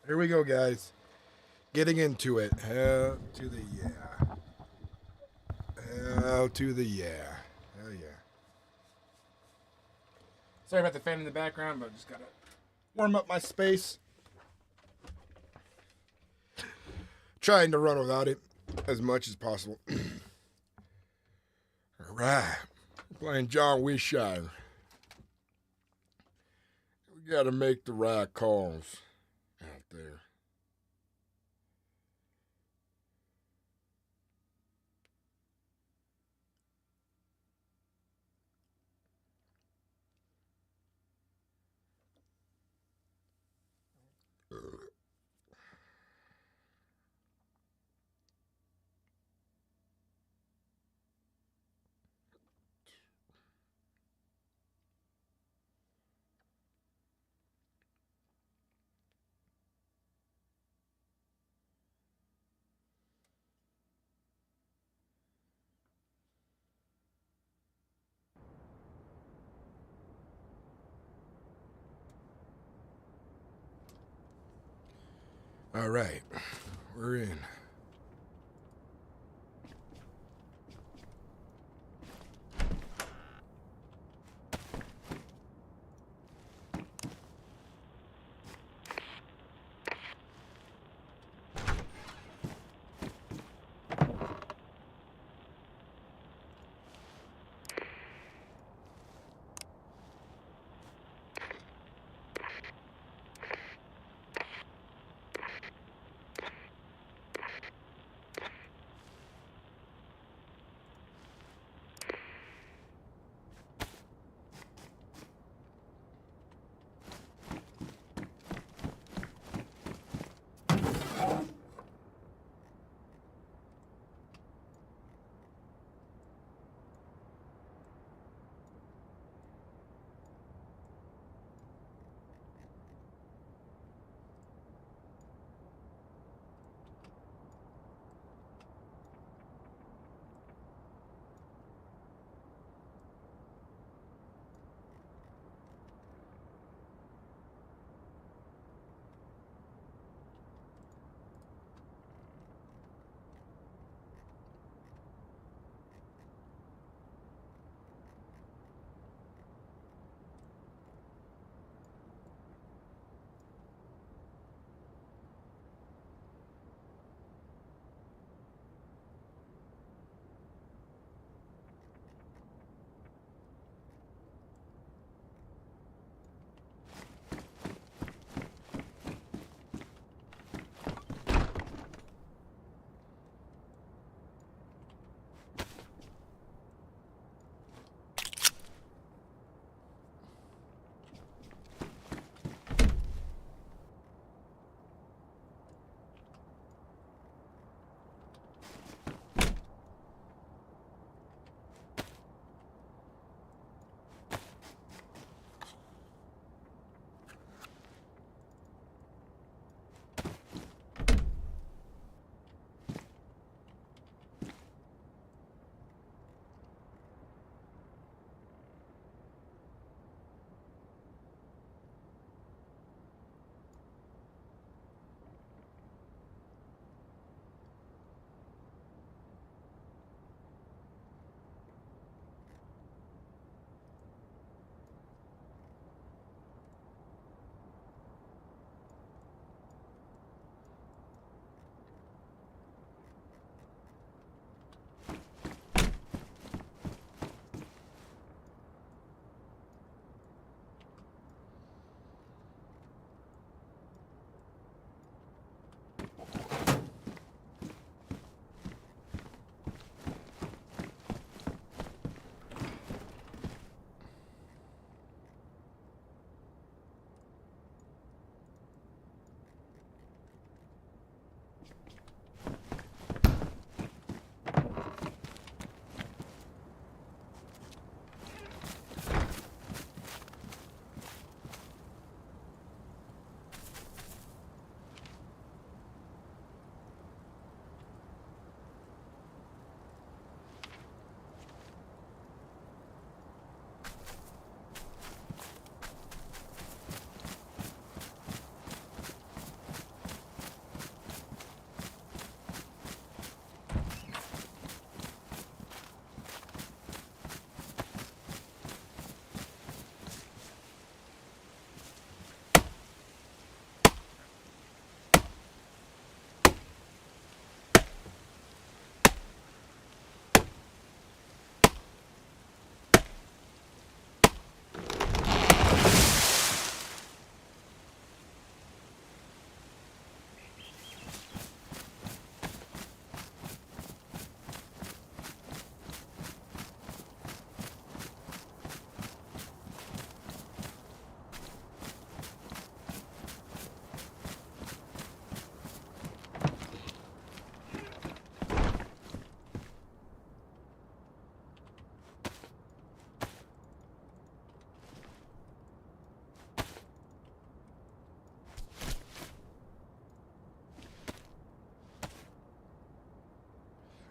Here we go, guys. Getting into it. Hell to the yeah. Hell to the yeah. Hell yeah. Sorry about the fan in the background, but just gotta warm up my space. Trying to run without it as much as possible. All right. Playing John Wishire. We gotta make the right calls out there. All right, we're in.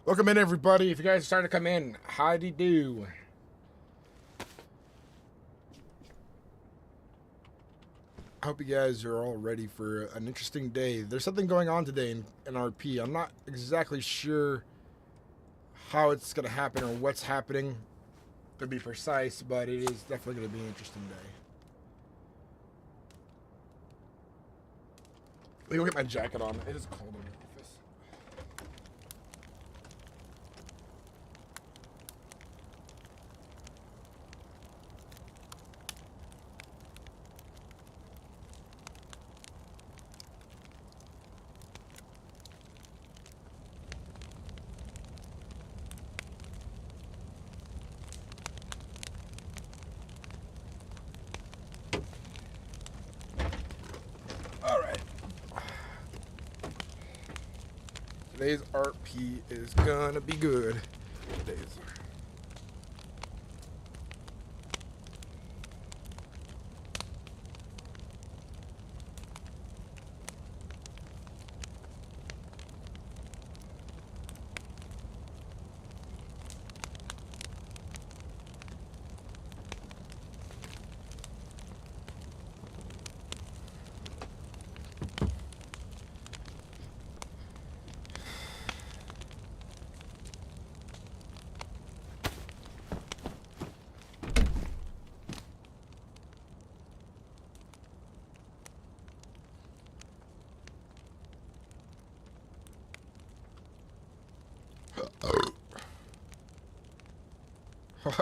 Welcome in, everybody. If you guys are starting to come in, howdy do. I hope you guys are all ready for an interesting day. There's something going on today in RP. I'm not exactly sure how it's going to happen or what's happening, to be precise, but it is definitely going to be an interesting day. Let me go get my jacket on. It is cold in the office. Today's RP is gonna be good. Today's.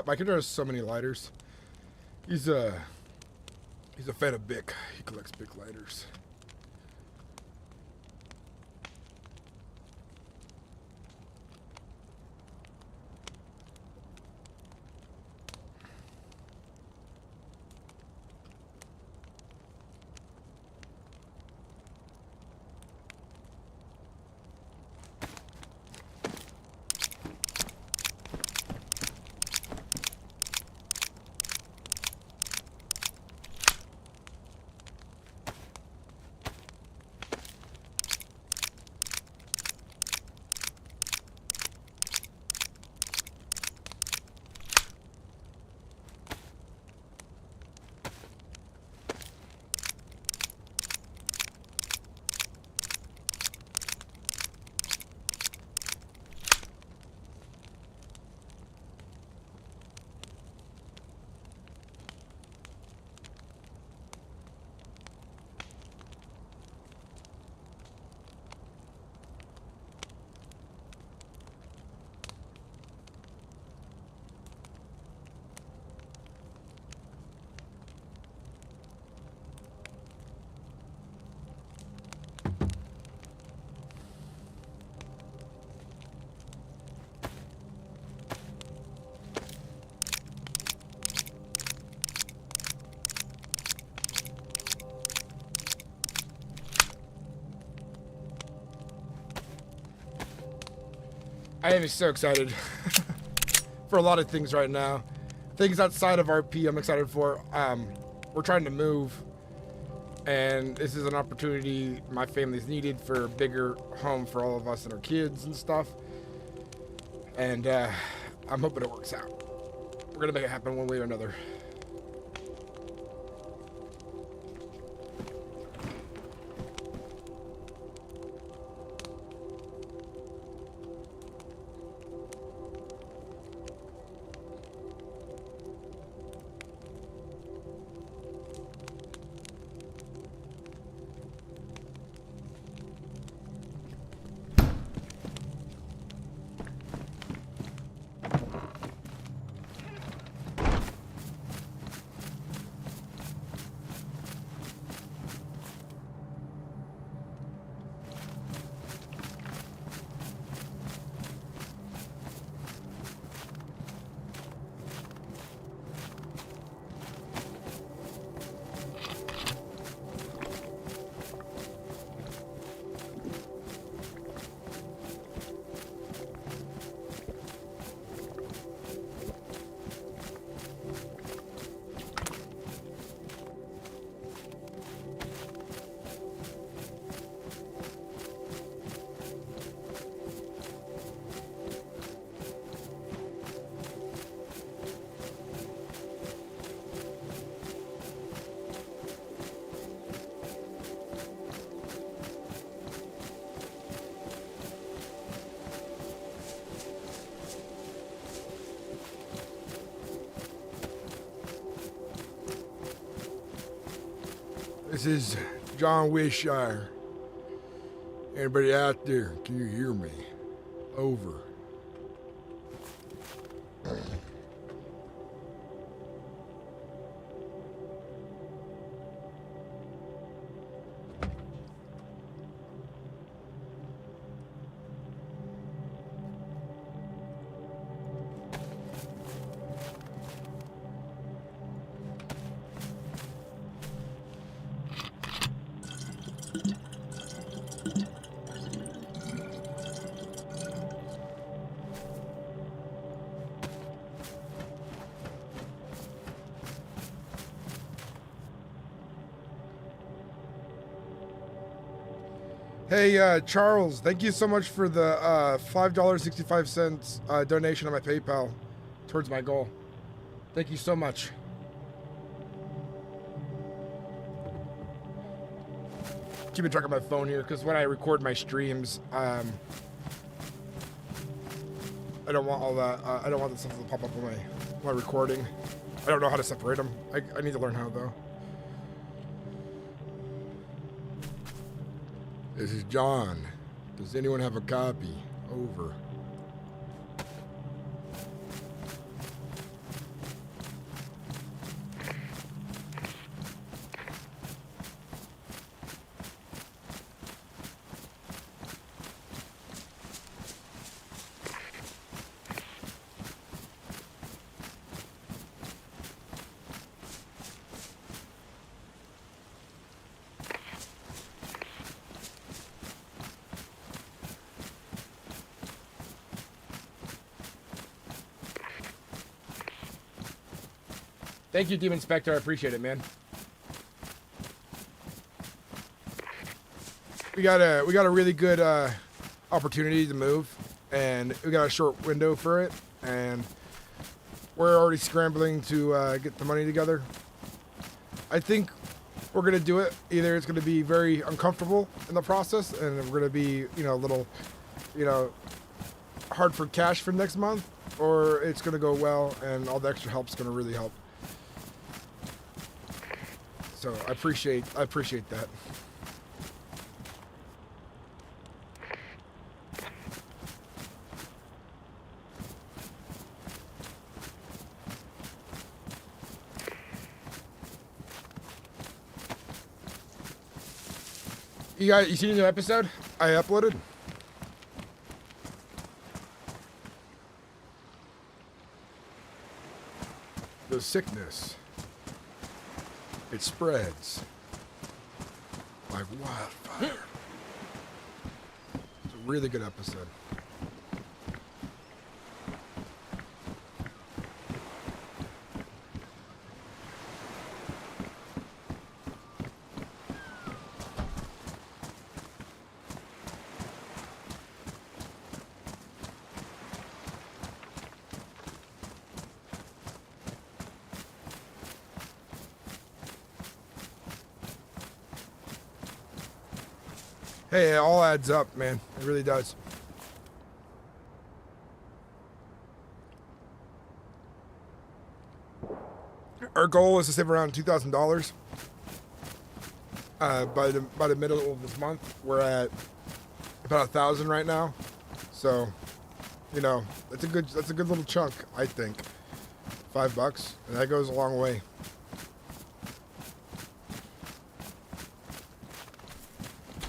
My character has so many lighters. He's a fan of Bic. He collects Bic lighters. I am so excited for a lot of things right now. Things outside of RP I'm excited for. We're trying to move, and this is an opportunity my family's needed for a bigger home for all of us and our kids and stuff. And I'm hoping it works out. We're gonna make it happen one way or another. This is John Wishire. Anybody out there? Can you hear me? Over. Hey, Charles, thank you so much for the $5.65 donation on my PayPal towards my goal. Thank you so much. Keeping track of my phone here, because when I record my streams, I don't want all that. I don't want the stuff to pop up on my recording. I don't know how to separate them. I need to learn how, though. This is John. Does anyone have a copy? Over. Thank you, Demon Spectre. I appreciate it, man. We got a really good opportunity to move, and we got a short window for it, and we're already scrambling to get the money together. I think we're gonna do it. Either it's gonna be very uncomfortable in the process, and we're gonna be, a little, hard for cash for next month, or it's gonna go well, and all the extra help's gonna really help. So I appreciate that. You seen the new episode I uploaded? The sickness. It spreads like wildfire. It's a really good episode. Hey, it all adds up, man. It really does. Our goal is to save around $2,000 by the middle of this month. We're at about 1,000 right now, so that's a good little chunk. I think $5, and that goes a long way.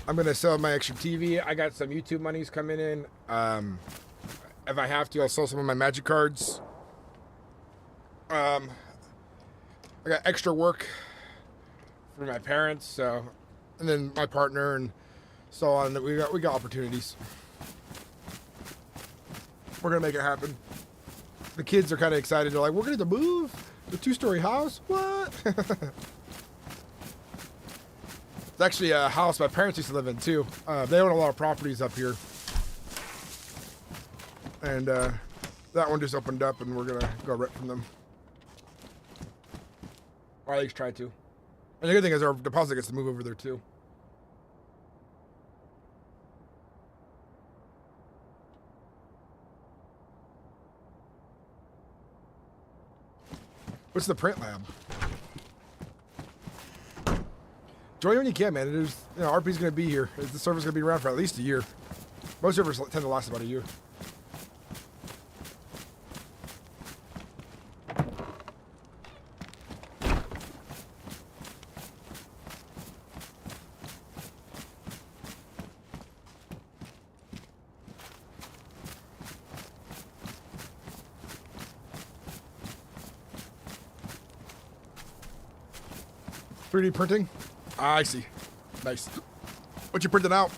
I'm going to sell my extra TV. I got some YouTube monies coming in. If I have to, I'll sell some of my magic cards. I got extra work for my parents, and then my partner and so on. We got opportunities. We're going to make it happen. The kids are kind of excited. They're like, we're going to move to a 2-story house? What? It's actually a house my parents used to live in, too. They own a lot of properties up here. And that one just opened up, and we're going to go rent from them. Or at least try to. And the good thing is our deposit gets to move over there, too. What's the print lab? Join when you can, man. There's, you know, RP's gonna be here. The server's gonna be around for at least a year. Most servers tend to last about a year. .3D printing? I see. Nice. What you printed out?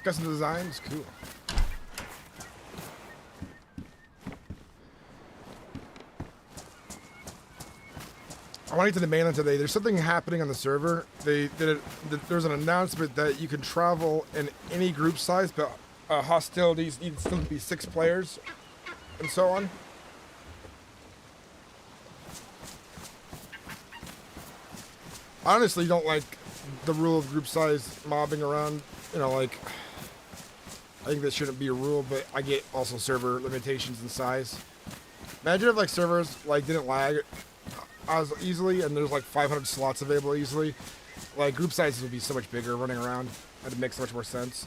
Custom designs, cool. I want to get to the mainland today. There's something happening on the server. There's an announcement that you can travel in any group size, but hostilities need still to be 6 players, and so on. I honestly don't like the rule of group size mobbing around. You know, like, I think that shouldn't be a rule, but I get also server limitations in size. Imagine if like servers like didn't lag as easily and there's like 500 slots available easily. Like group sizes would be so much bigger running around. That'd make so much more sense.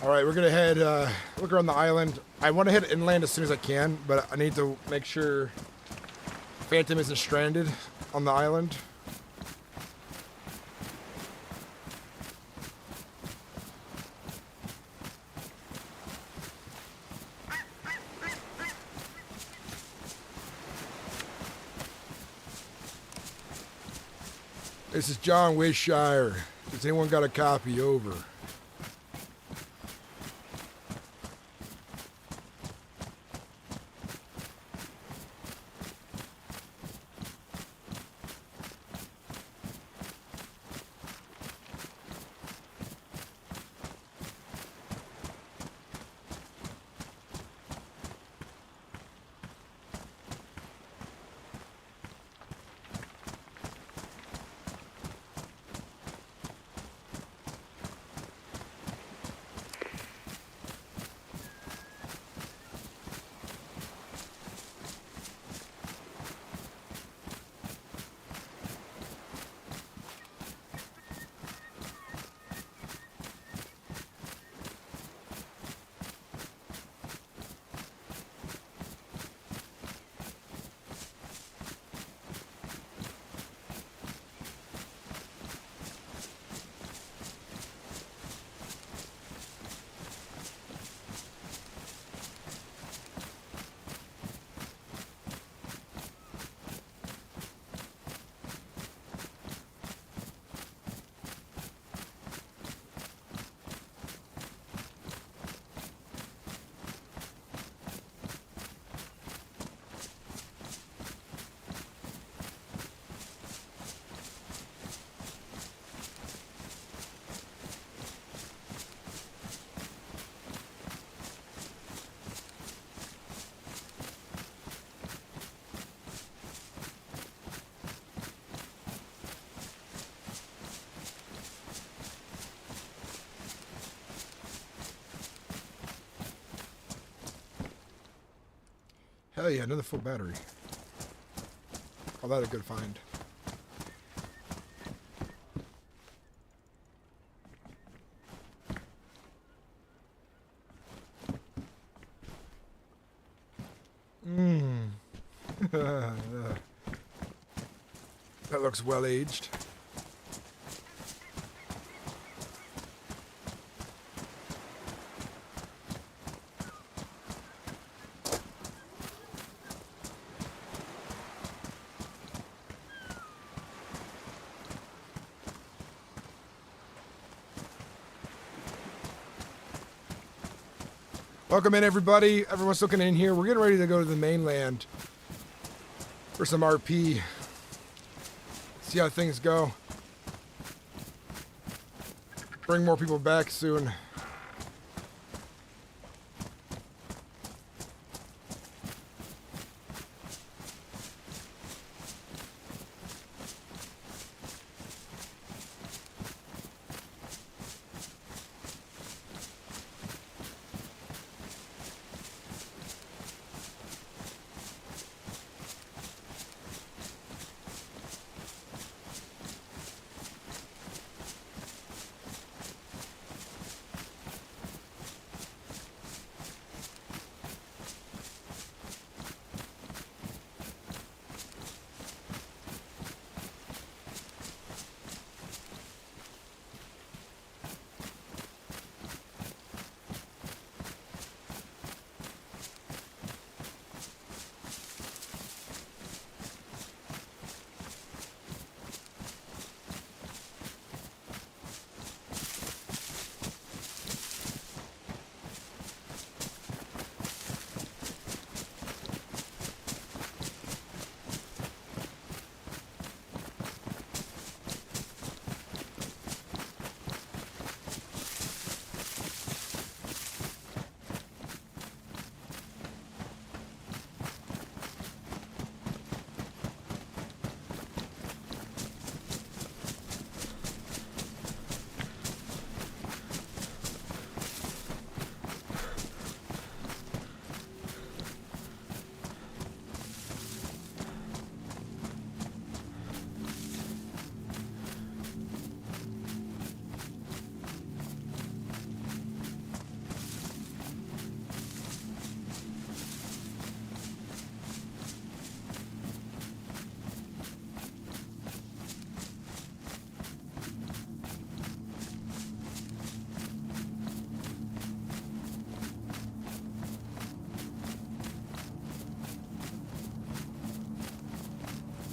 All right, we're gonna head look around the island. I want to head inland as soon as I can, but I need to make sure Phantom isn't stranded on the island. This is John Wishire. Has anyone got a copy? Over. Hell yeah, another full battery. Call that a good find. That looks well aged. Welcome in, everybody. Everyone's looking in here. We're getting ready to go to the mainland for some RP. See how things go. Bring more people back soon.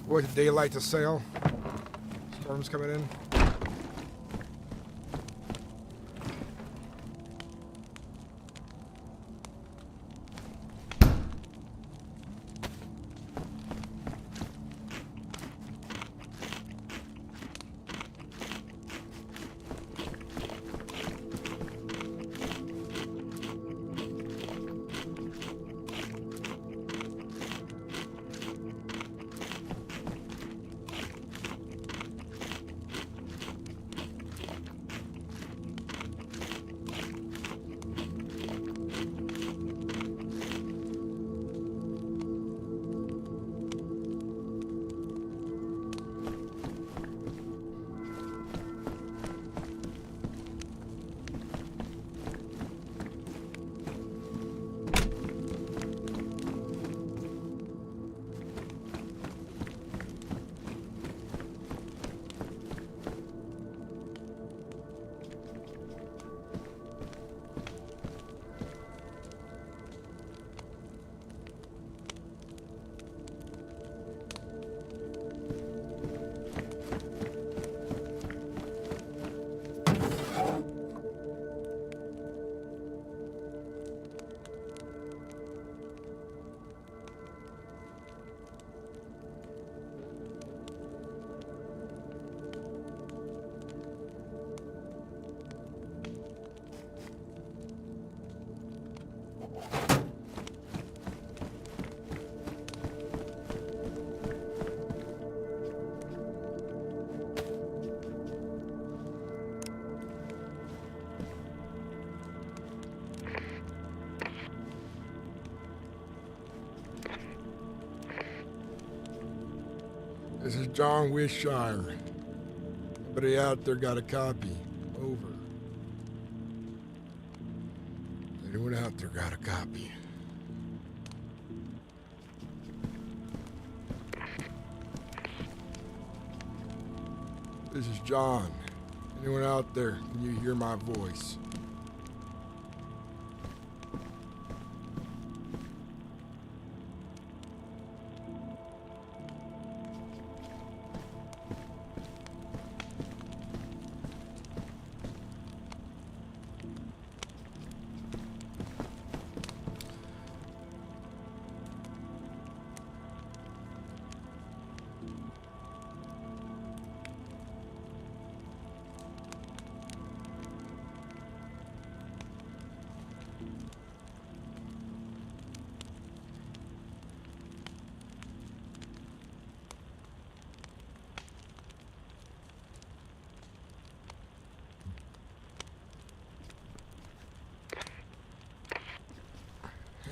With daylight to sail. Storm's coming in. This is John Wishire. Anybody out there got a copy? Over. Anyone out there got a copy? This is John. Anyone out there? Can you hear my voice?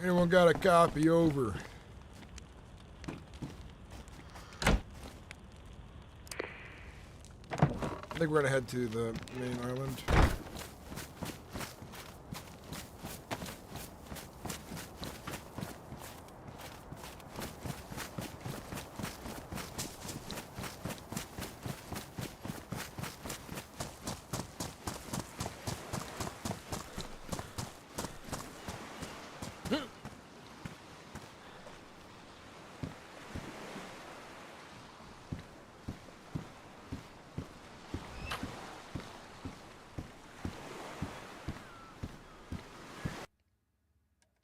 Anyone got a copy? Over. I think we're gonna head to the main island.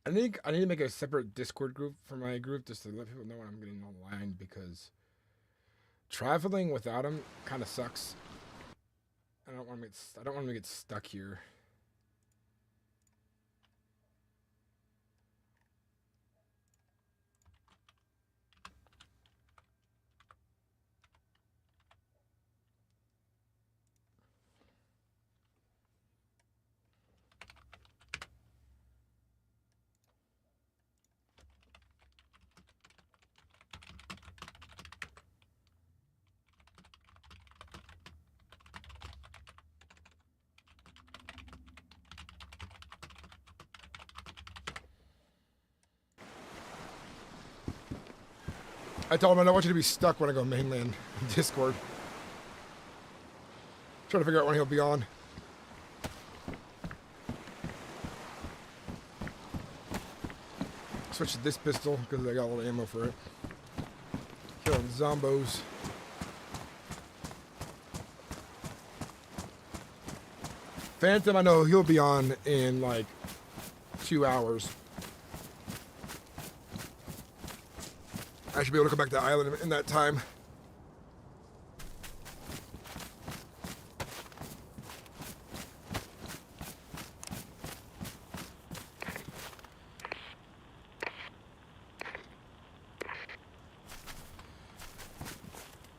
I think I need to make a separate Discord group for my group just to let people know when I'm getting online, because traveling without them kind of sucks. I don't want to get stuck here. I told him I don't want you to be stuck when I go mainland Discord. Trying to figure out when he'll be on. Switch to this pistol because I got a little ammo for it. Killing zombos. Phantom, I know he'll be on in like 2 hours. I should be able to come back to the island in that time.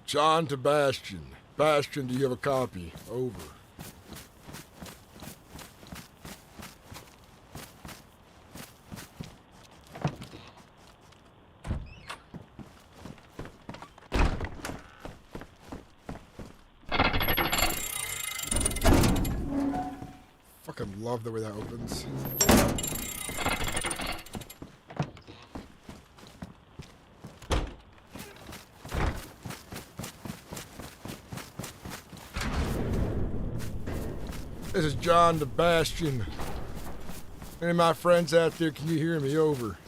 John to Bastion. Bastion, do you have a copy? Over. Fucking love the way that opens. This is John the Bastion. Any of my friends out there, can you hear me? Over.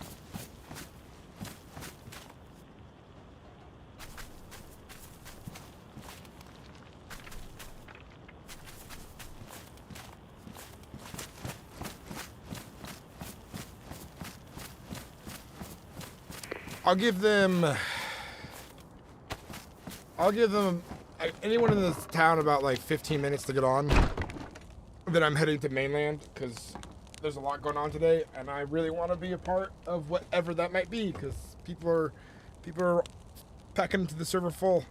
I'll give them anyone in this town about like 15 minutes to get on. Then I'm heading to mainland because there's a lot going on today, and I really want to be a part of whatever that might be because people are packing into the server full.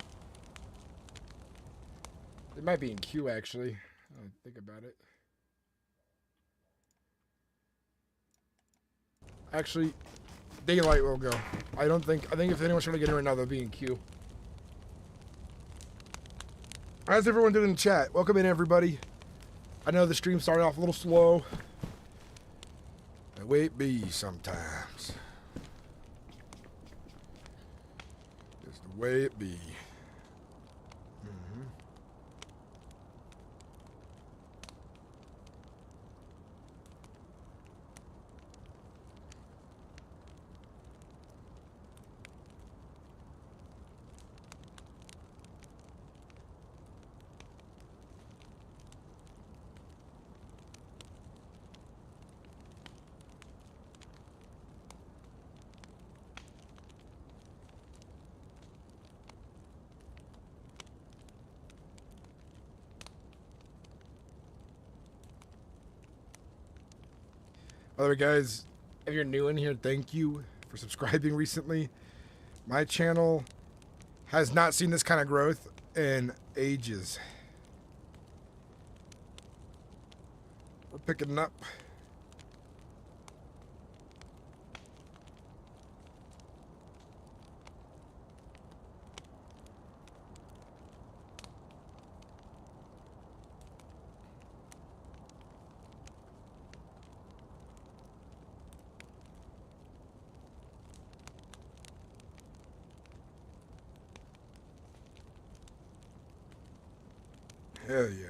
It might be in queue actually. I think about it. Actually, daylight will go. I think if anyone's trying to get in right now, they'll be in queue. How's everyone doing in the chat? Welcome in, everybody. I know the stream started off a little slow. The way it be sometimes. It's the way it be. By the way, guys, if you're new in here, thank you for subscribing recently. My channel has not seen this kind of growth in ages. We're picking up. Hell yeah.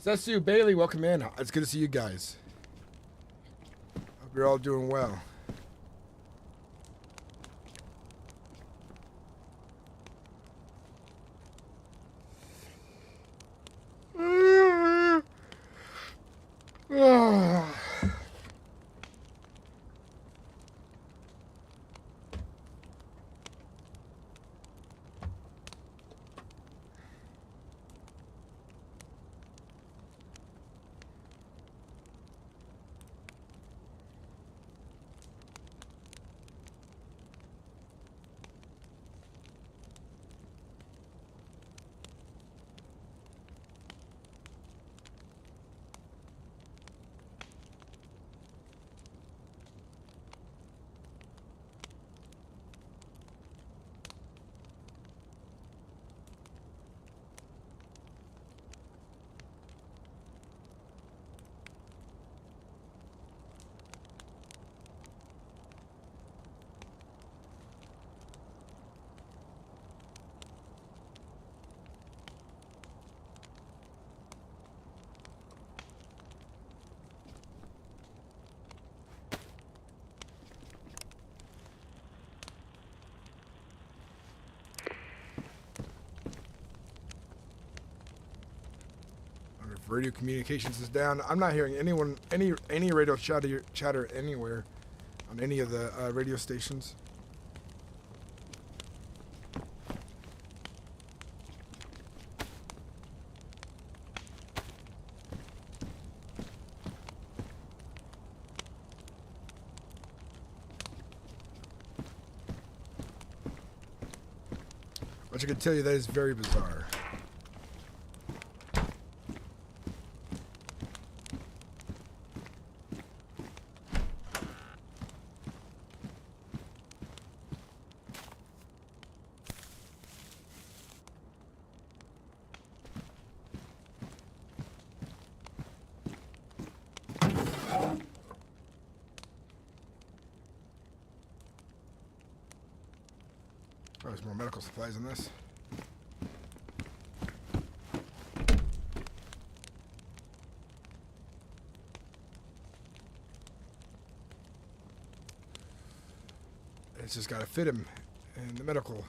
Sesu, Bailey, welcome in. It's good to see you guys. Hope you're all doing well. Radio communications is down. I'm not hearing anyone, any radio chatter anywhere on any of the radio stations. But I can tell you that is very bizarre. Oh, there's more medical supplies in this. It's just got to fit him in the medical.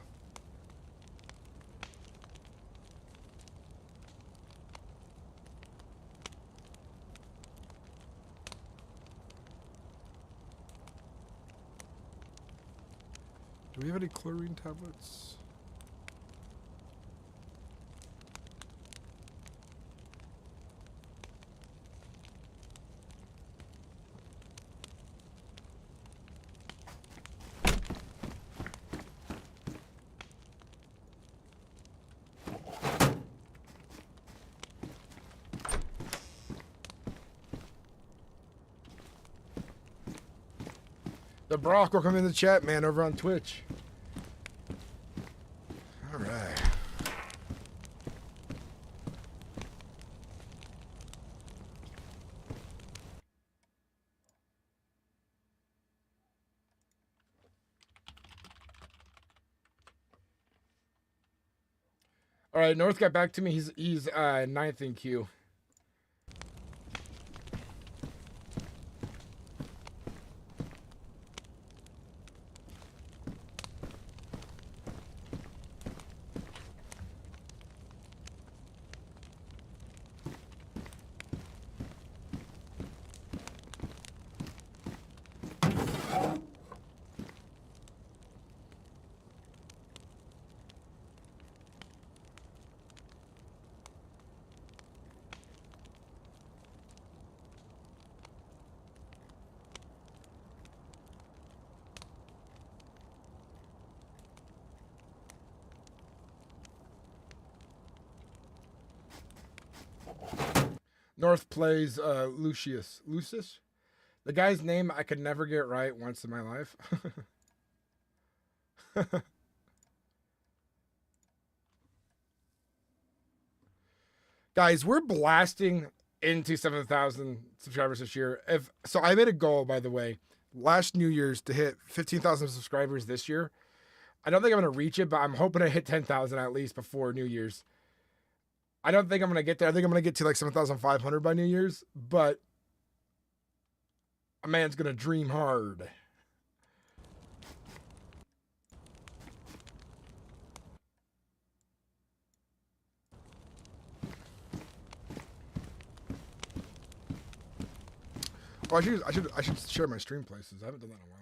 Do we have any chlorine tablets? The Brock, welcome in the chat, man, over on Twitch. All right. All right, North got back to me. He's 9th in queue. North plays Lucius. Lucius? The guy's name I could never get right once in my life. Guys, we're blasting into 7,000 subscribers this year. So I made a goal, by the way, last New Year's to hit 15,000 subscribers this year. I don't think I'm going to reach it, but I'm hoping to hit 10,000 at least before New Year's. I don't think I'm going to get there. I think I'm going to get to like 7,500 by New Year's, but a man's going to dream hard. Oh, I should share my stream places. I haven't done that in a while.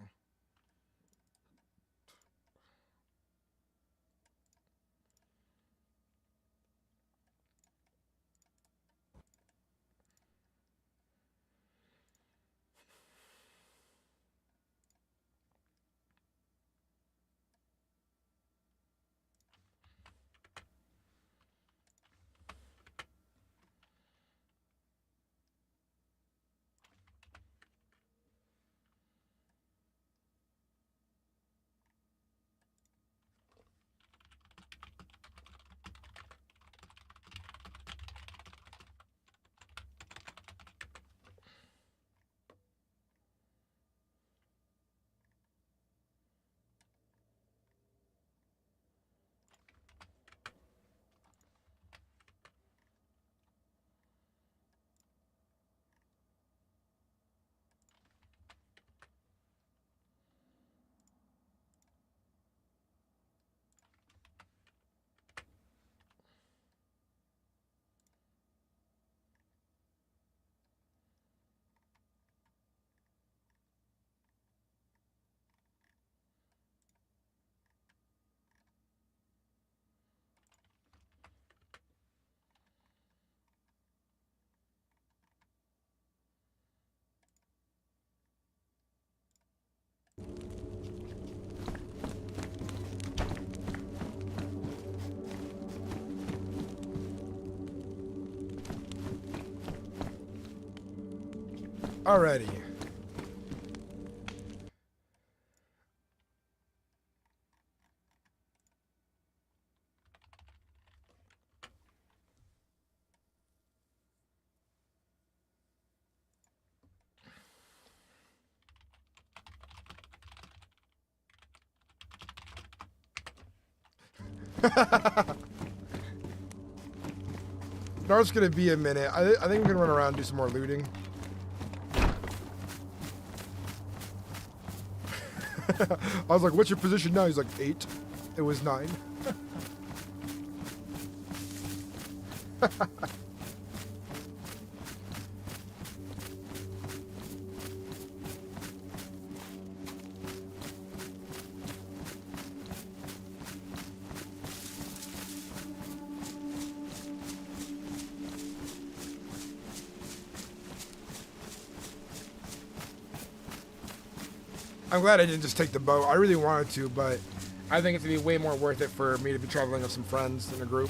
Alrighty. North's gonna be a minute. I think we're gonna run around and do some more looting. I was like, what's your position now? He's like, 8. It was 9. I'm glad I didn't just take the boat. I really wanted to, but I think it's going to be way more worth it for me to be traveling with some friends in a group.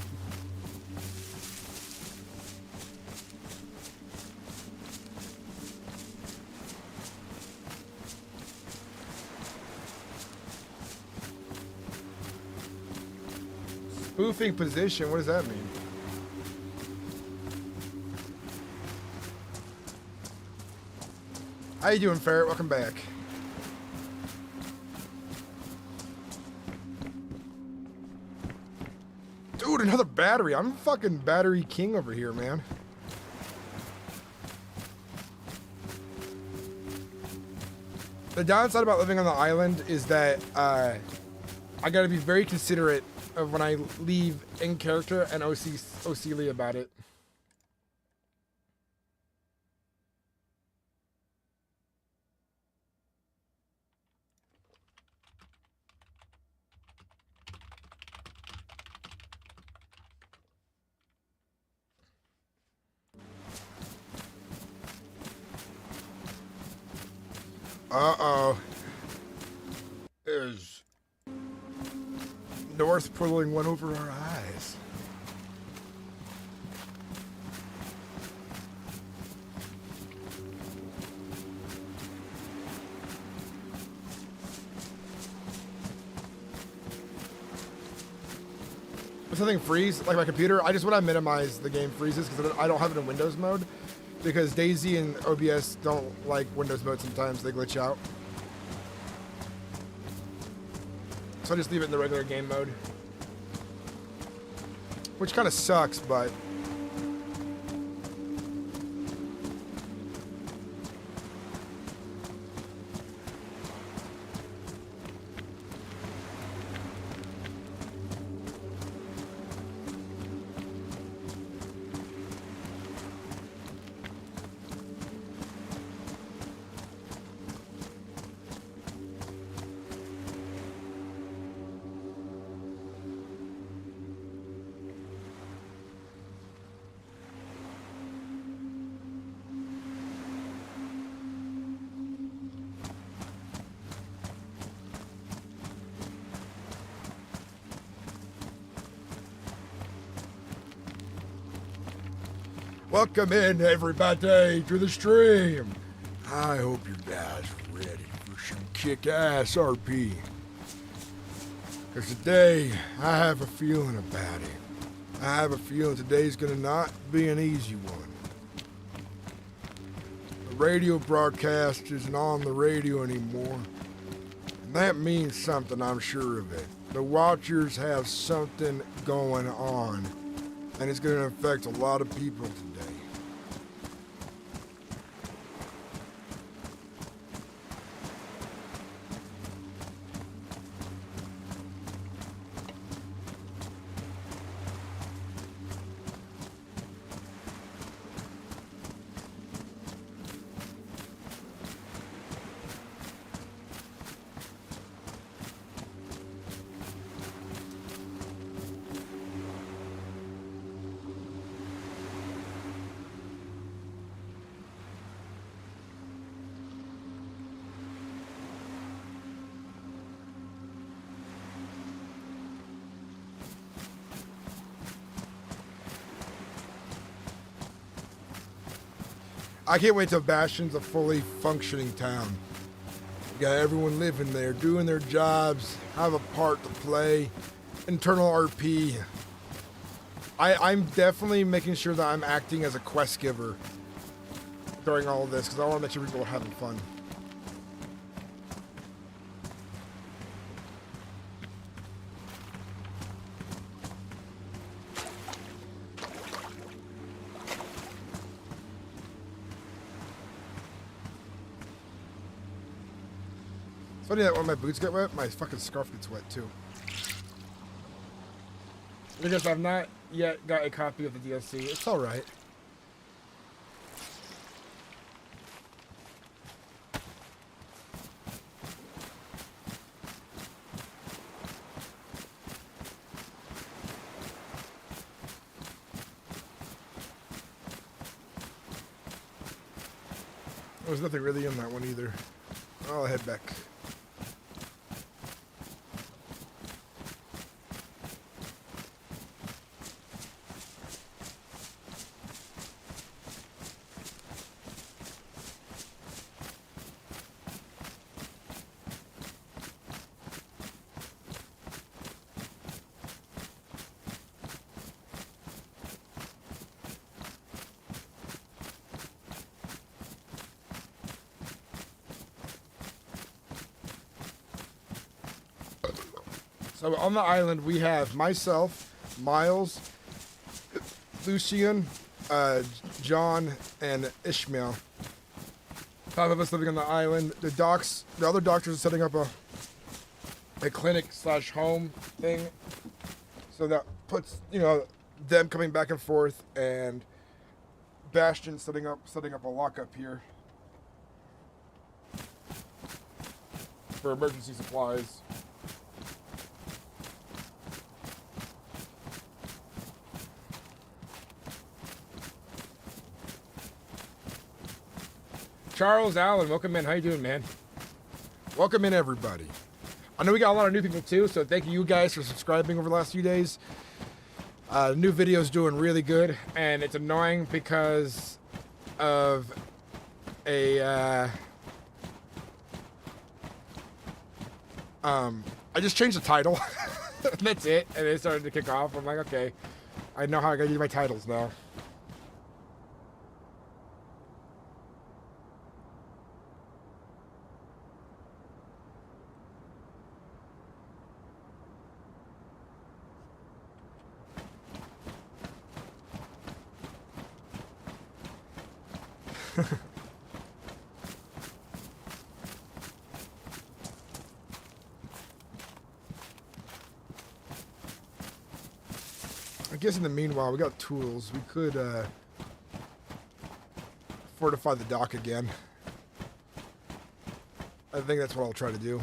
Spoofing position, what does that mean? How you doing, Ferret? Welcome back. Dude, another battery. I'm fucking battery king over here, man. The downside about living on the island is that I gotta be very considerate of when I leave in character and OCly about it. Uh-oh. There's North pulling one over our eyes. If something freeze, like my computer, I just want to minimize the game freezes because I don't have it in Windows mode. Because dayz and OBS don't like Windows mode sometimes, they glitch out. So I just leave it in the regular game mode. Which kind of sucks, but... Welcome in, everybody, to the stream. I hope you guys are ready for some kick-ass RP. Because today, I have a feeling about it. I have a feeling today's gonna not be an easy one. The radio broadcast isn't on the radio anymore. And that means something, I'm sure of it. The Watchers have something going on. And it's gonna affect a lot of people today. I can't wait till Bastion's a fully functioning town. You got everyone living there, doing their jobs, have a part to play, internal RP. I'm definitely making sure that I'm acting as a quest giver during all of this, because I want to make sure people are having fun. Funny that when my boots get wet, my fucking scarf gets wet too. Because I've not yet got a copy of the DLC. It's alright. There's nothing really in that one either. I'll head back. So on the island, we have myself, Miles, Lucian, John, and Ishmael. 5 of us living on the island. The other doctors are setting up a clinic / home thing. So that puts, you know, them coming back and forth, and Bastion setting up a lockup here for emergency supplies. Charles Allen, welcome in. How you doing, man? Welcome in, everybody. I know we got a lot of new people too, so thank you guys for subscribing over the last few days. New video's doing really good, and it's annoying because of I just changed the title. That's it, and it started to kick off. I'm like, okay, I know how I gotta use my titles now. I guess in the meanwhile, we got tools. We could fortify the dock again. I think that's what I'll try to do.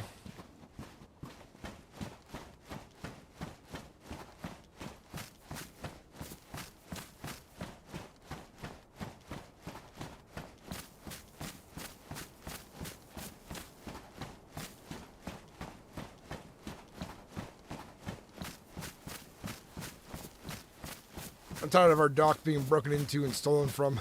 I'm tired of our dock being broken into and stolen from.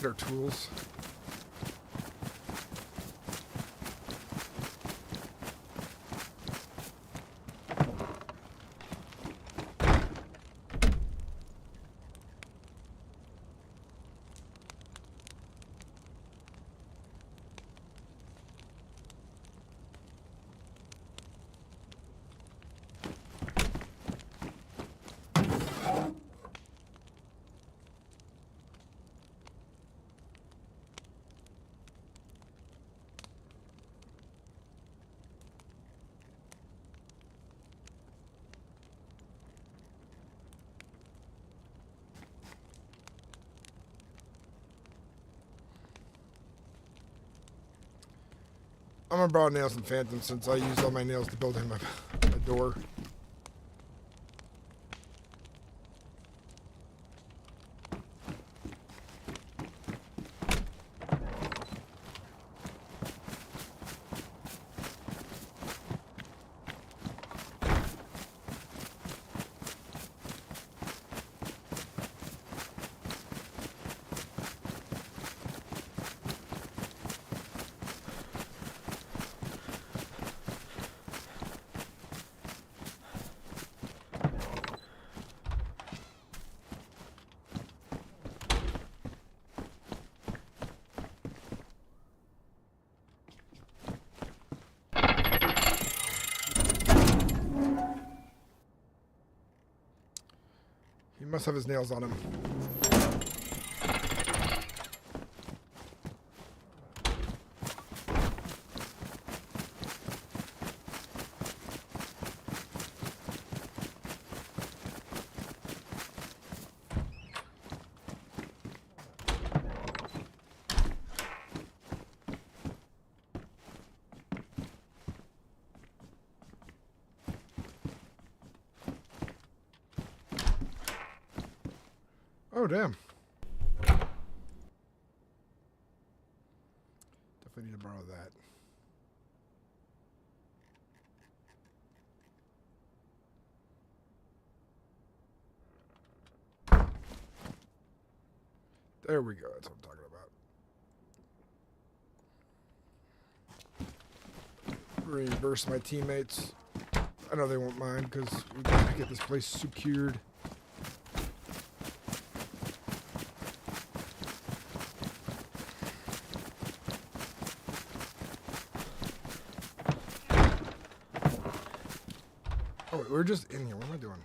Our tools. I'm gonna borrow nails and phantoms since I used all my nails to build him a door. He must have his nails on him. Oh, damn. Definitely need to borrow that. There we go. That's what I'm talking about. Reimburse my teammates. I know they won't mind because we gotta get this place secured. Oh, wait, we're just in here. What am I doing?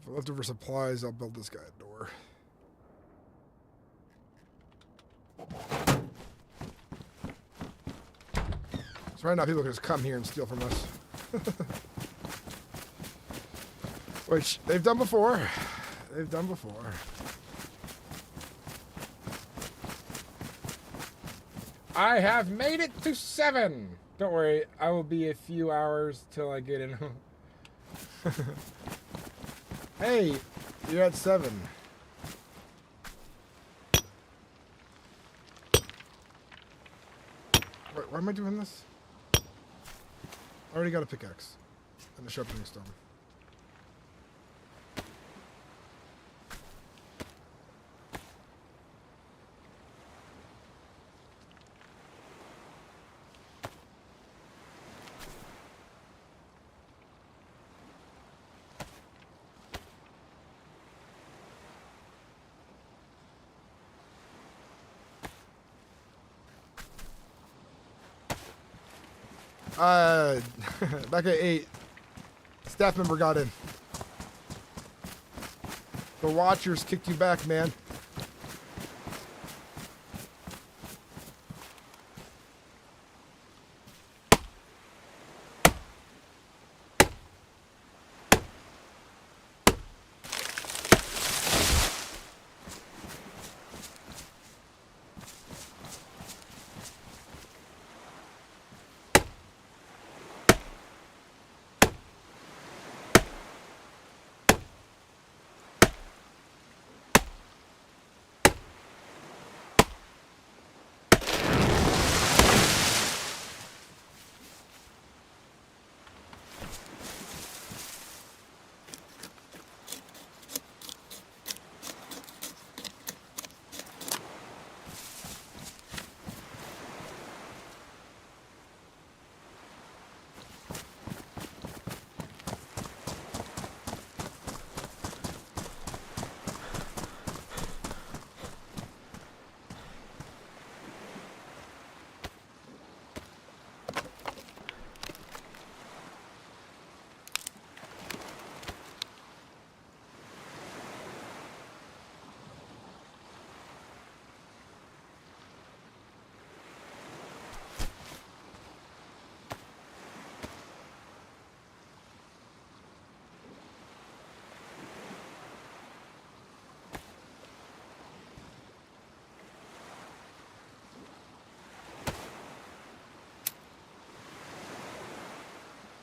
For leftover supplies, I'll build this guy a door. So right now people can just come here and steal from us. Which they've done before. They've done before. I have made it to 7. Don't worry, I will be a few hours till I get in. Hey, you're at 7. Wait, why am I doing this? I already got a pickaxe and a sharpening stone. Back at 8, staff member got in. The Watchers kicked you back, man.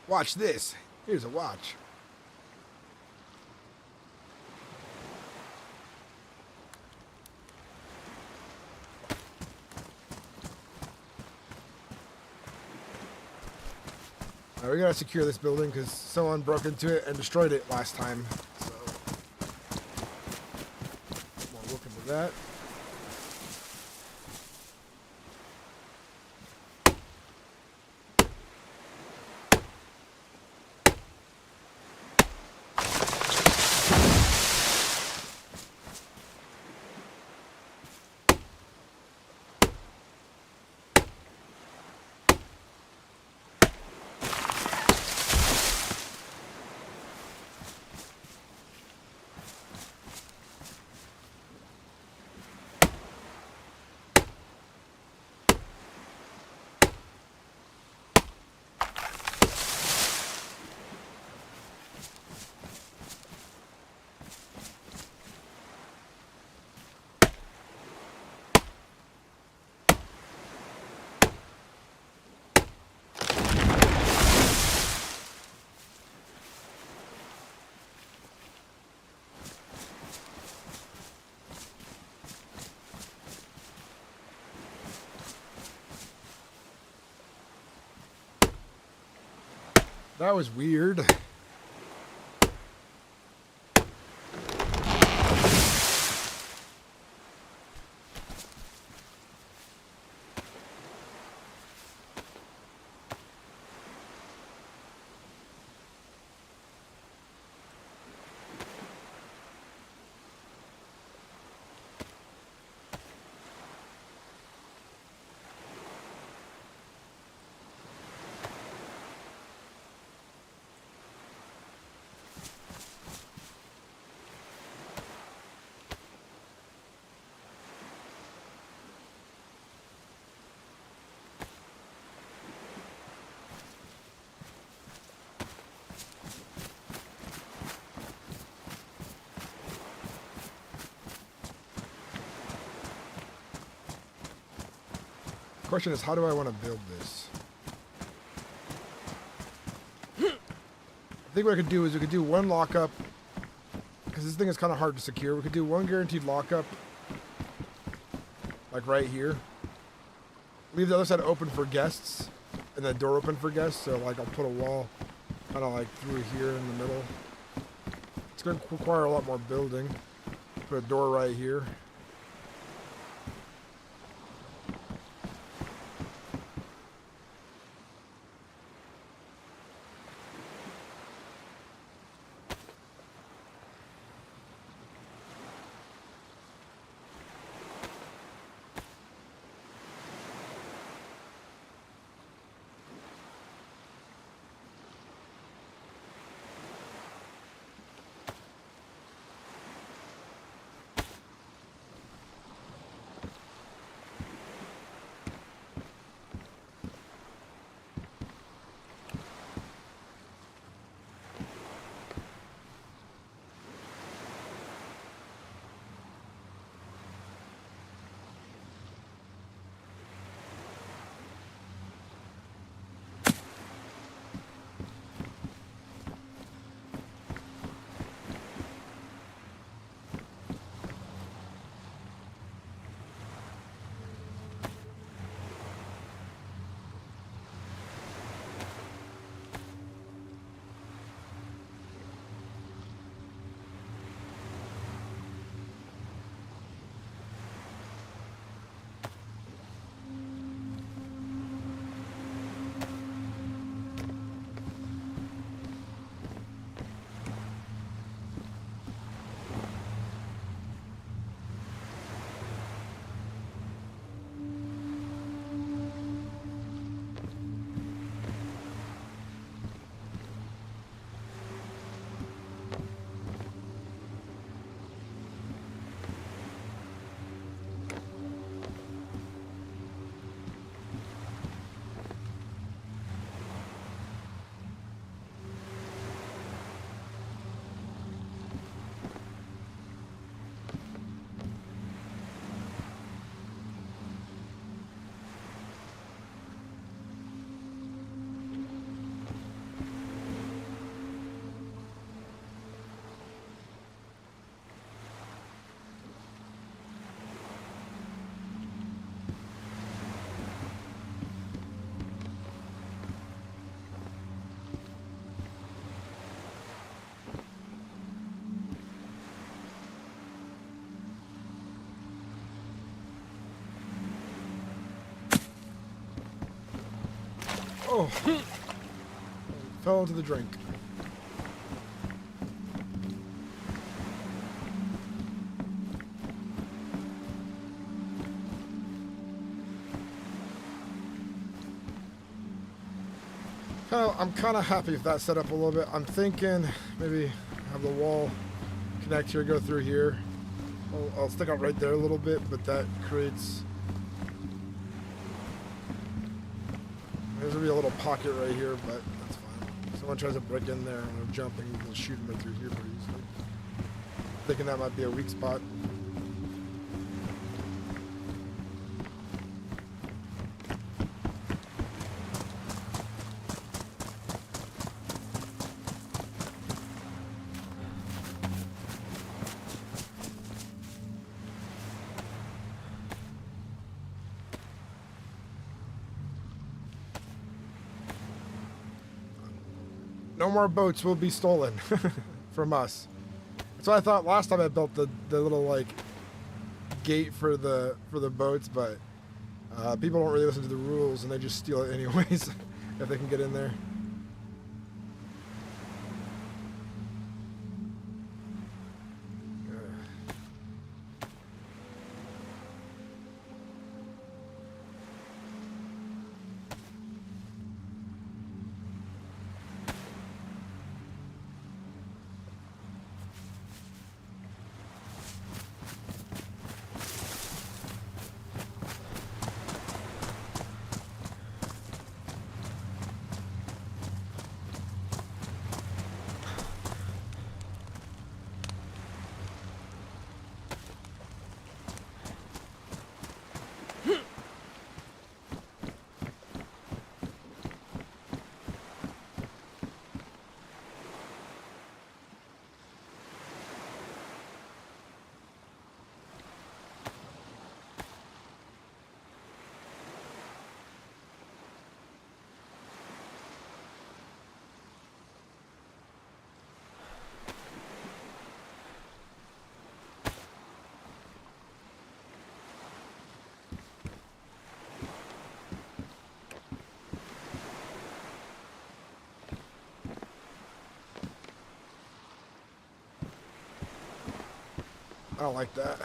Watch this. Here's a watch. All right, we gotta secure this building because someone broke into it and destroyed it last time. So we'll look into that. That was weird. Question is, how do I want to build this? I think what I could do is we could do one lockup, because this thing is kind of hard to secure. We could do one guaranteed lockup, like right here. Leave the other side open for guests, and the door open for guests. So like I'll put a wall kind of like through here in the middle. It's going to require a lot more building. Put a door right here. Oh, fell into the drink. I'm kind of happy with that setup a little bit. I'm thinking maybe have the wall connect here, go through here. I'll stick out right there a little bit, but that creates... There's gonna be a little pocket right here, but that's fine. If someone tries to break in there and they're jumping, we'll shoot them right through here pretty easily. Thinking that might be a weak spot. No more boats will be stolen from us. That's what I thought last time I built the little like gate for the boats, but people don't really listen to the rules and they just steal it anyways if they can get in there. I don't like that.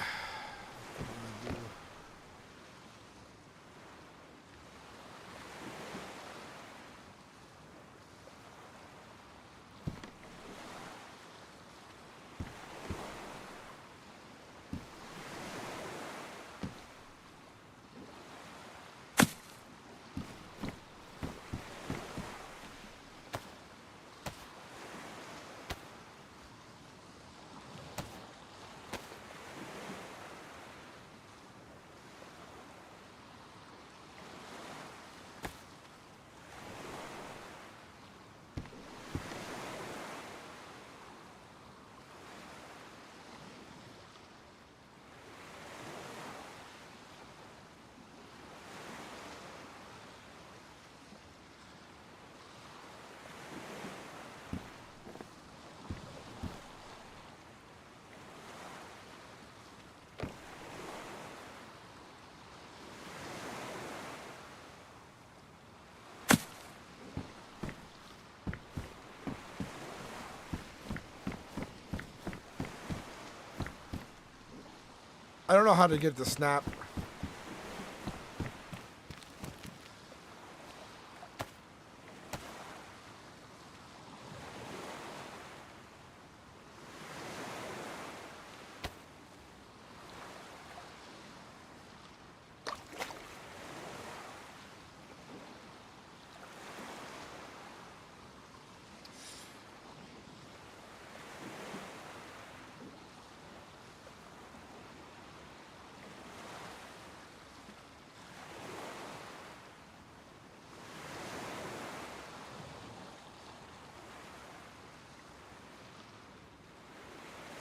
I don't know how to get the snap.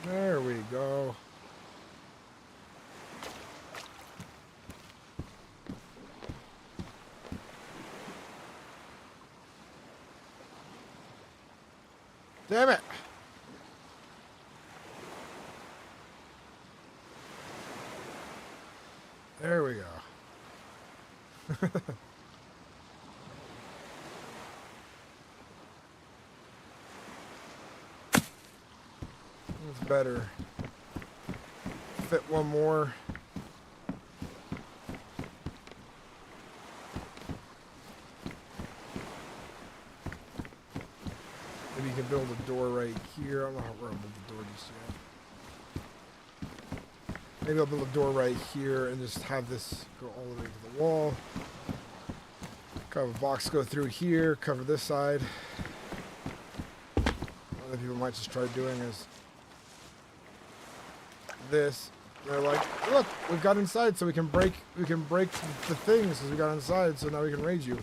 There we go. Damn it. There we go. That's better. Fit one more. Maybe you can build a door right here. I don't know how we're gonna build the door just yet. Maybe I'll build a door right here and just have this go all the way to the wall. Have a box go through here, cover this side. Other people might just try doing is this. They're like, look, we've got inside, so we can break the things because we got inside, so now we can raid you.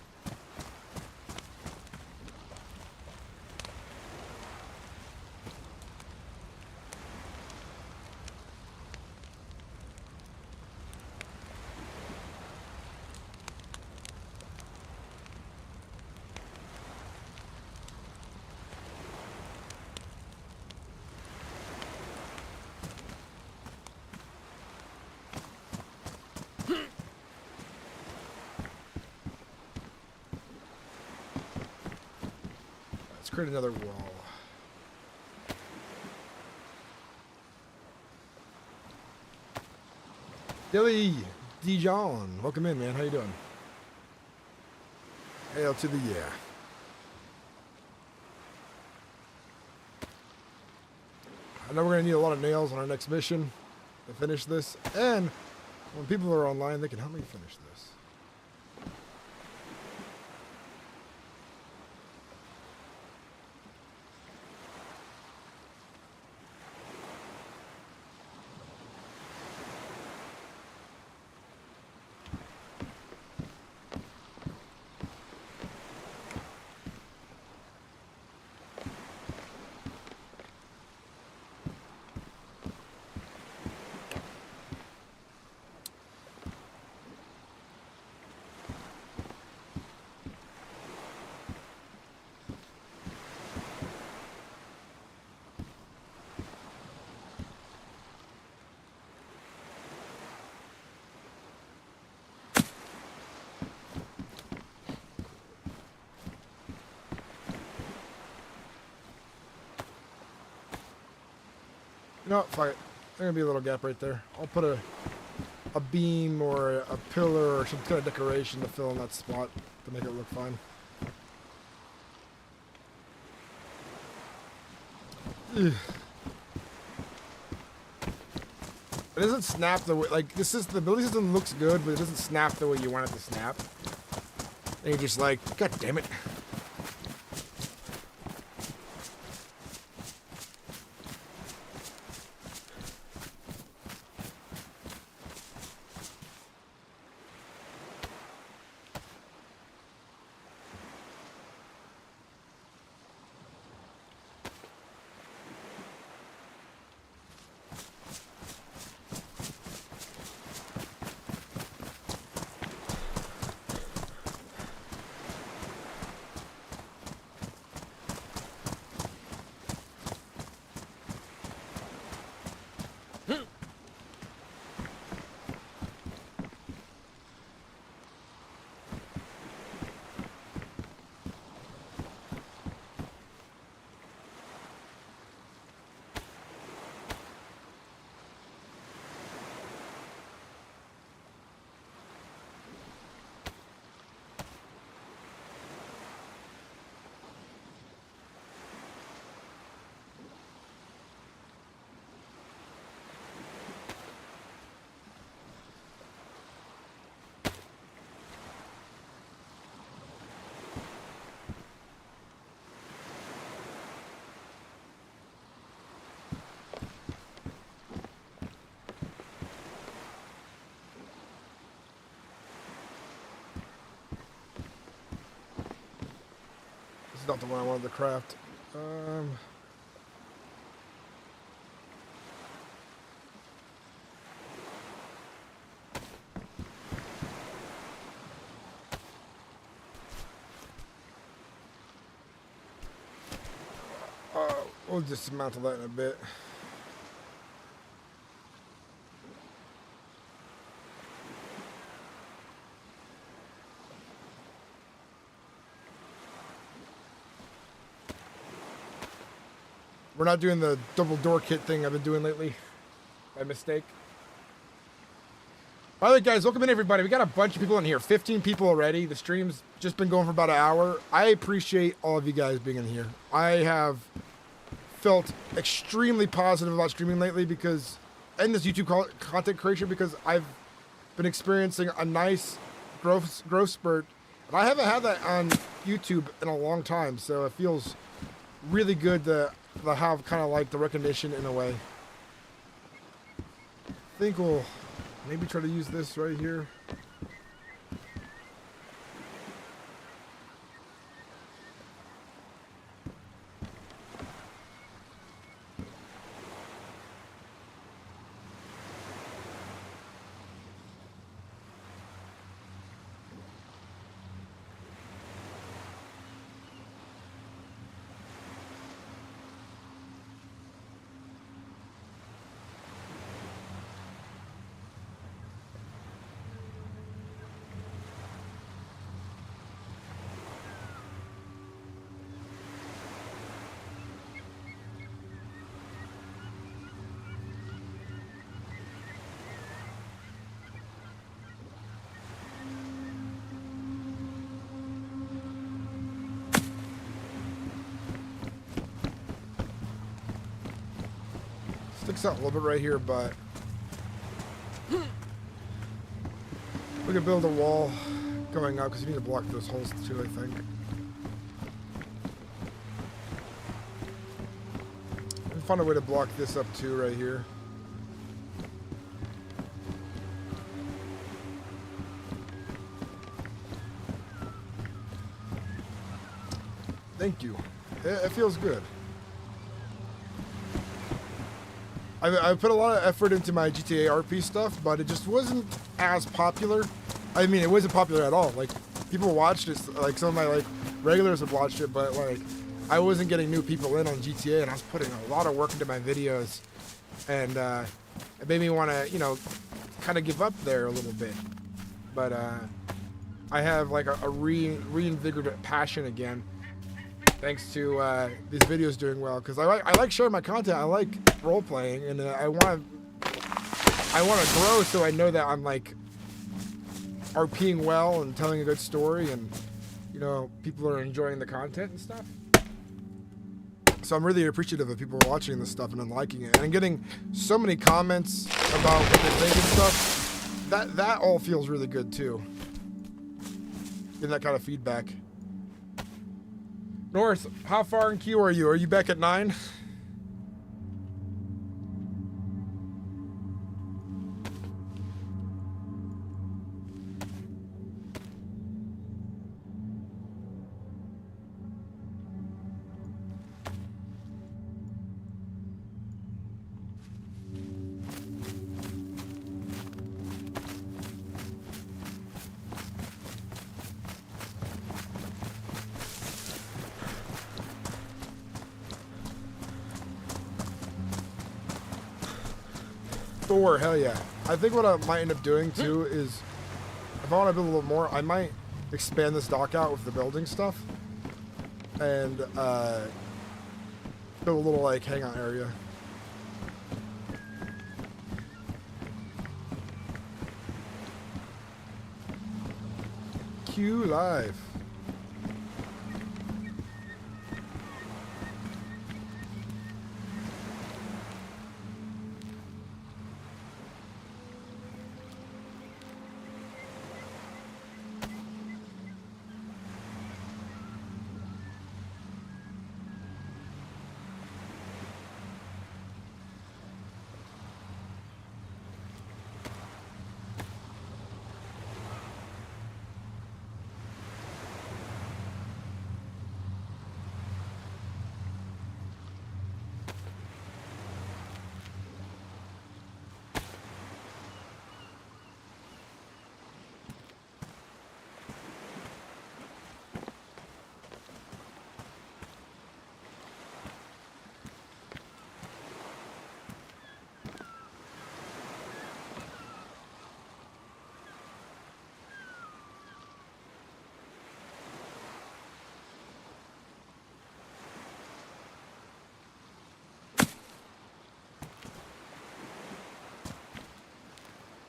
create another wall. Dilly Dijon, welcome in, man. How you doing? Hail to the yeah. I know we're gonna need a lot of nails on our next mission to finish this, and when people are online, they can help me finish this. No, fuck it. There's gonna be a little gap right there. I'll put a beam or a pillar or some kind of decoration to fill in that spot to make it look fine. Ugh. It doesn't snap the way, like, this is, the building system looks good, but it doesn't snap the way you want it to snap. And you're just like, God damn it. Not the one I wanted to craft. We'll dismantle that in a bit. We're not doing the double door kit thing I've been doing lately by mistake. By the way, guys, welcome in everybody. We got a bunch of people in here, 15 people already. The stream's just been going for about an hour. I appreciate all of you guys being in here. I have felt extremely positive about streaming lately because, and this YouTube content creation, because I've been experiencing a nice growth spurt. And I haven't had that on YouTube in a long time, so it feels really good to have kind of like the recognition in a way. I think we'll maybe try to use this right here. Sticks out a little bit right here, but we can build a wall going up because you need to block those holes too, I think. And find a way to block this up too right here. Thank you. It feels good. I put a lot of effort into my GTA RP stuff, but it just wasn't as popular. I mean, it wasn't popular at all. Like, people watched it, like some of my like regulars have watched it, but like I wasn't getting new people in on GTA, and I was putting a lot of work into my videos, and it made me want to, you know, kind of give up there a little bit. But I have like a reinvigorated passion again, thanks to these videos doing well, because I like sharing my content. I like role playing, and I want to grow, so I know that I'm like RPing well and telling a good story, and you know, people are enjoying the content and stuff. So I'm really appreciative of people watching this stuff and then liking it, and getting so many comments about what they think and stuff. That all feels really good too. Getting that kind of feedback. North, how far in queue are you? Are you back at 9? Thor, hell yeah. I think what I might end up doing too is, if I want to build a little more, I might expand this dock out with the building stuff and build a little like hangout area. Q live.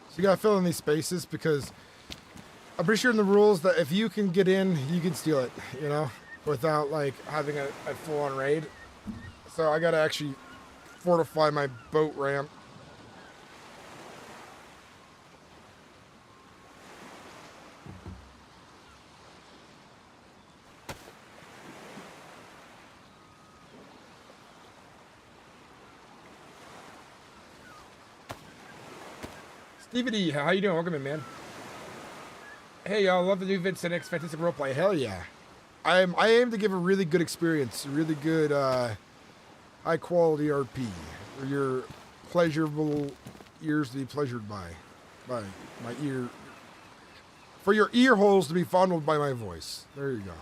So you gotta fill in these spaces, because I'm pretty sure in the rules that if you can get in, you can steal it, you know, without like having a full-on raid. So I gotta actually fortify my boat ramp. Stevie D, how you doing? Welcome in, man. Hey, y'all, love the new vid, Sinnix, fantastic roleplay. Hell yeah. I aim to give a really good experience, really good, high quality RP, for your pleasurable ears to be pleasured by my ear, for your ear holes to be fondled by my voice. There you go.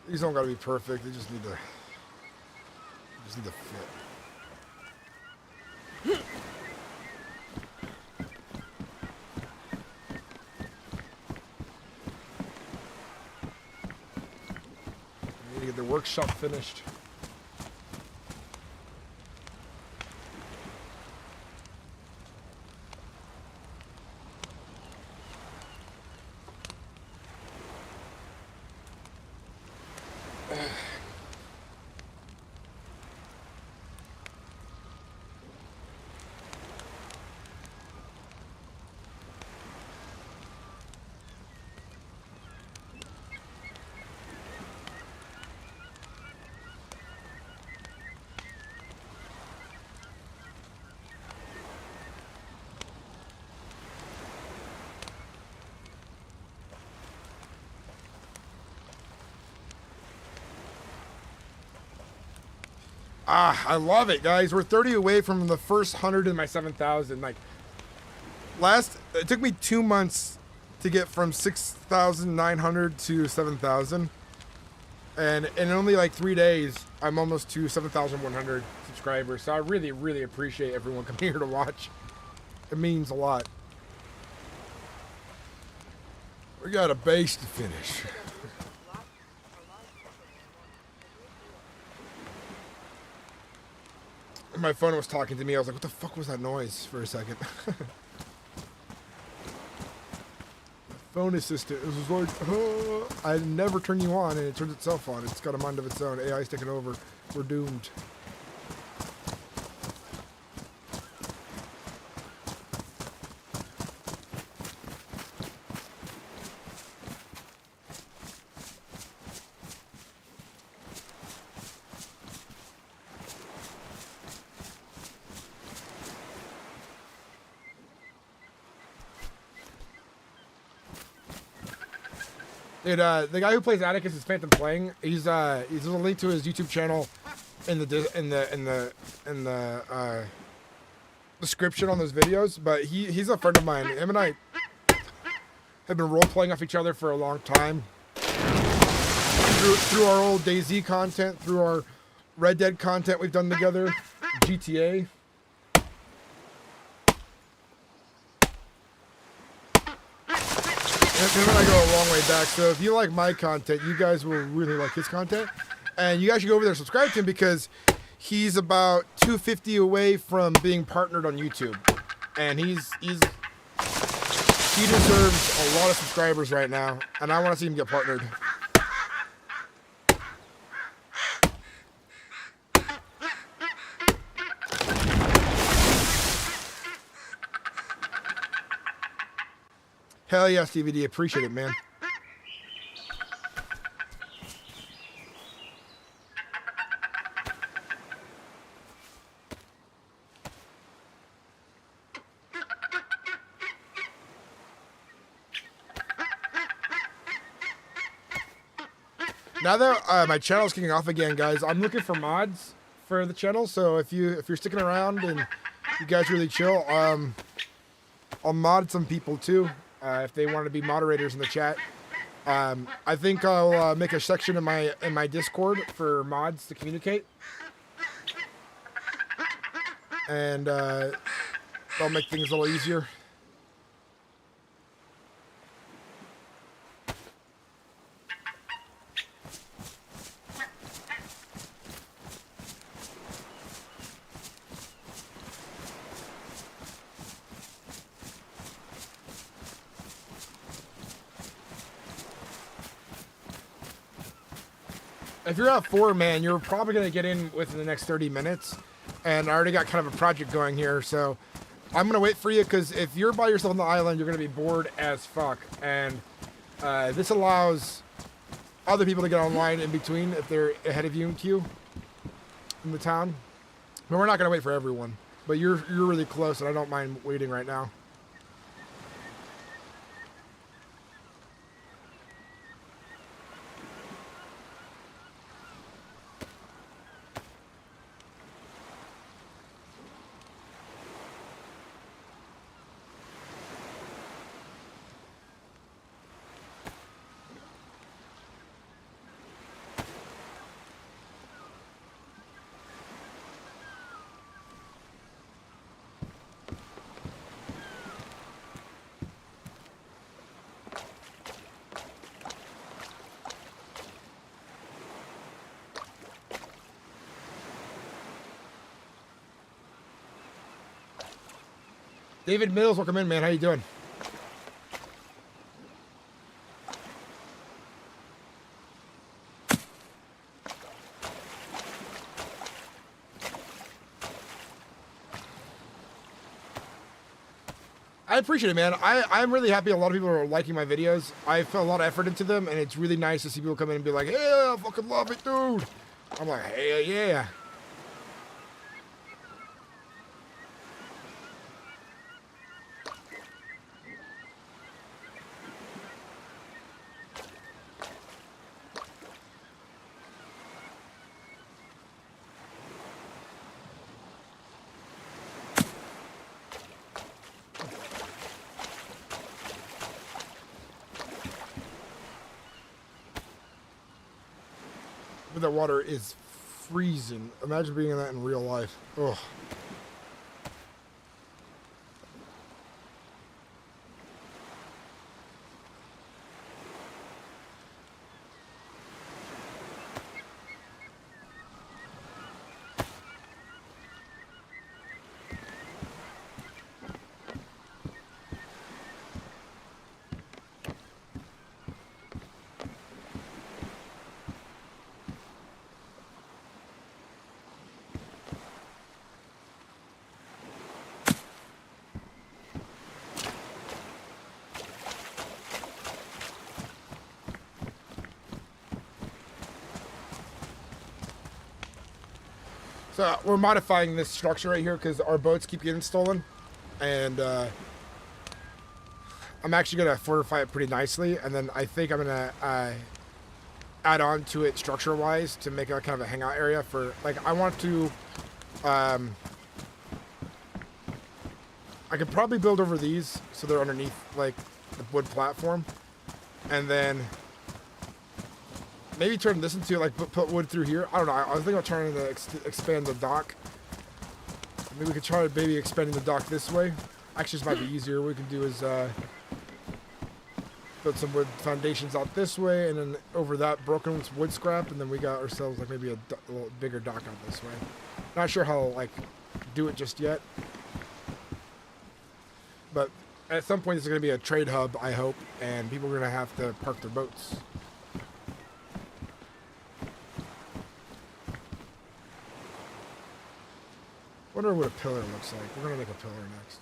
These don't gotta be perfect. They just need to fit. the workshop finished. Ah, I love it, guys. We're 30 away from the first 100 in my 7,000. Like, it took me 2 months to get from 6,900 to 7,000. And in only like 3 days, I'm almost to 7,100 subscribers. So I really, really appreciate everyone coming here to watch. It means a lot. We got a base to finish. My phone was talking to me. I was like, what the fuck was that noise for a second? Phone assistant. It was like, oh, I never turn you on and it turns itself on. It's got a mind of its own. AI's taking over. We're doomed. Dude, the guy who plays Atticus is Phantom Playing. There's a link to his YouTube channel in the description on those videos. But he's a friend of mine. Him and I have been role playing off each other for a long time. Through our old dayz content, through our Red Dead content we've done together, GTA. Him and I go a long way back, so if you like my content, you guys will really like his content. And you guys should go over there and subscribe to him because he's about 250 away from being partnered on YouTube. And he deserves a lot of subscribers right now, and I want to see him get partnered. Hell yes, DVD. Appreciate it, man. Now that my channel's kicking off again, guys, I'm looking for mods for the channel. So if you're sticking around and you guys really chill, I'll mod some people too. If they want to be moderators in the chat. I think I'll make a section in my Discord for mods to communicate. And that'll make things a little easier. If you're at 4, man, you're probably going to get in within the next 30 minutes. And I already got kind of a project going here, so I'm going to wait for you, because if you're by yourself on the island, you're going to be bored as fuck. And this allows other people to get online in between if they're ahead of you in queue in the town. But we're not going to wait for everyone. But you're really close, and I don't mind waiting right now. David Mills, welcome in, man. How you doing? I appreciate it, man. I'm really happy a lot of people are liking my videos. I put a lot of effort into them, and it's really nice to see people come in and be like, hey, I fucking love it, dude. I'm like, hey, yeah. But that water is freezing. Imagine being in that in real life. Ugh. So we're modifying this structure right here because our boats keep getting stolen, and I'm actually gonna fortify it pretty nicely, and then I think I'm gonna add on to it structure-wise to make it kind of a hangout area for, like, I want to. I could probably build over these so they're underneath like the wood platform, and then maybe turn this into, like, put wood through here. I don't know. I was thinking about trying to expand the dock. Maybe we could try maybe expanding the dock this way. Actually, this might be easier. What we can do is build some wood foundations out this way, and then over that broken wood scrap, and then we got ourselves like maybe a little bigger dock out this way. Not sure how like do it just yet, but at some point it's going to be a trade hub, I hope, and people are going to have to park their boats. Wonder what a pillar looks like. We're gonna make a pillar next.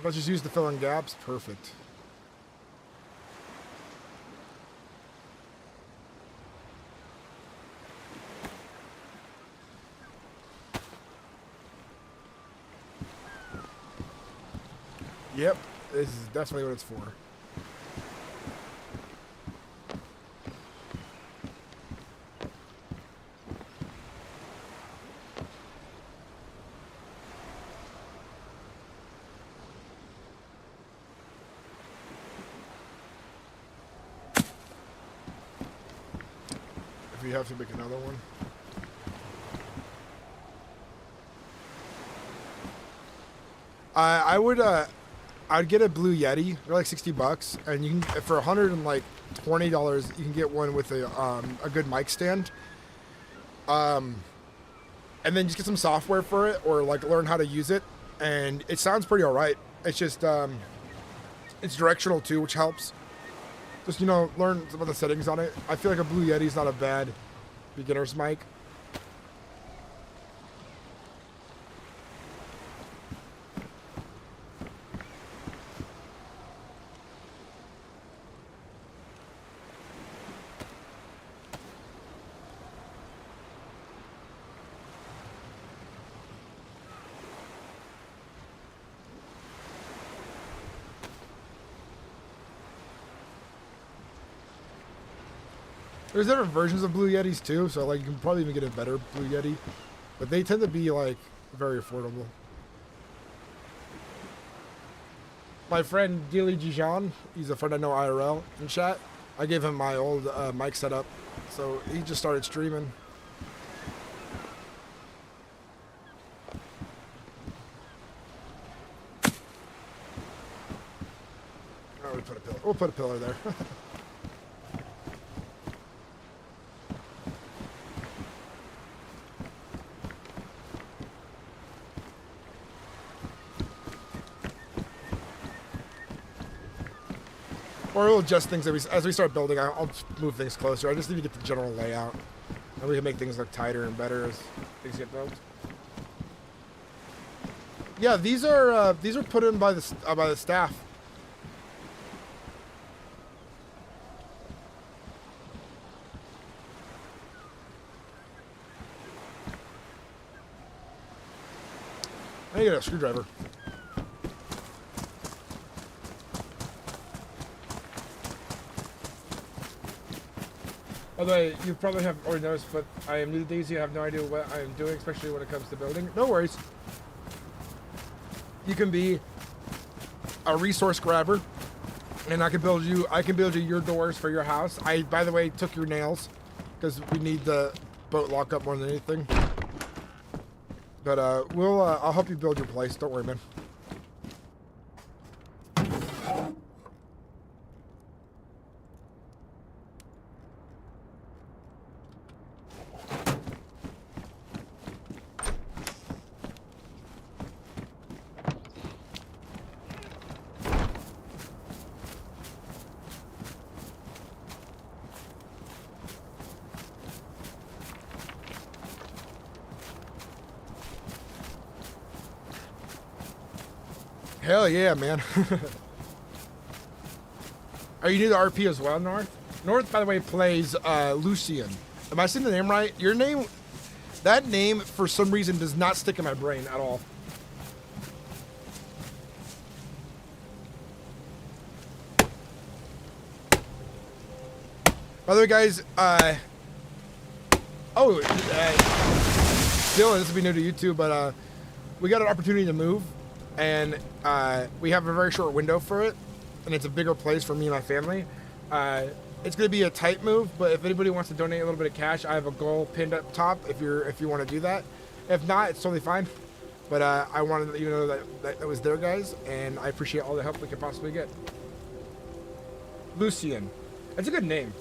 Let's just use the fill in gaps. Perfect. Yep, this is definitely what it's for. You have to make another one. I'd get a blue Yeti. They're like $60, and you can, for $120, you can get one with a good mic stand. And then just get some software for it, or like learn how to use it, and it sounds pretty alright. It's just it's directional too, which helps. Just, you know, learn some of the settings on it. I feel like a Blue Yeti's not a bad beginner's mic. There's different versions of Blue Yetis too, so like you can probably even get a better Blue Yeti, but they tend to be like very affordable. My friend Gilly Gijan, he's a friend I know IRL in chat. I gave him my old mic setup, so he just started streaming. Oh, we'll put a pillar there. Or we'll adjust things as we start building. I'll just move things closer. I just need to get the general layout. And we can make things look tighter and better as things get built. Yeah, these are put in by the staff. I need to get a screwdriver. By the way, you probably have already noticed, but I am new to dayz. I have no idea what I am doing, especially when it comes to building. No worries. You can be a resource grabber, and I can build you your doors for your house. I, by the way, took your nails because we need the boat lockup more than anything. But I'll help you build your place. Don't worry, man. Hell yeah, man. Are you new to RP as well, North? North, by the way, plays Lucian. Am I saying the name right? Your name, that name, for some reason, does not stick in my brain at all. By the way, guys, Dylan, this will be new to YouTube, but we got an opportunity to move. And we have a very short window for it, and it's a bigger place for me and my family. It's going to be a tight move, but if anybody wants to donate a little bit of cash, I have a goal pinned up top if you want to do that. If not, it's totally fine. But I wanted to let you know that was there, guys, and I appreciate all the help we could possibly get. Lucian. That's a good name.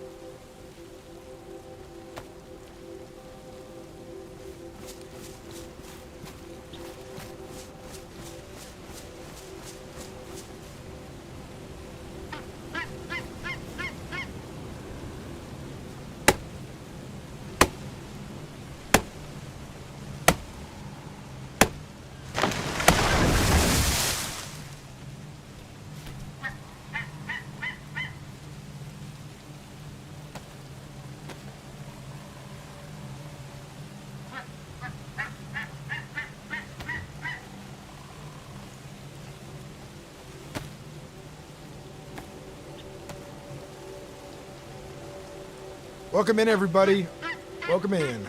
Welcome in, everybody. Welcome in.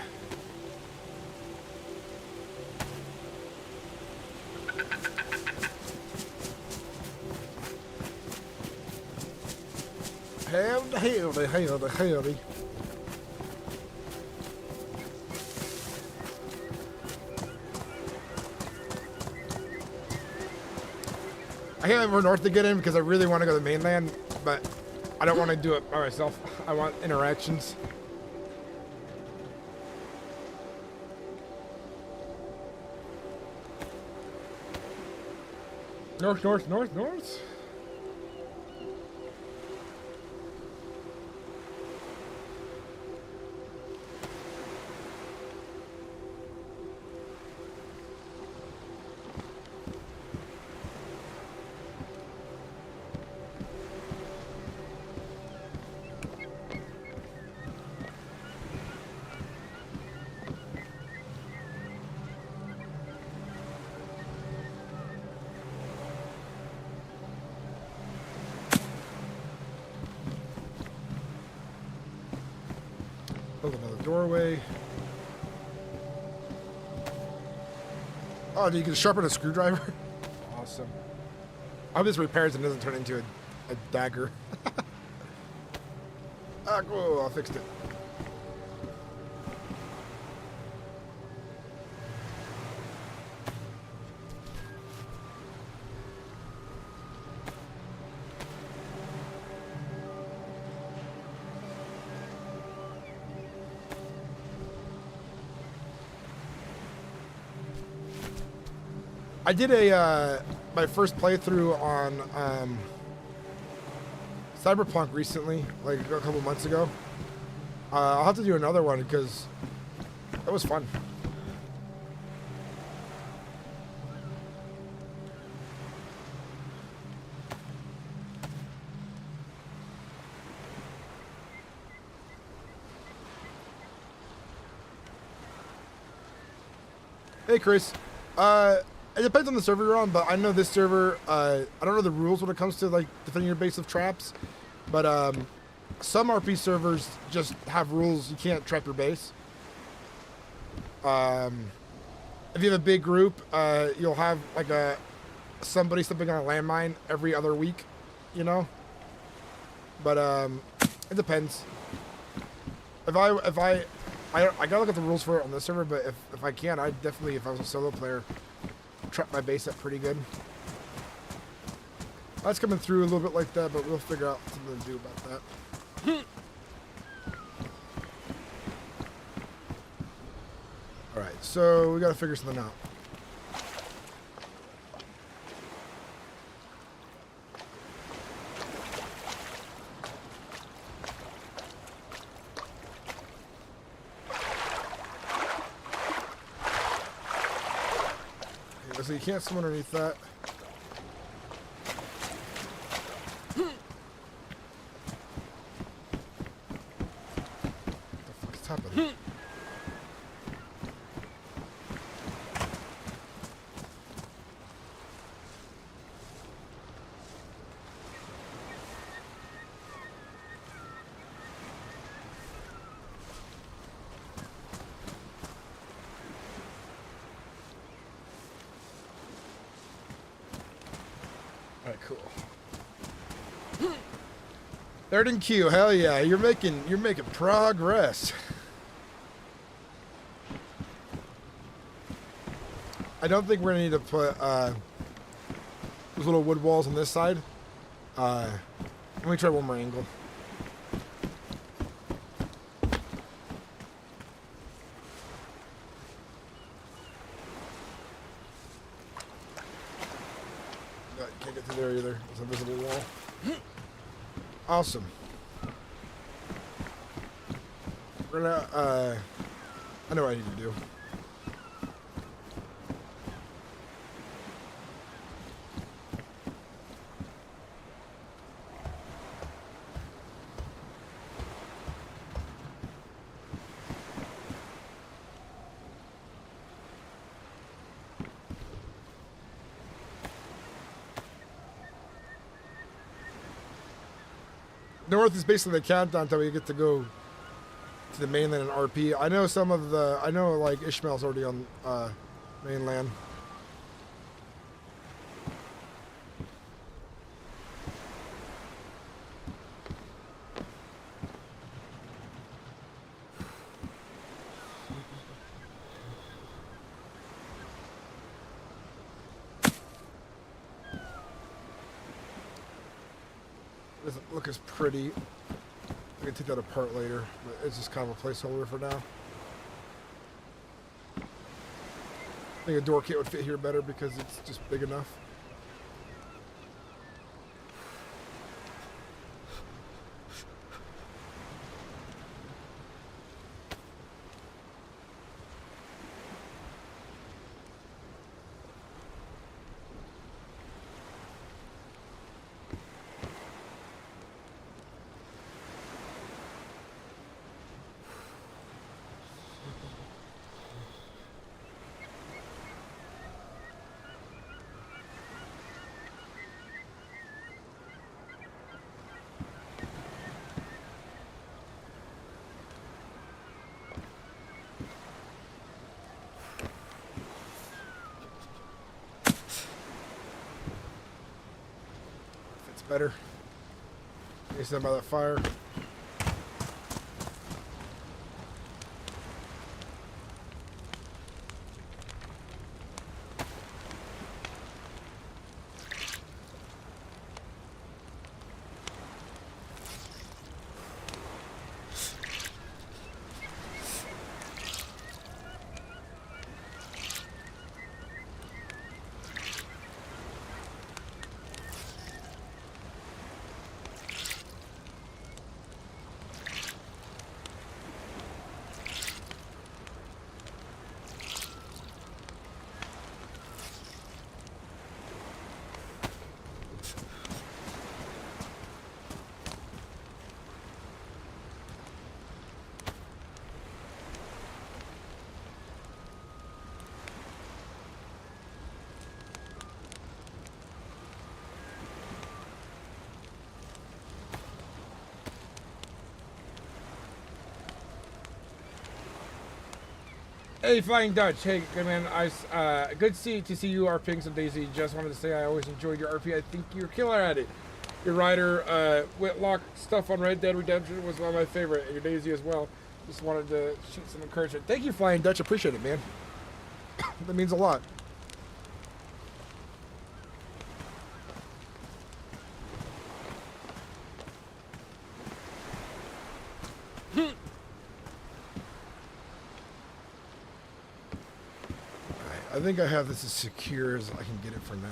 Howdy. I can't remember north to get in because I really want to go to the mainland, but I don't want to do it by myself. I want interactions. North. Build another doorway. Oh, you can sharpen a screwdriver? Awesome. I hope this repairs and doesn't turn into a dagger. Ah, cool, I fixed it. I did my first playthrough on Cyberpunk recently, like a couple months ago. I'll have to do another one because that was fun. Hey, Chris. It depends on the server you're on, but I know this server, I don't know the rules when it comes to, like, defending your base with traps, but, some RP servers just have rules. You can't trap your base. If you have a big group, you'll have, like, somebody stepping on a landmine every other week, you know? But, it depends. If I gotta look at the rules for it on this server, but if I can, I'd definitely, if I was a solo player, trap my base up pretty good. That's coming through a little bit like that, but we'll figure out something to do about that. Alright, so we gotta figure something out. So you can't swim underneath that. What the fuck is happening? Alright, cool. Third in queue, hell yeah, you're making progress. I don't think we're gonna need to put those little wood walls on this side. Let me try one more angle. Can't get through there either. There's a visible wall. Awesome. We're gonna, I know what I need to do. North is basically the countdown until we get to go to the mainland and RP. I know like Ishmael's already on mainland. Doesn't look as pretty. I can take that apart later, but it's just kind of a placeholder for now. I think a door kit would fit here better because it's just big enough. Better. You stand by that fire. Hey, Flying Dutch. Hey, good man. Good to see you RPing some dayz. Just wanted to say I always enjoyed your RP. I think you're killer at it. Your Ryder Whitlock stuff on Red Dead Redemption was one of my favorite, and your dayz as well. Just wanted to shoot some encouragement. Thank you, Flying Dutch. Appreciate it, man. That means a lot. I think I have this as secure as I can get it for now.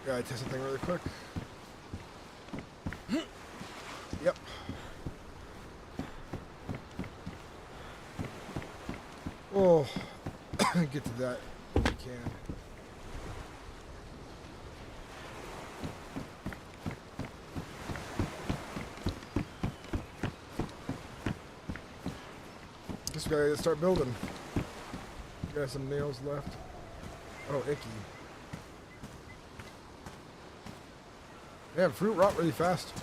Gotta test something really quick. Yep. Oh, get to that if we can. Just gotta start building. Got some nails left. Oh, icky. Man, fruit rot really fast.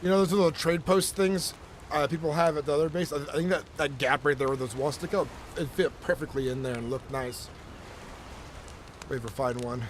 You know those little trade post things people have at the other base? I think that gap right there where those walls stick up, it fit perfectly in there and looked nice. Wait for find one.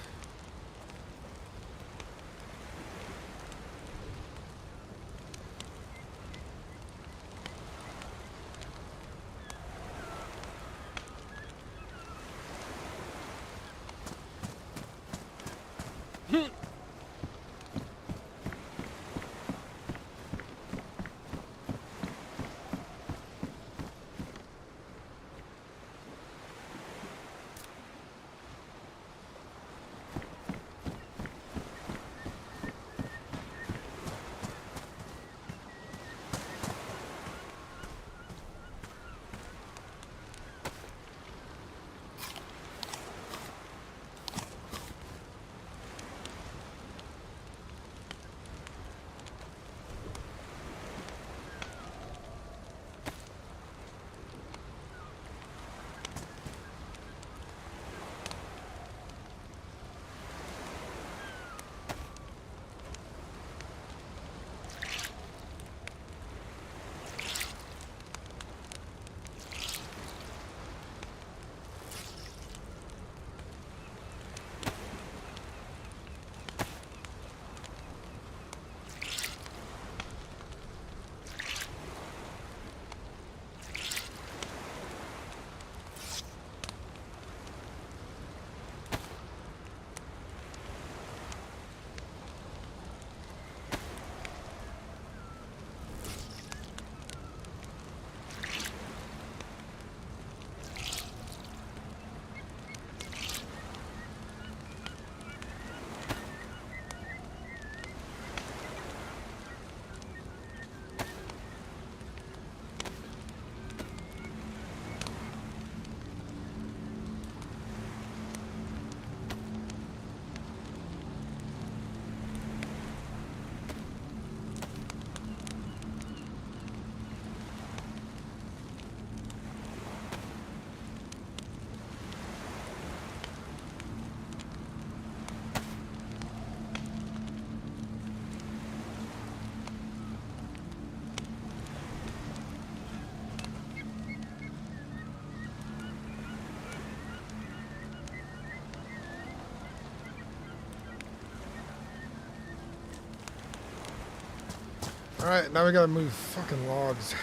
Alright, now we gotta move fucking logs.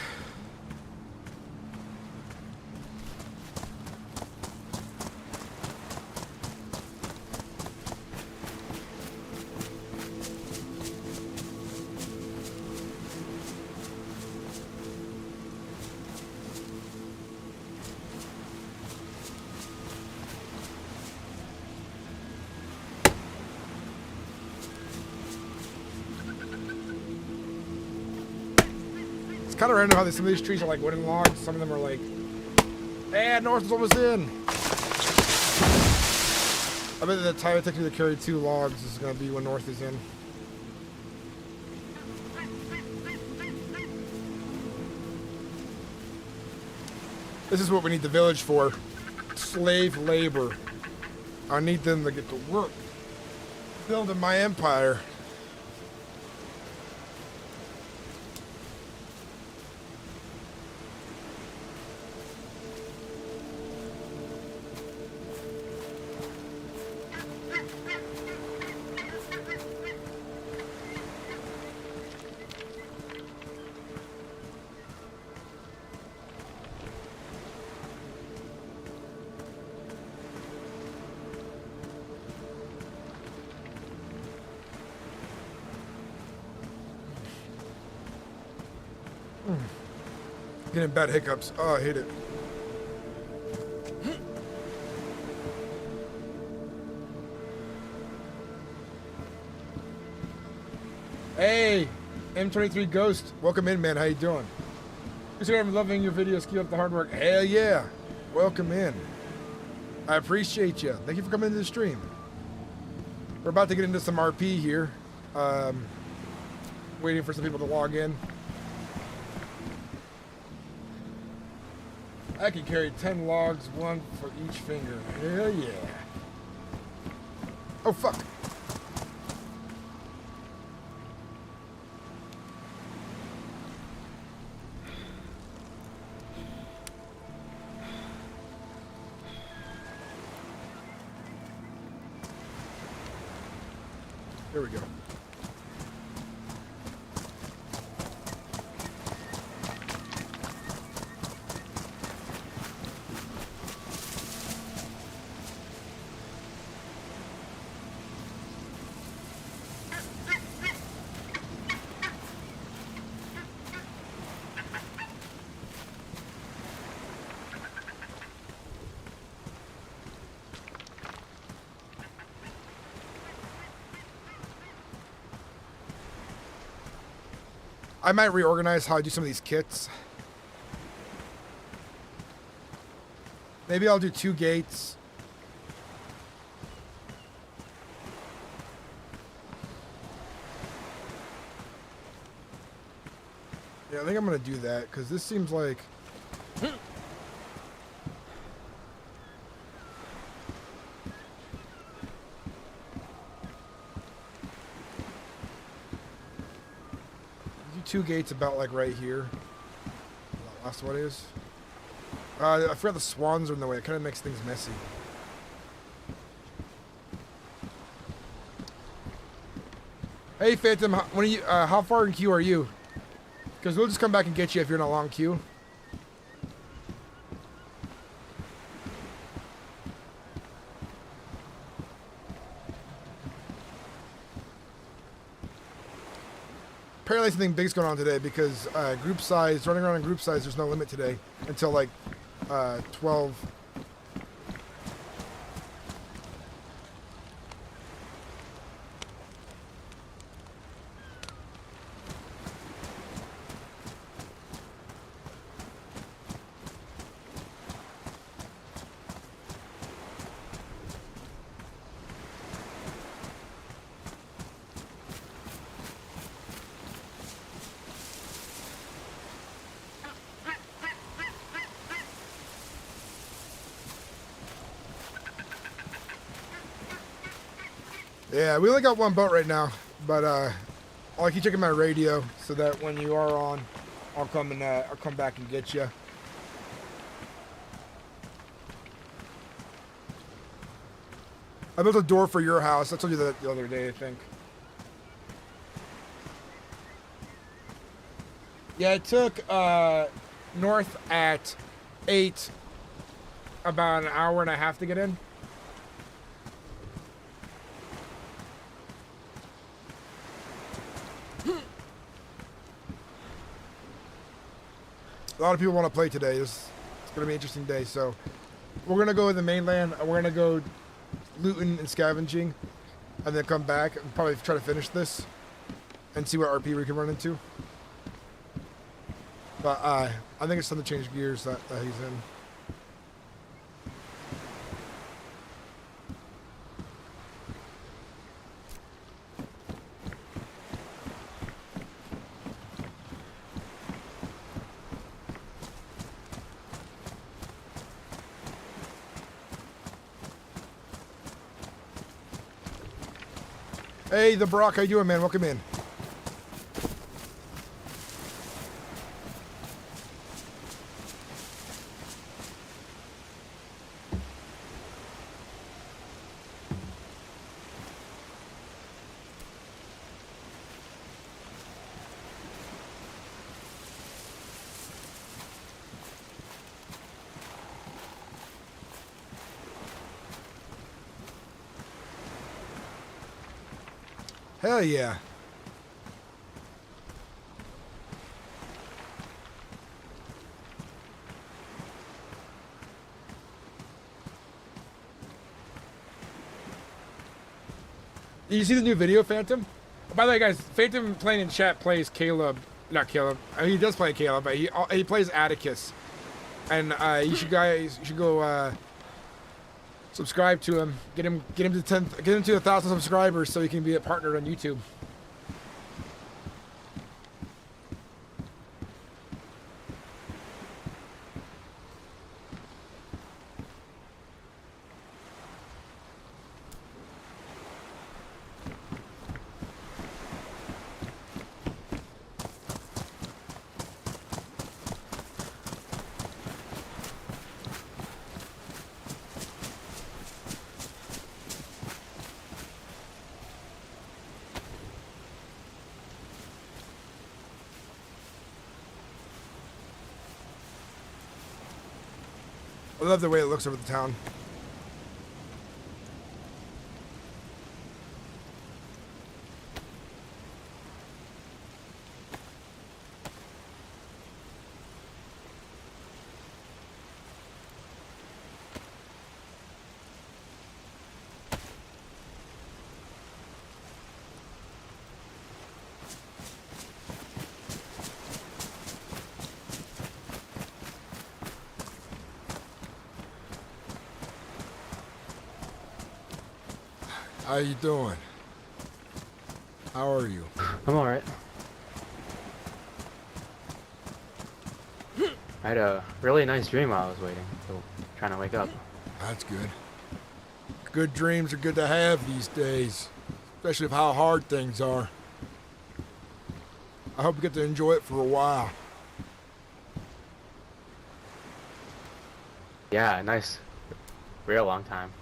Kind of random how some of these trees are like wooden logs. Some of them are like, hey, north is almost in. I bet the time it takes me to carry 2 logs is going to be when north is in. This is what we need the village for. Slave labor. I need them to get to work. Building my empire. Getting bad hiccups. Oh, I hate it. Hey, M23 Ghost. Welcome in, man. How you doing? I'm loving your videos. Keep up the hard work. Hell yeah. Welcome in. I appreciate you. Thank you for coming into the stream. We're about to get into some RP here. Waiting for some people to log in. I can carry 10 logs, 1 for each finger. Hell yeah. Oh, fuck. Here we go. I might reorganize how I do some of these kits. Maybe I'll do 2 gates. Yeah, I think I'm gonna do that because this seems like two gates about like right here. That's what it is. I forgot the swans are in the way. It kind of makes things messy. Hey Phantom, when are you, how far in queue are you? Because we'll just come back and get you if you're in a long queue. Apparently something big's going on today because group size, running around in group size, there's no limit today until like 12. Yeah, we only got one boat right now, but I'll keep checking my radio so that when you are on, I'll come back and get you. I built a door for your house. I told you that the other day, I think. Yeah, it took north at 8 about an hour and a half to get in. A lot of people want to play today. It's going to be an interesting day. So we're going to go to the mainland. We're going to go looting and scavenging and then come back and probably try to finish this and see what RP we can run into. But I think it's time to change gears that he's in. Hey, the Brock, how you doing, man? Welcome in. Hell yeah. Did you see the new video, Phantom? By the way, guys, Phantom playing in chat plays Caleb. Not Caleb. I mean, he does play Caleb, but he plays Atticus. And you should go subscribe to him. Get him to 1,000 subscribers so he can be a partner on YouTube. I love the way it looks over the town. How you doing? How are you? I'm alright. I had a really nice dream while I was waiting, so trying to wake up. That's good. Good dreams are good to have these days, especially of how hard things are. I hope you get to enjoy it for a while. Yeah, nice. Real long time.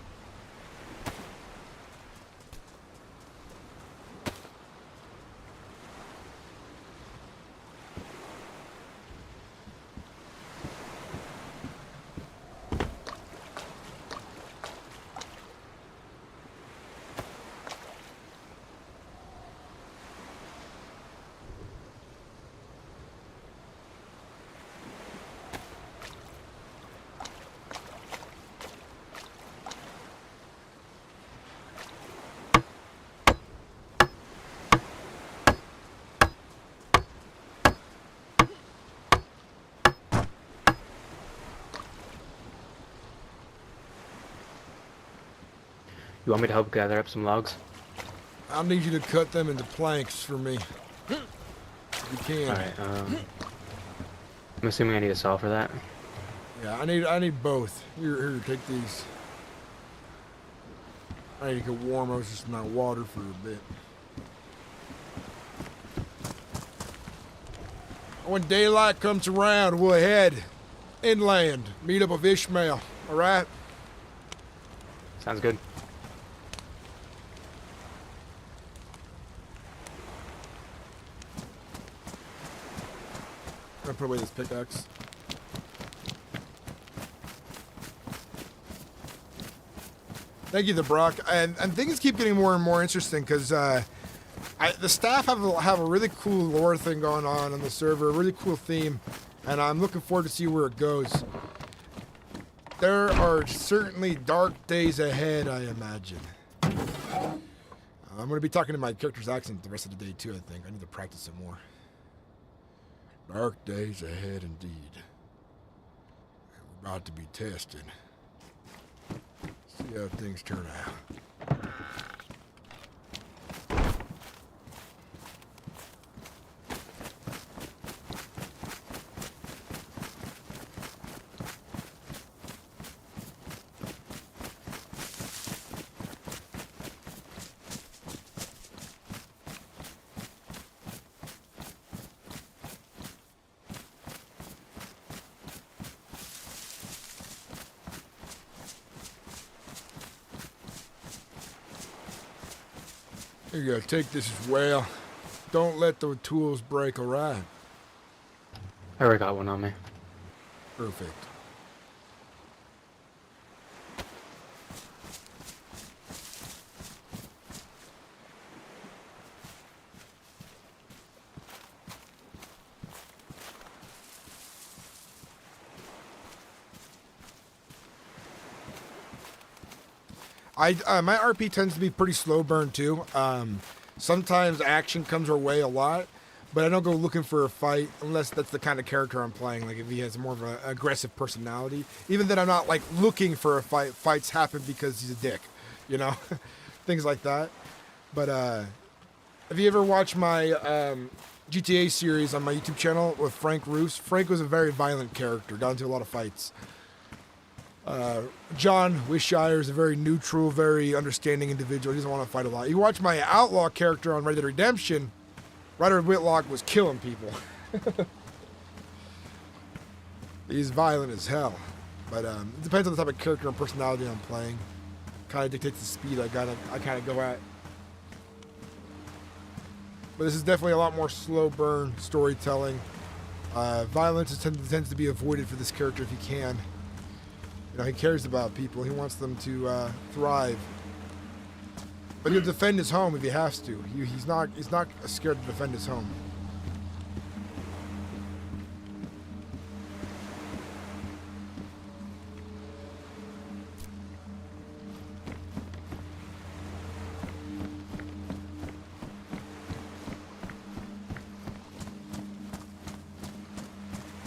You want me to help gather up some logs? I'll need you to cut them into planks for me. If you can. Alright, I'm assuming I need a saw for that. Yeah, I need both. Here, take these. I need to get warm. I was just in that water for a bit. When daylight comes around, we'll head inland. Meet up with Ishmael. All right? Sounds good. gonna put away this pickaxe. Thank you, the Brock. And things keep getting more and more interesting because the staff have a really cool lore thing going on the server, a really cool theme, and I'm looking forward to see where it goes. There are certainly dark days ahead, I imagine. I'm going to be talking to my character's accent the rest of the day, too, I think. I need to practice it more. Dark days ahead, indeed. We're about to be tested. See how things turn out. Here you go, take this as well. Don't let the tools break, alright? I already got one on me. Perfect. My RP tends to be pretty slow burn too. Sometimes action comes our way a lot, but I don't go looking for a fight unless that's the kind of character I'm playing. Like if he has more of an aggressive personality. Even then I'm not like looking for a fight. Fights happen because he's a dick, you know, things like that. But have you ever watched my GTA series on my YouTube channel with Frank Roos? Frank was a very violent character, got into a lot of fights. John Wishire is a very neutral, very understanding individual. He doesn't want to fight a lot. You watch my outlaw character on Red Dead Redemption, Ryder Whitlock was killing people. He's violent as hell. But it depends on the type of character and personality I'm playing. Kind of dictates the speed I kind of go at. But this is definitely a lot more slow burn storytelling. Violence tends to be avoided for this character if you can. You know, he cares about people. He wants them to thrive. But he'll defend his home if he has to. He's not scared to defend his home.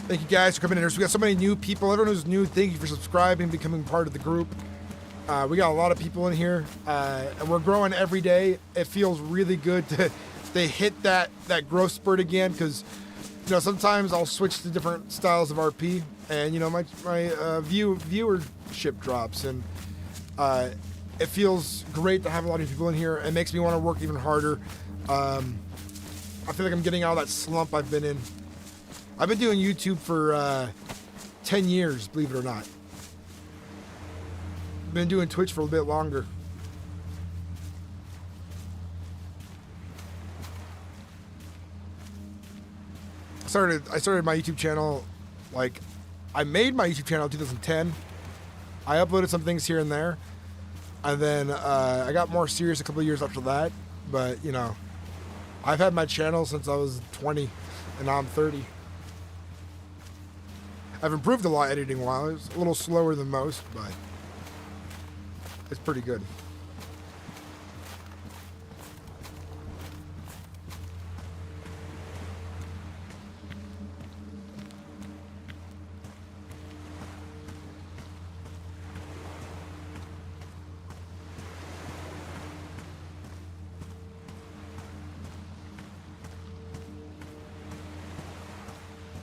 Thank you guys for coming in here. So we got so many new people. Everyone who's new, thank you for subscribing, becoming part of the group. We got a lot of people in here, and we're growing every day. It feels really good to hit that growth spurt again, because you know sometimes I'll switch to different styles of RP, and you know my viewership drops, and it feels great to have a lot of people in here. It makes me want to work even harder. I feel like I'm getting out of that slump I've been in. I've been doing YouTube for 10 years, believe it or not. I've been doing Twitch for a bit longer. I started my YouTube channel, like, I made my YouTube channel in 2010. I uploaded some things here and there. And then I got more serious a couple of years after that. But, you know, I've had my channel since I was 20, and now I'm 30. I've improved a lot editing-wise. It's a little slower than most, but it's pretty good.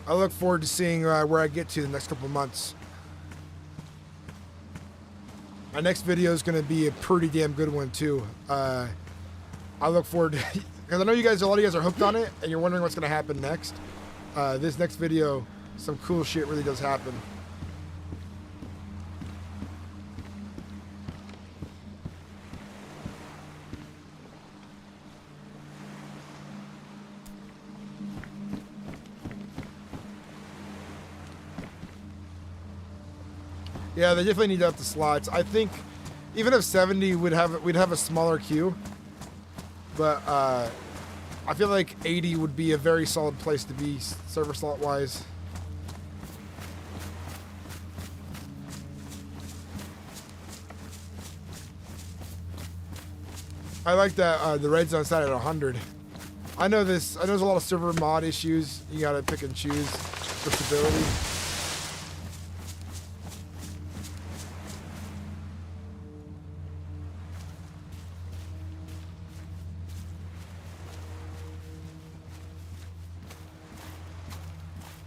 I look forward to seeing where I get to the next couple of months. My next video is going to be a pretty damn good one too. I look forward to, because I know a lot of you guys are hooked on it, and you're wondering what's going to happen next. This next video, some cool shit really does happen. Yeah, they definitely need to up the slots. I think even if 70 we'd have a smaller queue, but I feel like 80 would be a very solid place to be server slot wise. I like that the red zone side at 100. I know this. I know there's a lot of server mod issues. You gotta pick and choose for stability.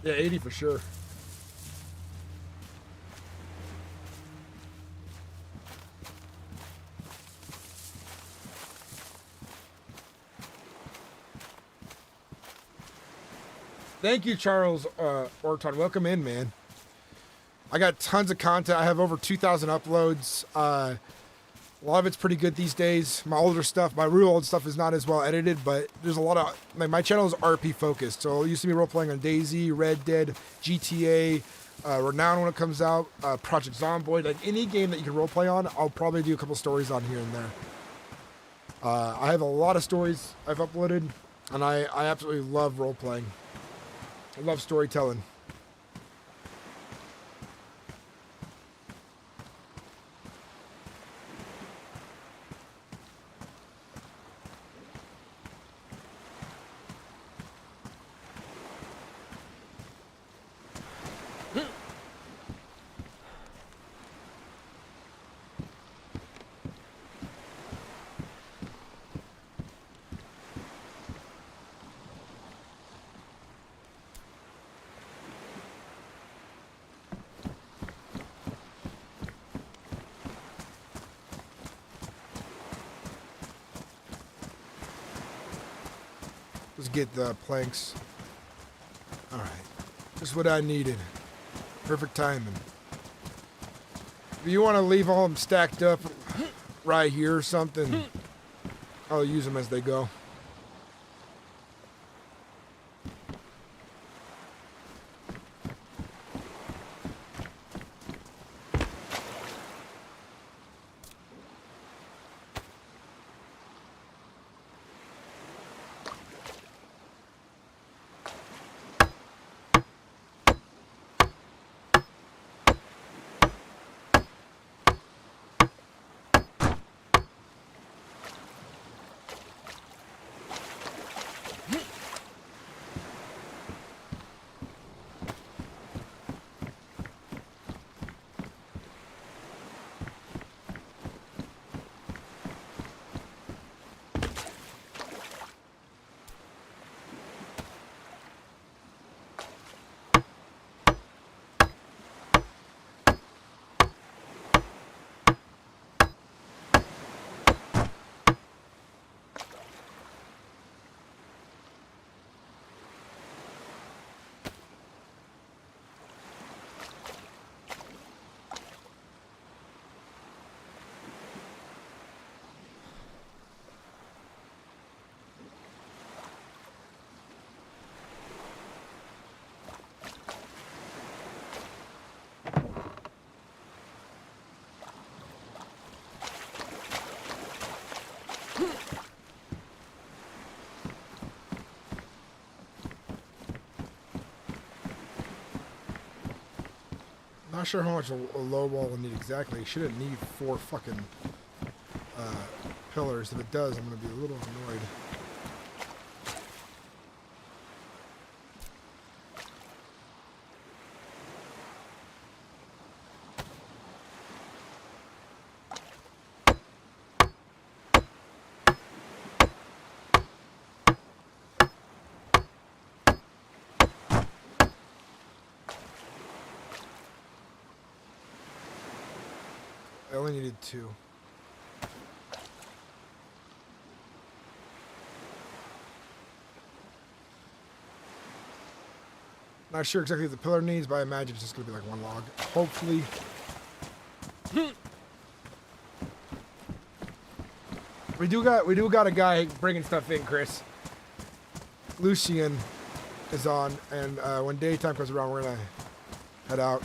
Yeah, 80 for sure. Thank you, Charles Orton. Welcome in, man. I got tons of content. I have over 2,000 uploads. A lot of it's pretty good these days. My older stuff, my real old stuff is not as well edited, but there's a lot of, like, my channel is RP focused. So it used to be role-playing on dayz, Red Dead, GTA, Renown when it comes out, Project Zomboid. Like any game that you can role-play on, I'll probably do a couple stories on here and there. I have a lot of stories I've uploaded, and I absolutely love role-playing. I love storytelling. Let's get the planks. All right, just what I needed. Perfect timing. If you want to leave all them stacked up right here or something, I'll use them as they go. Not sure how much a low wall will need exactly. It shouldn't need 4 fucking pillars. If it does, I'm going to be a little annoyed. I only needed 2. Not sure exactly what the pillar needs, but I imagine it's just gonna be like 1 log. Hopefully. We do got a guy bringing stuff in, Chris. Lucian is on, and when daytime comes around, we're gonna head out.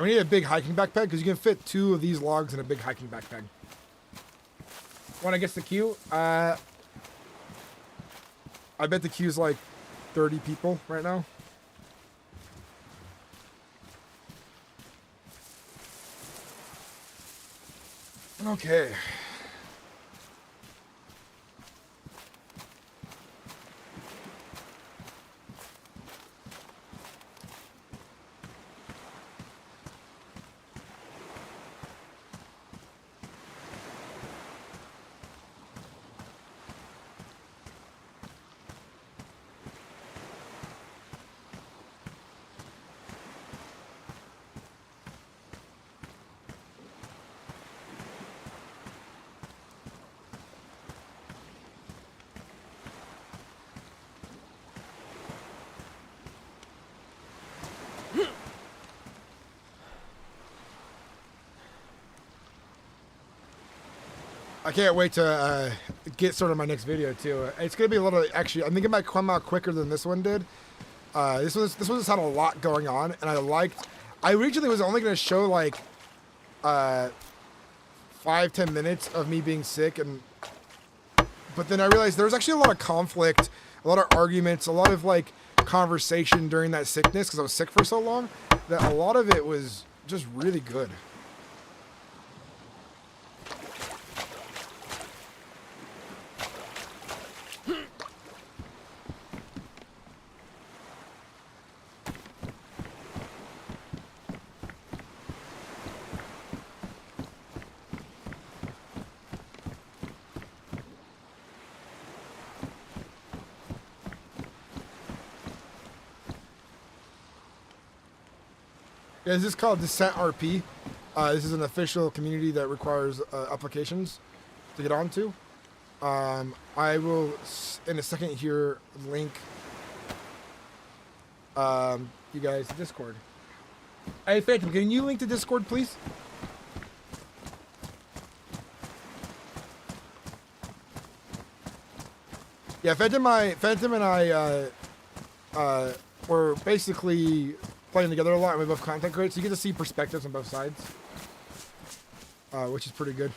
we need a big hiking backpack because you can fit 2 of these logs in a big hiking backpack. When I get the queue, I bet the queue's like 30 people right now. Okay. I can't wait to get started on my next video too. It's gonna be a little. Actually, I think it might come out quicker than this one did. This one just had a lot going on, and I originally was only gonna show like 5-10 minutes of me being sick, but then I realized there was actually a lot of conflict, a lot of arguments, a lot of like conversation during that sickness because I was sick for so long that a lot of it was just really good. Yeah, this is called Descent RP. This is an official community that requires applications to get onto. I will, in a second here, link you guys to Discord. Hey, Phantom, can you link to Discord, please? Yeah, Phantom and I were basically playing together a lot, and we both content creators, so you get to see perspectives on both sides, which is pretty good.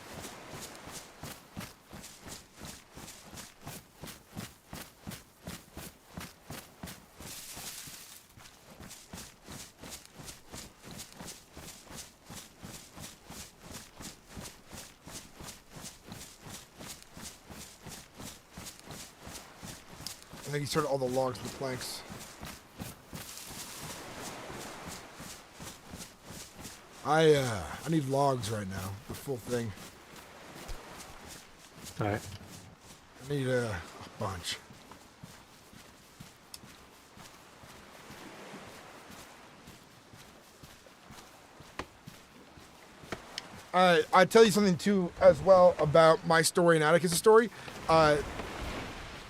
I think he started all the logs and the planks. I need logs right now, the full thing. Alright. I need a bunch. I tell you something too as well about my story and Atticus' story. A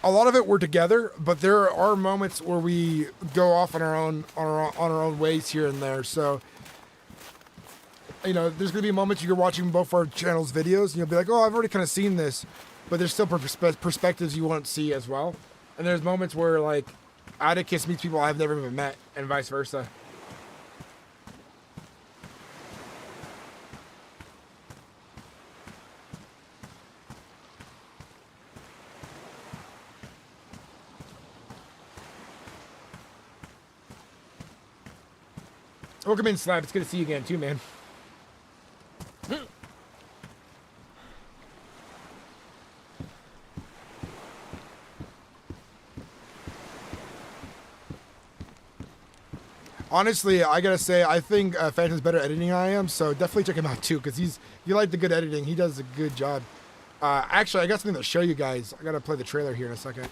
lot of it we're together, but there are moments where we go off on our own ways here and there. So, you know, there's gonna be moments you're watching both our channels' videos, and you'll be like, "Oh, I've already kind of seen this," but there's still perspectives you won't see as well. And there's moments where like Atticus meets people I've never even met, and vice versa. Welcome in, Slab. It's good to see you again, too, man. Honestly, I gotta say, I think Phantom's better editing than I am, so definitely check him out too, because you like the good editing. He does a good job. Actually, I got something to show you guys. I gotta play the trailer here in a second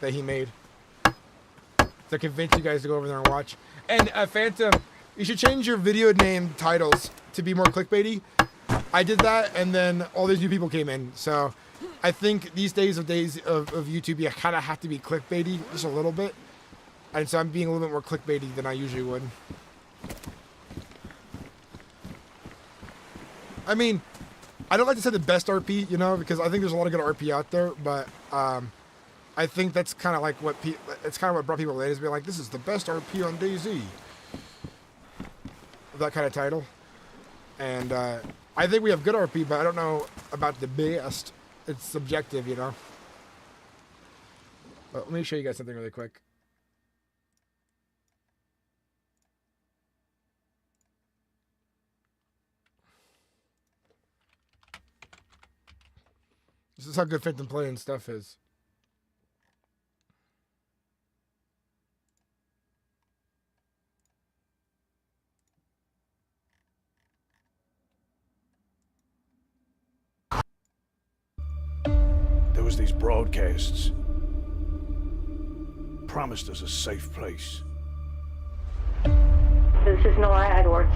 that he made to convince you guys to go over there and watch. And Phantom, you should change your video name titles to be more clickbaity. I did that, and then all these new people came in. So I think these days of YouTube, you kind of have to be clickbaity just a little bit. And so I'm being a little bit more clickbaity than I usually would. I mean, I don't like to say the best RP, you know, because I think there's a lot of good RP out there, but I think that's kind of like it's kind of what brought people in, is being like, this is the best RP on dayz. of that kind of title. And I think we have good RP, but I don't know about the best. It's subjective, you know. But let me show you guys something really quick. This is how good Phantom Play and stuff is. There was these broadcasts. Promised us a safe place. This is Nora Edwards.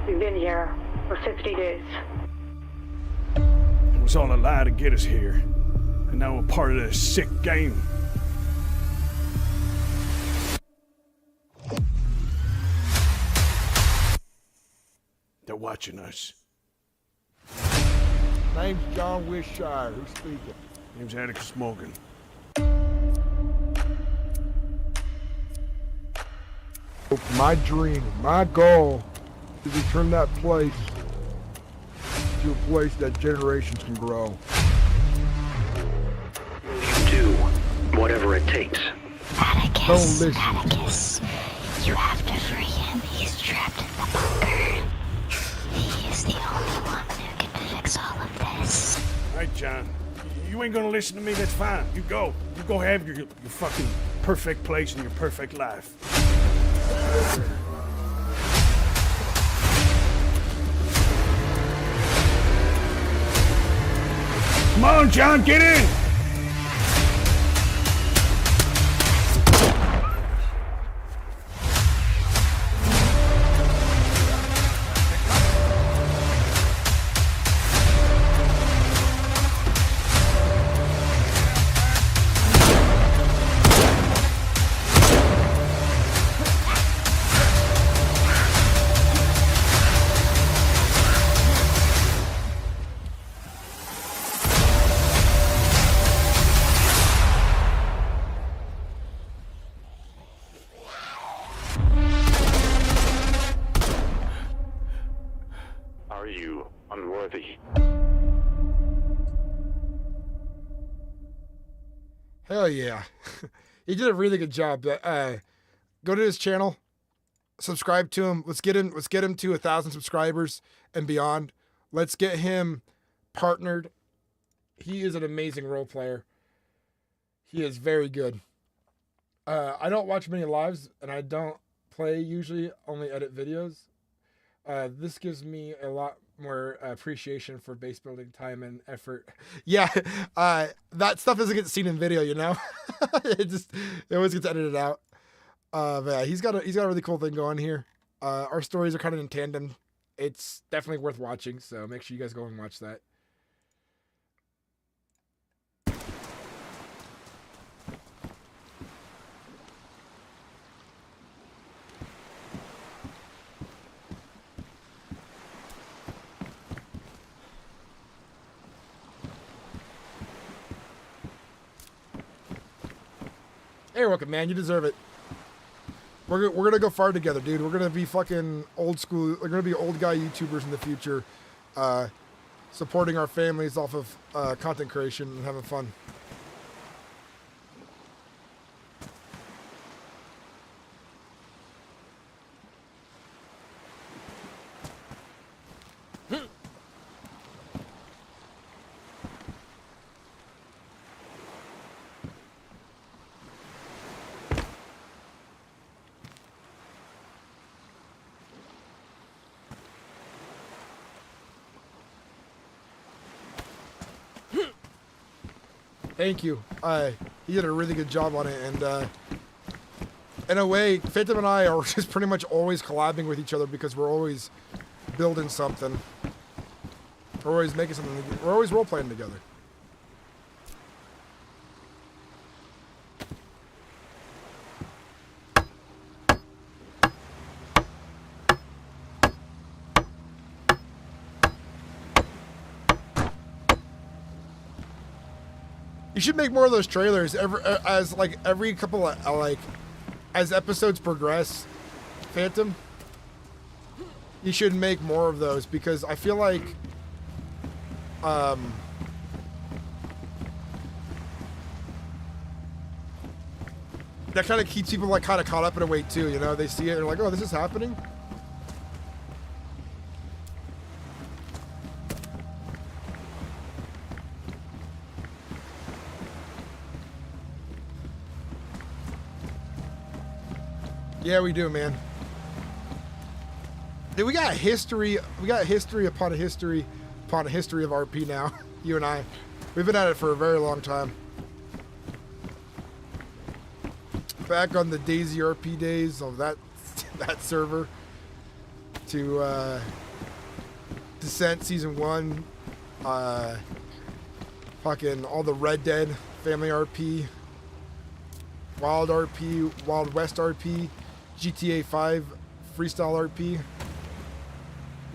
We've been here for 60 days. It was all a lie to get us here. And now we're part of this sick game. They're watching us. Name's John Wishshire. Who's speaking? Name's Atticus Morgan. My dream, my goal is to turn that place to a place that generations can grow. You do whatever it takes. Don't Atticus, listen. Atticus, you have to free him. He's trapped in the bunker. He is the only one who can fix all of this. All right, John. You ain't gonna listen to me, that's fine. You go. You go have your fucking perfect place and your perfect life. Come on, John, get in! Are you unworthy? Hell yeah. He did a really good job. Go to his channel, subscribe to him. Let's get him to 1,000 subscribers and beyond. Let's get him partnered. He is an amazing role player. He is very good. I don't watch many lives and I don't play usually, only edit videos. This gives me a lot more appreciation for base building time and effort. Yeah, that stuff doesn't get seen in video, you know. it always gets edited out. But yeah, he's got a really cool thing going here. Our stories are kind of in tandem. It's definitely worth watching, so make sure you guys go and watch that. Hey, you're welcome, man. You deserve it. We're gonna go far together, dude. We're gonna be fucking old school. We're gonna be old guy YouTubers in the future, supporting our families off of content creation and having fun. Thank you. He did a really good job on it, and in a way, Phantom and I are just pretty much always collabing with each other because we're always building something. We're always making something. We're always role playing together. You should make more of those trailers every couple of as episodes progress. Phantom, you should make more of those because I feel like that kind of keeps people like kind of caught up in a way too, you know? They see it, they're like, oh, this is happening. Yeah, we do, man. Dude, we got history. We got history upon a history upon a history of RP now. You and I. We've been at it for a very long time. Back on the dayz RP days of that server to Descent Season 1. Fucking all the Red Dead Family RP. Wild RP, Wild West RP, GTA 5 Freestyle RP,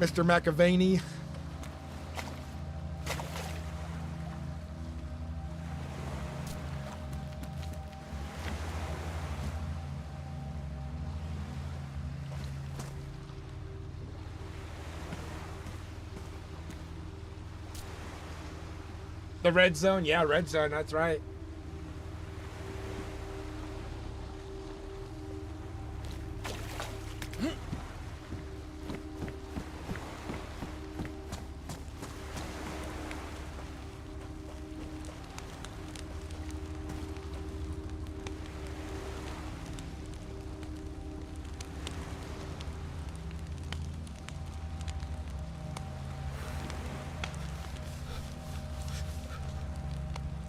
Mr. McAvaney. The Red Zone, yeah, Red Zone, that's right.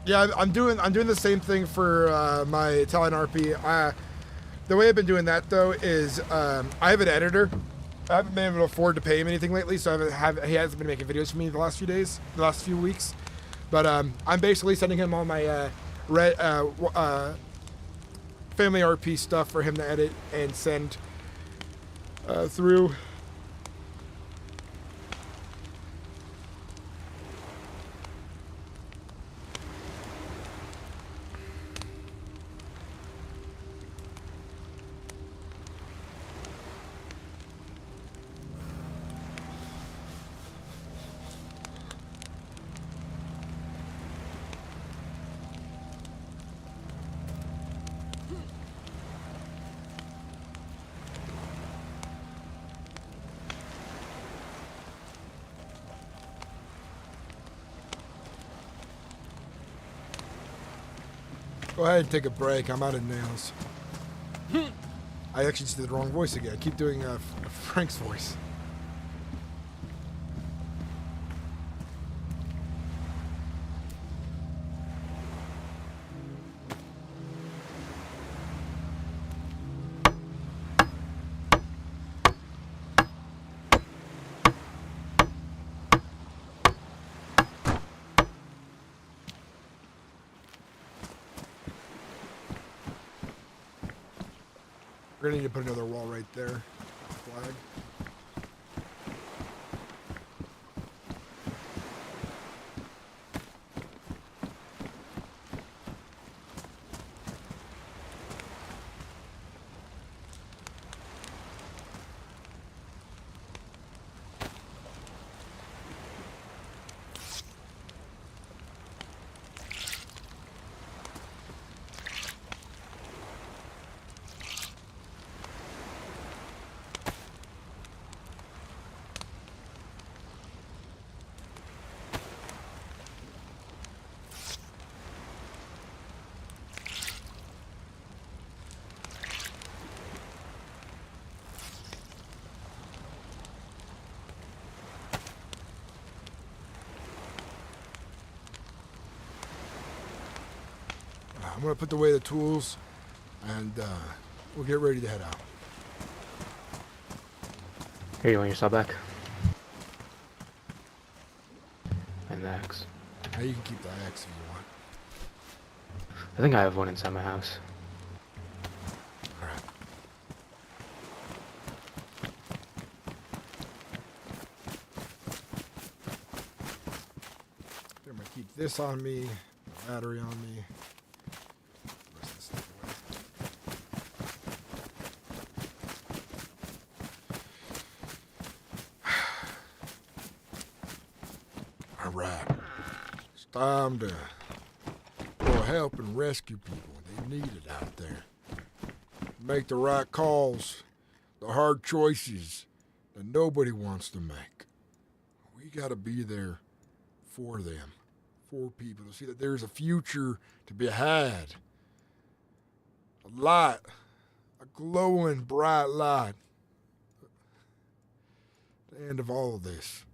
Yeah, I'm doing the same thing for my Italian RP. The way I've been doing that though is I have an editor. I haven't been able to afford to pay him anything lately, so he hasn't been making videos for me the last few weeks. But I'm basically sending him all my family RP stuff for him to edit and send through. Go ahead and take a break. I'm out of nails. I actually just did the wrong voice again. I keep doing Frank's voice. We're gonna need to put another wall right there. Flag. I'm gonna put away the tools, and we'll get ready to head out. Here, you want your saw back? And the axe. Now you can keep the axe if you want. I think I have one inside my house. Alright. I'm gonna keep this on me, the battery on me. Where's this stuff away? All right. It's time to go help and rescue people. They need it out there. Make the right calls, the hard choices that nobody wants to make. We gotta be there for them, for people, to see that there's a future to be had. A light, a glowing bright light. The end of all of this.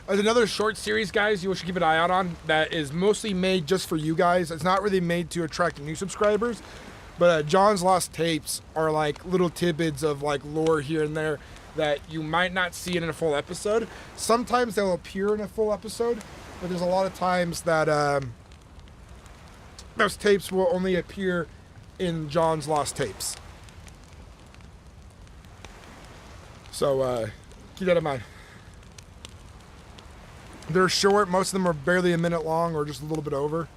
There's another short series, guys, you should keep an eye out on that is mostly made just for you guys. It's not really made to attract new subscribers, but John's Lost Tapes are like little tidbits of like lore here and there that you might not see in a full episode. Sometimes they'll appear in a full episode, but there's a lot of times that those tapes will only appear in John's Lost Tapes. So keep that in mind. They're short. Most of them are barely a minute long or just a little bit over.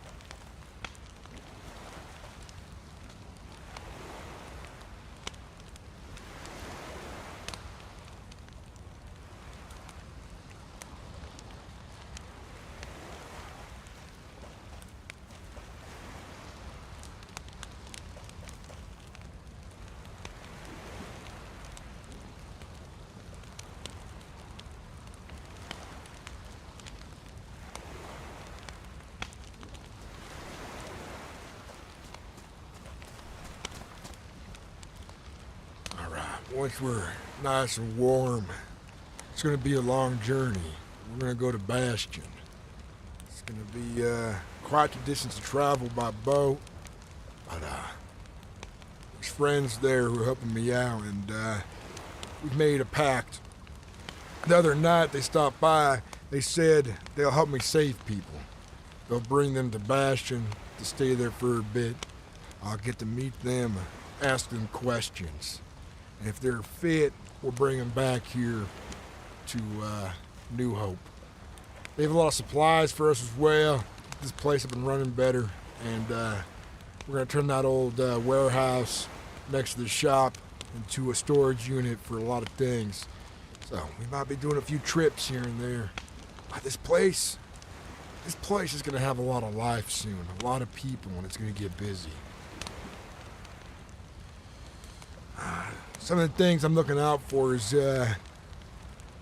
Once we're nice and warm, it's going to be a long journey. We're going to go to Bastion. It's going to be quite the distance to travel by boat, but there's friends there who are helping me out, and we've made a pact. The other night they stopped by. They said they'll help me save people. They'll bring them to Bastion to stay there for a bit. I'll get to meet them, ask them questions. And if they're fit, we'll bring them back here to New Hope. They have a lot of supplies for us as well. This place has been running better, and we're gonna turn that old warehouse next to the shop into a storage unit for a lot of things. So we might be doing a few trips here and there. But this place is gonna have a lot of life soon, a lot of people, and it's gonna get busy. Some of the things I'm looking out for is we're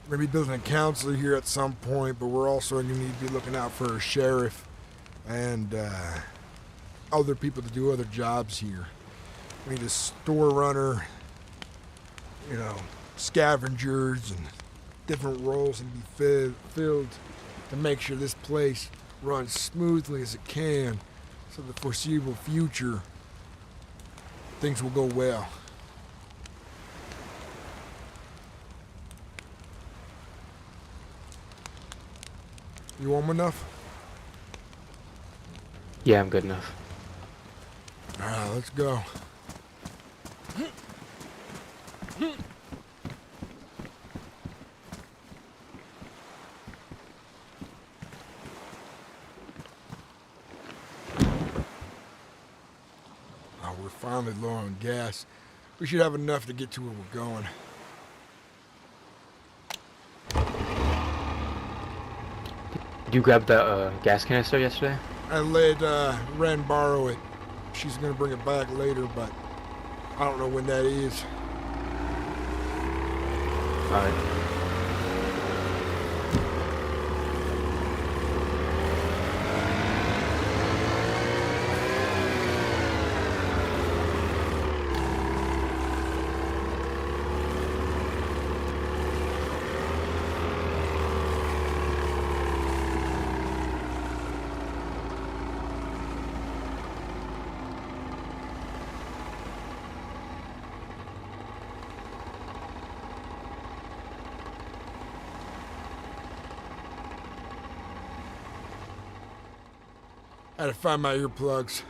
going to be building a counselor here at some point, but we're also going to need to be looking out for a sheriff and other people to do other jobs here. We need a store runner, you know, scavengers and different roles and be filled to make sure this place runs smoothly as it can, so the foreseeable future things will go well. You warm enough? Yeah, I'm good enough. Alright, let's go. Oh, we're finally low on gas. We should have enough to get to where we're going. Did you grab the gas canister yesterday? I let Ren borrow it. She's gonna bring it back later, but I don't know when that is. Alright. I had to find my earplugs.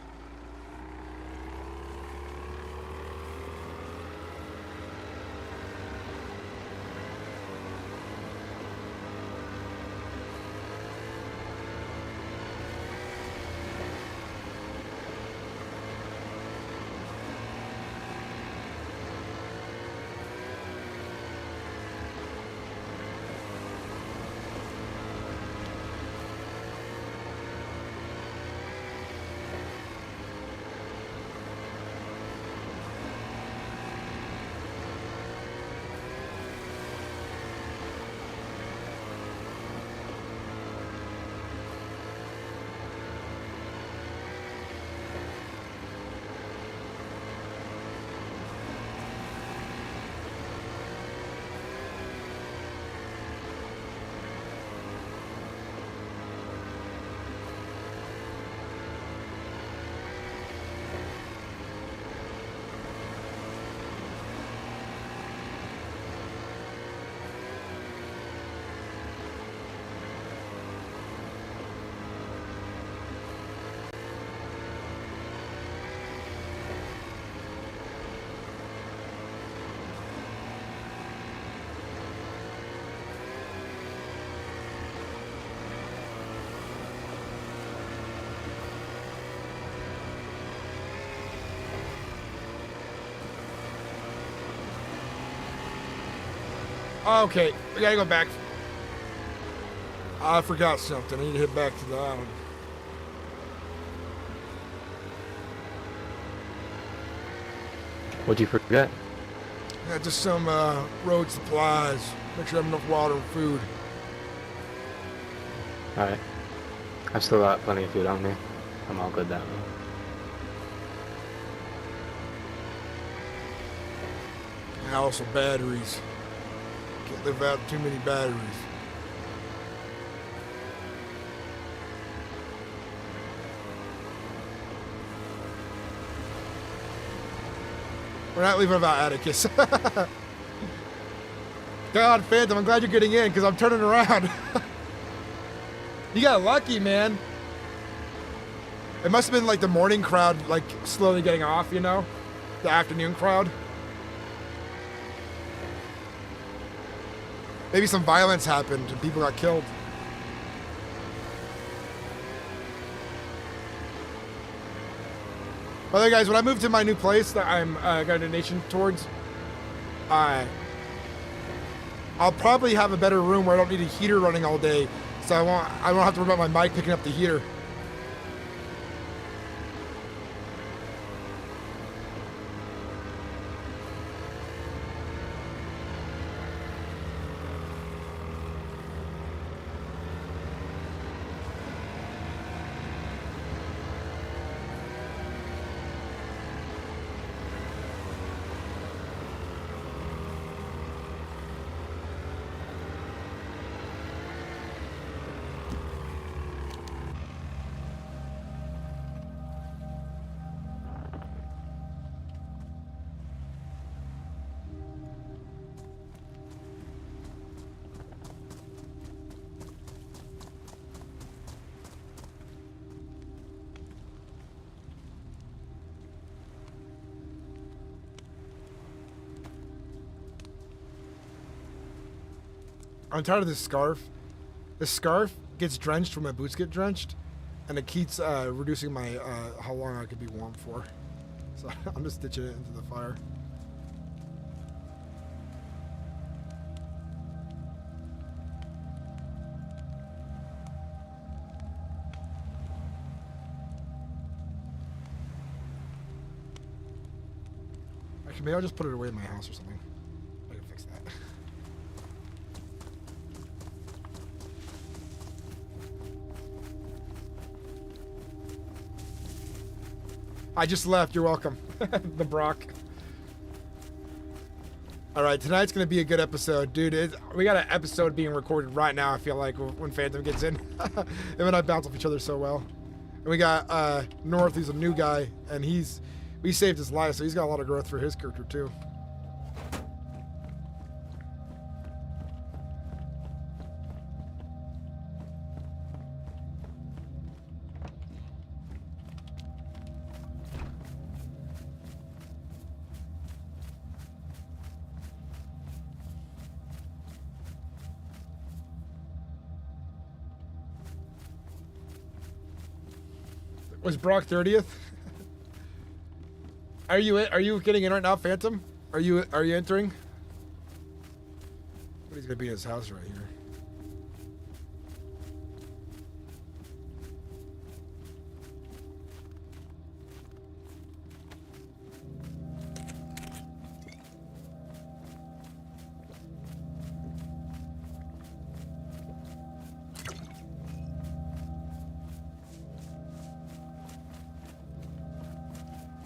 Okay, we gotta go back. I forgot something. I need to head back to the island. What'd you forget? Yeah, just some road supplies. Make sure I have enough water and food. Alright. I've still got plenty of food on me. I'm all good that way. And also batteries. Can't live out too many batteries. We're not leaving without Atticus. God, Phantom, I'm glad you're getting in because I'm turning around. You got lucky, man. It must have been like the morning crowd, like slowly getting off, you know? The afternoon crowd. Maybe some violence happened and people got killed. By the way, guys, when I move to my new place that I'm got a donation towards, I'll probably have a better room where I don't need a heater running all day, so I won't have to worry about my mic picking up the heater. I'm tired of this scarf. This scarf gets drenched when my boots get drenched, and it keeps reducing my how long I could be warm for. So I'm just stitching it into the fire. Actually, maybe I'll just put it away in my house or something. I can fix that. I just left. You're welcome. The Brock. All right, tonight's gonna be a good episode, dude. We got an episode being recorded right now. I feel like when Phantom gets in, him and I bounce off each other so well. And we got North, who's a new guy, and we saved his life, so he's got a lot of growth for his character too. Was Brock 30th? Are you getting in right now, Phantom? Are you entering? He's gonna be in his house right here.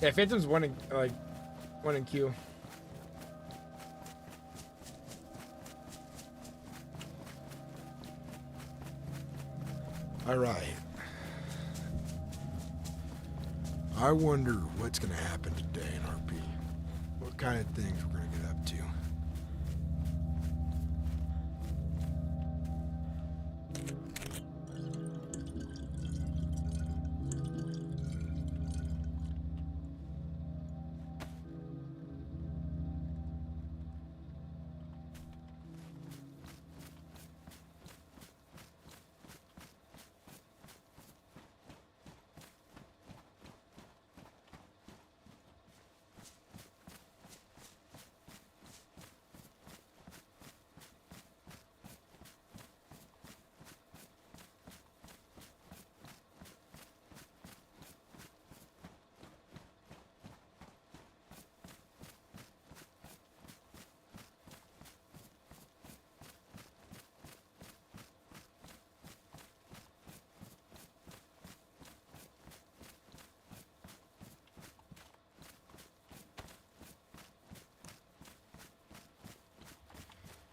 Yeah, Phantom's one in queue. All right. I wonder what's gonna happen today in RP. What kind of things we're gonna get up to.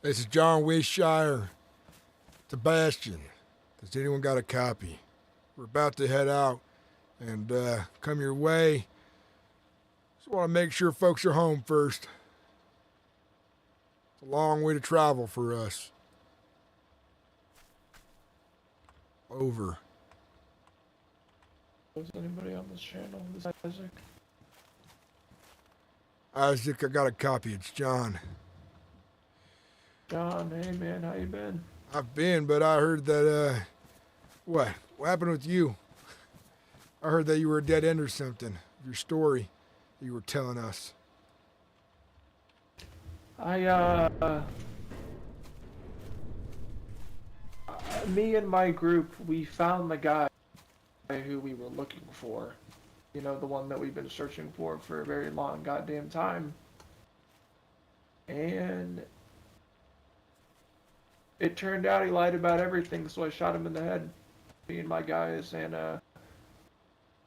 This is John Wishire to Bastion. Has anyone got a copy? We're about to head out and come your way. Just want to make sure folks are home first. It's a long way to travel for us. Over. Is anybody on this channel? This is Isaac. Isaac, I got a copy. It's John. John, hey man, how you been? I've been, but I heard that, what? What happened with you? I heard that you were a dead end or something. Your story you were telling us. Me and my group, we found the guy who we were looking for. You know, the one that we've been searching for a very long goddamn time. And it turned out he lied about everything, so I shot him in the head. Me and my guys, and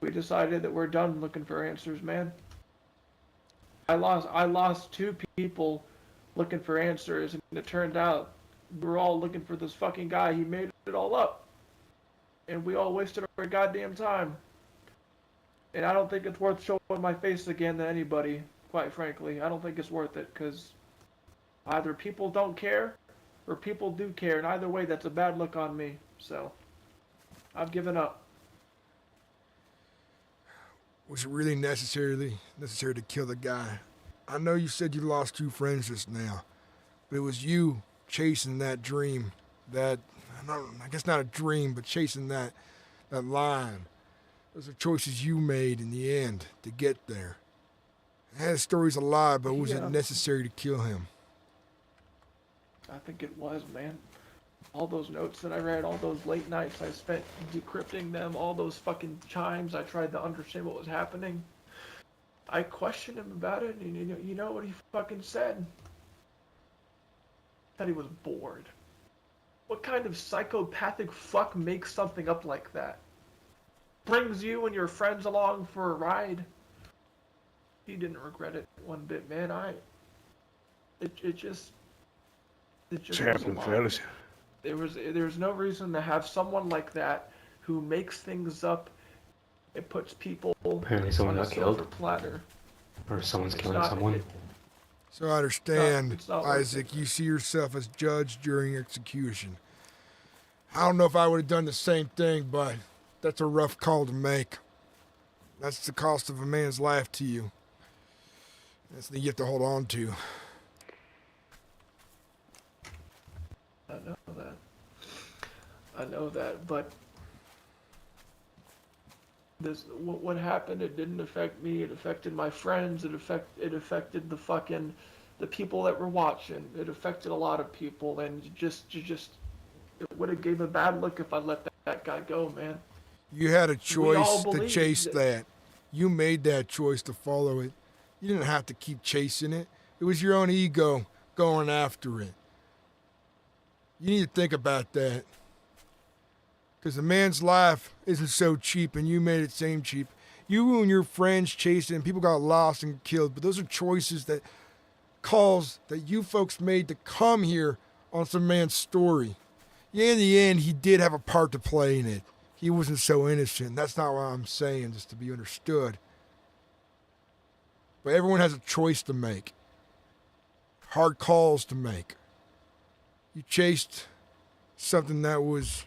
we decided that we're done looking for answers, man. I lost 2 people looking for answers, and it turned out we were all looking for this fucking guy. He made it all up, and we all wasted our goddamn time. And I don't think it's worth showing my face again to anybody, quite frankly. I don't think it's worth it, because either people don't care, or people do care, and either way, that's a bad look on me. So, I've given up. Was it really necessary to kill the guy? I know you said you lost 2 friends just now, but it was you chasing that dream, I guess not a dream, but chasing that line. Those are choices you made in the end to get there. His story's a lie, but was it necessary to kill him? I think it was, man. All those notes that I read, all those late nights I spent decrypting them, all those fucking chimes, I tried to understand what was happening. I questioned him about it, and you know what he fucking said? That he was bored. What kind of psychopathic fuck makes something up like that? Brings you and your friends along for a ride, he didn't regret it one bit, man. It just What's was happening, a lot. fellas? There was no reason to have someone like that who makes things up. It puts people Apparently someone on a got silver killed. platter. Or someone's It's killing not- someone. it- So I understand, it's not worth Isaac, it. you see yourself as judge during execution. I don't know if I would have done the same thing, but that's a rough call to make. That's the cost of a man's life to you. That's the you have to hold on to. I know that, but what happened? It didn't affect me. It affected my friends. It affected the people that were watching. It affected a lot of people, and it would have gave a bad look if I let that guy go, man. You had a We all choice to believe chase that- that. You made that choice to follow it. You didn't have to keep chasing it. It was your own ego going after it. You need to think about that. Because a man's life isn't so cheap, and you made it seem cheap. You and your friends chased it, and people got lost and killed. But those are choices calls that you folks made to come here on some man's story. Yeah, in the end, he did have a part to play in it. He wasn't so innocent. That's not what I'm saying, just to be understood. But everyone has a choice to make. Hard calls to make. You chased something that was,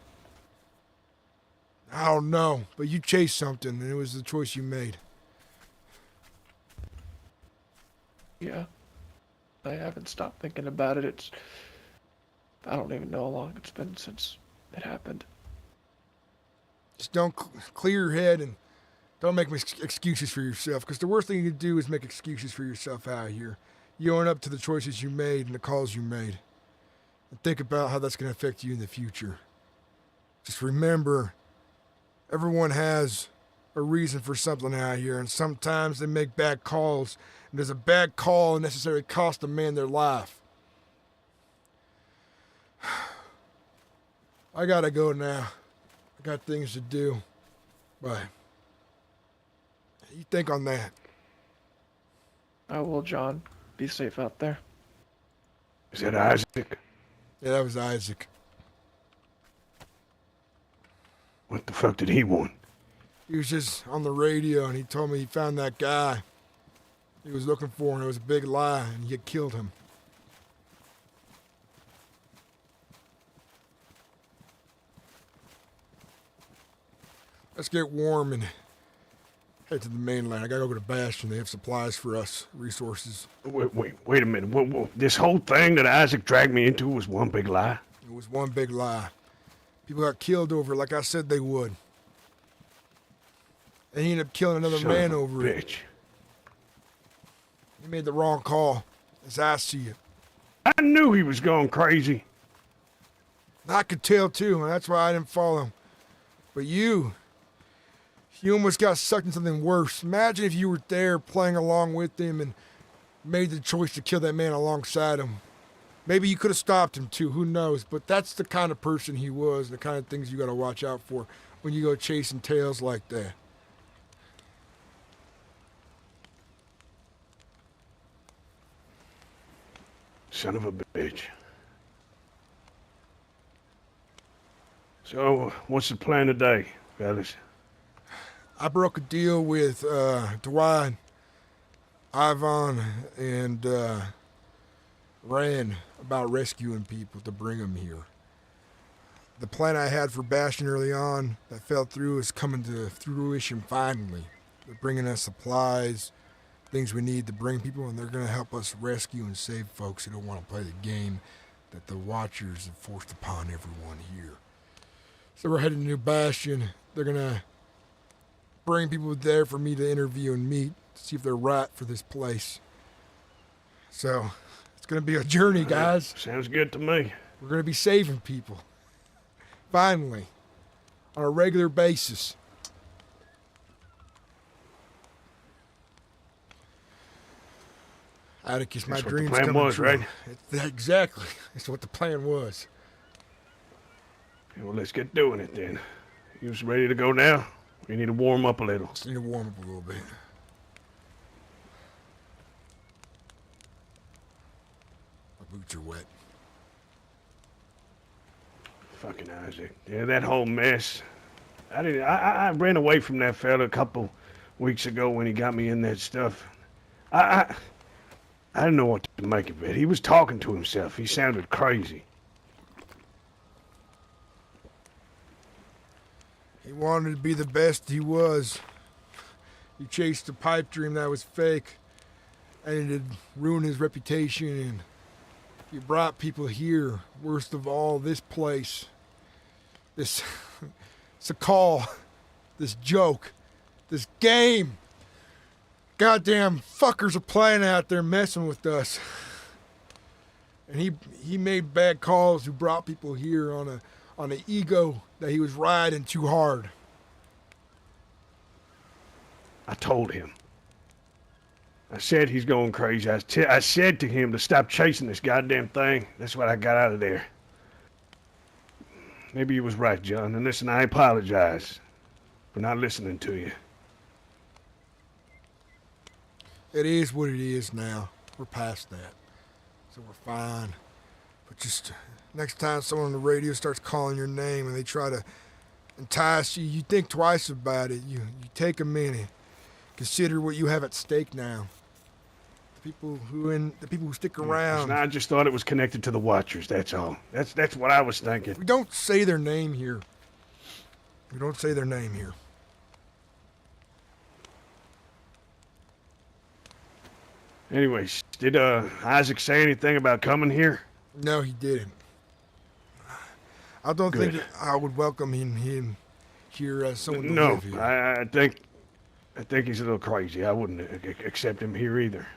I don't know, but you chased something, and it was the choice you made. Yeah, I haven't stopped thinking about it. I don't even know how long it's been since it happened. Just don't clear your head and don't make excuses for yourself, because the worst thing you can do is make excuses for yourself out here. You own up to the choices you made and the calls you made. And think about how that's going to affect you in the future. Just remember, everyone has a reason for something out here, and sometimes they make bad calls, and there's a bad call and necessarily cost a man their life. I gotta go now. I got things to do. But you think on that. I will, John. Be safe out there. Is that Isaac? Yeah, that was Isaac. What the fuck did he want? He was just on the radio, and he told me he found that guy he was looking for, and it was a big lie, and he had killed him. Let's get warm and head to the mainland. I gotta go to Bastion. They have supplies for us, resources. Wait a minute. This whole thing that Isaac dragged me into was one big lie? It was one big lie. People got killed over it like I said they would. And he ended up killing another Son man of a over it. bitch. He made the wrong call, as I see it. I knew he was going crazy. I could tell too, and that's why I didn't follow him. But you almost got sucked into something worse. Imagine if you were there playing along with him and made the choice to kill that man alongside him. Maybe you could have stopped him too, who knows? But that's the kind of person he was, the kind of things you got to watch out for when you go chasing tails like that. Son of a bitch. So, what's the plan today, fellas? I broke a deal with Dwight, Ivan, and Rand about rescuing people to bring them here. The plan I had for Bastion early on that fell through is coming to fruition finally. They're bringing us supplies, things we need to bring people, and they're going to help us rescue and save folks who don't want to play the game that the Watchers have forced upon everyone here. So we're heading to New Bastion. They're going to bring people there for me to interview and meet, to see if they're right for this place. So it's going to be a journey, guys. Sounds good to me. We're going to be saving people. Finally. On a regular basis. Atticus, my That's what the dreams plan coming was, true. right? Exactly. That's what the plan was. Well, let's get doing it then. You ready to go now? We need to warm up a little. Just need to warm up a little bit. My boots are wet. Fucking Isaac. Yeah, that whole mess. I ran away from that fella a couple weeks ago when he got me in that stuff. I didn't know what to make of it. He was talking to himself. He sounded crazy. He wanted to be the best he was. He chased a pipe dream that was fake, and it ruined his reputation, and he brought people here. Worst of all, this place. This Sahkal. This joke. This game. Goddamn fuckers are playing out there messing with us. And he made bad calls who brought people here on an ego that he was riding too hard. I told him. I said he's going crazy. I said to him to stop chasing this goddamn thing. That's what I got out of there. Maybe you was right, John. And listen, I apologize for not listening to you. It is what it is now. We're past that. So we're fine. But just next time someone on the radio starts calling your name and they try to entice you, you think twice about it. You take a minute. Consider what you have at stake now. The people who stick around. I just thought it was connected to the Watchers, that's all. That's what I was thinking. We don't say their name here. We don't say their name here. Anyways, did Isaac say anything about coming here? No, he didn't. I don't Good. think that I would welcome him here as someone to No, live here. I think he's a little crazy. I wouldn't accept him here either.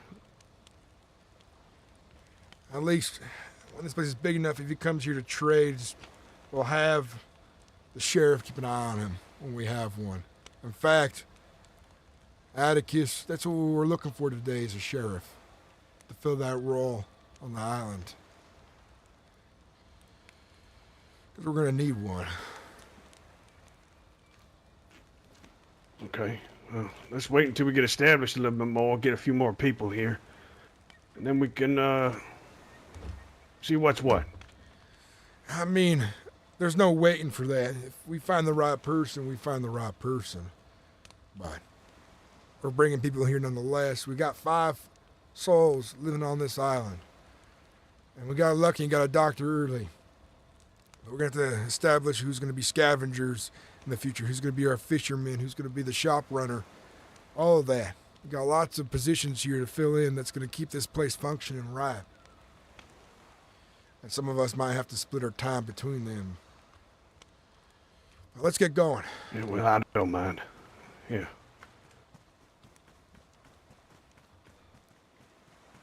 At least when this place is big enough, if he comes here to trade, we'll have the sheriff keep an eye on him when we have one. In fact, Atticus, that's what we're looking for today, is a sheriff to fill that role on the island. Because we're going to need one. Okay, well, let's wait until we get established a little bit more, get a few more people here. And then we can, see what's what. I mean, there's no waiting for that. If we find the right person, we find the right person. But we're bringing people here nonetheless. We got 5 souls living on this island. And we got lucky and got a doctor early. But we're going to have to establish who's going to be scavengers in the future, who's going to be our fishermen, who's going to be the shop runner, all of that. We got lots of positions here to fill in that's going to keep this place functioning right. And some of us might have to split our time between them. Well, let's get going. Yeah, well, I don't mind. Yeah.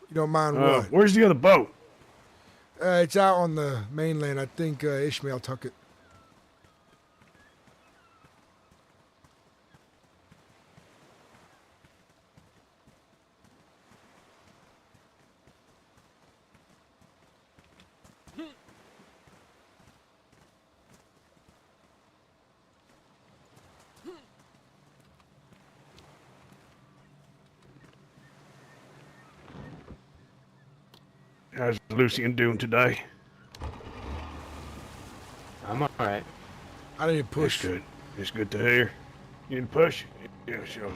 You don't mind what? Where's the other boat? It's out on the mainland. I think Ishmael took it. How's Lucian doing today? I'm alright. I need to push. That's good. It's good to hear. You need to push? Yeah, sure.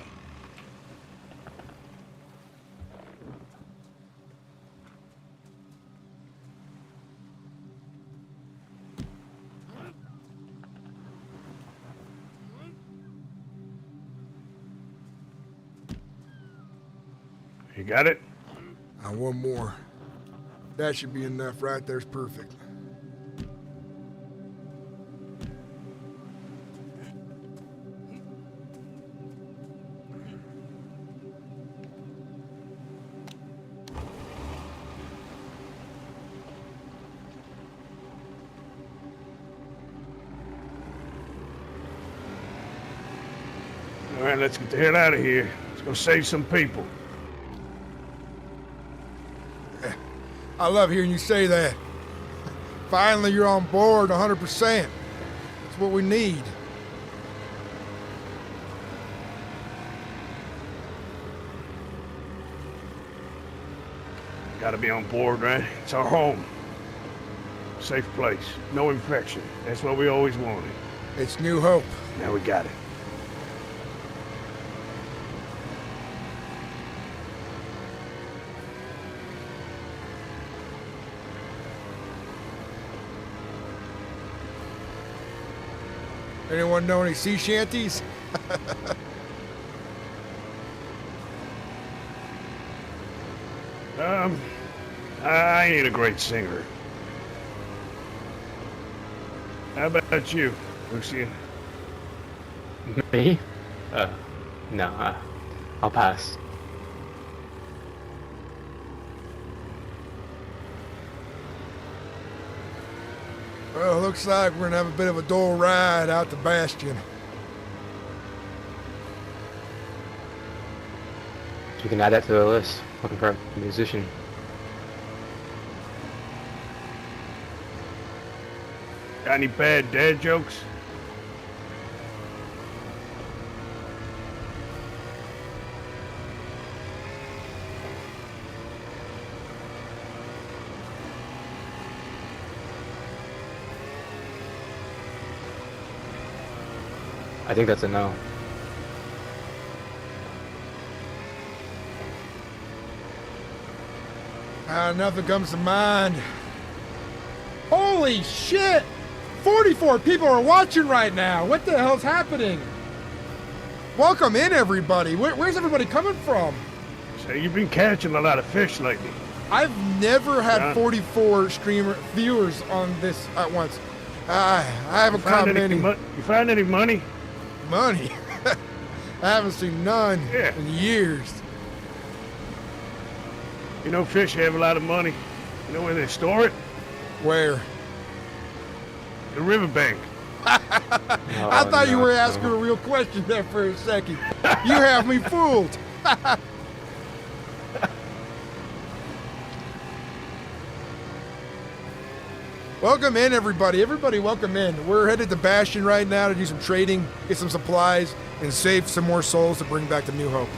You got it? One more. That should be enough. Right there's perfect. All right, let's get the hell out of here. Let's go save some people. I love hearing you say that. Finally, you're on board 100%. That's what we need. Gotta be on board, right? It's our home. Safe place. No infection. That's what we always wanted. It's New Hope. Now we got it. Anyone know any sea shanties? I ain't a great singer. How about you, Lucian? Me? No, I'll pass. Well, looks like we're gonna have a bit of a dull ride out to Bastion. You can add that to the list. Looking for a musician. Got any bad dad jokes? I think that's a no. Nothing comes to mind. Holy shit! 44 people are watching right now. What the hell's happening? Welcome in, everybody. Where's everybody coming from? So you've been catching a lot of fish lately. I've never had Yeah. 44 streamer viewers on this at once. I haven't caught many. You find any money? Money? I haven't seen none Yeah. in years. You know fish have a lot of money. You know where they store it? Where? The riverbank. I thought you no, were asking a real question there for a second. You have me fooled. Welcome in, everybody. Everybody, welcome in. We're headed to Bastion right now to do some trading, get some supplies, and save some more souls to bring back to New Hope.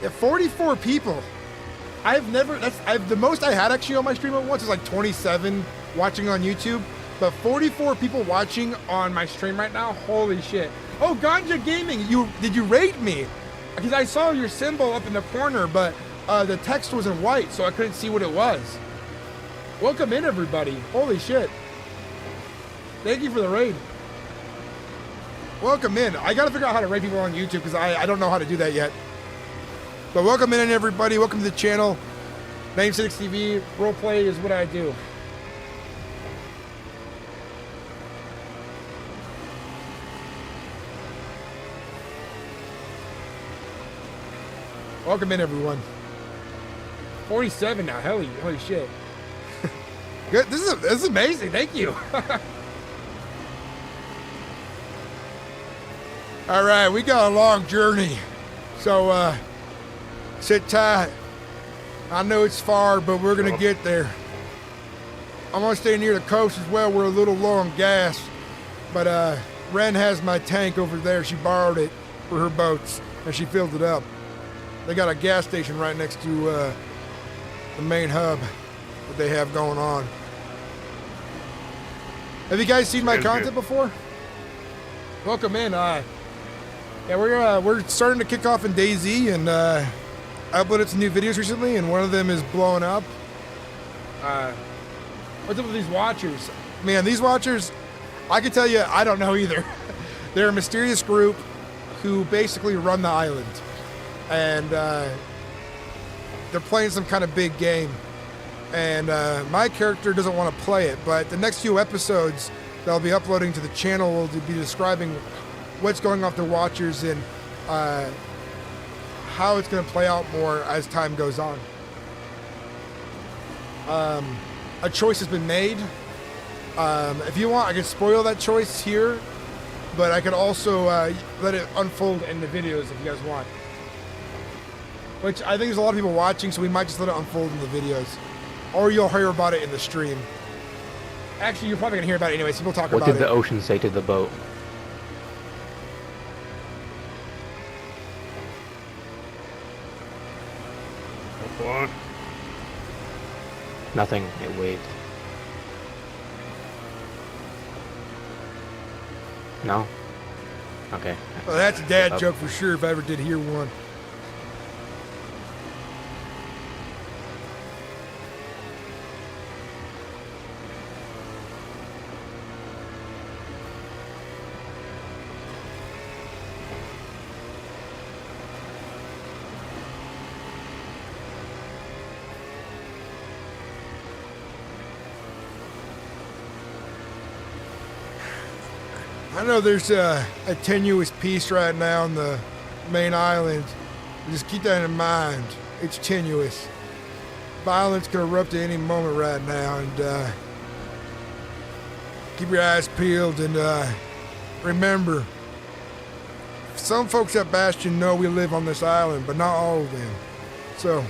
Yeah, 44 people. The most I had actually on my stream at once is like 27 watching on YouTube, but 44 people watching on my stream right now. Holy shit. Oh, Ganja Gaming, did you rate me? Because I saw your symbol up in the corner, but the text was in white, so I couldn't see what it was. Welcome in, everybody. Holy shit. Thank you for the raid. Welcome in. I gotta figure out how to rate people on YouTube because I don't know how to do that yet. But welcome in, everybody. Welcome to the channel. Name Sinnix TV. Roleplay is what I do. Welcome in, everyone. 47 now. Holy shit. Good. This is amazing. Thank you. All right, we got a long journey, so sit tight. I know it's far, but we're gonna get there. I'm gonna stay near the coast as well. We're a little low on gas, but Ren has my tank over there. She borrowed it for her boats, and she filled it up. They got a gas station right next to the main hub that they have going on. Have you guys seen my content before? Welcome in. Yeah, we're starting to kick off in dayz, and I uploaded some new videos recently, and one of them is blowing up. What's up with these watchers? Man, these watchers, I can tell you, I don't know either. They're a mysterious group who basically run the island, and they're playing some kind of big game. And my character doesn't want to play it, but the next few episodes that I'll be uploading to the channel will be describing what's going on with the watchers and how it's going to play out more as time goes on. A choice has been made. If you want, I can spoil that choice here, but I can also let it unfold in the videos if you guys want. Which I think there's a lot of people watching, so we might just let it unfold in the videos. Or you'll hear about it in the stream. Actually, you're probably going to hear about it anyways. People talk about it. What did the ocean say to the boat? What? Nothing. It waved. No? Okay. Well, that's a dad joke for sure if I ever did hear one. I know there's a tenuous peace right now on the main island. Just keep that in mind. It's tenuous. Violence can erupt at any moment right now, and keep your eyes peeled. And remember, some folks at Bastion know we live on this island, but not all of them. So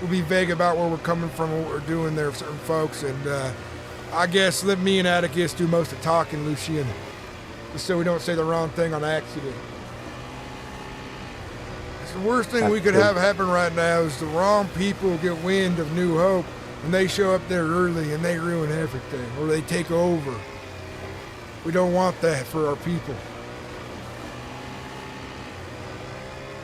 we'll be vague about where we're coming from and what we're doing there for certain folks. And I guess let me and Atticus do most of the talking, Lucian. Just so we don't say the wrong thing on accident. It's the worst thing we could have happen right now is the wrong people get wind of New Hope and they show up there early and they ruin everything, or they take over. We don't want that for our people.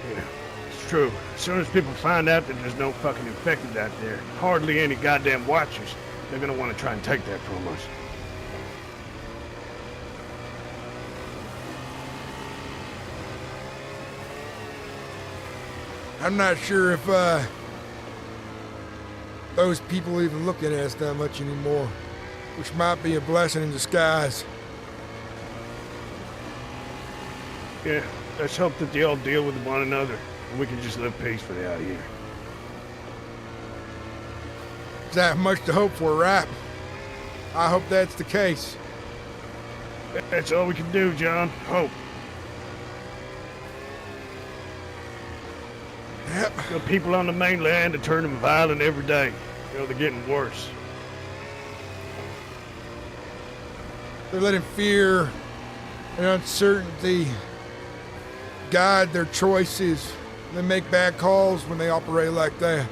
Yeah, it's true. As soon as people find out that there's no fucking infected out there, hardly any goddamn watchers, they're gonna want to try and take that from us. I'm not sure if those people even looking at us that much anymore, which might be a blessing in disguise. Yeah, let's hope that they all deal with one another and we can just live peacefully out here. Is that much to hope for, right? I hope that's the case. That's all we can do, John. Hope. Yep. The people on the mainland are turning violent every day. You know, they're getting worse. They're letting fear and uncertainty guide their choices. They make bad calls when they operate like that.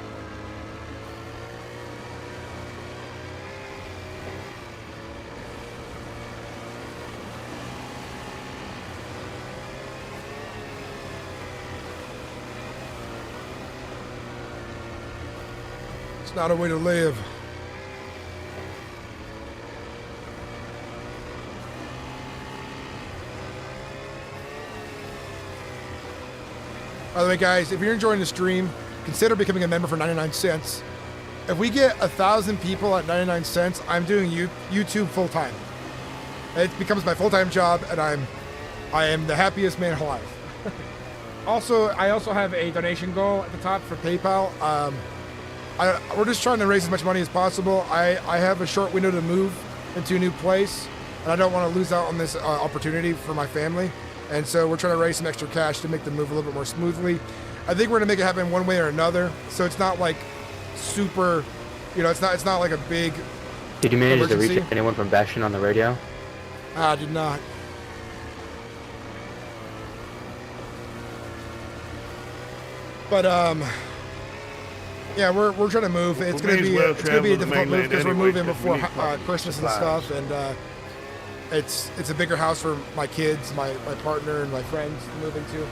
It's not a way to live. By the way, guys, if you're enjoying the stream, consider becoming a member for 99 cents. If we get 1,000 people at 99 cents, I'm doing YouTube full time. It becomes my full-time job, and I am the happiest man alive. Also, I also have a donation goal at the top for PayPal. We're just trying to raise as much money as possible. I have a short window to move into a new place, and I don't want to lose out on this opportunity for my family. And so we're trying to raise some extra cash to make the move a little bit more smoothly. I think we're gonna make it happen one way or another. So it's not like super, you know, it's not like a big. Did you manage to emergency. reach anyone from Bastion on the radio? I did not. But yeah, we're trying to move. It's gonna be a difficult move because we're moving before Christmas and stuff, and it's a bigger house for my kids, my partner, and my friends to move into.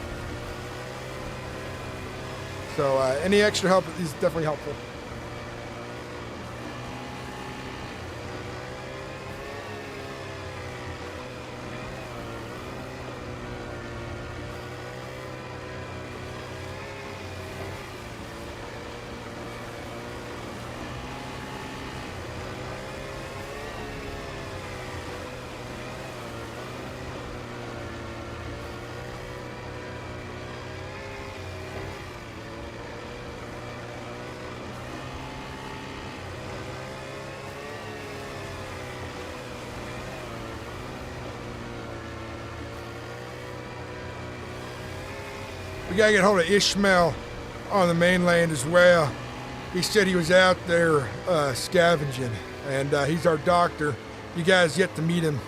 So any extra help is definitely helpful. We gotta get hold of Ishmael on the mainland as well. He said he was out there scavenging, and he's our doctor. You guys yet to meet him.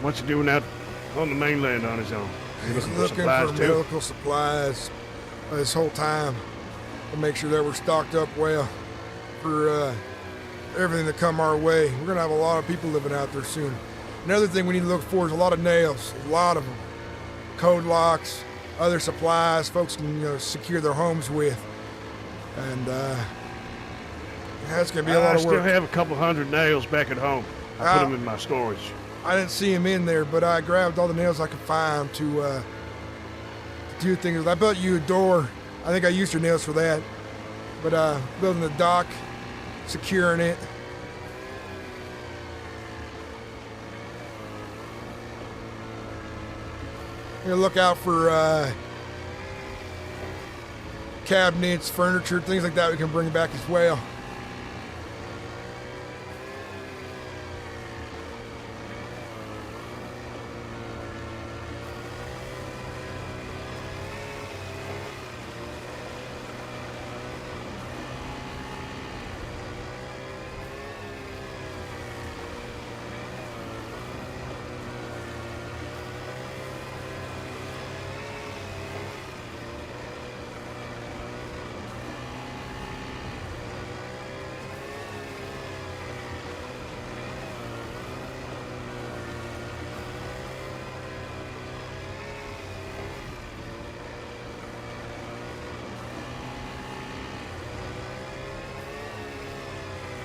What's he doing out on the mainland on his own? He's Looking for looking supplies for too? medical supplies this whole time to make sure that we're stocked up well for everything that come our way. We're gonna have a lot of people living out there soon. Another thing we need to look for is a lot of nails, a lot of them, code locks, other supplies folks can secure their homes with, and that's gonna be a lot I of still work. have a couple hundred nails back at home. I put them in my storage. I didn't see him in there, but I grabbed all the nails I could find to do things. I built you a door. I think I used your nails for that. But building the dock, securing it. I'm gonna look out for cabinets, furniture, things like that we can bring back as well.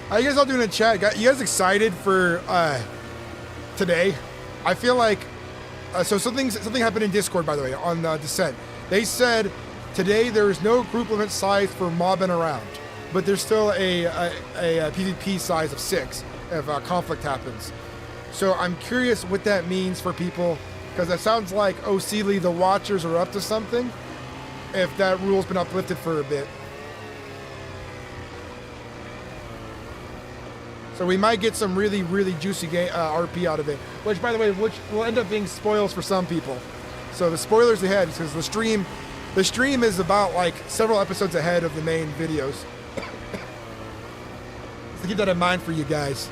How you guys all doing in the chat? You guys excited for today? I feel like so something happened in Discord, by the way, on Descent. They said today there is no group limit size for mobbing around, but there's still a PvP size of 6 if conflict happens. So I'm curious what that means for people, because it sounds like O'Sealy, the Watchers, are up to something. If that rule's been uplifted for a bit. So we might get some really, really juicy RP out of it, which, by the way, which will end up being spoils for some people. So the spoilers ahead, because the stream is about like several episodes ahead of the main videos. So keep that in mind for you guys.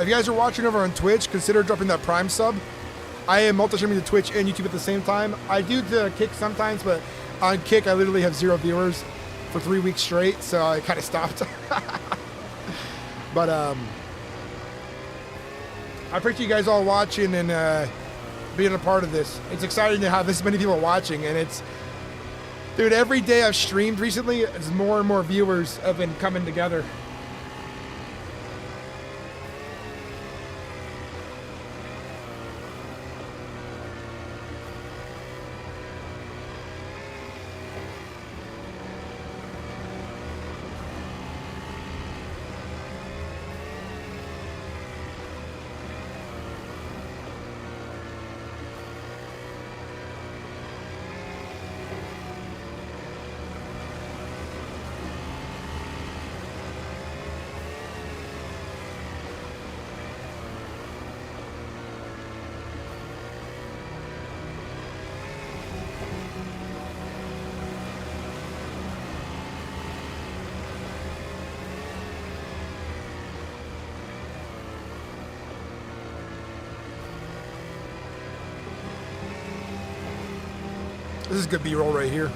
If you guys are watching over on Twitch, consider dropping that Prime sub. I am multi-streaming to Twitch and YouTube at the same time. I do the Kick sometimes, but on Kick I literally have 0 viewers for 3 weeks straight, so I kind of stopped. But I appreciate you guys all watching and being a part of this. It's exciting to have this many people watching, and it's, dude, every day I've streamed recently, it's more and more viewers have been coming together. This is good B-roll right here.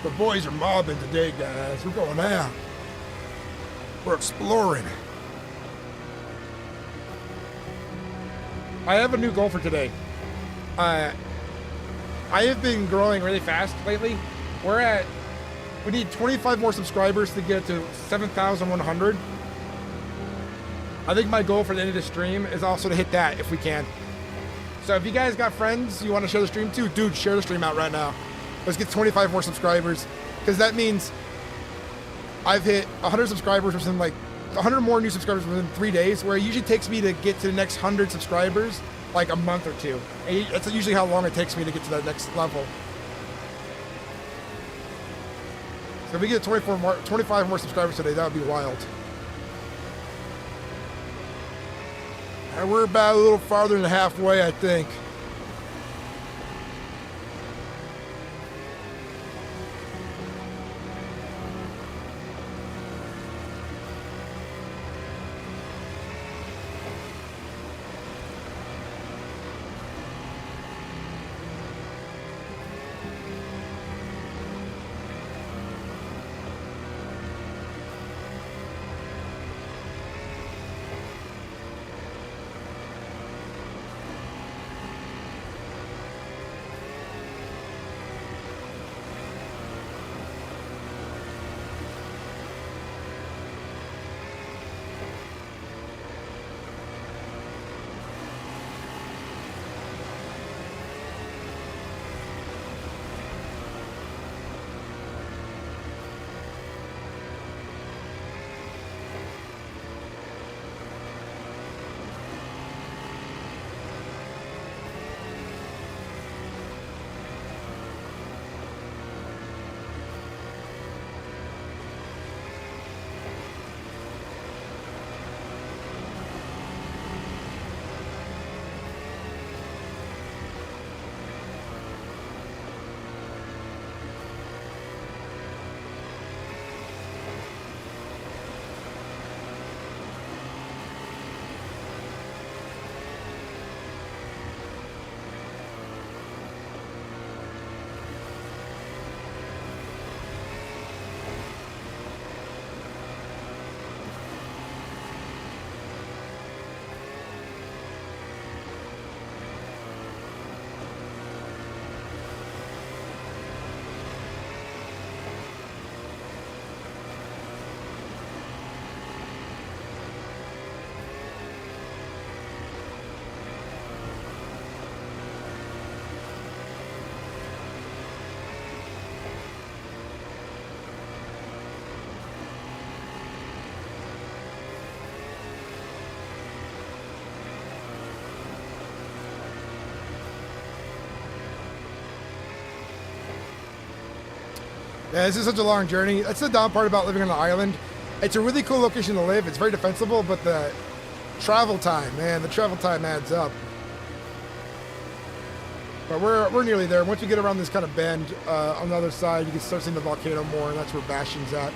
The boys are mobbing today, guys. We're going out. We're exploring. I have a new goal for today. I have been growing really fast lately. We need 25 more subscribers to get to 7,100. I think my goal for the end of the stream is also to hit that if we can. So if you guys got friends you want to share the stream too, dude, share the stream out right now. Let's get 25 more subscribers, because that means I've hit 100 subscribers within like 100 more new subscribers within 3 days, where it usually takes me to get to the next 100 subscribers like a month or two. And that's usually how long it takes me to get to that next level. So if we get 25 more subscribers today, that would be wild. And we're about a little farther than halfway, I think. Yeah, this is such a long journey. That's the down part about living on an island. It's a really cool location to live. It's very defensible, but the travel time, man, the travel time adds up. But we're nearly there. Once you get around this kind of bend on the other side, you can start seeing the volcano more, and that's where Bastion's at.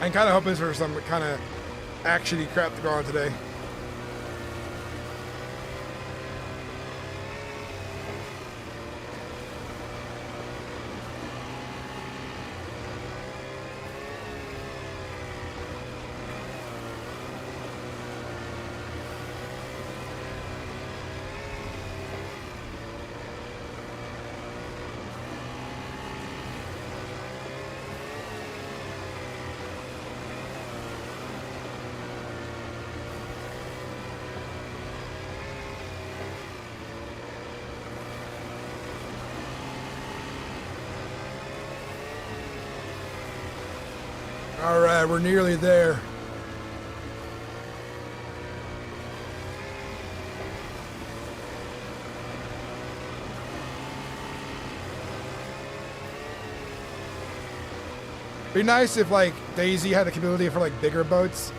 I'm kind of hoping for some kind of actiony crap to go on today. All right, we're nearly there. Be nice if like dayz had the capability for like bigger boats,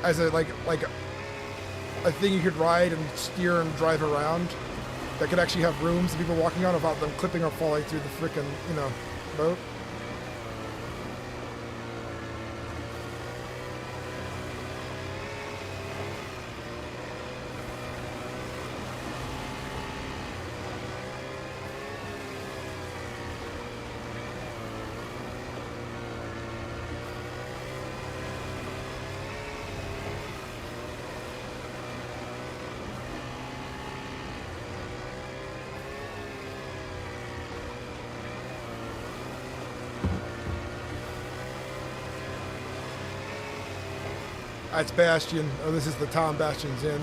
as a like a thing you could ride and steer and drive around, that could actually have rooms and people walking on without them clipping or falling through the frickin', you know, boat. That's Bastion. Oh, this is the Tom Bastion's Inn.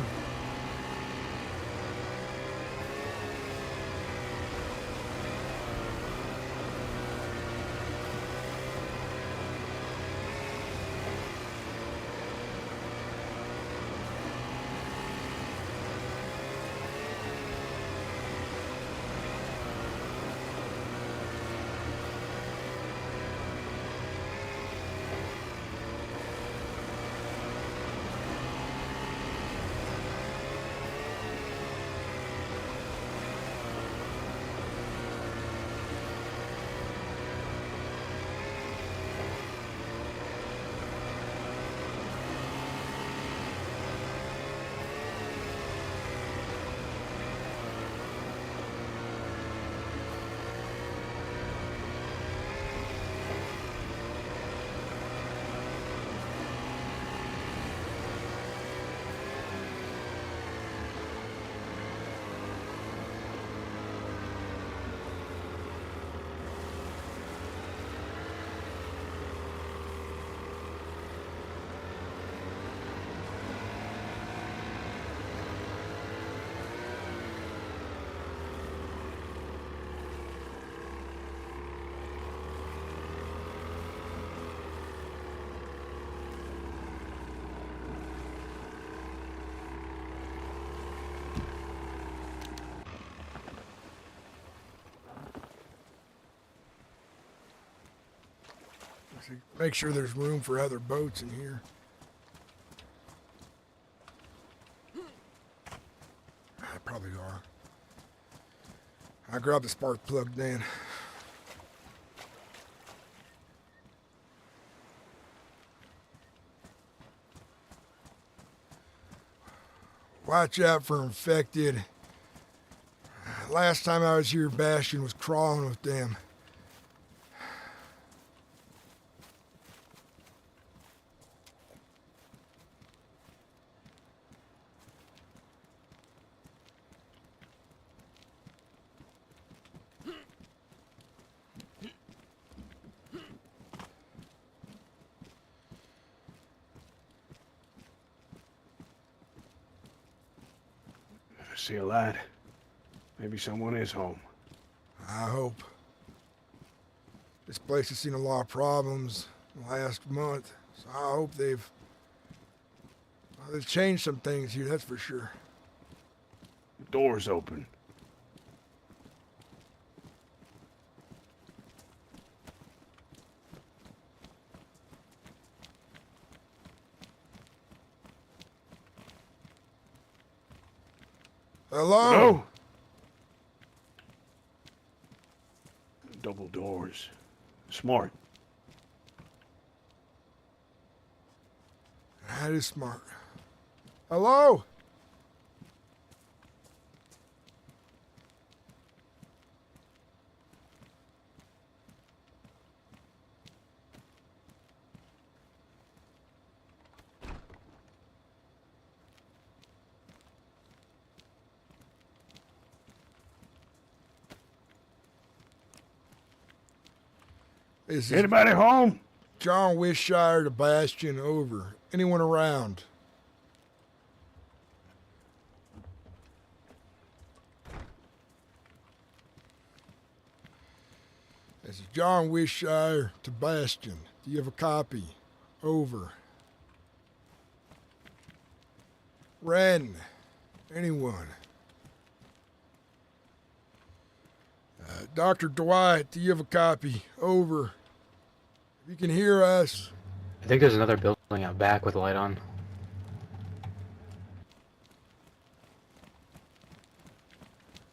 Make sure there's room for other boats in here. I probably are. I grabbed the spark plug then. Watch out for infected. Last time I was here, Bastion was crawling with them. I see a light. Maybe someone is home. I hope. This place has seen a lot of problems last month, so I hope they've changed some things here, that's for sure. The door's open. Hello? Hello? Double doors. Smart. That is smart. Hello? This is Anybody home? John Wishshire to Bastion, over. Anyone around? This is John Wishshire to Bastion. do you have a copy? Over. Ren, anyone? Dr. Dwight, do you have a copy? Over. If you can hear us. I think there's another building out back with a light on.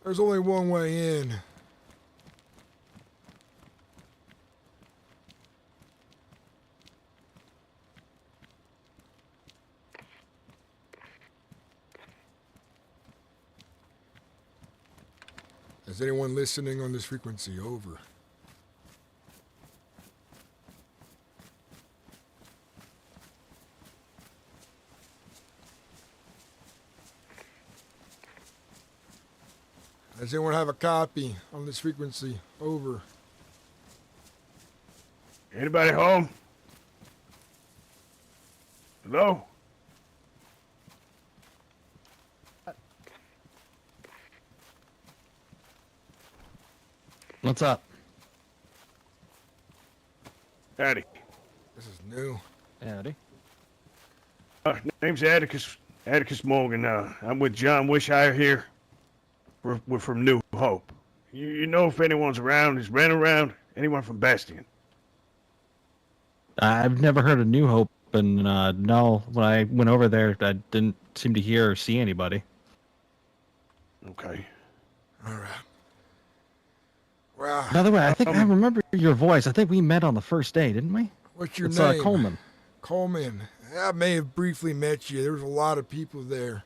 There's only one way in. Is anyone listening on this frequency? Over. Does anyone have a copy on this frequency? Over. Anybody home? Hello? What's up? Howdy. This is new. Howdy. Name's Atticus Morgan. I'm with John Wishire here. We're from New Hope. You know if anyone's around, is Ren around? Anyone from Bastion? I've never heard of New Hope, and no, when I went over there, I didn't seem to hear or see anybody. Okay. All right. Well, By the way, I think I remember your voice. I think we met on the first day, didn't we? what's your It's name? Coleman. Coleman. I may have briefly met you. There was a lot of people there.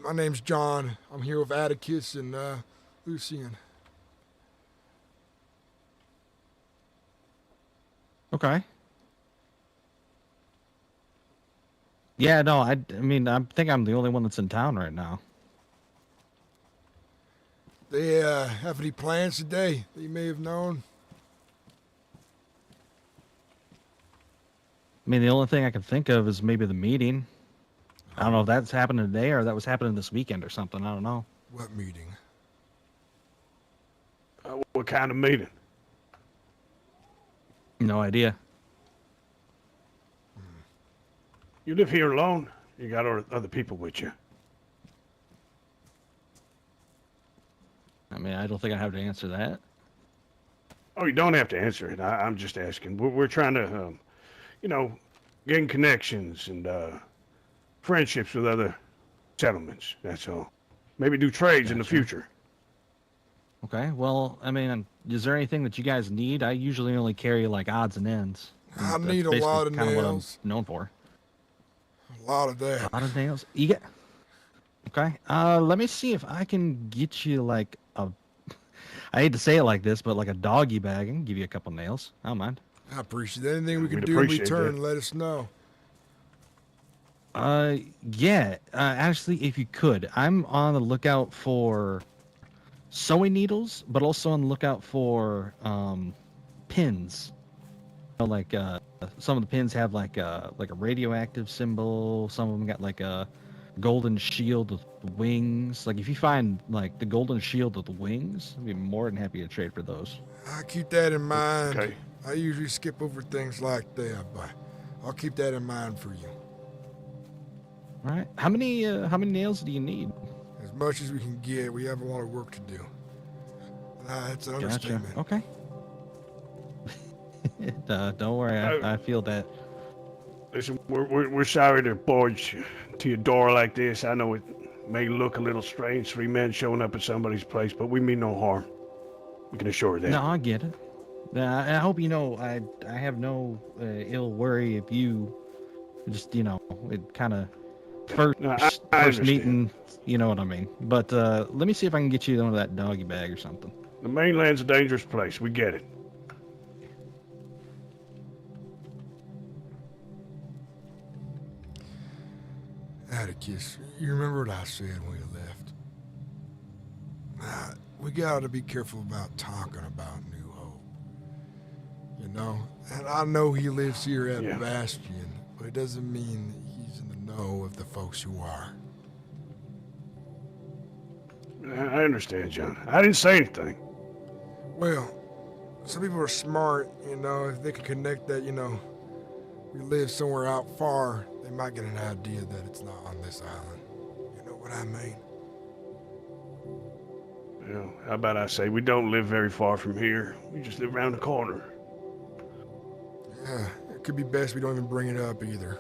My name's John. I'm here with Atticus and Lucian. Okay. Yeah, no, I mean, I think I'm the only one that's in town right now. They have any plans today that you may have known? I mean, the only thing I can think of is maybe the meeting. I don't know if that's happening today or that was happening this weekend or something. I don't know. What meeting? What kind of meeting? No idea. You live here alone? You got other people with you? I mean, I don't think I have to answer that. Oh, you don't have to answer it. I'm just asking. We're trying to, gain connections and friendships with other settlements. That's all. Maybe do trades in the future. Okay, well, I mean, is there anything that you guys need? I usually only carry, like, odds and ends. I That's need a basically lot of kinda what I'm nails. known for. A lot of that. A lot of nails? You get... Okay, let me see if I can get you, like, I hate to say it like this, but like a doggy bag. I can give you a couple nails. I don't mind. I appreciate it. Anything we can We'd do in appreciate return, that. let us know. Yeah. Actually, if you could, I'm on the lookout for sewing needles, but also on the lookout for pins. Like some of the pins have like a radioactive symbol. Some of them got like a golden shield with wings. Like if you find like the golden shield with the wings, I'd be more than happy to trade for those. I keep that in mind. Okay. I usually skip over things like that, but I'll keep that in mind for you. All right. How many nails do you need? As much as we can get. We have a lot of work to do. That's an Gotcha. understatement. Okay. Don't worry. I feel that. Listen, we're sorry to barge to your door like this. I know it may look a little strange, 3 men showing up at somebody's place, but we mean no harm. We can assure you that. No, I get it. I hope you know I have no ill worry if you just, it kind of first No, I first understand. meeting, you know what I mean. But let me see if I can get you into that doggy bag or something. The mainland's a dangerous place. We get it. Atticus, you remember what I said when we left? We gotta be careful about talking about New Hope. And I know he lives here at Yeah. Bastion, but it doesn't mean he's in the know of the folks who are. I understand, John. I didn't say anything. Well, some people are smart, you know, if they can connect that, you know, we live somewhere out far, they might get an idea that it's not on this island. You know what I mean? Well, how about I say we don't live very far from here. We just live around the corner. Yeah, it could be best we don't even bring it up either.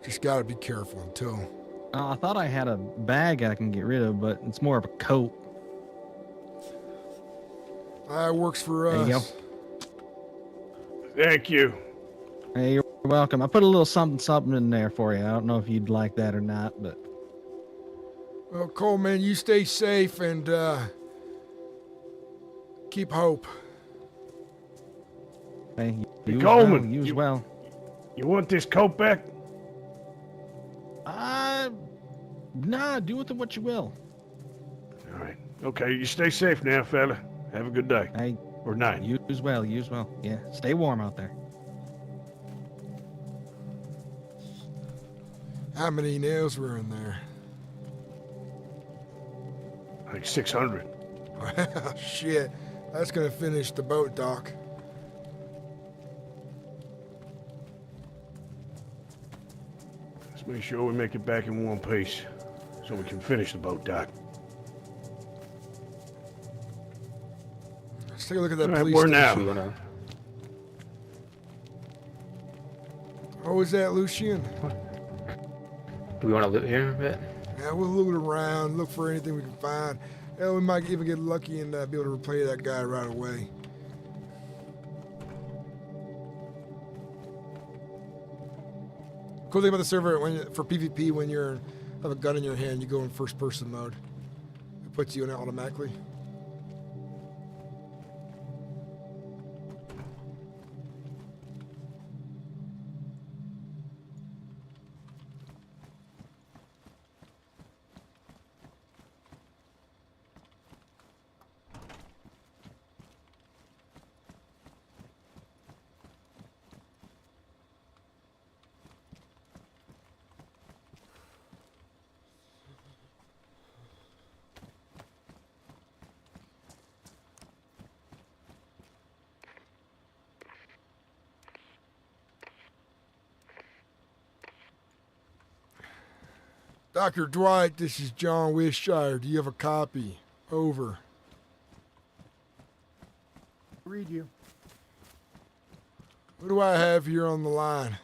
Just gotta be careful until... I thought I had a bag I can get rid of, but it's more of a coat. It works for us. There you go. Thank you. Hey, you're welcome. I put a little something in there for you. I don't know if you'd like that or not, but... Well, Coleman, you stay safe and keep hope. Hey, Hey, you Coleman, as well. You as well. You want this coat back? Nah, do with it what you will. All right. Okay, you stay safe now, fella. Have a good day. Hey, Or night. you as well. You as well. Yeah, stay warm out there. How many nails were in there? Like 600. Shit, that's gonna finish the boat dock. Let's make sure we make it back in one piece so we can finish the boat dock. Let's take a look at that All right, police where station. now? What was that, Lucian? Do we want to loot here a bit? Yeah, we'll loot around, look for anything we can find. Hell, we might even get lucky and be able to replay that guy right away. Cool thing about the server for PvP, when you have a gun in your hand, you go in first-person mode. It puts you in it automatically. Dr. Dwight, this is John Wishshire. Do you have a copy? Over. Read you. Who do I have here on the line?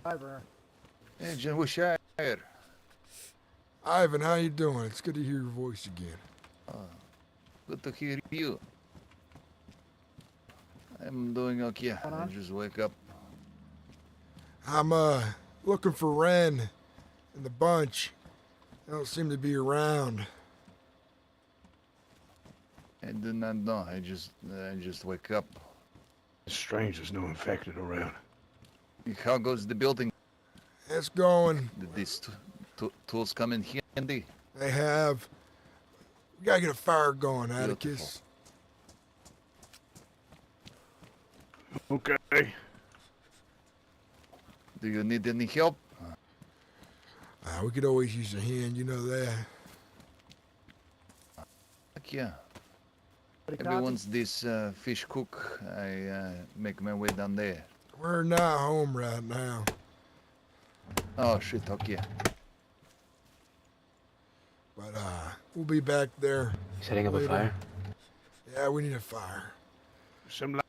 Ivor. Agent Wishire. Ivan, how you doing? It's good to hear your voice again. Good to hear you. I'm doing okay. I just wake up. I'm looking for Ren and the bunch. They don't seem to be around. I do not know. I just wake up. It's strange there's no infected around. How goes the building? It's going. Did these tools come in handy? They have. We gotta get a fire going, Atticus. Okay. Do you need any help? We could always use a hand, you know that. Heck yeah. Maybe once this fish cook, I make my way down there. We're not home right now. Oh shit, okay. But we'll be back there. Setting up a fire? Yeah, we need a fire. Some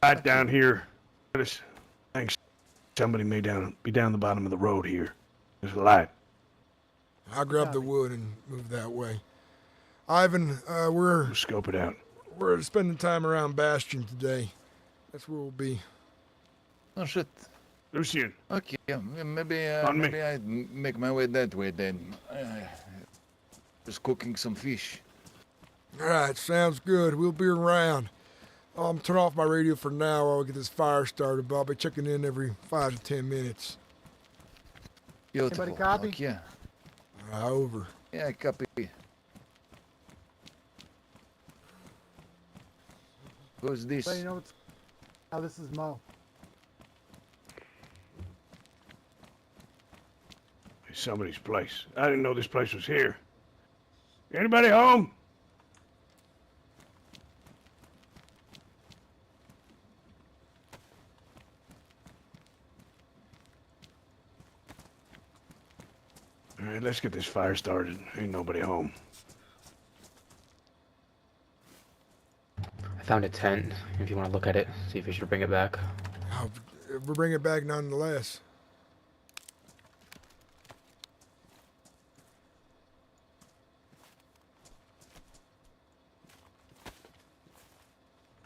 light down here. Thanks. Somebody may be down the bottom of the road here. There's a light. I'll grab the wood and move that way. Ivan, we'll scope it out. We're spending time around Bastion today. That's where we'll be. Oh shit. Lucian. Okay, maybe I make my way that way then. Just cooking some fish. All right, sounds good. We'll be around. I'm turn off my radio for now while we get this fire started, but I'll be checking in every 5 to 10 minutes. Beautiful. Anybody copy? Okay. Over. Yeah, I copy. Who's this? So you know what's... Oh, this is Mo. It's somebody's place. I didn't know this place was here. Anybody home? All right, let's get this fire started. Ain't nobody home. I found a tent. If you want to look at it, see if you should bring it back. We'll bring it back nonetheless.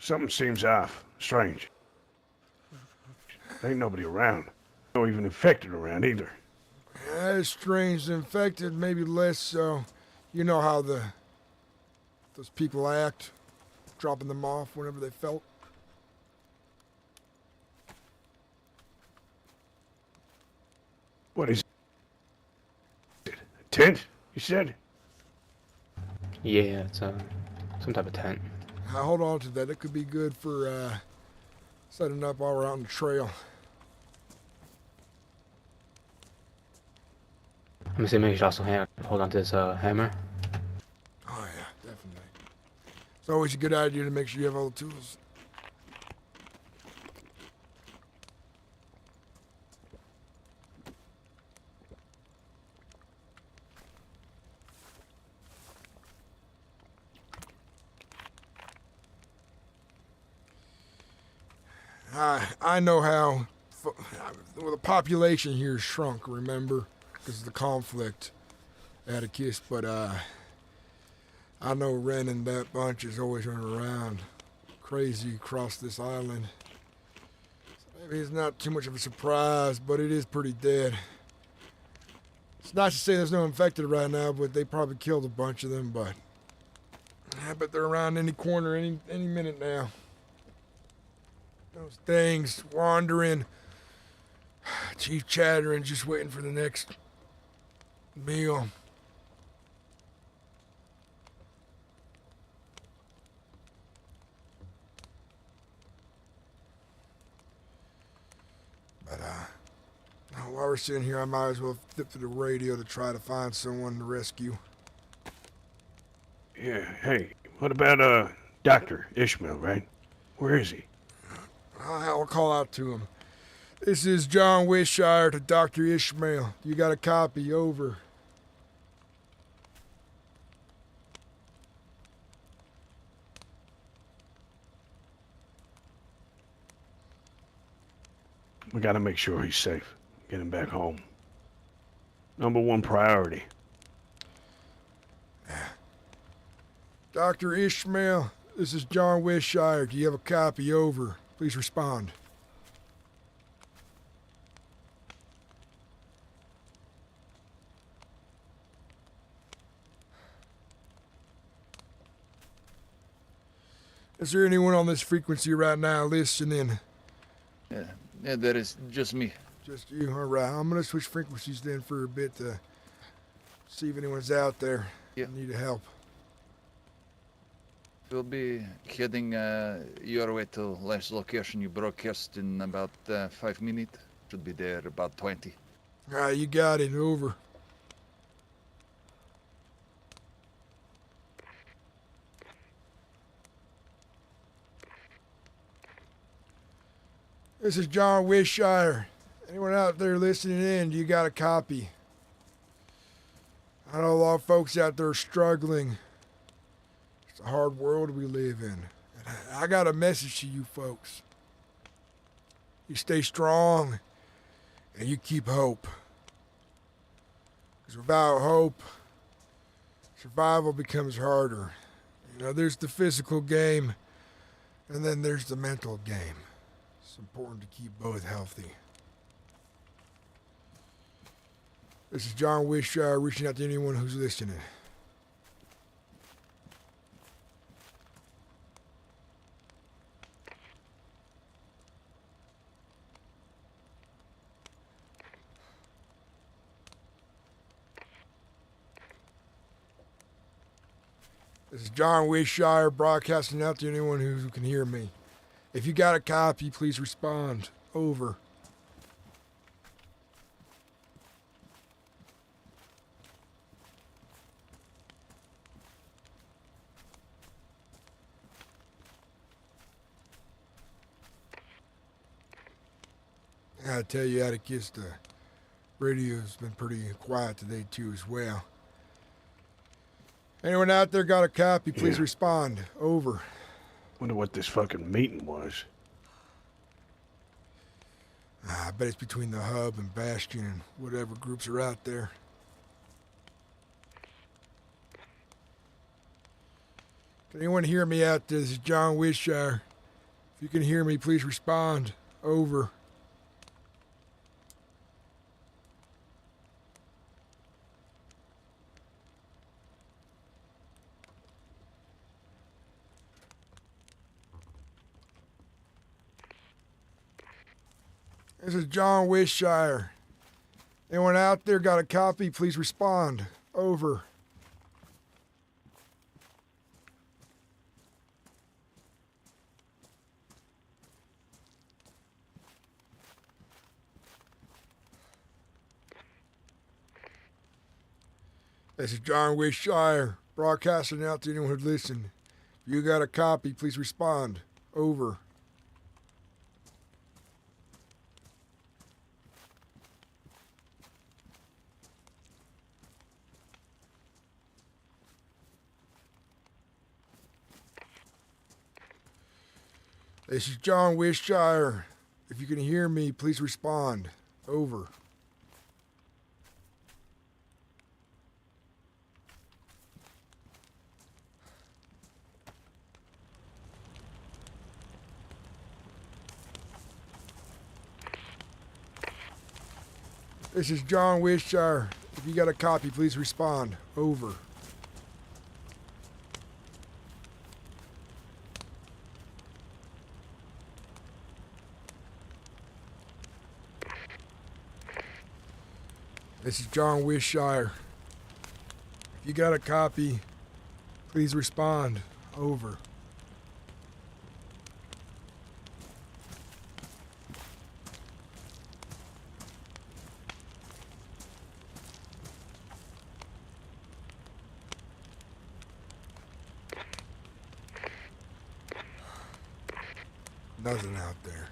Something seems off. Strange. Ain't nobody around. No even infected around either. As strange as infected, maybe less so. You know how those people act, dropping them off whenever they felt. What is it? A tent, you said? Yeah, it's some type of tent. I'll hold on to that. It could be good for setting up while we're out on the trail. I'm assuming you should also hold on to this hammer. Oh yeah, definitely. It's always a good idea to make sure you have all the tools. I know how well, the population here has shrunk, remember, because of the conflict, Atticus, but I know Ren and that bunch is always running around crazy across this island. So maybe it's not too much of a surprise, but it is pretty dead. It's not to say there's no infected right now, but they probably killed a bunch of them, but I bet they're around any corner any minute now. Those things wandering, Chief chattering, just waiting for the next meal. But while we're sitting here, I might as well flip to the radio to try to find someone to rescue. Yeah, hey, what about Dr. Ishmael, right? Where is he? I'll call out to him. This is John Wishire to Dr. Ishmael. You got a copy? Over. We gotta make sure he's safe. Get him back home. #1 priority. Dr. Ishmael, this is John Wishire. Do you have a copy? Over. Please respond. Is there anyone on this frequency right now listening? Yeah, there is just me. Just you, all right. I'm going to switch frequencies then for a bit to see if anyone's out there. Yeah. Need help. We'll be heading your way to last location you broadcast in about 5 minutes. Should be there about 20. All right, you got it. Over. This is John Wishire. Anyone out there listening in, you got a copy? I know a lot of folks out there are struggling. It's a hard world we live in. And I got a message to you folks. You stay strong and you keep hope. Because without hope, survival becomes harder. You know, there's the physical game and then there's the mental game. It's important to keep both healthy. This is John Wishire reaching out to anyone who's listening. This is John Wishire broadcasting out to anyone who can hear me. If you got a copy, please respond. Over. gotta tell you, Atticus, the radio's been pretty quiet today, too, as well. Anyone out there got a copy? Please Yeah. respond. Over. Wonder what this fucking meeting was. I bet it's between the Hub and Bastion and whatever groups are out there. Can anyone hear me out there? This is John Wishire. If you can hear me, please respond. Over. This is John Wishire. Anyone out there got a copy? Please respond. Over. This is John Wishire, broadcasting out to anyone who'd listen. If you got a copy, please respond. Over. This is John Wishire. If you can hear me, please respond. Over. This is John Wishire. If you got a copy, please respond. Over. This is John Wishire. If you got a copy, please respond. Over. Nothing out there.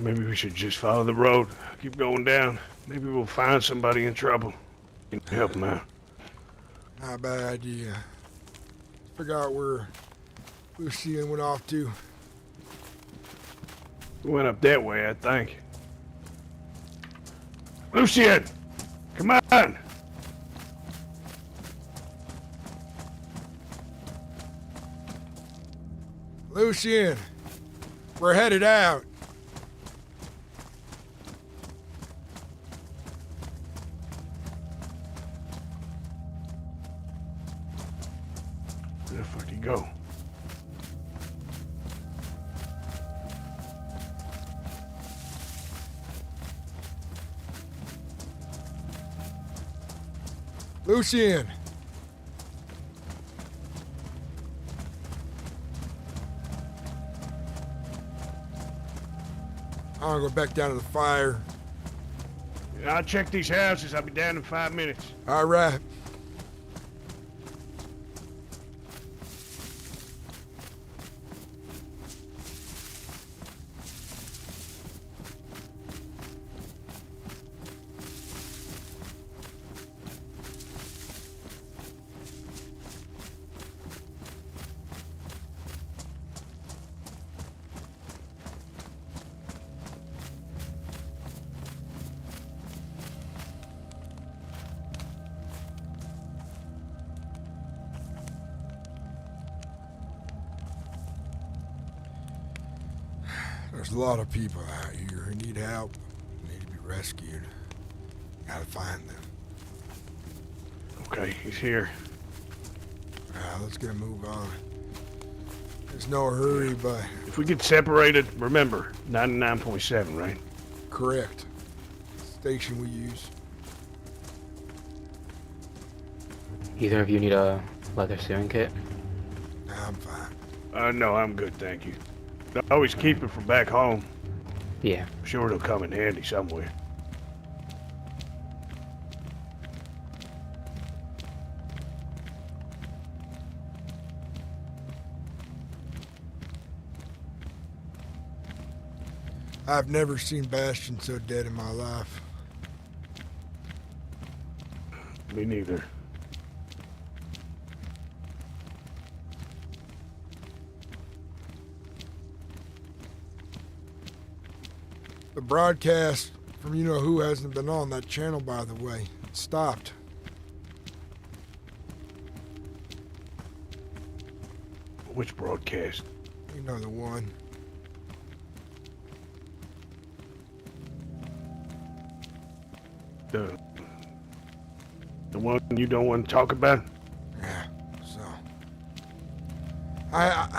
Maybe we should just follow the road. Keep going down. Maybe we'll find somebody in trouble. Can help them out. Not a bad idea. Figure out where Lucien went off to. We went up that way, I think. Lucien! Come on! Lucien, we're headed out. Where the fuck you go? Lucien. I'm gonna go back down to the fire. Yeah, I'll check these houses. I'll be down in 5 minutes. All right. There's a lot of people out here who need help, need to be rescued. Gotta find them. Okay, he's here. Let's get a move on. There's no hurry, but... If we get separated, remember, 99.7, right? Correct. Station we use. Either of you need a leather sewing kit? Nah, I'm fine. No, I'm good, thank you. I always keep it for back home. Yeah. I'm sure it'll come in handy somewhere. I've never seen Bastion so dead in my life. Me neither. The broadcast from you-know-who hasn't been on that channel, by the way. It stopped. Which broadcast? You know the one. The one you don't want to talk about? Yeah, so.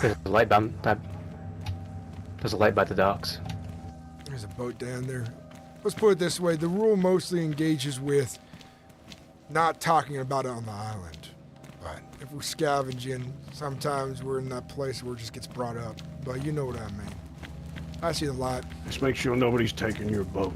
There's a light There's a light by the docks. There's a boat down there. Let's put it this way. The rule mostly engages with not talking about it on the island. But if we're scavenging, sometimes we're in that place where it just gets brought up. But you know what I mean. I see the light. Just make sure nobody's taking your boat.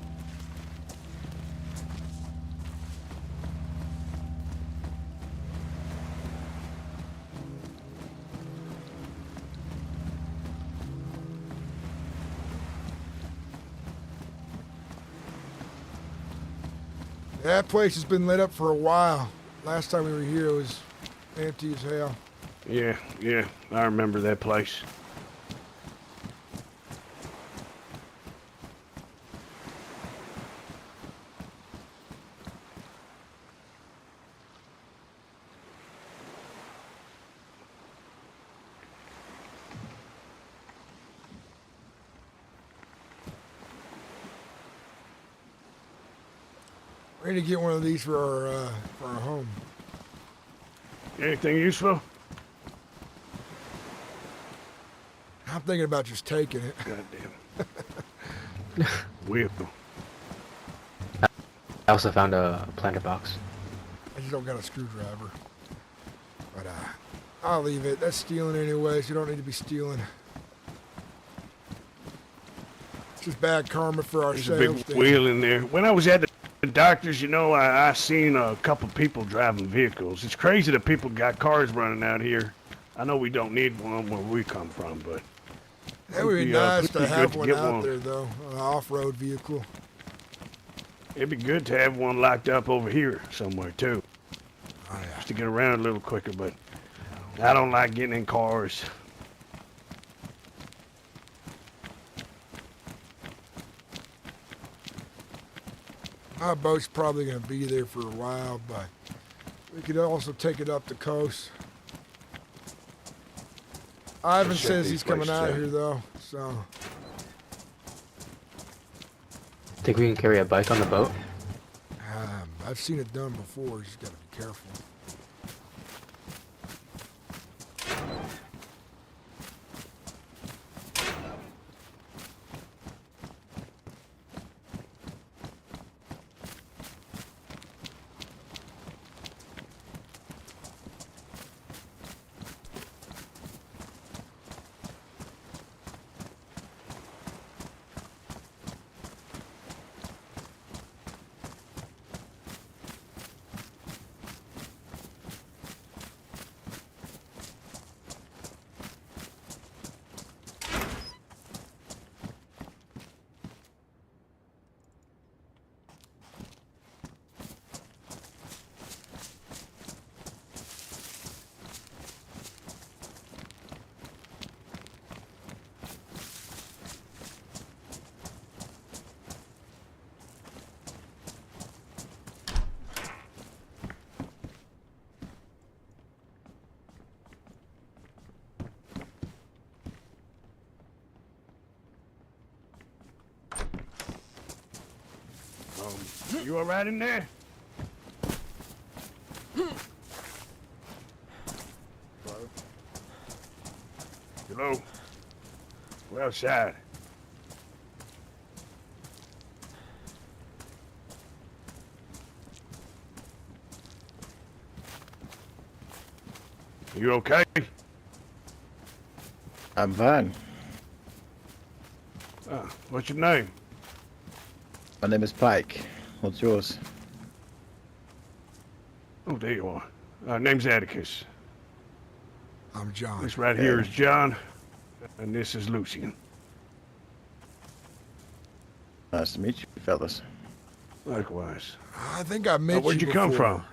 That place has been lit up for a while. Last time we were here, it was empty as hell. Yeah, I remember that place. We need to get one of these for our home. Anything useful? I'm thinking about just taking it. Goddamn. Weird. I also found a planter box. I just don't got a screwdriver. But I'll leave it. That's stealing anyway, so you don't need to be stealing. It's just bad karma for our There's a big wheel in there. When I was at the doctors, you know, I seen a couple people driving vehicles. It's crazy that people got cars running out here. I know we don't need one where we come from, but it would be nice to have to one get out one. there, though, an off-road vehicle. It'd be good to have one locked up over here somewhere too, Oh, yeah. just to get around a little quicker. But I don't like getting in cars. Our boat's probably going to be there for a while, but we could also take it up the coast. Ivan Let's check says these he's coming places out out. here, though, so. Think we can carry a bike on the boat? I've seen it done before, you just got to be careful. You all right in there? Hello? We're outside. You okay? I'm fine. What's your name? My name is Pike. What's yours? Oh, there you are. Name's Atticus. I'm John. This right here is John, and this is Lucian. Nice to meet you, fellas. Likewise. I think I met Where'd you come before. from?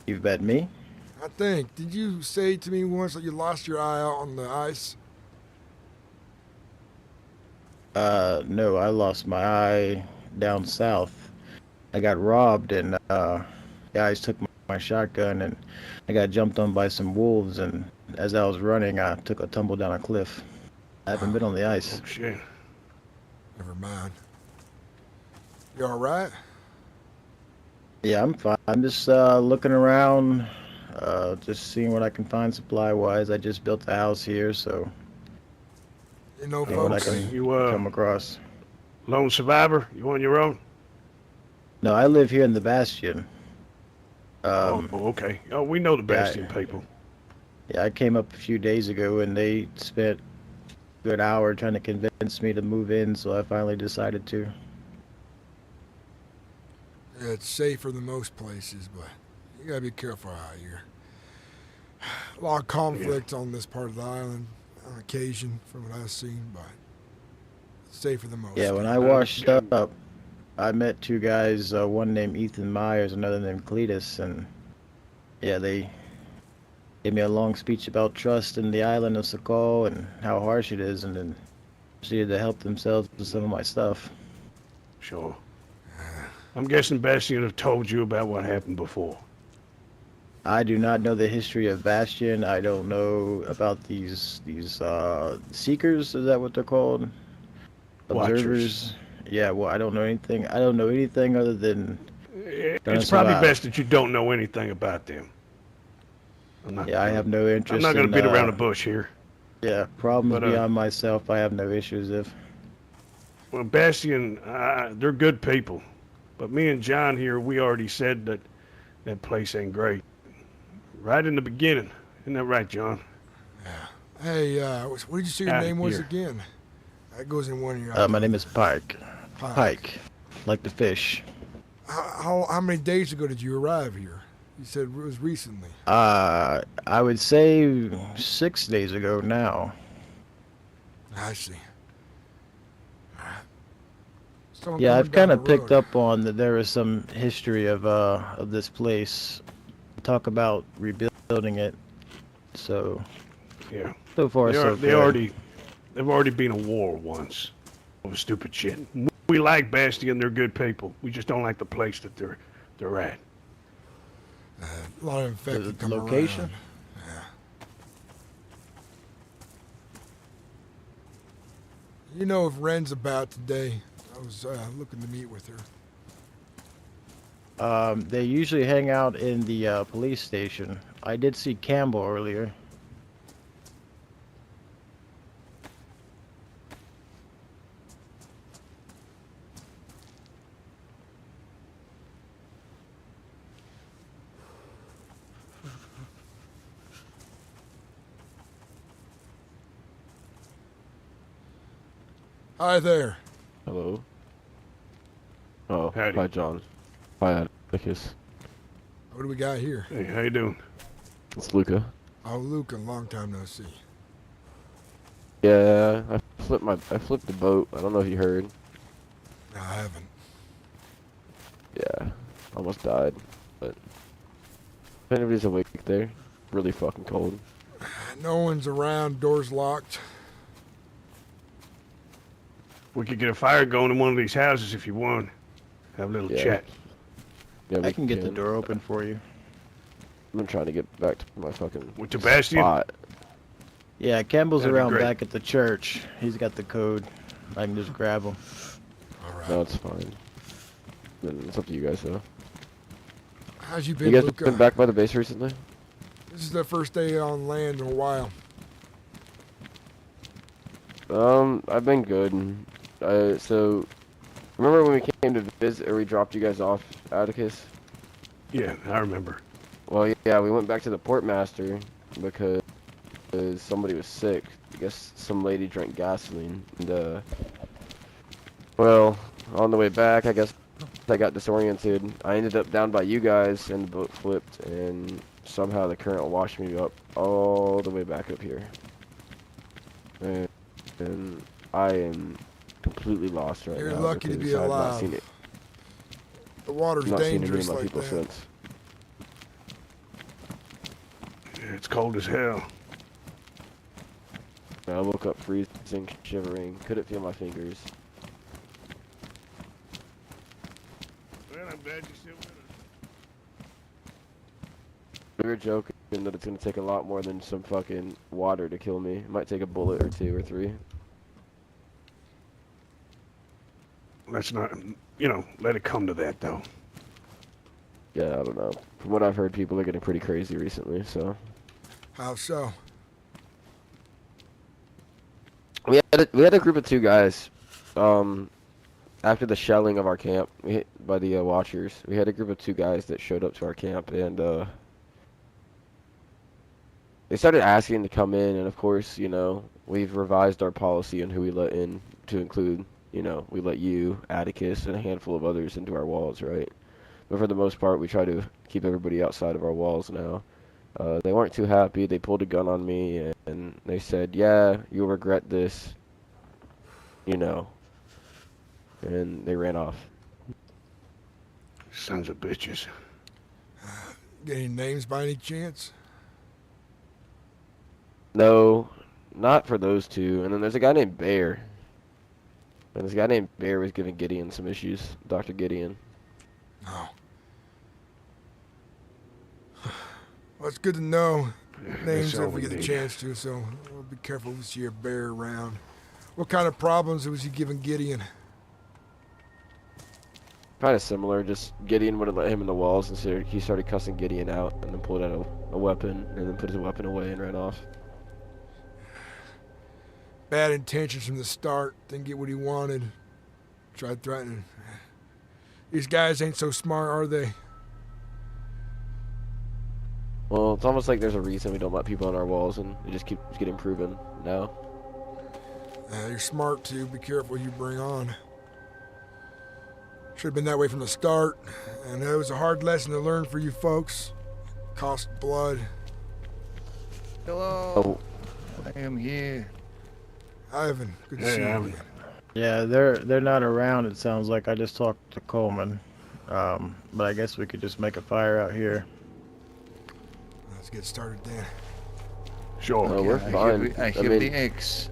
You've met me? I think. Did you say to me once that you lost your eye out on the ice? No, I lost my eye down south. I got robbed and, guys took my shotgun and I got jumped on by some wolves and as I was running, I took a tumble down a cliff. I haven't been on the ice. Oh, shit. Never mind. You alright? Yeah, I'm fine. I'm just, looking around, just seeing what I can find supply-wise. I just built a house here, so You know, seeing what I folks, can You, come across. lone survivor? You on your own? No, I live here in the Bastion. Oh, okay. Oh, we know the Bastion people. Yeah, I came up a few days ago and they spent a good hour trying to convince me to move in, so I finally decided to. yeah, it's safer than most places, but you gotta be careful out here. A lot of conflict on this part of the island on occasion, from what I've seen, but it's safer than most. Yeah, when I washed up, I met two guys, one named Ethan Myers, another named Cletus, and yeah, they gave me a long speech about trust in the island of Sahkal and how harsh it is, and then proceeded to help themselves with some of my stuff. Sure. I'm guessing Bastion have told you about what happened before. I do not know the history of Bastion. I don't know about these seekers. Is that what they're called? Observers. Watchers. Yeah. Well, I don't know anything. I don't know anything other than. It's probably best that you don't know anything about them. Yeah, I have no interest. I'm not going to beat around the in, bush here. Yeah, problems But, beyond myself. I have no issues with. Well, Bastion, they're good people. But me and John here, we already said that that place ain't great. Right in the beginning. Isn't that right, John? Hey, what did you say your name was here. again? That goes in one of your. My name is Pike. Pike, like the fish. How many days ago did you arrive here? You said it was recently. I would say 6 days ago now. I see. Yeah, I've kind of picked up on that there is some history of this place. Talk about rebuilding it. So Yeah. so far so They've good. already been a war once over stupid shit. We like Bastion, they're good people. We just don't like the place that they're at. A lot of infected The come location? around. Yeah. You know if Ren's about today. I was looking to meet with her. They usually hang out in the police station. I did see Campbell earlier. Hi there. Hello. Oh, Howdy. hi, John. Hi, Atticus. What do we got here? Hey, how you doing? It's Luca. Oh, Luca, long time no see. Yeah, I flipped the boat. I don't know if you heard. No, I haven't. Yeah, almost died. But if anybody's awake there, really fucking cold. No one's around. Doors locked. We could get a fire going in one of these houses if you want. Have a little Yeah. chat. Yeah, I can get the door open for you. I've been trying to get back to my fucking With the Bastion? spot. Yeah, Campbell's That'd be around great. back at the church. He's got the code. I can just grab him. All right. No, it's fine. Then it's up to you guys though. How's you been, You guys Luca? been back by the base recently? This is the first day on land in a while. I've been good. So remember when we came to visit, or we dropped you guys off, Atticus? Yeah, I remember. Well, yeah, we went back to the portmaster because somebody was sick. I guess some lady drank gasoline, and well, on the way back, I guess I got disoriented. I ended up down by you guys, and the boat flipped, and somehow the current washed me up all the way back up here. And I am completely lost right You're now. lucky to because be I've not alive. seen it. The water's Not seen any of dangerous my like people that. since. Yeah, it's cold as hell. I woke up freezing, shivering, couldn't feel my fingers. Well, I'm glad you're still with us. We were joking that it's gonna take a lot more than some fucking water to kill me. It might take a bullet or 2 or 3. Let's not, you know, let it come to that, though. Yeah, I don't know. From what I've heard, people are getting pretty crazy recently, so. How so? We had a group of 2 guys. After the shelling of our camp by the Watchers, we had a group of 2 guys that showed up to our camp, and they started asking to come in, and of course, you know, we've revised our policy on who we let in to include, you know, we let you, Atticus, and a handful of others into our walls, right? But for the most part, we try to keep everybody outside of our walls now. They weren't too happy. They pulled a gun on me, and they said, yeah, you'll regret this, you know, and they ran off. Sons of bitches. Get any names by any chance? No, not for those 2. And then there's a guy named Bear. And this guy named Bear was giving Gideon some issues, Dr. Gideon. No. Well, it's good to know names all if we we get the need. chance to, so we'll be careful if we see a bear around. What kind of problems was he giving Gideon? Kind of similar, just Gideon wouldn't let him in the walls, and so he started cussing Gideon out, and then pulled out a weapon, and then put his weapon away and ran off. Bad intentions from the start, didn't get what he wanted. Tried threatening. These guys ain't so smart, are they? Well, it's almost like there's a reason we don't let people on our walls, and it just keeps getting proven now. You're smart too, be careful who you bring on. Should have been that way from the start, and it was a hard lesson to learn for you folks. Cost blood. Hello. I am here. Ivan, good to Hey, see you Ivan. again. Yeah, they're not around. It sounds like I just talked to Coleman, but I guess we could just make a fire out here. Let's get started then. Sure. No, we're fine. I hear mean, the eggs.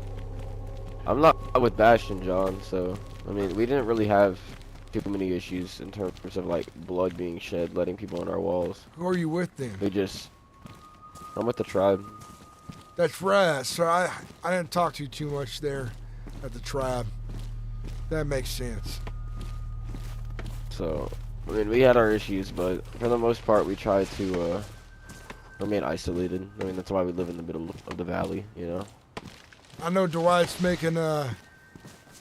I'm not with Bastion, John, so, I mean, we didn't really have too many issues in terms of, like, blood being shed, letting people on our walls. Who are you with then? I'm with the tribe. That's right. So I didn't talk to you too much there at the tribe. That makes sense. So, I mean, we had our issues, but for the most part, we tried to remain isolated. I mean, that's why we live in the middle of the valley, you know? I know Dwight's making a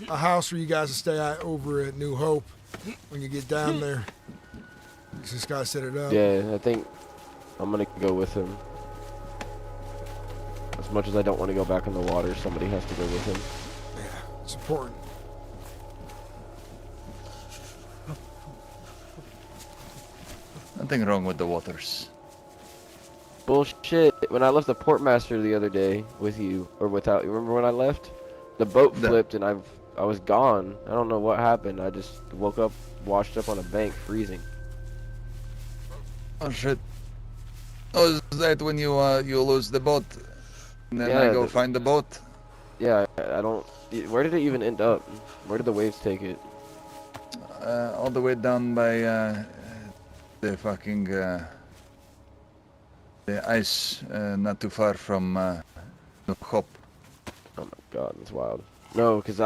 house for you guys to stay at over at New Hope when you get down there. Just gotta set it up. Yeah, I think I'm gonna go with him. As much as I don't want to go back in the water, somebody has to go with him. Yeah, it's important. Nothing wrong with the waters. Bullshit. When I left the portmaster the other day with you, or without, you remember when I left? The boat flipped and I was gone. I don't know what happened. I just woke up, washed up on a bank, freezing. Oh shit. Oh, is that when you lose the boat? And then Yeah, I go find the boat? Yeah, I don't... Where did it even end up? Where did the waves take it? All the way down by the fucking the ice, not too far from New Hope. Oh my god, that's wild. No, because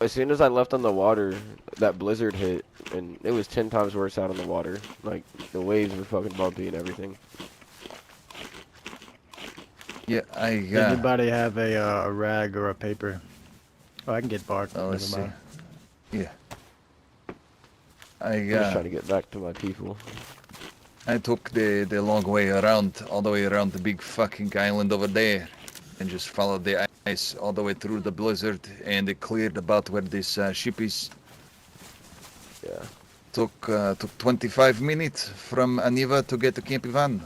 as soon as I left on the water, that blizzard hit, and it was 10 times worse out on the water. Like, the waves were fucking bumpy and everything. Yeah, Anybody have a rag or a paper? Oh, I can get bark. Oh, let's see. Never mind. Yeah. I'm just trying to get back to my people. I took the long way around, all the way around the big fucking island over there, and just followed the ice all the way through the blizzard, and it cleared about where this ship is. Yeah. Took 25 minutes from Aniva to get to Camp Ivan.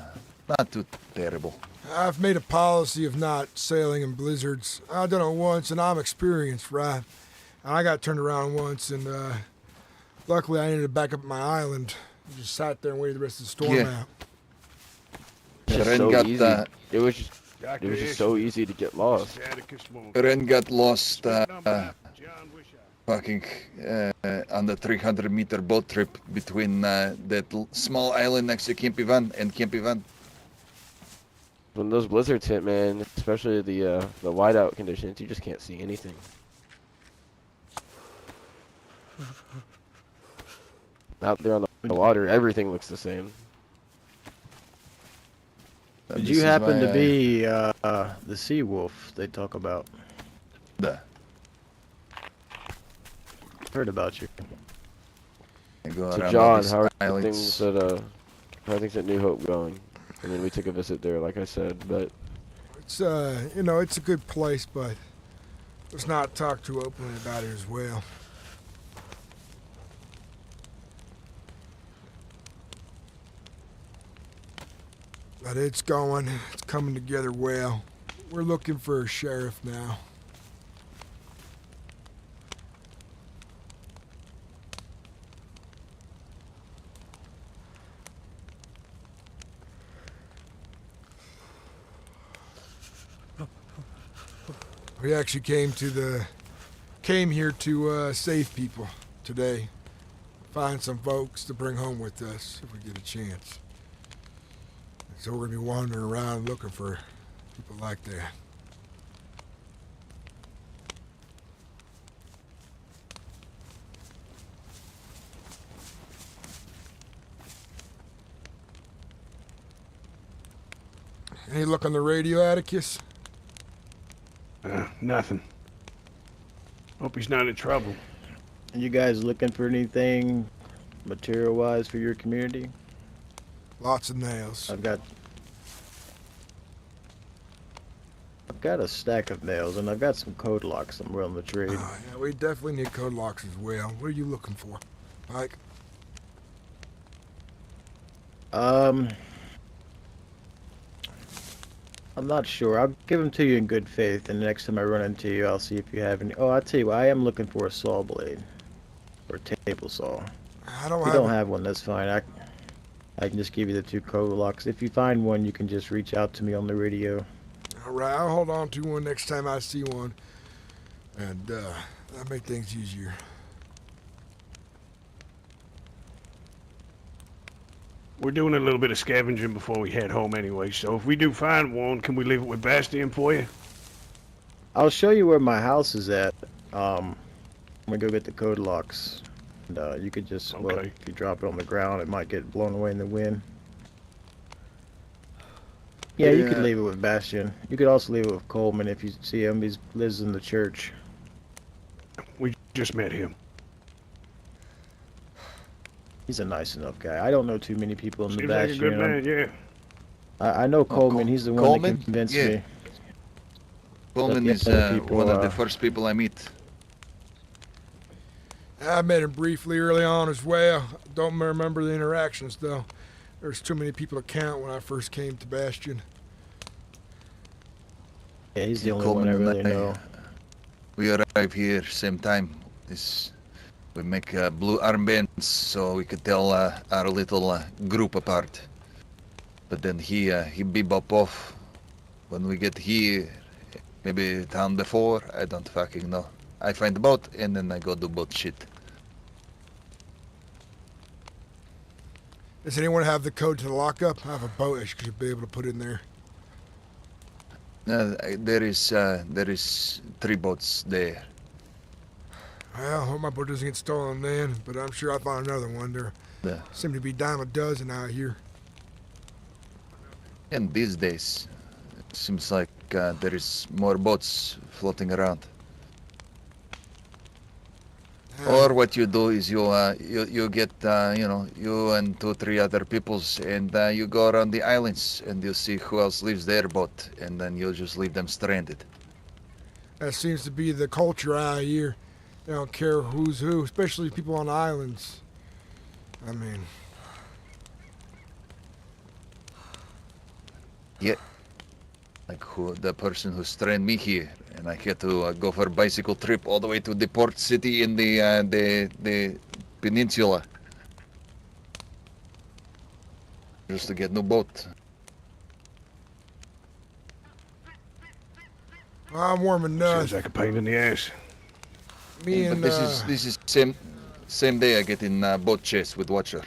Not too terrible. I've made a policy of not sailing in blizzards. I've done it once, and I'm experienced, right? I got turned around once, and luckily I ended up back up at my island. Just sat there and waited the rest of the storm Yeah. out. It's just Ren so got, easy. It was just so easy to get lost. Ren got lost fucking on the 300-meter boat trip between that small island next to Camp Ivan and Camp Ivan. When those blizzards hit, man, especially the whiteout conditions, you just can't see anything. Out there on the water, everything looks the same. Did you happen to be the sea wolf they talk about? Heard about you. So John, how are things at New Hope going? I mean, we took a visit there, like I said, but It's you know, it's a good place, but let's not talk too openly about it as well. But it's coming together well. We're looking for a sheriff now. We actually came here to save people today. Find some folks to bring home with us if we get a chance. So we're gonna be wandering around looking for people like that. Any luck on the radio, Atticus? Nothing. Hope he's not in trouble. You guys looking for anything material-wise for your community? Lots of nails. I've got a stack of nails, and I've got some code locks I'm willing to trade. Yeah, we definitely need code locks as well. What are you looking for, Mike? I'm not sure. I'll give them to you in good faith, and the next time I run into you, I'll see if you have any. Oh, I'll tell you what, I am looking for a saw blade. Or a table saw. I don't if you don't have one, that's fine. I can just give you the 2 code locks. If you find one, you can just reach out to me on the radio. All right, I'll hold on to one next time I see one. And that'll make things easier. We're doing a little bit of scavenging before we head home anyway, so if we do find one, can we leave it with Bastion for you? I'll show you where my house is at. I'm gonna go get the code locks. And you could just, well, if you drop it on the ground, it might get blown away in the wind. Yeah, you could leave it with Bastion. You could also leave it with Coleman if you see him. He lives in the church. We just met him. He's a nice enough guy. I don't know too many people in the Seems like a Bastion. good man, yeah. I know Coleman. He's the one that convinced me. Coleman is one of the first people I meet. I met him briefly early on as well. Don't remember the interactions though. There's too many people to count when I first came to Bastion. Yeah, he's the only one I really know. We arrive here same time. We make blue armbands so we could tell our little group apart. But then he bebop off when we get here. Maybe town before, I don't fucking know. I find the boat and then I go do boat shit. Does anyone have the code to the lockup? I have a boat I should be able to put in there. There is 3 boats there. Well, I hope my boat doesn't get stolen then, but I'm sure I'll find another one. There seem to be dime a dozen out here. And these days, it seems like there is more boats floating around. Or what you do is you get you and 2-3 other peoples and you go around the islands and you see who else leaves their boat and then you'll just leave them stranded. That seems to be the culture out here. They don't care who's who, especially people on islands. I mean, yeah, like the person who stranded me here, and and I had to go for a bicycle trip all the way to the port city in the peninsula. Just to get no boat. I'm warm enough. Sounds like a pain in the ass. Me But and this is same day I get in boat chase with Watcher.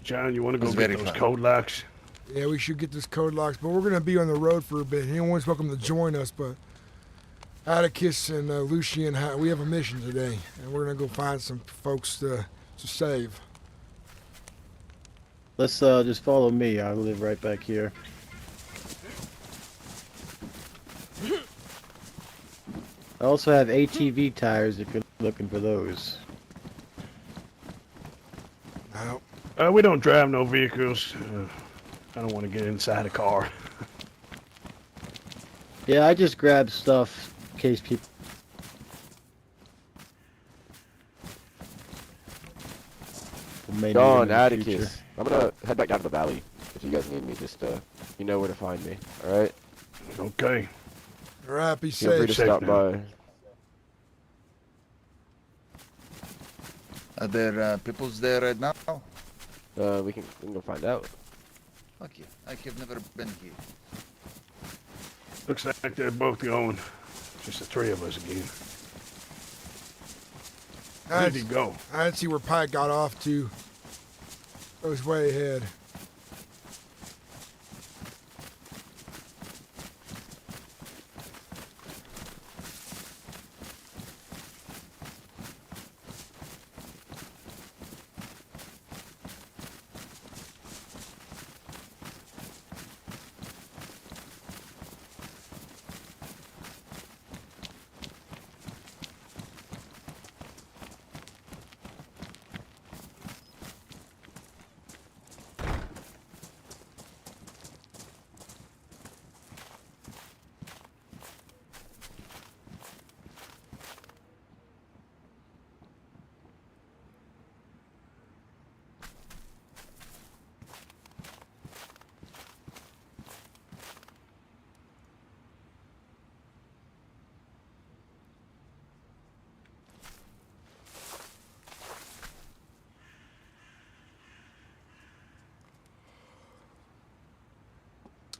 John, you want to go That's get very those fun. code locks? yeah, we should get this code locks, but we're gonna be on the road for a bit. Anyone's welcome to join us, but Atticus and Lucian, we have a mission today, and we're gonna go find some folks to save. Let's just follow me. I live right back here. I also have ATV tires if you're looking for those. No. We don't drive no vehicles. I don't want to get inside a car. Yeah, I just grabbed stuff in case people. may need them Don, in the Atticus, future. I'm gonna head back down to the valley. If you guys need me, just you know where to find me. All right. Okay. All right, be Feel free safe. to stop by. Are there peoples there right now? We can go find out. Okay, I have never been here. Looks like they're both going. Just the three of us again. Where did he go? I didn't see where Pike got off to. It was way ahead.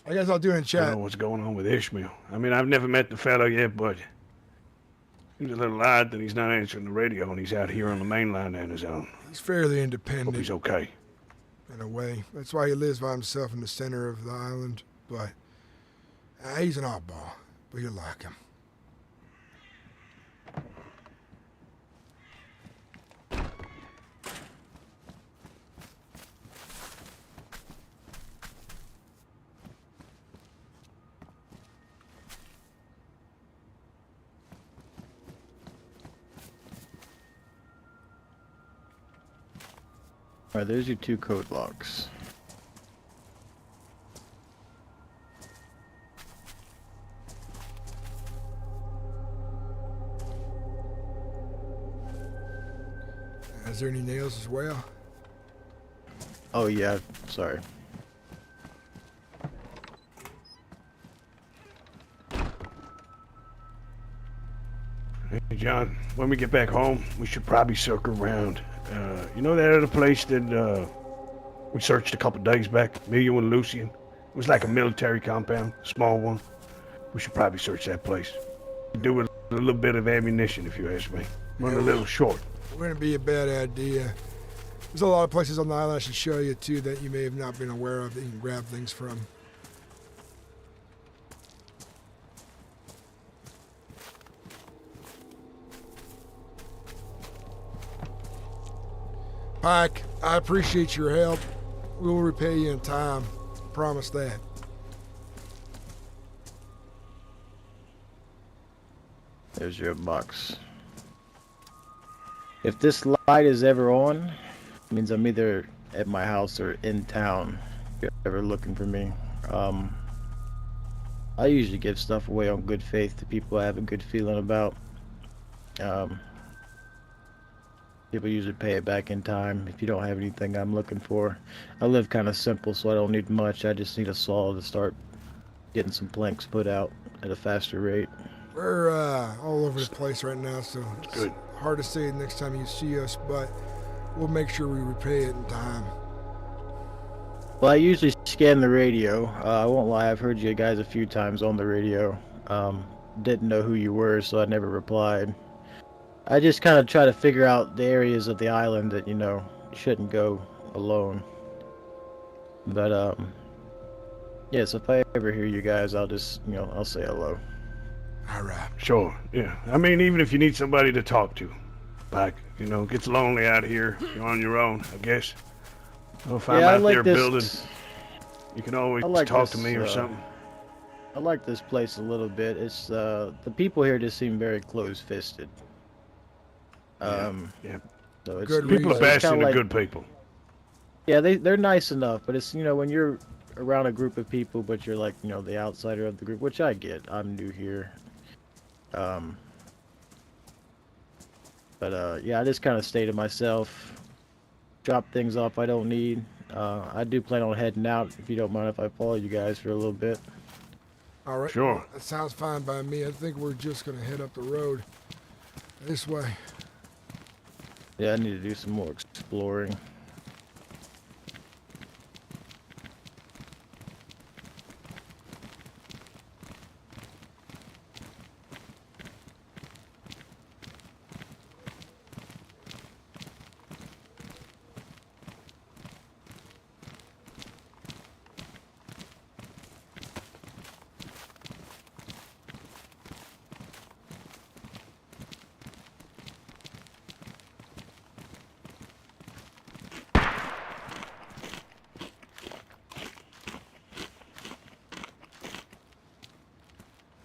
I guess I'll do it in I chat. don't know what's going on with Ishmael. I mean, I've never met the fellow yet, but he's a little odd that he's not answering the radio and he's out here on the mainland on his own. He's fairly Hope independent he's okay. in a way. That's why he lives by himself in the center of the island. But he's an oddball, but you like him. Alright, there's your 2 code locks. Is there any nails as well? Oh yeah, sorry. Hey, John, when we get back home, we should probably circle around. You know that other place that we searched a couple days back? Me, you, and Lucian? It was like a military compound, small one. We should probably search that place. Do with a little bit of ammunition, if you ask me. Run a little short. Wouldn't be a bad idea. There's a lot of places on the island I should show you too that you may have not been aware of that you can grab things from. Pike, I appreciate your help. We will repay you in time. Promise that. There's your box. If this light is ever on, it means I'm either at my house or in town. If you're ever looking for me. I usually give stuff away on good faith to people I have a good feeling about. People usually pay it back in time if you don't have anything I'm looking for. I live kind of simple, so I don't need much. I just need a saw to start getting some planks put out at a faster rate. We're all over the place right now, so it's Good. hard to say next time you see us, but we'll make sure we repay it in time. Well, I usually scan the radio. I won't lie, I've heard you guys a few times on the radio. Didn't know who you were, so I never replied. I just kind of try to figure out the areas of the island that, you shouldn't go alone. But, yes, if I ever hear you guys, I'll just, I'll say hello. All right. Sure, yeah. I mean, even if you need somebody to talk to. Like, it gets lonely out here. You're on your own, I guess. Well, if I'm I out like there this. building, you can always I like talk to this, me or something. I like this place a little bit. It's the people here just seem very close-fisted. Yeah. So it's Good People reason. of Bastion kinda are like- good people. Yeah, they're nice enough, but it's when you're around a group of people, but you're like the outsider of the group, which I get. I'm new here. But yeah, I just kind of stay to myself. Drop things off I don't need. I do plan on heading out if you don't mind if I follow you guys for a little bit. All right. Sure. That sounds fine by me. I think we're just gonna head up the road this way. Yeah, I need to do some more exploring.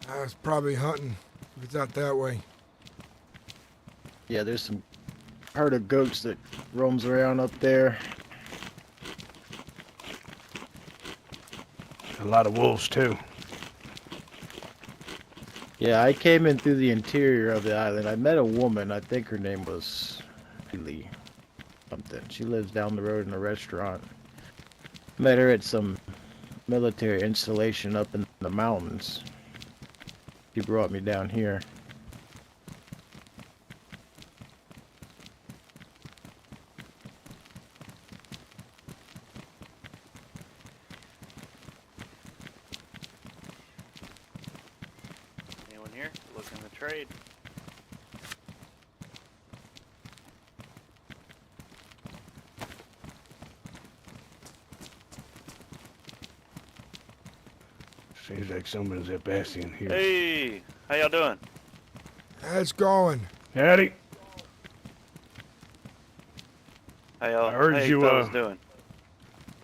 I was probably hunting if it's out that way. Yeah, there's some herd of goats that roams around up there. A lot of wolves, too. Yeah, I came in through the interior of the island. I met a woman. I think her name was Lee something. She lives down the road in a restaurant. Met her at some military installation up in the mountains. She brought me down here. Anyone here looking to trade? Seems like someone's at Bastion here. Hey, how y'all doing? How's it going? Howdy. How y'all? I heard how you, fellas doing?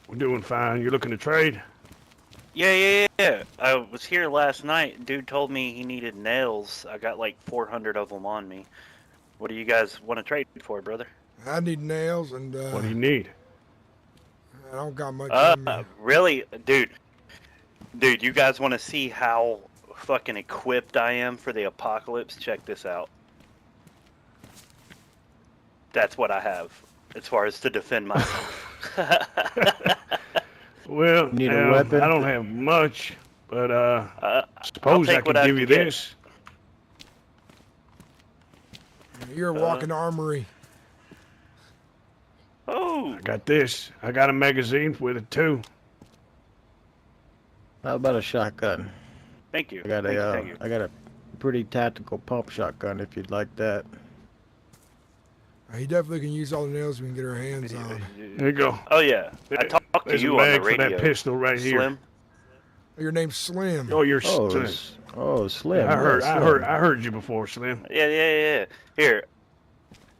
We're doing fine. You looking to trade? Yeah. I was here last night. Dude told me he needed nails. I got like 400 of them on me. What do you guys want to trade for, brother? I need nails and What do you need? I don't got much on me. Really? Dude, you guys want to see how fucking equipped I am for the apocalypse? Check this out. That's what I have, as far as to defend myself. Well, Need a weapon? I don't have much, but I'll suppose take I what could I give can you get. this. You're a walking armory. Oh, I got this. I got a magazine with it too. How about a shotgun? thank you. I got Thank you. I got a pretty tactical pump shotgun if you'd like that. He definitely can use all the nails we can get our hands on. There you go. Oh yeah, I talked to There's a you on the mag for radio. that pistol right here. Slim. Your name's Slim. Oh, you're Oh, Slim. Slim. I heard. yeah, I Slim. heard you before, Slim. Yeah. Here,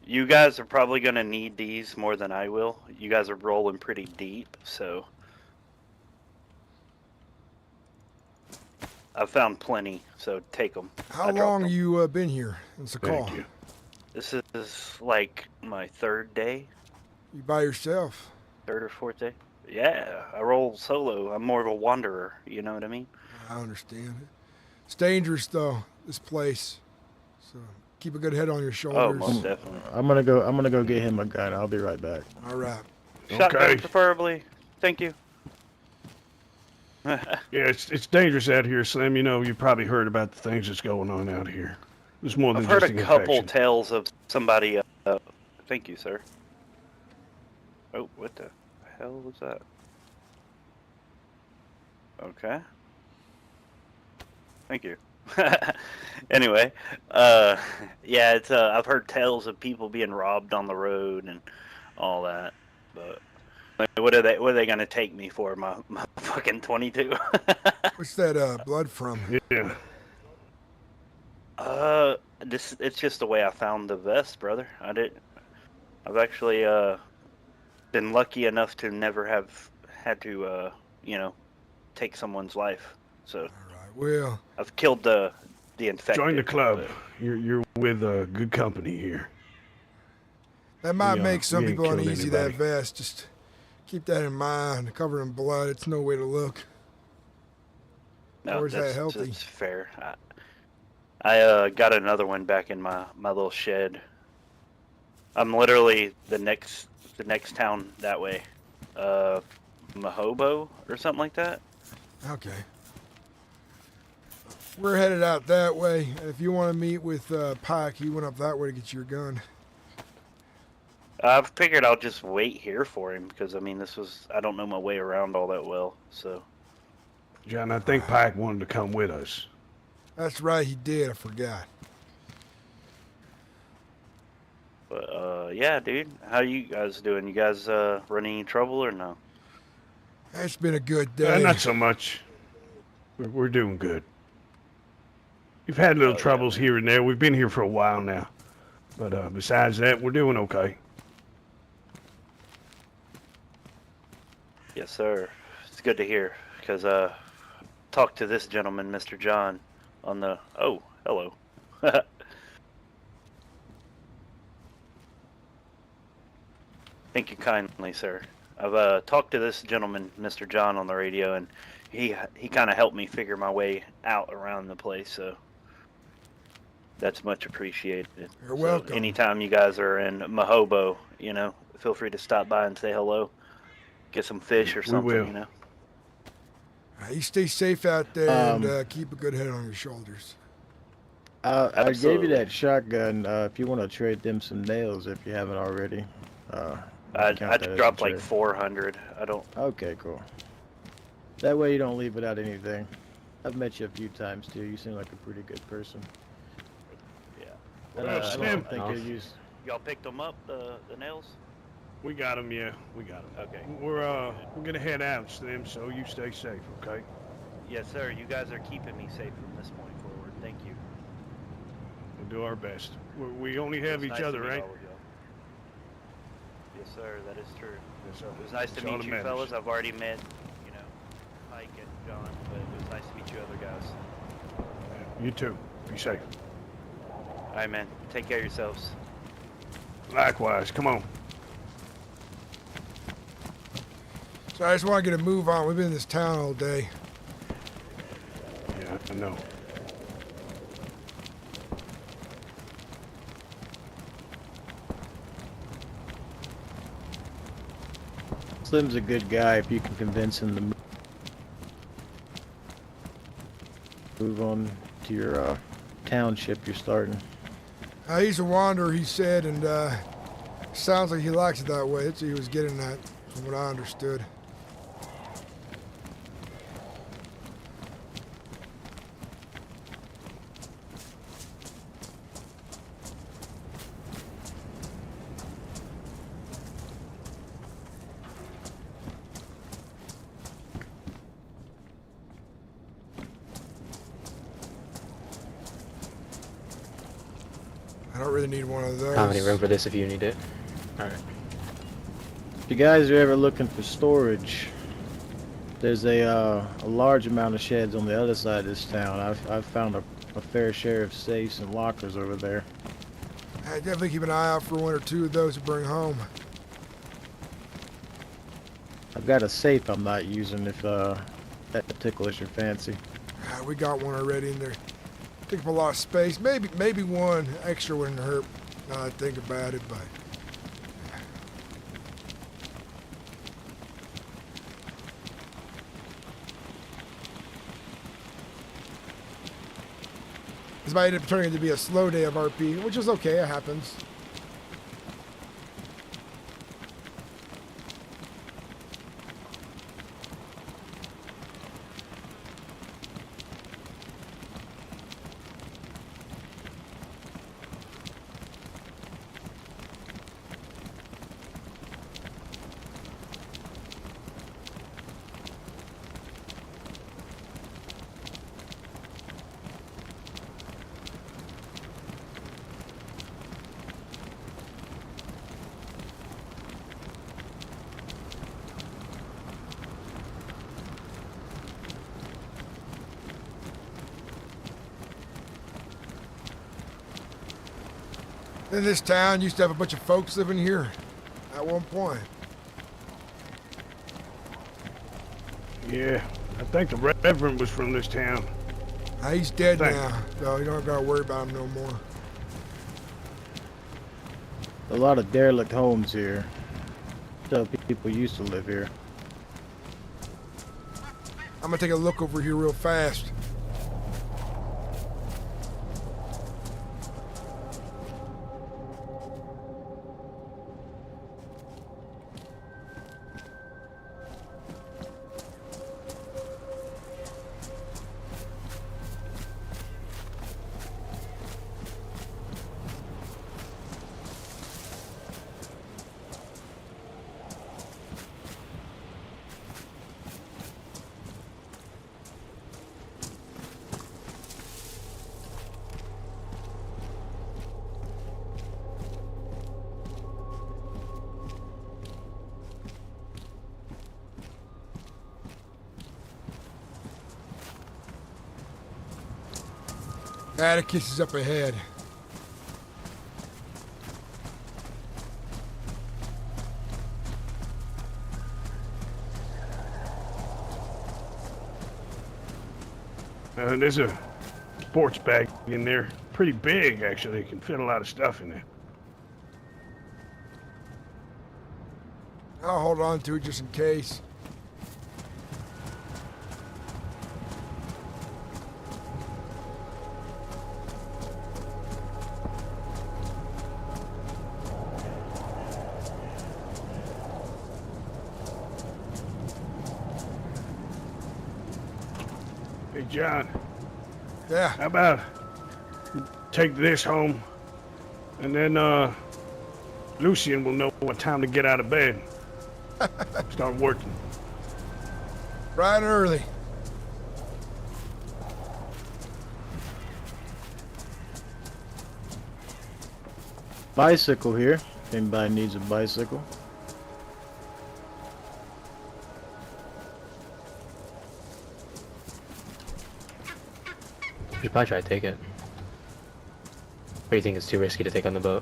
you guys are probably gonna need these more than I will. You guys are rolling pretty deep, so I've found plenty. So take them. How long you been here in Sahkal? Thank you. This is like my third day, You by yourself? third or fourth day. Yeah, I roll solo. I'm more of a wanderer. You know what I mean? I understand. It's dangerous though, this place. So keep a good head on your Oh, shoulders. most definitely. I'm gonna go get him a gun. I'll be right back. All right. Shotgun Okay. preferably. Thank you. Yeah, it's dangerous out here, Slim. You know, you probably heard about the things that's going on out here. There's more than I've heard just a the couple infection. tales of somebody. Thank you, sir. Oh, what the hell was that? Okay. Thank you. Anyway, yeah, it's I've heard tales of people being robbed on the road and all that, but what are they gonna take me for? My fucking 22? What's that blood from? Yeah. It's just the way I found the vest, brother. I've actually been lucky enough to never have had to take someone's life. So Well, I've killed the infected. Join the club. but- You're with good company here. that might We, make some we ain't people killed uneasy, that anybody. vest. Just keep that in mind. Covered in blood, it's no way to look. No, Or is that that's healthy? fair. I got another one back in my little shed. I'm literally the next town that way, Mahobo or something like that. Okay. We're headed out that way. If you want to meet with Pike, he went up that way to get your gun. I figured I'll just wait here for him because I mean I don't know my way around all that well, so. John, I think Pike wanted to come with us. That's right, he did. I forgot. But yeah, dude, how you guys doing? You guys running any trouble or no? It's been a good day. Not so much. We're doing good. We've had little troubles here and there. We've been here for a while now. But besides that, we're doing okay. Yes, sir. It's good to hear because talked to this gentleman, Mr. John, on the. Oh, hello. Thank you kindly, sir. I've talked to this gentleman, Mr. John, on the radio, and he kind of helped me figure my way out around the place. So that's much appreciated. You're welcome. Anytime you guys are in Mahobo, feel free to stop by and say hello. Get some fish or something, will. You stay safe out there and keep a good head on your shoulders. I gave you Absolutely. that shotgun if you want to trade them some nails if you haven't already. I count that as a dropped like trade. 400. I don't. Okay, cool. That way you don't leave without anything. I've met you a few times too. You seem like a pretty good person. Yeah. And, I Slim. don't think you're used. Y'all picked them up, the nails? We got them, yeah. We got them. Okay. We're gonna head out, Slim. So you stay safe, okay? Yes, sir. You guys are keeping me safe from this point forward. Thank you. We'll do our best. We only have It's each nice other, to meet right? all of y'all. Yes, sir. That is true. Yes, sir. It was nice to That's all meet that you, matters. fellas. I've already met, Mike and John, but it was nice to meet you other guys. You too. Be safe. All right, man. Take care of yourselves. Likewise. Come on. So I just want to get a move on. We've been in this town all day. Yeah, I know. Slim's a good guy if you can convince him to move on to your township you're starting. He's a wanderer, he said, and sounds like he likes it that way. That's what he was getting at, from what I understood. I don't really need one of those. How many room for this if you need it? Alright. If you guys are ever looking for storage, there's a large amount of sheds on the other side of this town. I've found a fair share of safes and lockers over there. I definitely keep an eye out for one or two of those to bring home. I've got a safe I'm not using if that tickles your fancy. We got one already in there. Take up a lot of space. Maybe one extra wouldn't hurt. Now that I think about it, but This might end up turning into be a slow day of RP, which is okay, it happens. And this town used to have a bunch of folks living here at one point. Yeah, I think the Reverend was from this town. He's dead now, so you don't gotta worry about him no more. A lot of derelict homes here. So people used to live here. I'm gonna take a look over here real fast. Atticus is up ahead. There's a sports bag in there. Pretty big, actually. It can fit a lot of stuff in there. I'll hold on to it just in case. Hey, John. Yeah? How about take this home, and then, Lucian will know what time to get out of bed. Start working. Bright and early. Bicycle here. If anybody needs a bicycle. You should probably try to take it. Or do you think it's too risky to take on the boat?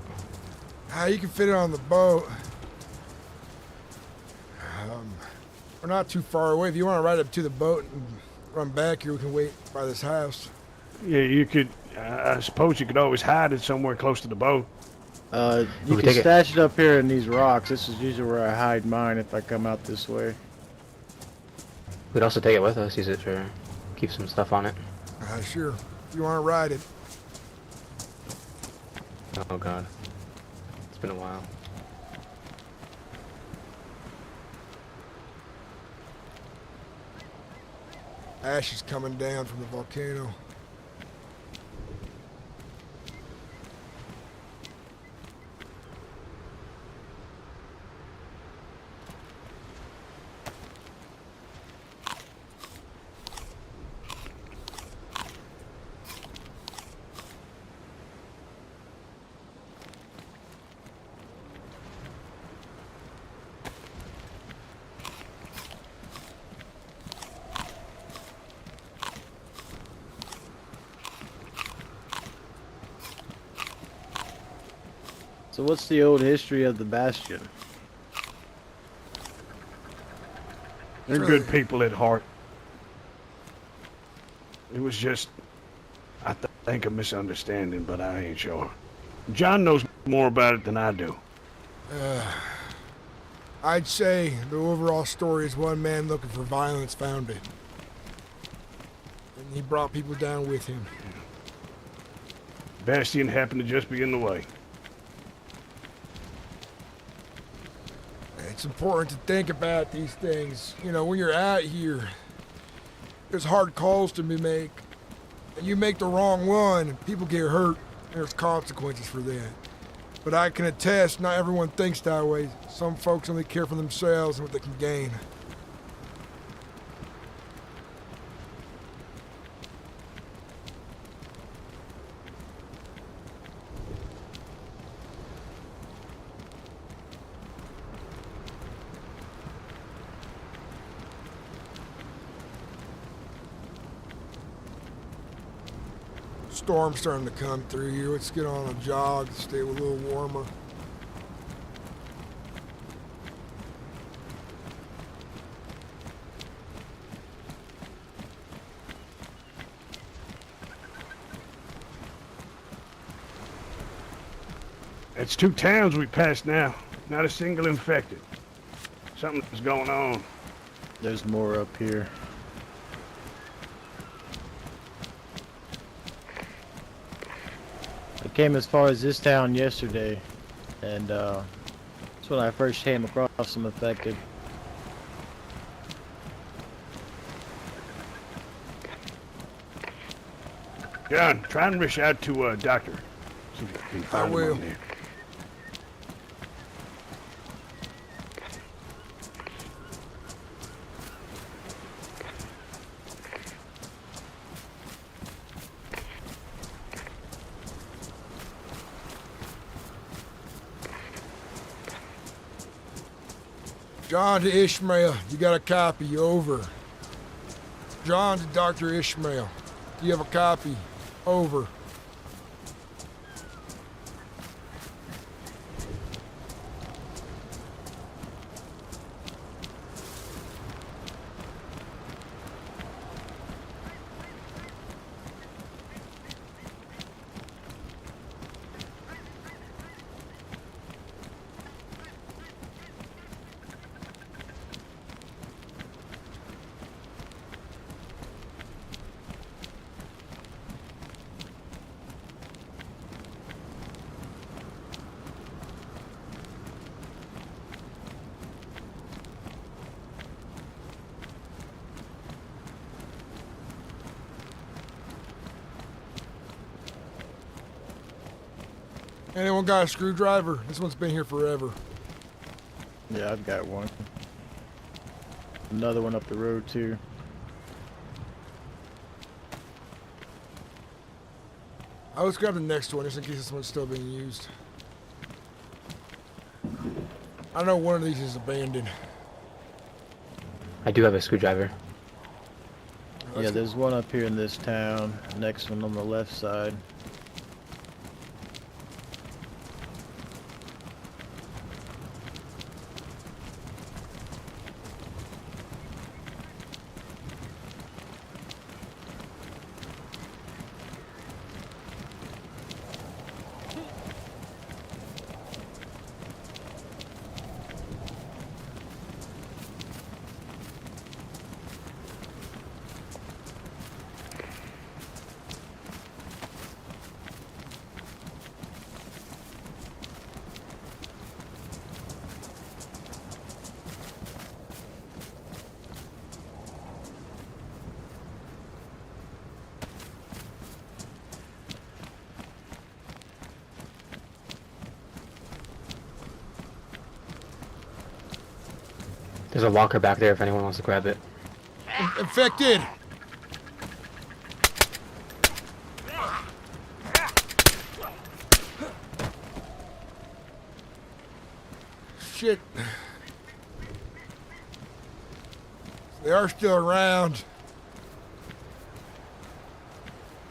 You can fit it on the boat. We're not too far away. If you want to ride up to the boat and run back here, we can wait by this house. Yeah, you could, I suppose you could always hide it somewhere close to the boat. You can stash it up here in these rocks. This is usually where I hide mine if I come out this way. We'd also take it with us, use it for, keep some stuff on it. Sure. If you want to ride it. Oh god. It's been a while. Ash is coming down from the volcano. So what's the old history of the Bastion? They're good people at heart. It was just, I think, a misunderstanding, but I ain't sure. John knows more about it than I do. I'd say the overall story is one man looking for violence found it. And he brought people down with him. Bastion happened to just be in the way. It's important to think about these things. You know, when you're out here, there's hard calls to be made. And you make the wrong one, and people get hurt. There's consequences for that. But I can attest, not everyone thinks that way. Some folks only care for themselves and what they can gain. Storm's starting to come through here. Let's get on a jog, stay a little warmer. It's 2 towns we passed now. Not a single infected. Something's going on. There's more up here. I came as far as this town yesterday, and that's when I first came across some infected. John, try and rush out to Doctor. See if you can find him will. on there. John to Ishmael, you got a copy, over. John to Dr. Ishmael, do you have a copy? Over. Anyone got a screwdriver? This one's been here forever. Yeah, I've got one. Another one up the road too. Let's grab the next one just in case this one's still being used. I know one of these is abandoned. I do have a screwdriver. Yeah, there's one up here in this town. Next one on the left side. There's a locker back there if anyone wants to grab it. Infected! Shit. They are still around.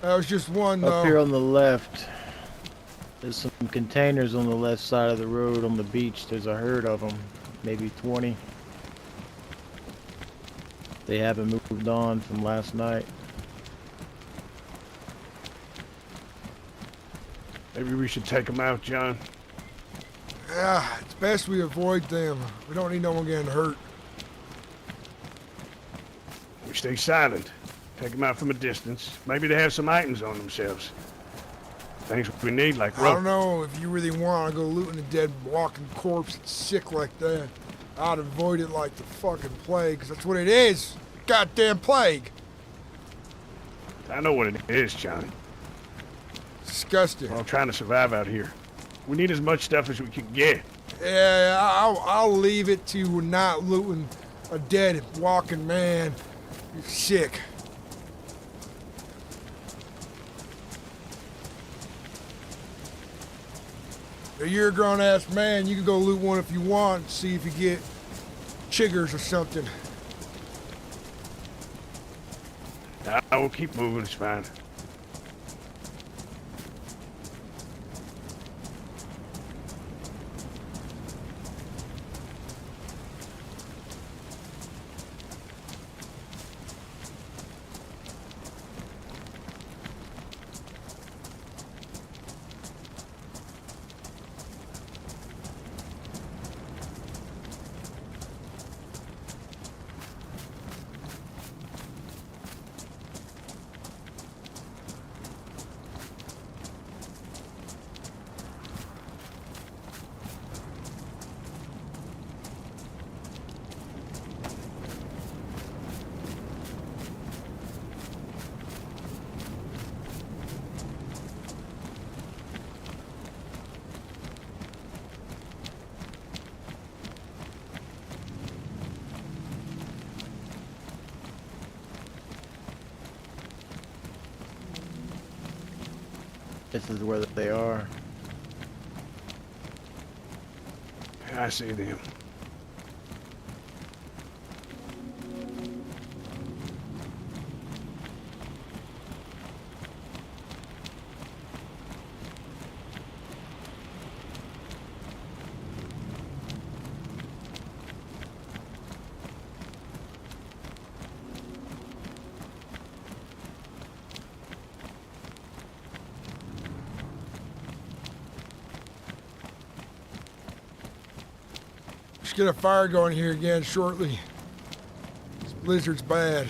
That was just one, though. Up here on the left, there's some containers on the left side of the road on the beach. There's a herd of them, maybe 20. They haven't moved on from last night. Maybe we should take them out, John. Yeah, it's best we avoid them. We don't need no one getting hurt. We stay silent. Take them out from a distance. Maybe they have some items on themselves. Things we need, like I don't know if you really want to go looting a dead walking corpse that's sick like that. I'd avoid it like the fucking plague, 'cause that's what it is. Goddamn plague. I know what it is, Johnny. Disgusting. We're all trying to survive out here. We need as much stuff as we can get. Yeah, I'll leave it to not looting a dead walking man. You're sick. You're a grown-ass man. You can go loot one if you want and see if you get chiggers or something. I will keep moving, it's fine. This is where they are. I see them. Get a fire going here again shortly. This blizzard's bad.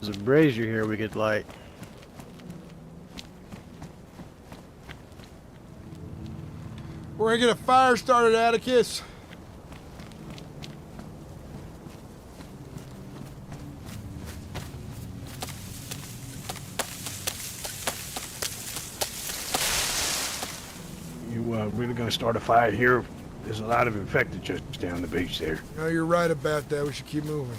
There's a brazier here we could light. We're gonna get a fire started, Atticus. Really gonna start a fire here? There's a lot of infected just down the beach there. No, you're right about that. We should keep moving.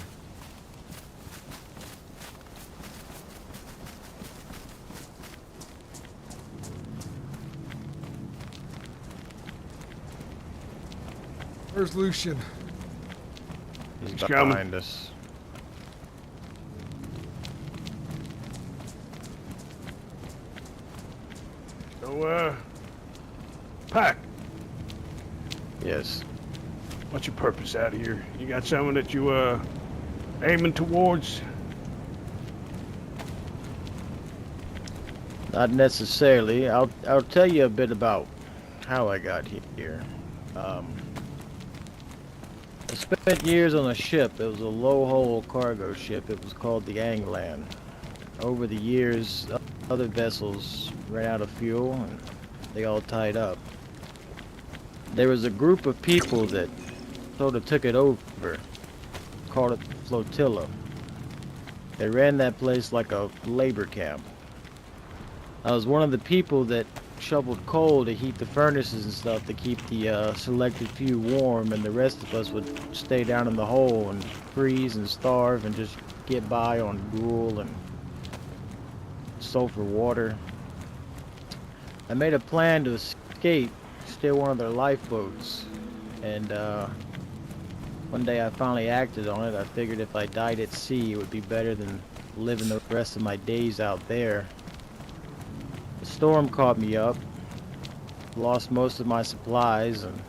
Where's Lucian? He's coming. behind us. So, Pack. Yes. What's your purpose out here? You got someone that you, aiming towards? Not necessarily. I'll tell you a bit about how I got here. I spent years on a ship. It was a low-hull cargo ship. It was called the Anglan. Over the years, other vessels ran out of fuel and they all tied up. There was a group of people that sort of took it over, called it the flotilla. They ran that place like a labor camp. I was one of the people that shoveled coal to heat the furnaces and stuff to keep the selected few warm, and the rest of us would stay down in the hole and freeze and starve and just get by on gruel and sulfur water. I made a plan to escape, steal one of their lifeboats, and one day I finally acted on it. I figured if I died at sea, it would be better than living the rest of my days out there. The storm caught me up, lost most of my supplies, and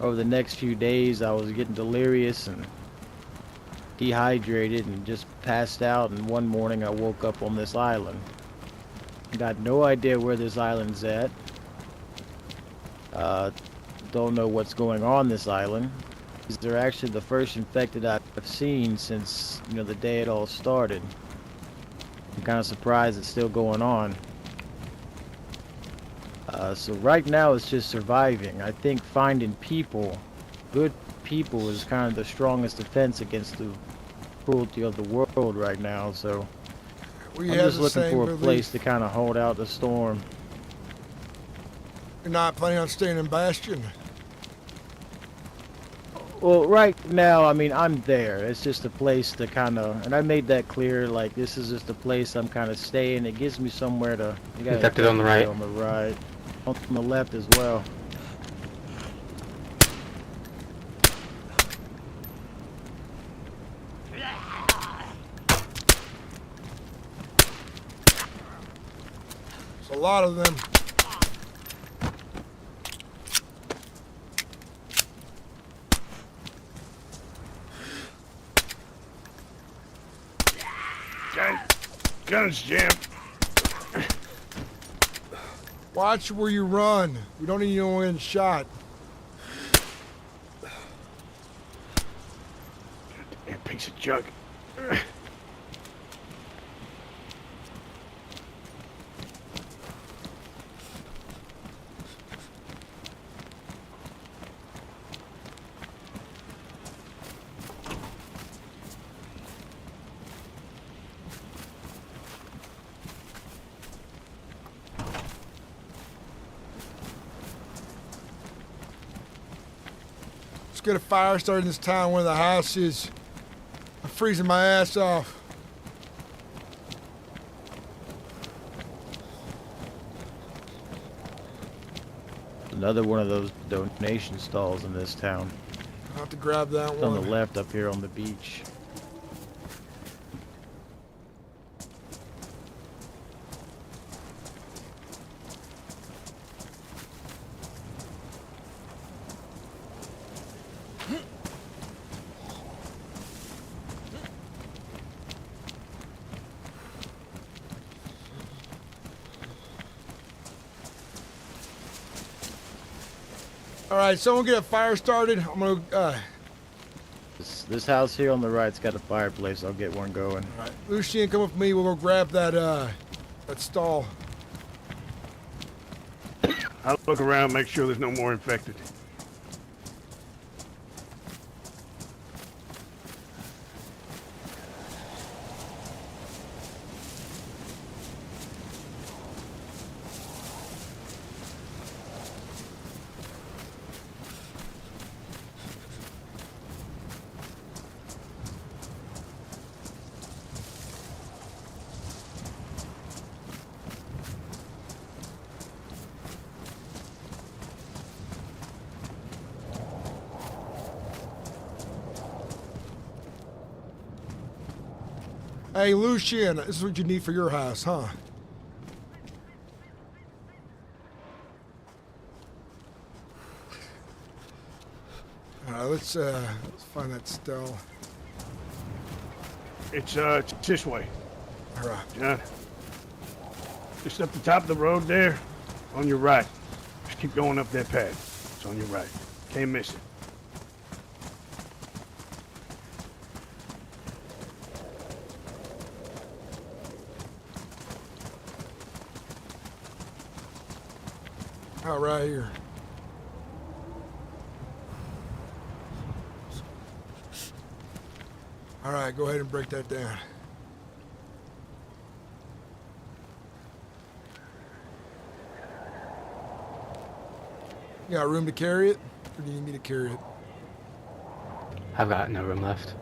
over the next few days I was getting delirious and dehydrated and just passed out, and one morning I woke up on this island. Got no idea where this island's at. don't know what's going on this island. They're actually the first infected I've seen since, you know, the day it all started. I'm kind of surprised it's still going on. So right now it's just surviving. I think finding people, good people, is kind of the strongest defense against the cruelty of the world right now. So I'm just looking for a place to kind of hold out the storm. You're not planning on staying in Bastion? Well, right now, I mean, I'm there. It's just a place to kind of, and I made that clear, like, this is just a place I'm kind of staying. It gives me somewhere to... Infected on the right. On the right. On the left as well. There's a lot of them. Guns jammed. Watch where you run. We don't need anyone getting shot. Goddamn piece of junk. Get a fire started in this town, one of the houses. I'm freezing my ass off. Another one of those donation stalls in this town. I'll have to grab that It's one. on the left up here on the beach. All right, someone get a fire started. I'm gonna. This house here on the right's got a fireplace. I'll get one going. All right, Lucien, come with me. We'll go grab that stall. I'll look around, make sure there's no more infected. Hey, Lucien, this is what you need for your house, huh? All right, let's find that stall. It's this way. All right. John. Just up the top of the road there, on your right. Just keep going up that path. It's on your right. Can't miss it. All right here. All right, go ahead and break that down. You got room to carry it, or do you need me to carry it? I've got no room left.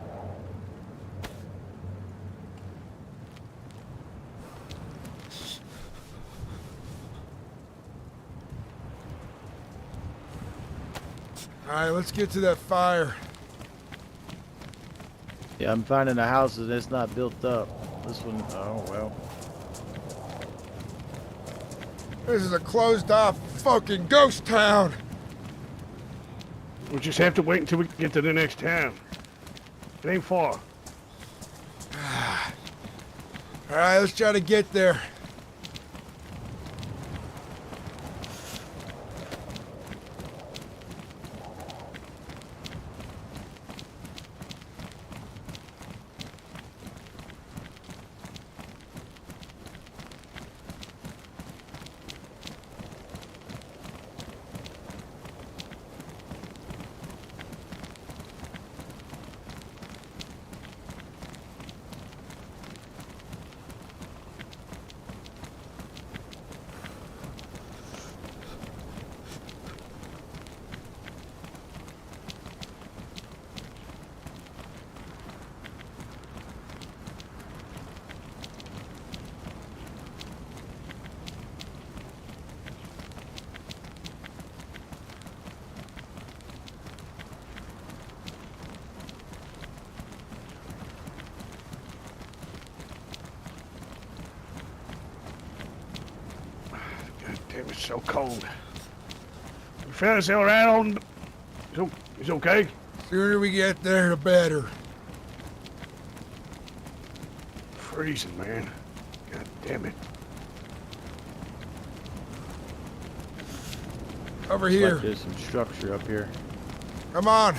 All right, let's get to that fire. Yeah, I'm finding a house that's not built up. This one, oh well. This is a closed off fucking ghost town. We'll just have to wait until we get to the next town. It ain't far. All right, let's try to get there. it's so cold. You fellas all right on? It's okay? Sooner we get there, the better. Freezing, man. God damn it. Over Looks here. like there's some structure up here. Come on.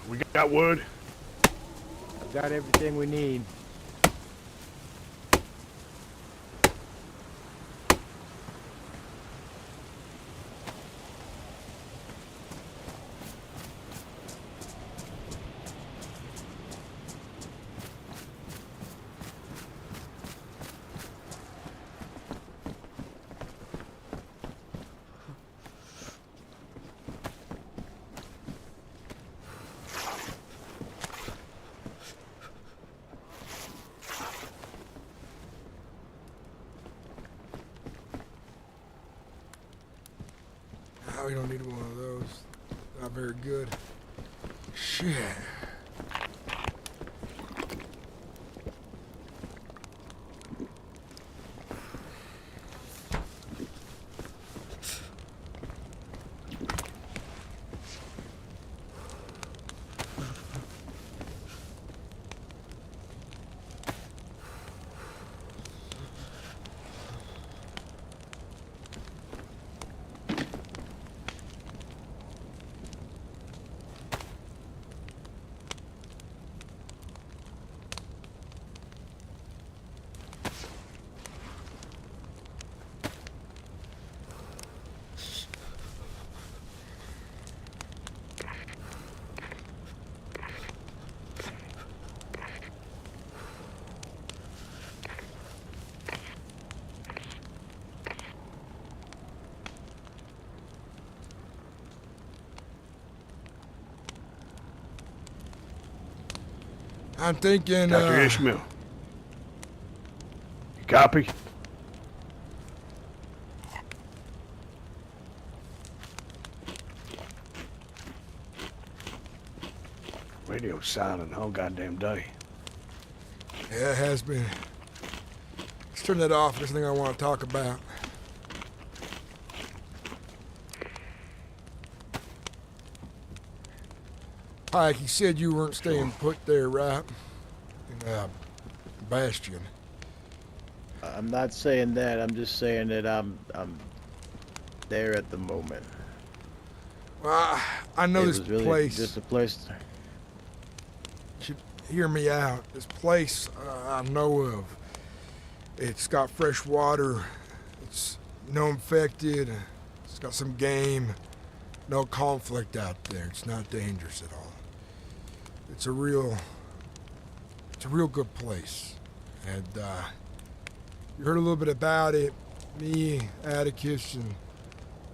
We got wood. I've got everything we need. We don't need one of those. Not very good. Shit. I'm thinking, Dr. Ishmael. You copy? Radio's silent all goddamn day. Yeah, it has been. Let's turn that off. There's something I want to talk about. Pike, you said you weren't staying put there, right? In Bastion. I'm not saying that. I'm just saying that I'm there at the moment. Well, I know It this was really place. just a place. Should hear me out. This place I know of. It's got fresh water. It's no infected. It's got some game. No conflict out there. It's not dangerous at all. It's a real good place. And you heard a little bit about it. Me, Atticus, and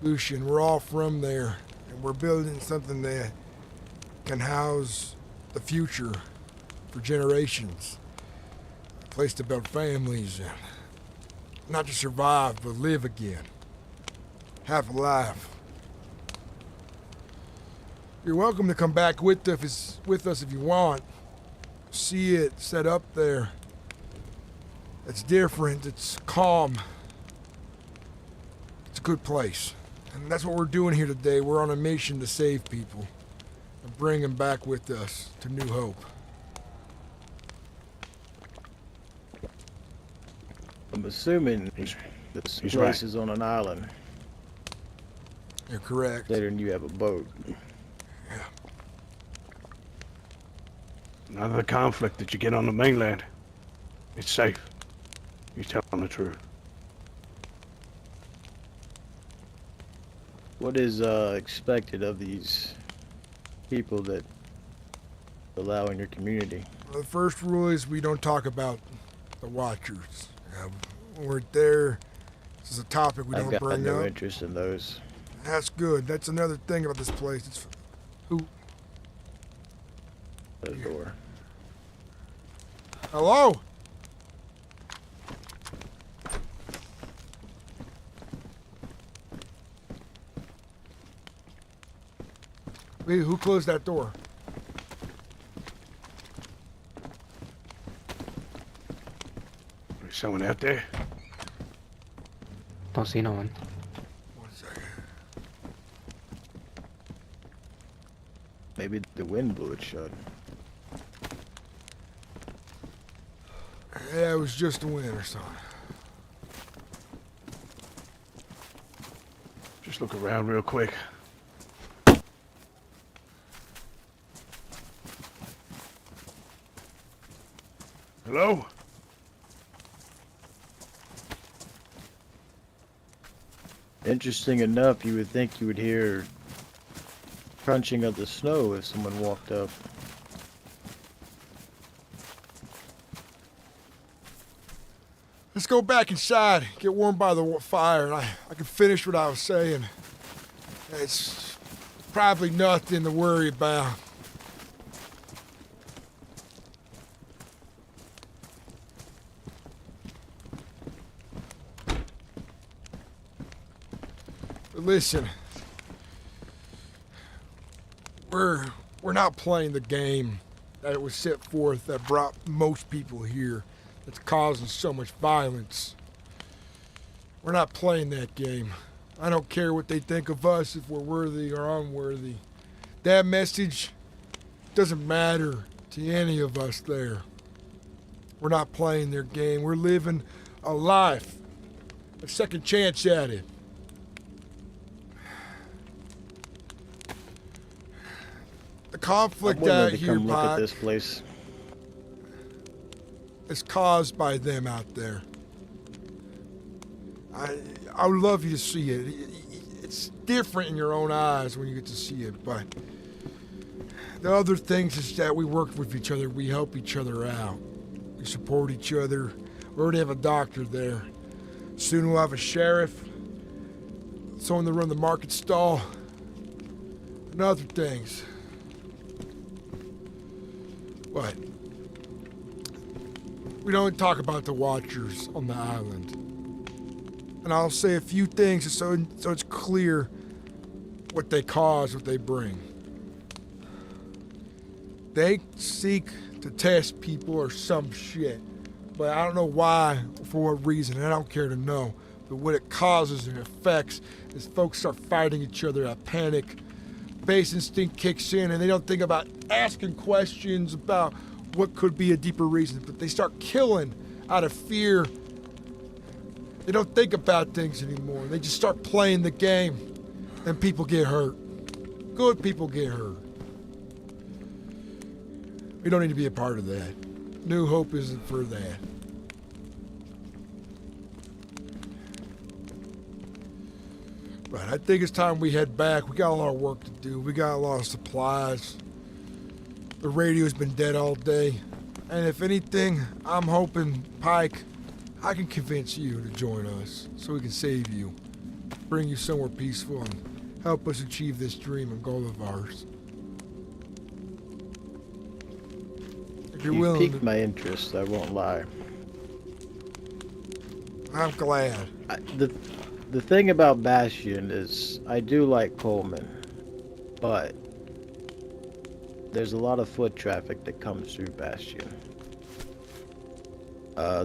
Lucian, we're all from there. And we're building something that can house the future for generations. A place to build families and not just survive, but live again. Have a life. You're welcome to come back with us if you want. See it set up there. It's different. It's calm. It's a good place. And that's what we're doing here today. We're on a mission to save people and bring them back with us to New Hope. I'm assuming this he's place right. is on an island. You're correct. Later, you have a boat. None of the conflict that you get on the mainland. It's safe. You're telling the truth. What is expected of these people that allow in your community? The first rule is we don't talk about the Watchers. When we're there, this is a topic we I've don't got bring no up. interest in those. That's good. That's another thing about this place. It's The door. Hello? Wait, who closed that door? There's someone out there. Don't see no one. One second. Maybe the wind blew it shut. Yeah, it was just the wind or something. Just look around real quick. Hello? Interesting enough, you would think you would hear crunching of the snow if someone walked up. Let's go back inside, get warm by the fire, and I can finish what I was saying. It's probably nothing to worry about. But listen, we're not playing the game that was set forth that brought most people here. That's causing so much violence. We're not playing that game. I don't care what they think of us, if we're worthy or unworthy. That message doesn't matter to any of us there. We're not playing their game. We're living a life, a second chance at it. The conflict out here, come look at Pac, this place. is caused by them out there. I would love you to see it. It's different in your own eyes when you get to see it, but the other things is that we work with each other. We help each other out. We support each other. We already have a doctor there. Soon we'll have a sheriff, someone to run the market stall, and other things. But we don't talk about the Watchers on the island. And I'll say a few things so it's clear what they cause, what they bring. They seek to test people or some shit. But I don't know why, for what reason, and I don't care to know. But what it causes and affects is folks start fighting each other out of panic. Base instinct kicks in and they don't think about asking questions about what could be a deeper reason. But they start killing out of fear. They don't think about things anymore. They just start playing the game, and people get hurt. Good people get hurt. We don't need to be a part of that. New Hope isn't for that. But I think it's time we head back. We got a lot of work to do. We got a lot of supplies. The radio's been dead all day. And if anything, I'm hoping, Pike, I can convince you to join us so we can save you, bring you somewhere peaceful, and help us achieve this dream and goal of ours. If you're willing piqued my interest, I won't lie. I'm glad. The thing about Bastion is I do like Coleman, but there's a lot of foot traffic that comes through Bastion.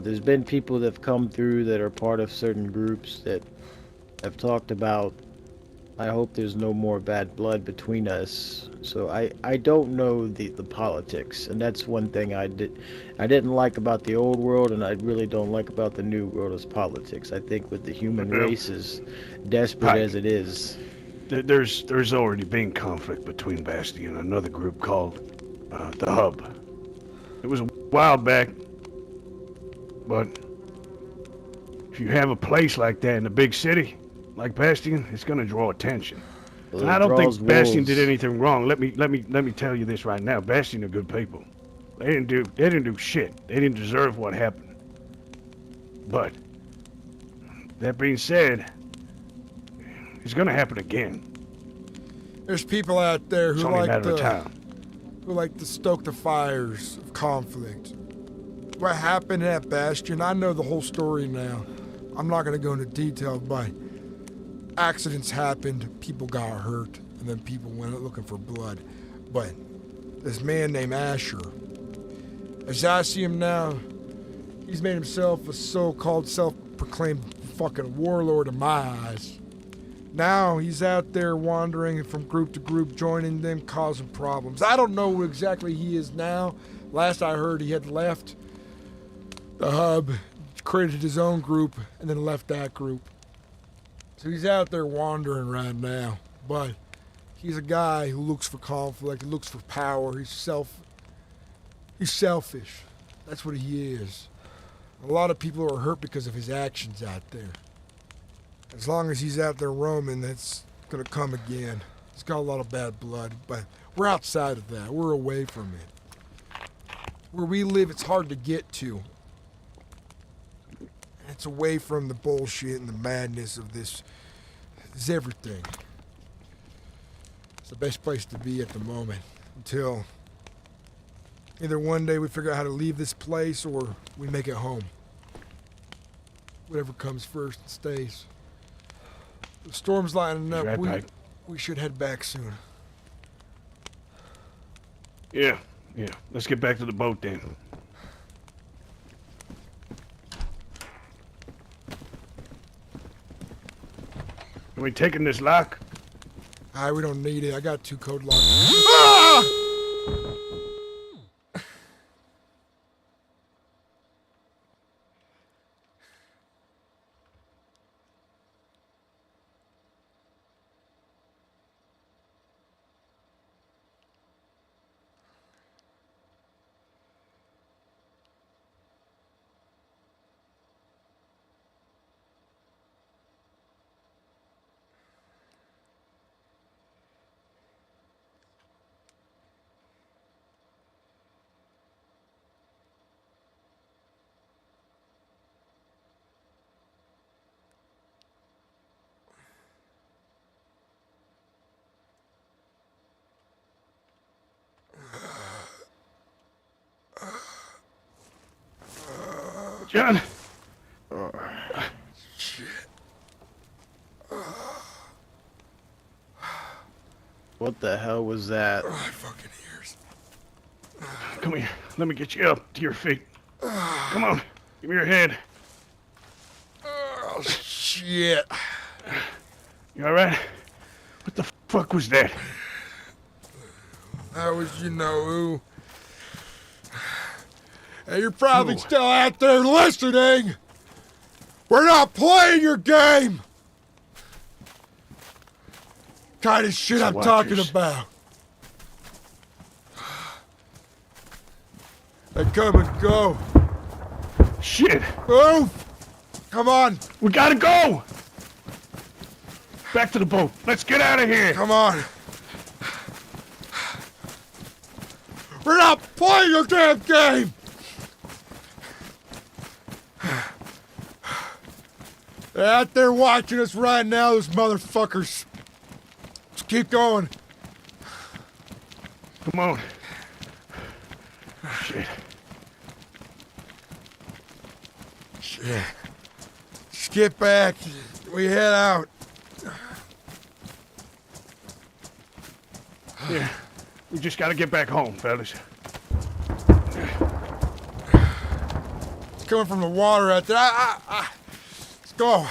There's been people that have come through that are part of certain groups that have talked about, I hope there's no more bad blood between us. So I don't know the politics, and that's one thing I didn't like about the old world, and I really don't like about the new world is politics. I think with the human race as desperate as it is, There's already been conflict between Bastion and another group called the Hub. It was a while back, but if you have a place like that in a big city, like Bastion, it's gonna draw attention. Well, and I don't think Bastion wolves. did anything wrong. Let me tell you this right now. Bastion are good people. They didn't do shit. They didn't deserve what happened. But that being said, it's gonna happen again. There's people out there It's who only a matter of time. like to stoke the fires of conflict. What happened at Bastion, I know the whole story now. I'm not going to go into detail, but accidents happened, people got hurt, and and then people went out looking for blood. But this man named Asher, as I see him now, he's made himself a so-called self-proclaimed fucking warlord in my eyes. Now he's out there wandering from group to group, joining them, causing problems. I don't know where exactly he is now. Last I heard, he had left the hub, created his own group, and then left that group. So he's out there wandering right now. But he's a guy who looks for conflict, he looks for power, he's selfish. That's what he is. A lot of people are hurt because of his actions out there. As long as he's out there roaming, that's gonna come again. He's got a lot of bad blood, but we're outside of that. We're away from it. Where we live, it's hard to get to. It's away from the bullshit and the madness of this everything. It's the best place to be at the moment, until either one day we figure out how to leave this place or we make it home. Whatever comes first stays. The storm's lining up. We should head back soon. Yeah. Let's get back to the boat then. Are we taking this lock? We don't need it. I got 2 code locks. Ah! John. Shit. What the hell was that? My fucking ears. Come here. Let me get you up to your feet. Come on. Give me your head. Oh, shit. You alright? What the fuck was that? That was you know who. Hey, you're probably still out there listening. We're not playing your game. Kind of shit I'm talking about. They come and go. Shit. Move. Come on. We gotta go. Back to the boat. Let's get out of here. Come on. We're not playing your damn game. They're out there watching us right now, those motherfuckers. Let's keep going. Come on. Shit. Shit. Just get back. We head out. Yeah. We just gotta get back home, fellas. It's coming from the water out there. Let's go.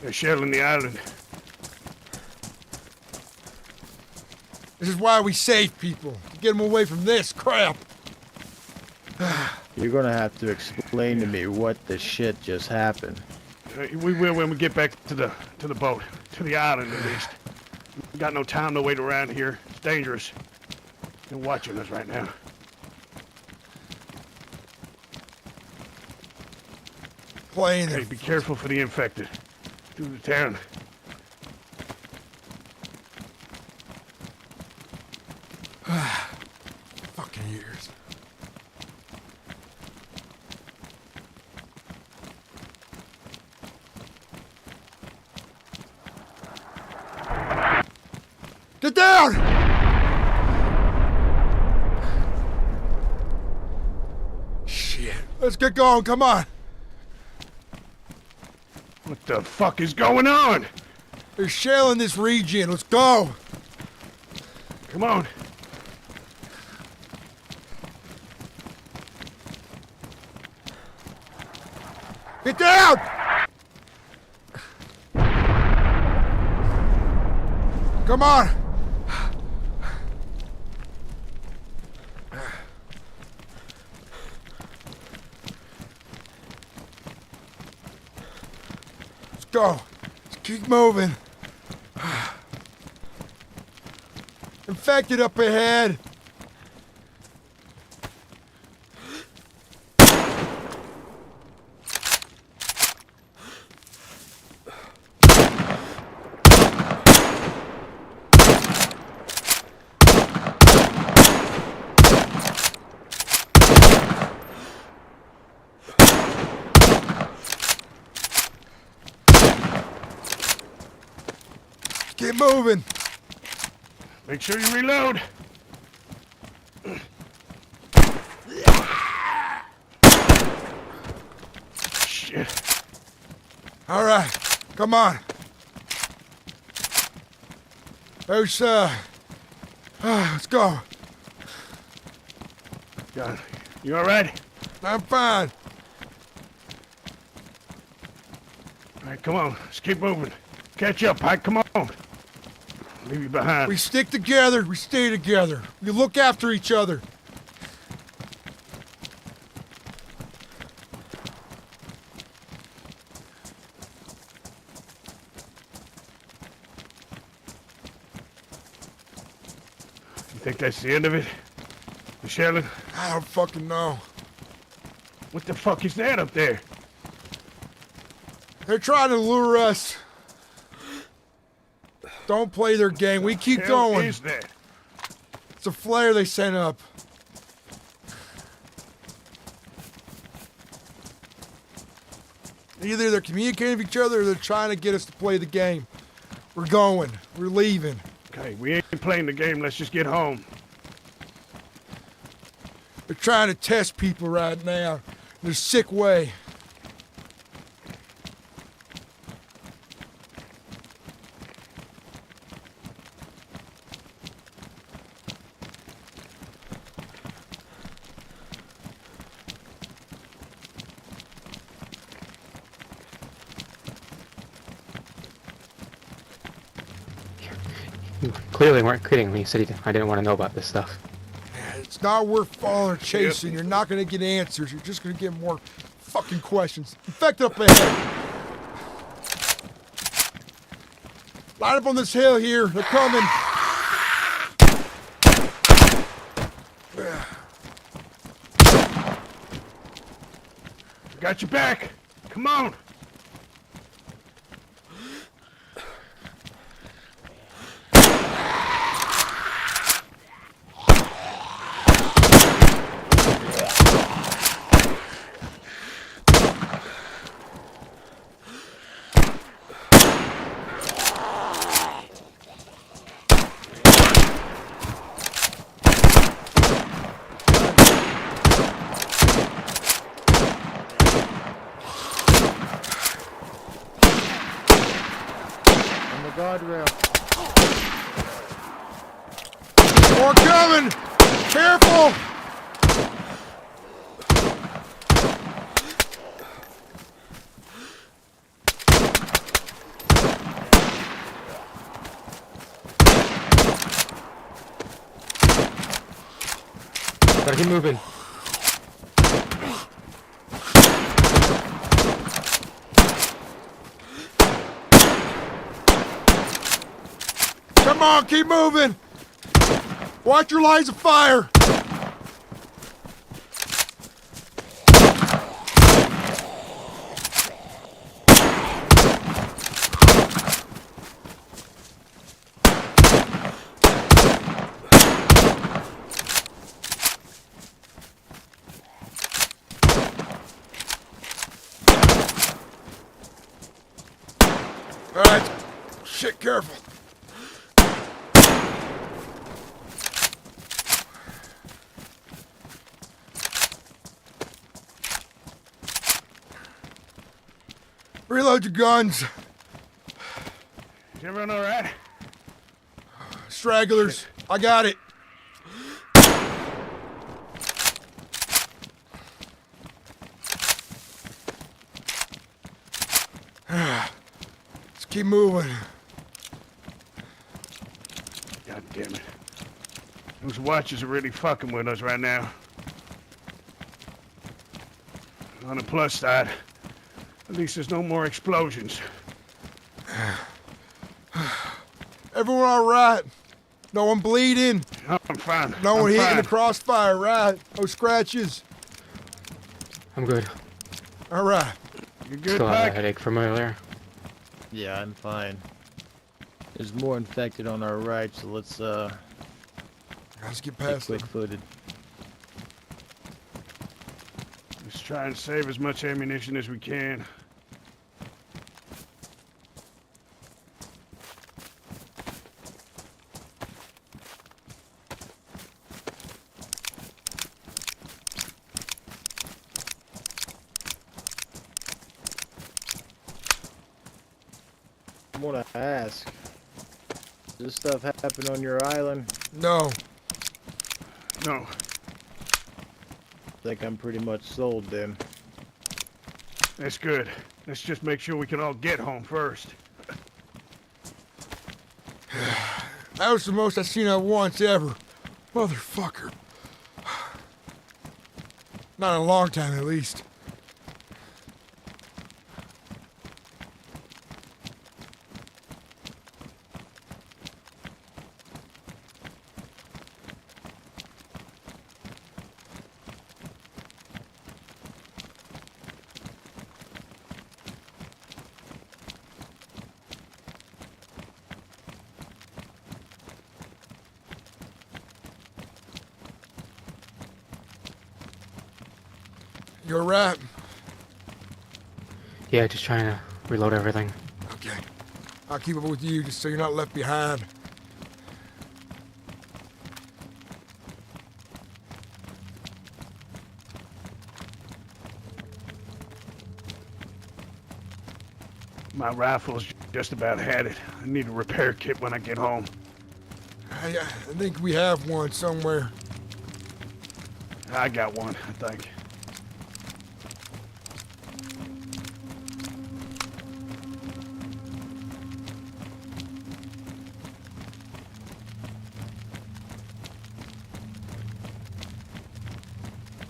They're shelling the island. This is why we save people. To get them away from this crap. You're gonna have to explain to me what the shit just happened. We will when we get back to the boat, to the island at least. We got no time to wait around here. It's dangerous. They're watching us right now. Playing. Hey, be careful for the infected. Through the town. Fucking ears. Get down! Shit. Let's get going, come on. What the fuck is going on? They're shelling this region. Let's go. Come on. Get down! Come on! Let's go. Let's keep moving. Infected up ahead. Get moving. Make sure you reload. Shit. All right, come on. Let's go. John, you all right? I'm fine. All right, come on. Let's keep moving. Catch up, Pike. Come on. Leave you behind. We stick together. We stay together. We look after each other. You think that's the end of it? The shelling? I don't fucking know. What the fuck is that up there? They're trying to lure us. Don't play their game. We keep Hell going. is that? It's a flare they sent up. Either they're communicating with each other or they're trying to get us to play the game. We're going. We're leaving. Okay, we ain't playing the game. Let's just get home. They're trying to test people right now in a sick way. You clearly weren't kidding when you said I didn't want to know about this stuff. It's not worth following or chasing. You're not going to get answers. You're just going to get more fucking questions. Infected up ahead. Line up on this hill here. They're coming. Got your back. Come on. Guardrail. More coming! Careful! Gotta keep moving. Come on, keep moving! Watch your lines of fire! Alright, shit, careful. Reload your guns. Is everyone all right? Stragglers, I got it. Let's keep moving. God damn it. Those watchers are really fucking with us right now. On the plus side, at least there's no more explosions. Everyone all right? No one bleeding? I'm fine. No one I'm hit in fine. the crossfire, right? No scratches? I'm good. All right. You good, Still have a Pike? headache from earlier. Yeah, I'm fine. There's more infected on our right, so let's Let's get get past them. quick-footed. Let's try and save as much ammunition as we can. I want to ask, does this stuff happen on your island? No. No. I think I'm pretty much sold then. That's good. Let's just make sure we can all get home first. That was the most I've seen at once ever. Motherfucker. Not in a long time, at least. You're right. Yeah, just trying to reload everything. Okay. I'll keep up with you just so you're not left behind. My rifle's just about had it. I need a repair kit when I get home. I think we have one somewhere. I got one, I think.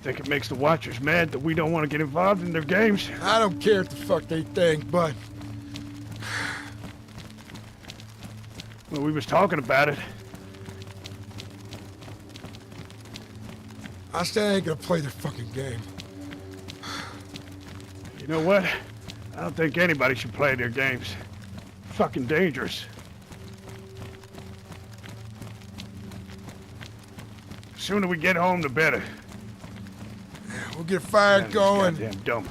Think it makes the Watchers mad that we don't want to get involved in their games? I don't care what the fuck they think, but Well, we was talking about it. I still ain't gonna play their fucking game. You know what? I don't think anybody should play their games. Fucking dangerous. The sooner we get home, the better. We'll get a fire Man, going. this goddamn dumb.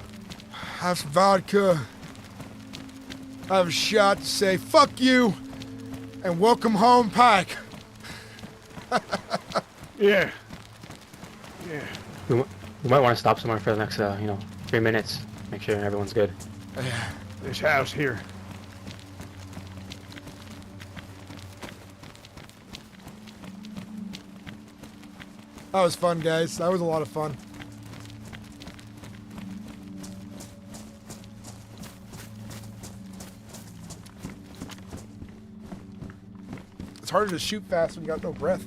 Have some vodka. Have a shot to say fuck you and welcome home, Pike. Yeah. Yeah. We might want to stop somewhere for the next, 3 minutes. Make sure everyone's good. This house here. That was fun, guys. That was a lot of fun. It's harder to shoot fast when you got no breath.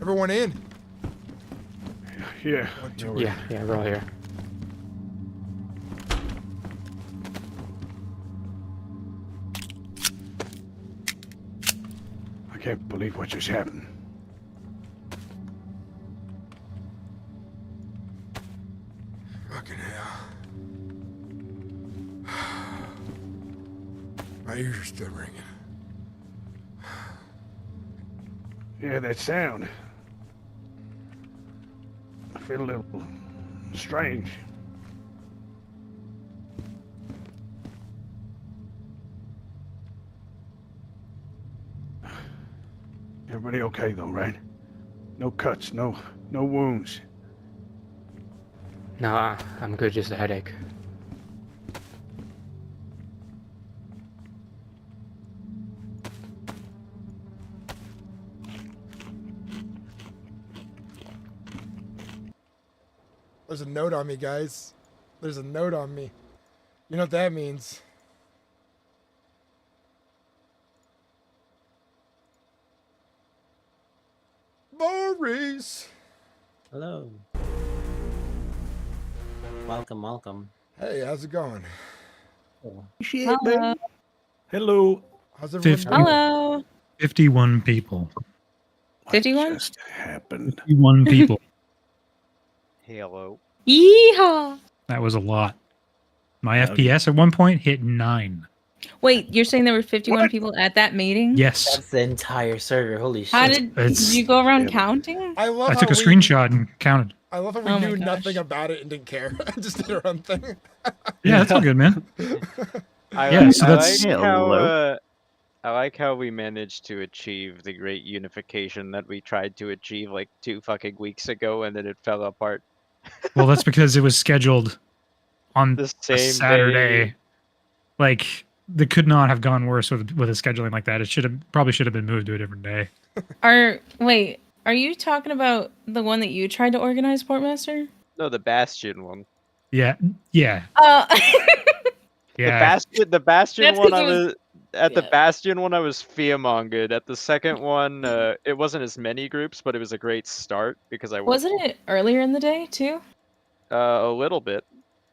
Everyone in? Yeah. Yeah, we're all here. I can't believe what just happened. Fucking hell. My ears are still ringing. Yeah, that sound. I feel a little strange. Everybody okay though, right? No cuts, no wounds. Nah, I'm good. Just a headache. There's a note on me, guys. There's a note on me. You know what that means? Maurice! Hello. Welcome. Hey, how's it going? Shit, Hello. Hello. How's everyone 50 doing? Hello. 51 people. 51? Just happened. 51 people. Hello. Yeehaw! That was a lot. My FPS at one point hit 9. Wait, you're saying there were 51 people at that meeting? Yes. That's the entire server. Holy shit. How did you go around counting? I love I how took a we, screenshot and counted. I love how we Oh my knew gosh. nothing about it and didn't care. Just did our own thing. Yeah, that's all good, man. I so that's I like how we managed to achieve the great unification that we tried to achieve like 2 fucking weeks ago, and then it fell apart. well, that's because it was scheduled on The a same Saturday. day. Like, they could not have gone worse with a scheduling like that. It probably should have been moved to a different day. Are you talking about the one that you tried to organize, Portmaster? No, the Bastion one. Yeah. Yeah. The Bastion That's one 'cause I it was- was at the Bastion one I was fearmongered. At the second one, it wasn't as many groups, but it was a great start because I Wasn't it earlier in the day too? a little bit,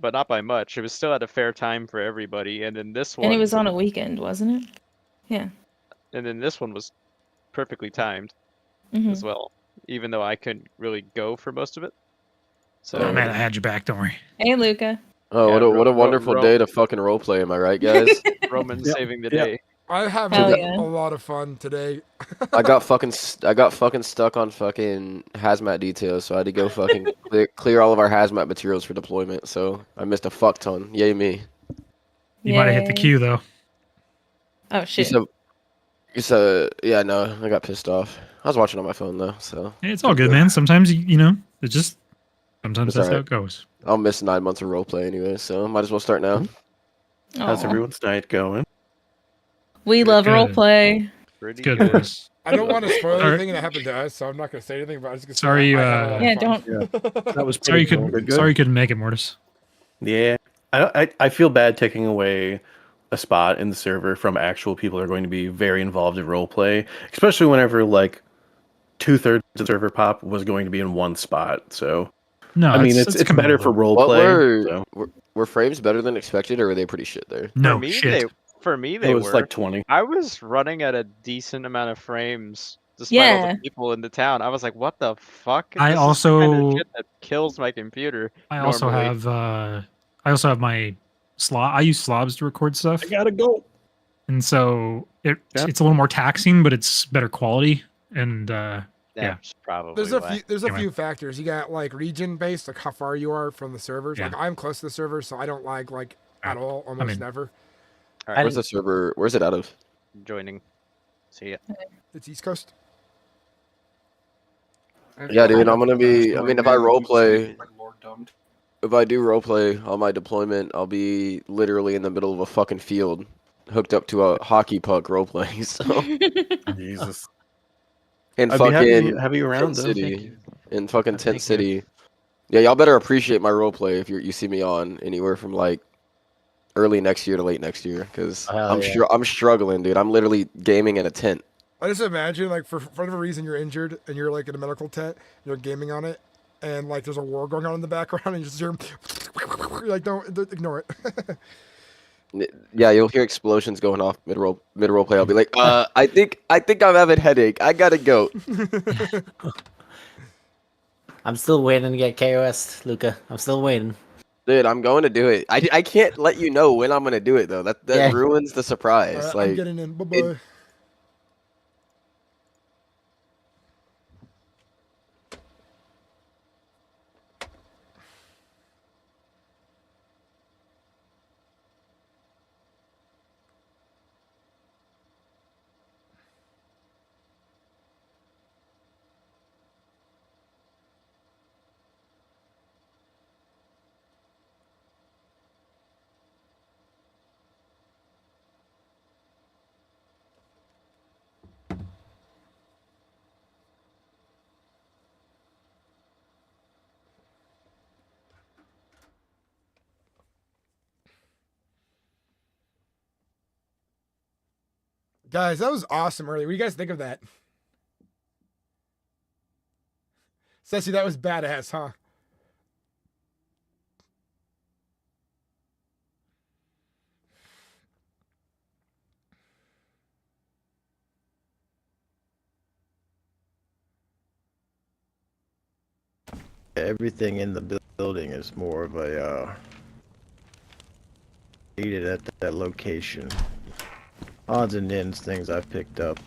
but not by much. It was still at a fair time for everybody, and then this one And it was on a weekend, wasn't it? Yeah. and then this one was perfectly timed Mhm. as well, even though I couldn't really go for most of it. So Oh man, I had your back. Don't worry. Hey, Luca. Oh, Yeah, what a wonderful day to fucking roleplay, am I right, guys? Roman saving the day. I have Hell a yeah. lot of fun today. I got fucking stuck on fucking hazmat details, so I had to go fucking clear all of our hazmat materials for deployment. So I missed a fuck ton. Yay me! You might have hit the Yay. queue though. Oh shit. You said, yeah, no, I got pissed off. I was watching on my phone though, so Hey, it's all good, man. Sometimes you know, it's just sometimes It's that's how alright. it goes. I'll miss 9 months of roleplay anyway, so might as well start now. How's everyone's night going? We love good. roleplay. Pretty Good good. for us. I don't want to spoil Alright. anything that happened to us, so I'm not going to say anything. But I was just Sorry, gonna say I had a lot of Yeah, fun. don't. That was Sorry you pretty cool. couldn't. Sorry you couldn't make it, Mortis. Yeah, I feel bad taking away a spot in the server from actual people who are going to be very involved in roleplay, especially whenever like 2/3 of the server pop was going to be in one spot. So No, I mean it's better for roleplay. Were frames better than expected, or were they pretty shit there? No for me, shit. For me, they It was were. like 20. I was running at a decent amount of frames despite all Yeah. the people in the town. I was like, "What the fuck?" I This is the kind of also- shit that kills my computer. I also normally. have my slot. I use slobs to record stuff, I gotta go. and so it's a little more taxing, but it's better quality. And yeah, That's probably There's a why. few. There's a Anyway. few factors. You got like region based, like how far you are from the servers. Yeah. Like I'm close to the server, so I don't lag like at all, almost mean- never. Alright, Where's the server? Where's it out of? joining. See ya. It's East Coast. Yeah, dude, I'm gonna be. I mean, if I roleplay, if I do roleplay on my deployment, I'll be literally in the middle of a fucking field, hooked up to a hockey puck roleplaying. So Jesus. in I'd be happy fucking to have you around, Tent though. City, Thank you. in fucking Tent City. Yeah, y'all better appreciate my roleplay if you see me on anywhere from like early next year to late next year, because Hell yeah. I'm struggling, dude. I'm literally gaming in a tent. I just imagine like for whatever reason you're injured and you're like in a medical tent, you're gaming on it, and like there's a war going on in the background, and you just hear you're like don't ignore it. Yeah, you'll hear explosions going off mid roleplay. I'll be like, I think I'm having a headache. I gotta go. I'm still waiting to get KOS, Luca. I'm still waiting. Dude, I'm going to do it. I can't let you know when I'm gonna do it though. That Yeah. ruins the surprise. Alright, Like I'm getting in. Bye bye. Guys, that was awesome earlier. What do you guys think of that? Ceci, that was badass, huh? Everything in the building is more of a needed at that location. Odds and ends, things I picked up.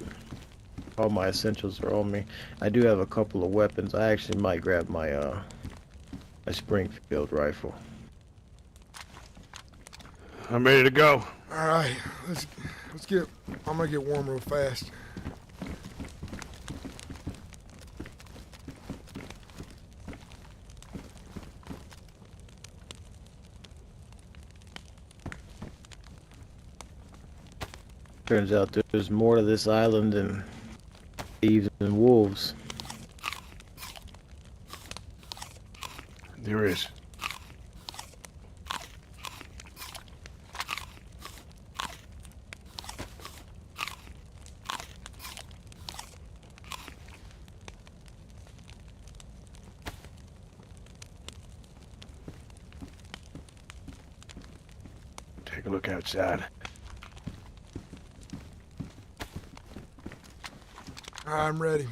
All my essentials are on me. I do have a couple of weapons. I actually might grab my my Springfield rifle. I'm ready to go. All right, let's get. I'm gonna get warm real fast. Turns out there's more to this island than thieves and wolves. There is. Take a look outside. I'm ready.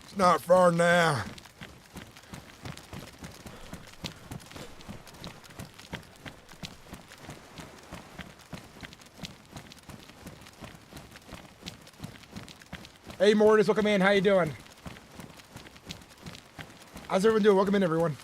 It's not far now. Hey, Mortis, welcome in. How you doing? How's everyone doing? Welcome in, everyone.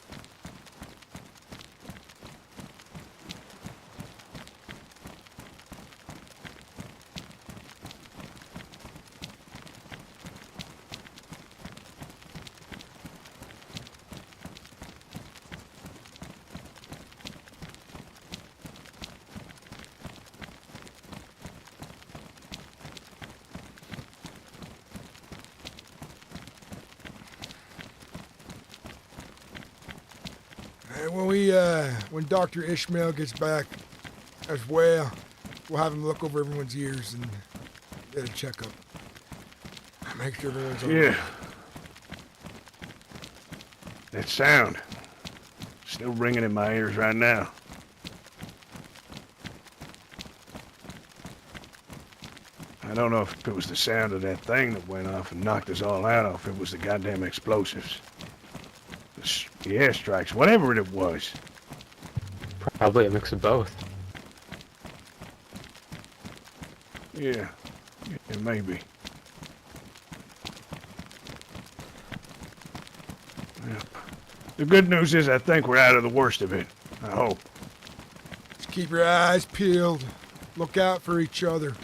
When Dr. Ishmael gets back as well, we'll have him look over everyone's ears and get a checkup. Make sure everyone's all Yeah. That sound. Still ringing in my ears right now. I don't know if it was the sound of that thing that went off and knocked us all out, or if it was the goddamn explosives. The airstrikes, whatever it was. Probably a mix of both. Yeah, maybe. Yeah. The good news is I think we're out of the worst of it. I hope. Just keep your eyes peeled. Look out for each other.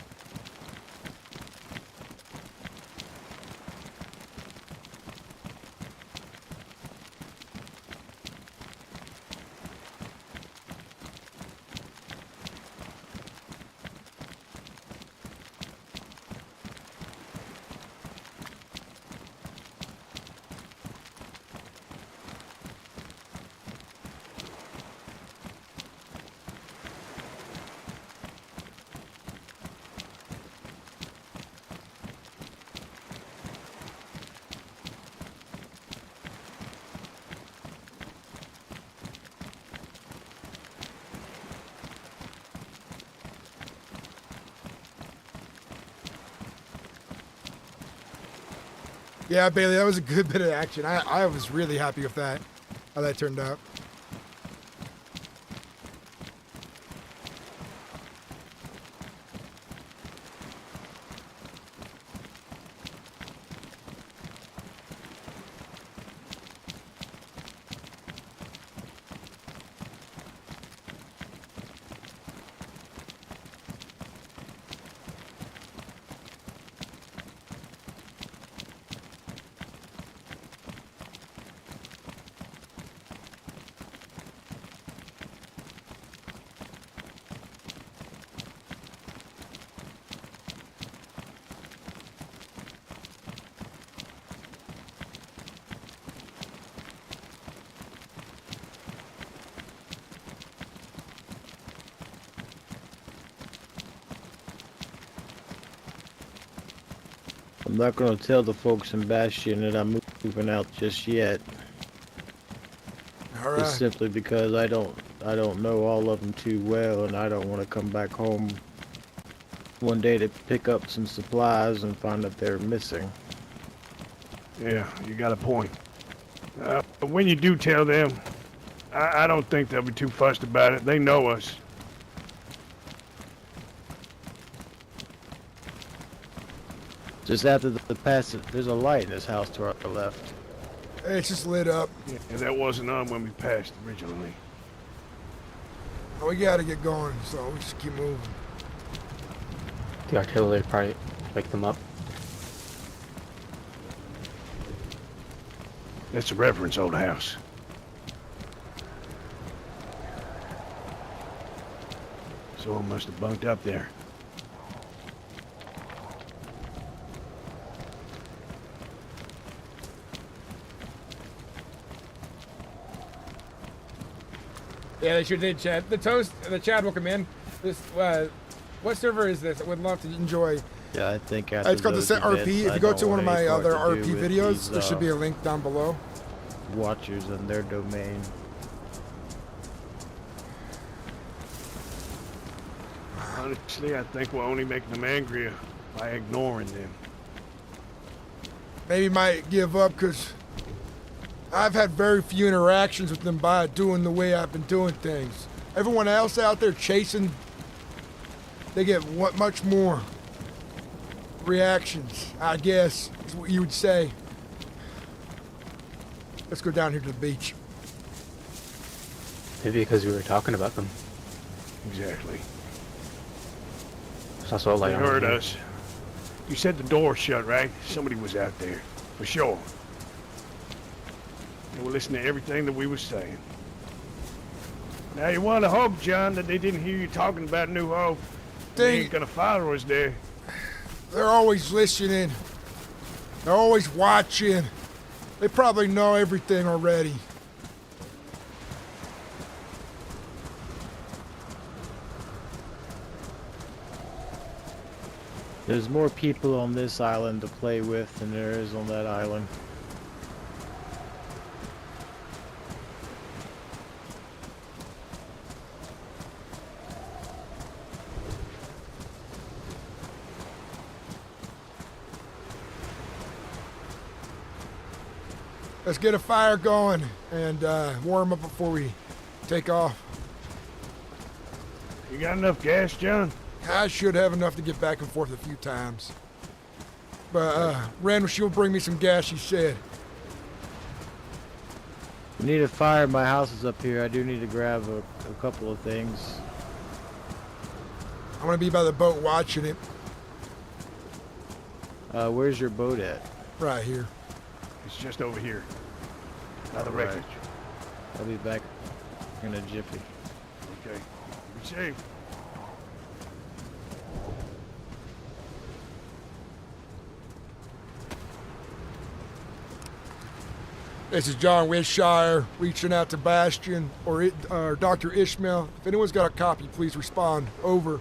Yeah, Bailey, that was a good bit of action. I was really happy with that, how that turned out. I'm not gonna tell the folks in Bastion that I'm moving out just yet. All right. Just simply because I don't know all of them too well, and I don't want to come back home one day to pick up some supplies and find that they're missing. Yeah, you got a point. But when you do tell them, I don't think they'll be too fussed about it. They know us. Just after the passage, there's a light in this house to our left. It's just lit up. Yeah, that wasn't on when we passed originally. We gotta get going, so we just keep moving. The artillery probably wake them up. That's the Reverend's old house. Someone must have bunked up there. Yeah, they sure did, Chad. The Chad will come in. This, what server is this? I would love to enjoy. Yeah, I think after It's called the those Set RP. events, If I you go don't to one of want any my part other to RP do with videos, these, there should be a link down below. Watchers and their domain. Honestly, I think we're only making them angrier by ignoring them. Maybe might give up because I've had very few interactions with them by doing the way I've been doing things. Everyone else out there chasing, they get much more reactions, I guess, is what you would say. Let's go down here to the beach. Maybe because we were talking about them. Exactly. There's also a light They on heard here. us. You said the door shut, right? Somebody was out there, for sure. They were listening to everything that we were saying. Now you want to hope, John, that they didn't hear you talking about New Hope. They ain't gonna follow us there. They're always listening. They're always watching. They probably know everything already. There's more people on this island to play with than there is on that island. Let's get a fire going and warm up before we take off. You got enough gas, John? I should have enough to get back and forth a few times. But Ren, she'll bring me some gas, she said. We need a fire. My house is up here. I do need to grab a couple of things. I'm gonna be by the boat watching it. Where's your boat at? Right here. It's just over here. By the Alright. wreckage. I'll be back in a jiffy. Okay. Be safe. This is John Wishire reaching out to Bastion or Dr. Ishmael. If anyone's got a copy, please respond. Over.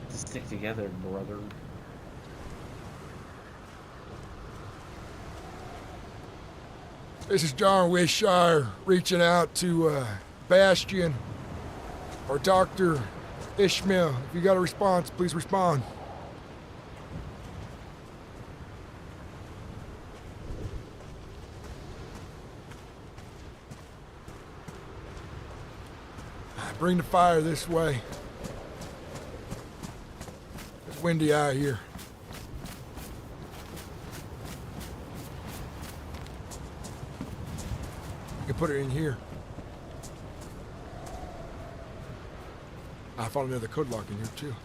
Stick together, brother. This is John Wishire reaching out to Bastion or Dr. Ishmael. If you got a response, please respond. Bring the fire this way. It's windy out here. You can put it in here. I found another code lock in here too.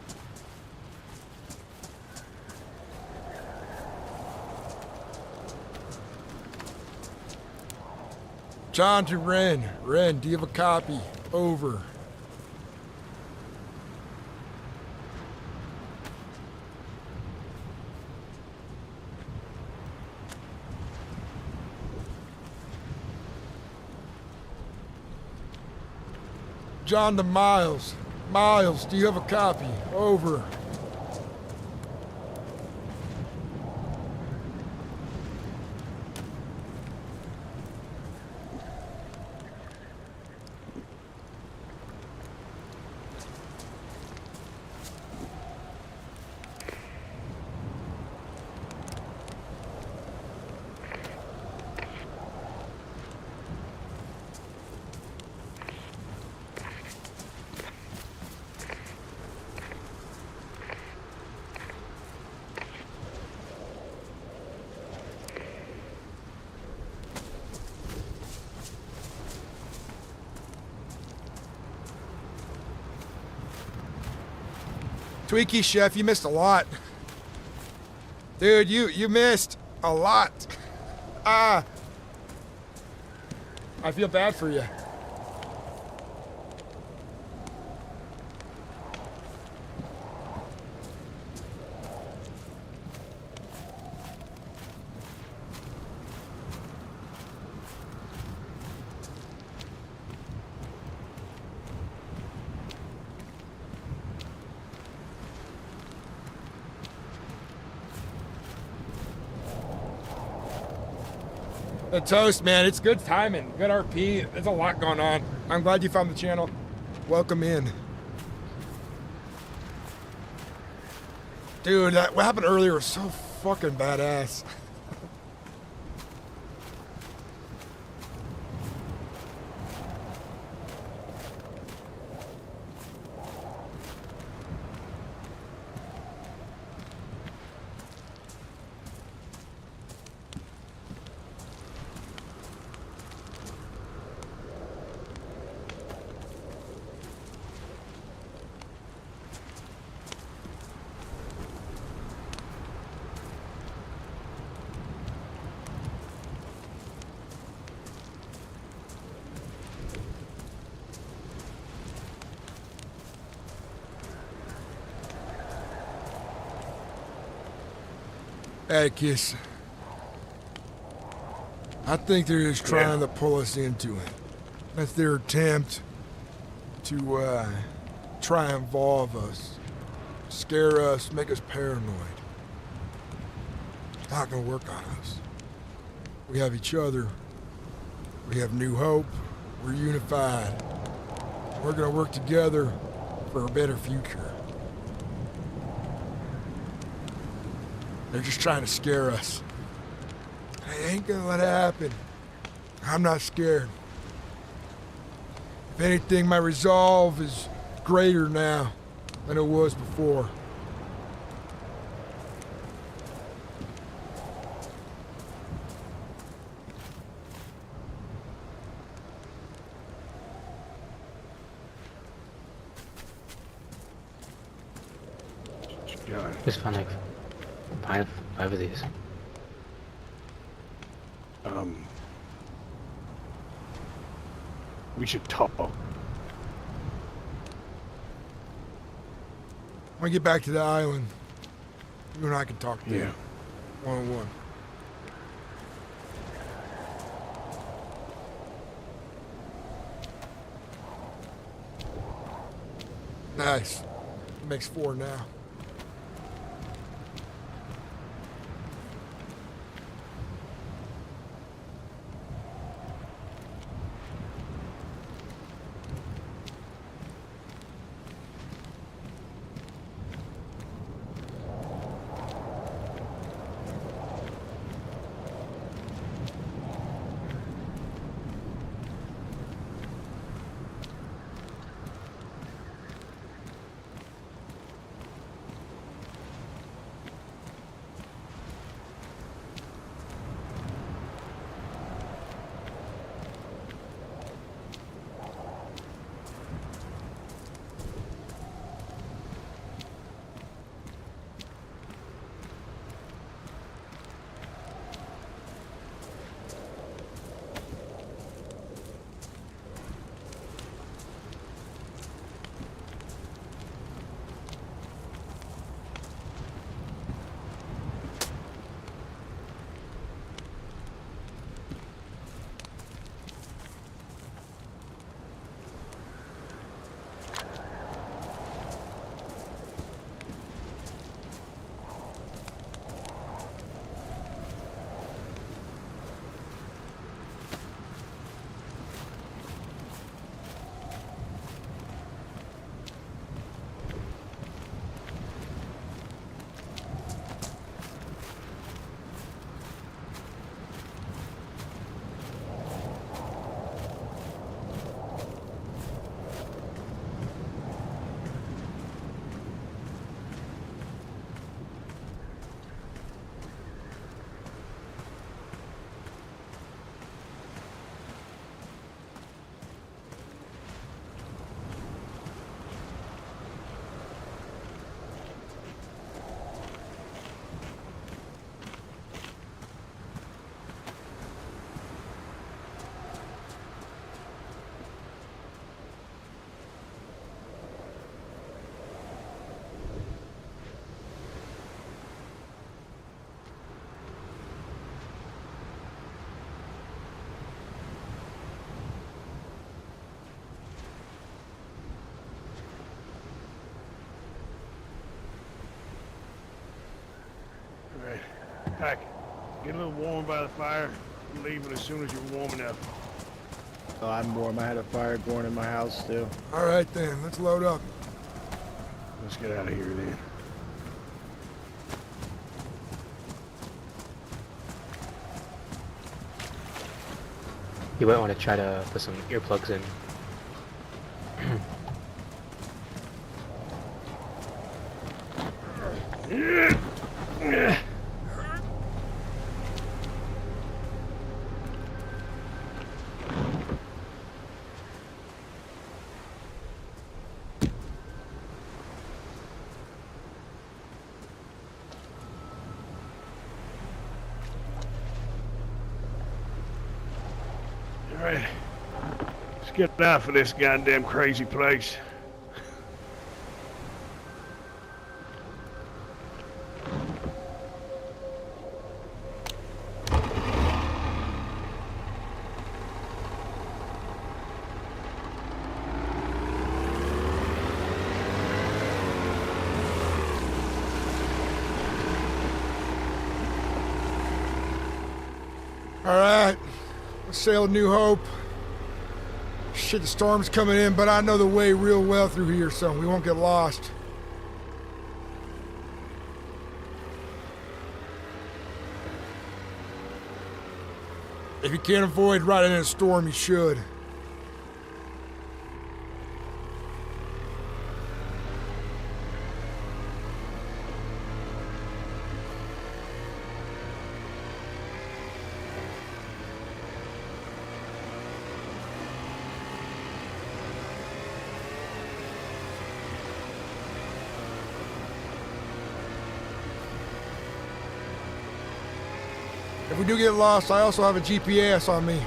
John to Ren. Ren, do you have a copy? Over. John to Miles. Miles, do you have a copy? Over. Tweaky, Chef, you missed a lot. Dude, you missed a lot. I feel bad for you. The toast, man, it's good timing. Good RP. There's a lot going on. I'm glad you found the channel. Welcome in. Dude, what happened earlier was so fucking badass. Atticus, I think they're just trying to pull us into it. That's their attempt to try and involve us, scare us, make us paranoid. It's not gonna work on us. We have each other. We have new hope. We're unified. We're gonna work together for a better future. They're just trying to scare us. I ain't gonna let it happen. I'm not scared. If anything, my resolve is greater now than it was before. Just find like five of these. We should talk. I want to get back to the island. You and I can talk there. One-on-one. Nice. Makes 4 now. Pack. Get a little warm by the fire. I'm leaving as soon as you're warm enough. Oh, I'm warm. I had a fire going in my house too. All right then, let's load up. Let's get out of here then. You might want to try to put some earplugs in. Alright. Let's get out for this goddamn crazy place. All right, let's sail New Hope. Shit, the storm's coming in, but I know the way real well through here, so we won't get lost. If you can't avoid riding in a storm, you should. If we do get lost, I also have a GPS on me.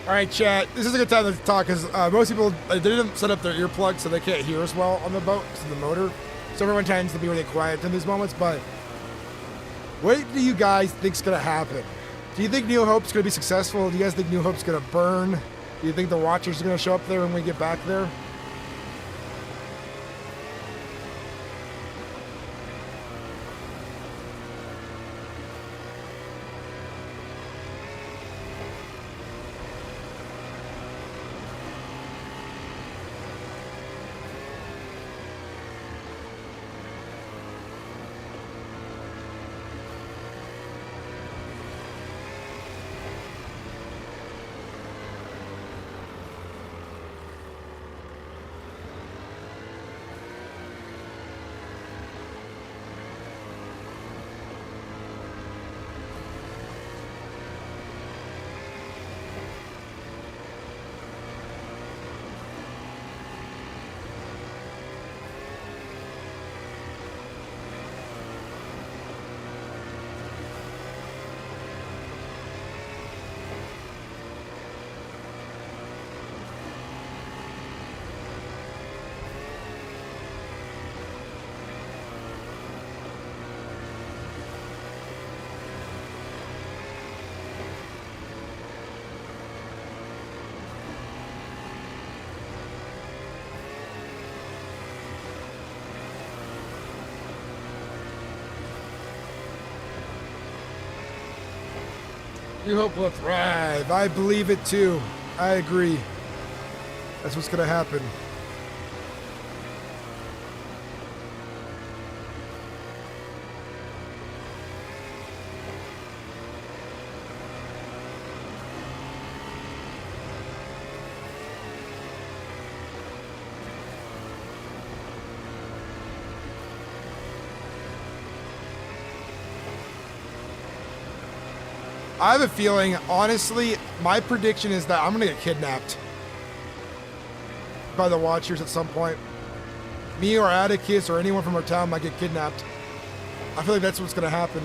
All right, chat. This is a good time to talk because most people they didn't set up their earplugs, so they can't hear us well on the boat because of the motor. So everyone tends to be really quiet in these moments. But what do you guys think's gonna happen? Do you think New Hope's gonna be successful? Do you guys think New Hope's gonna burn? Do you think the Watchers are gonna show up there when we get back there? New Hope will thrive. I believe it too. I agree. That's what's gonna happen. I have a feeling, honestly, my prediction is that I'm gonna get kidnapped by the Watchers at some point. Me or Atticus or anyone from our town might get kidnapped. I feel like that's what's gonna happen.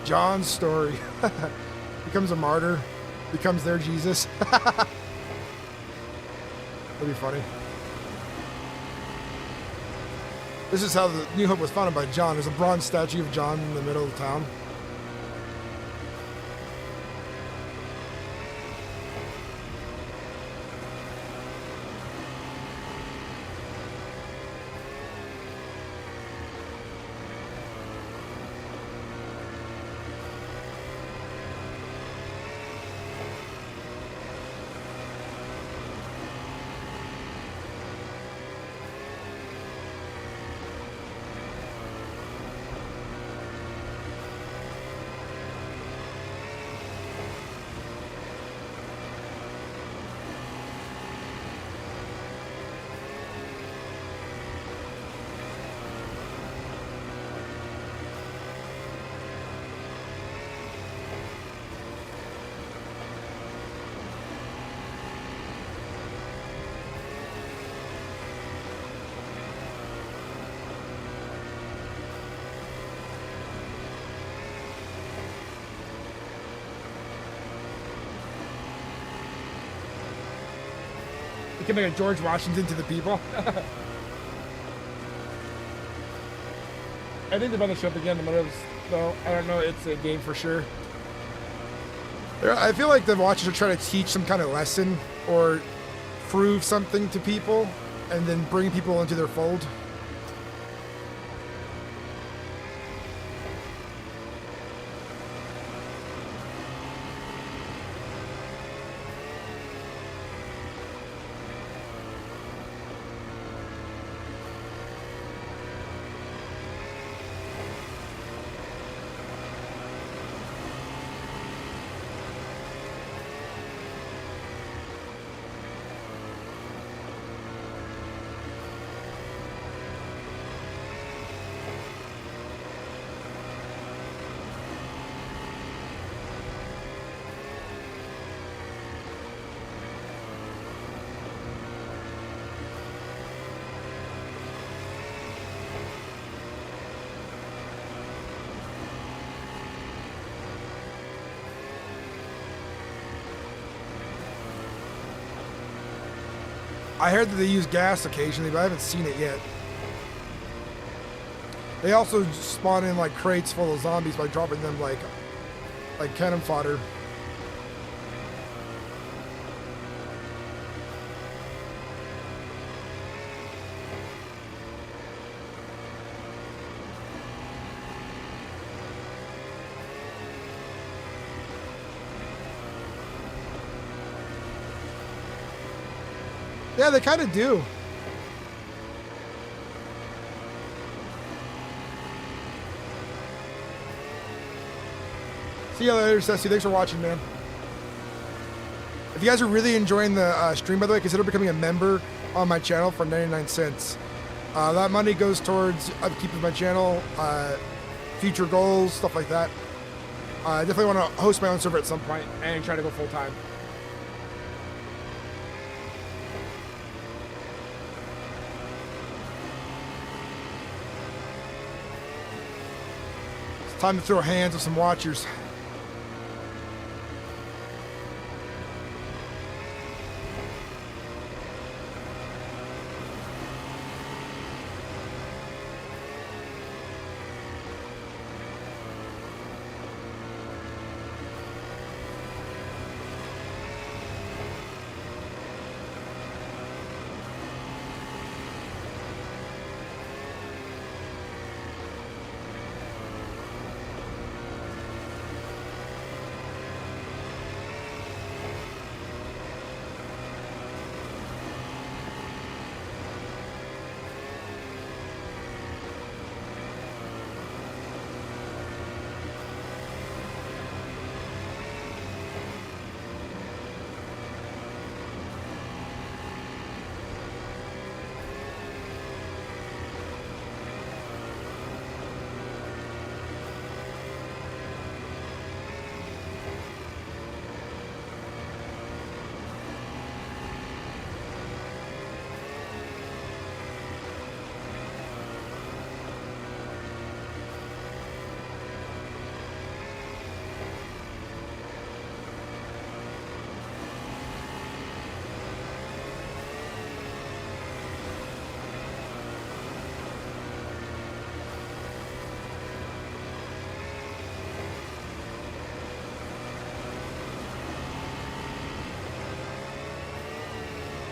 John's story. Becomes a martyr. Becomes their Jesus. That'd be funny. This is how the New Hope was founded by John. There's a bronze statue of John in the middle of town. Can make a George Washington to the people. I think they're about to show up again tomorrow. No, I don't know. It's a game for sure. I feel like the Watchers are trying to teach some kind of lesson or prove something to people and then bring people into their fold. I heard that they use gas occasionally, but I haven't seen it yet. They also spawn in like crates full of zombies by dropping them like cannon fodder. Yeah, they kind of do. See you later, Ceci. Thanks for watching, man. If you guys are really enjoying the stream, by the way, consider becoming a member on my channel for 99 cents. That money goes towards upkeep of my channel, future goals, stuff like that. I definitely want to host my own server at some point and try to go full time. It's time to throw hands with some watchers.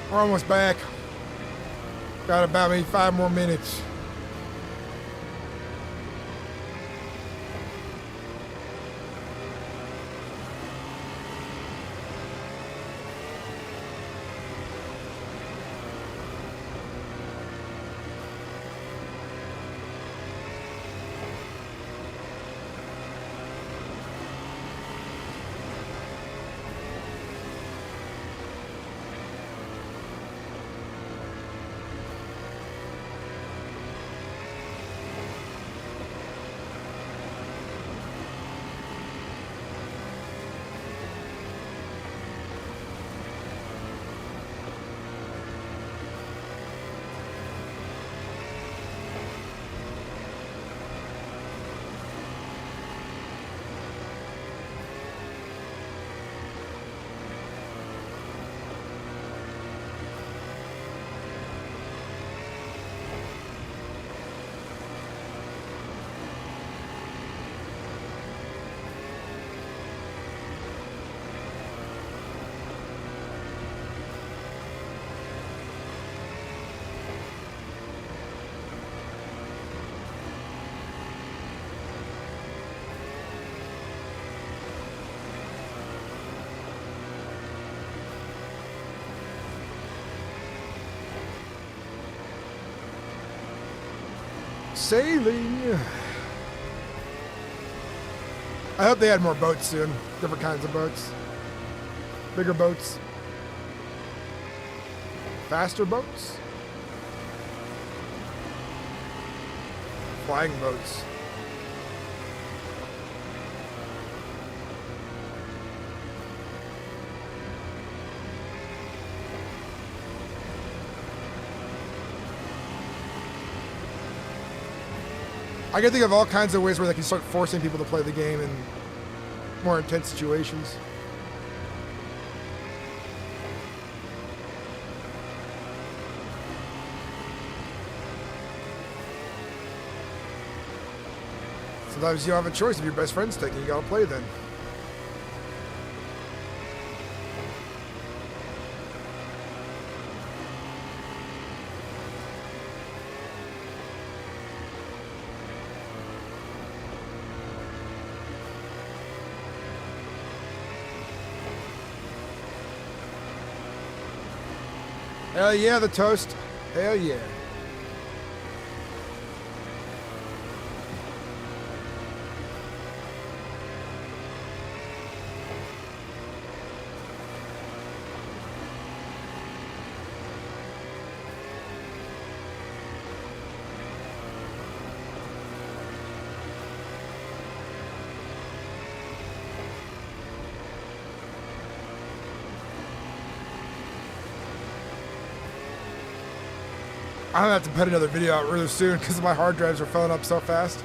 We're almost back. Got about maybe 5 more minutes. Sailing. I hope they add more boats soon. Different kinds of boats. Bigger boats. Faster boats. Flying boats. I can think of all kinds of ways where they can start forcing people to play the game in more intense situations. Sometimes you don't have a choice. If your best friend's taking, you gotta play then. Hell yeah, the toast. Hell yeah. I'm gonna have to put another video out really soon because my hard drives are filling up so fast.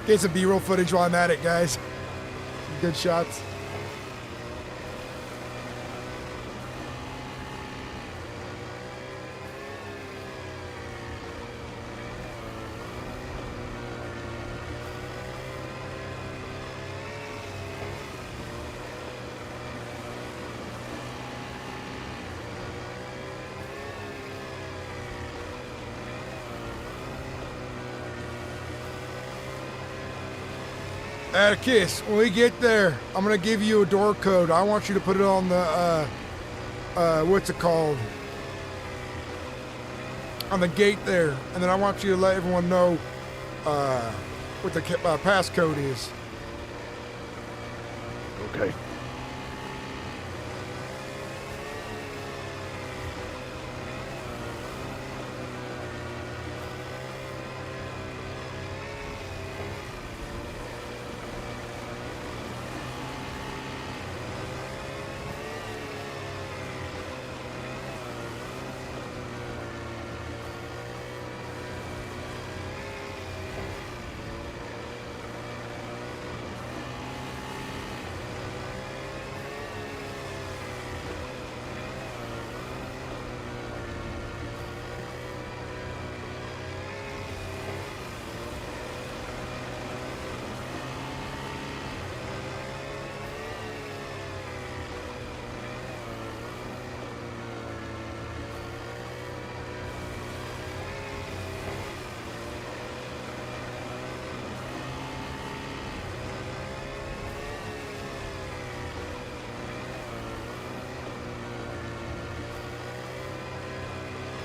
Get some B-roll footage while I'm at it, guys. Some good shots. Atticus, when we get there, I'm gonna give you a door code. I want you to put it on the, what's it called? On the gate there. And then I want you to let everyone know, what the passcode is. Okay.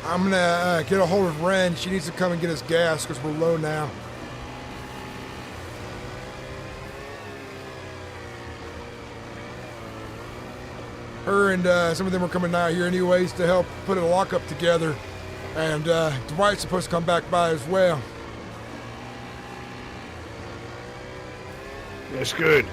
I'm gonna get a hold of Ren. She needs to come and get us gas because we're low now. Her and some of them are coming out here anyways to help put a lockup together. And Dwight's supposed to come back by as well. That's good.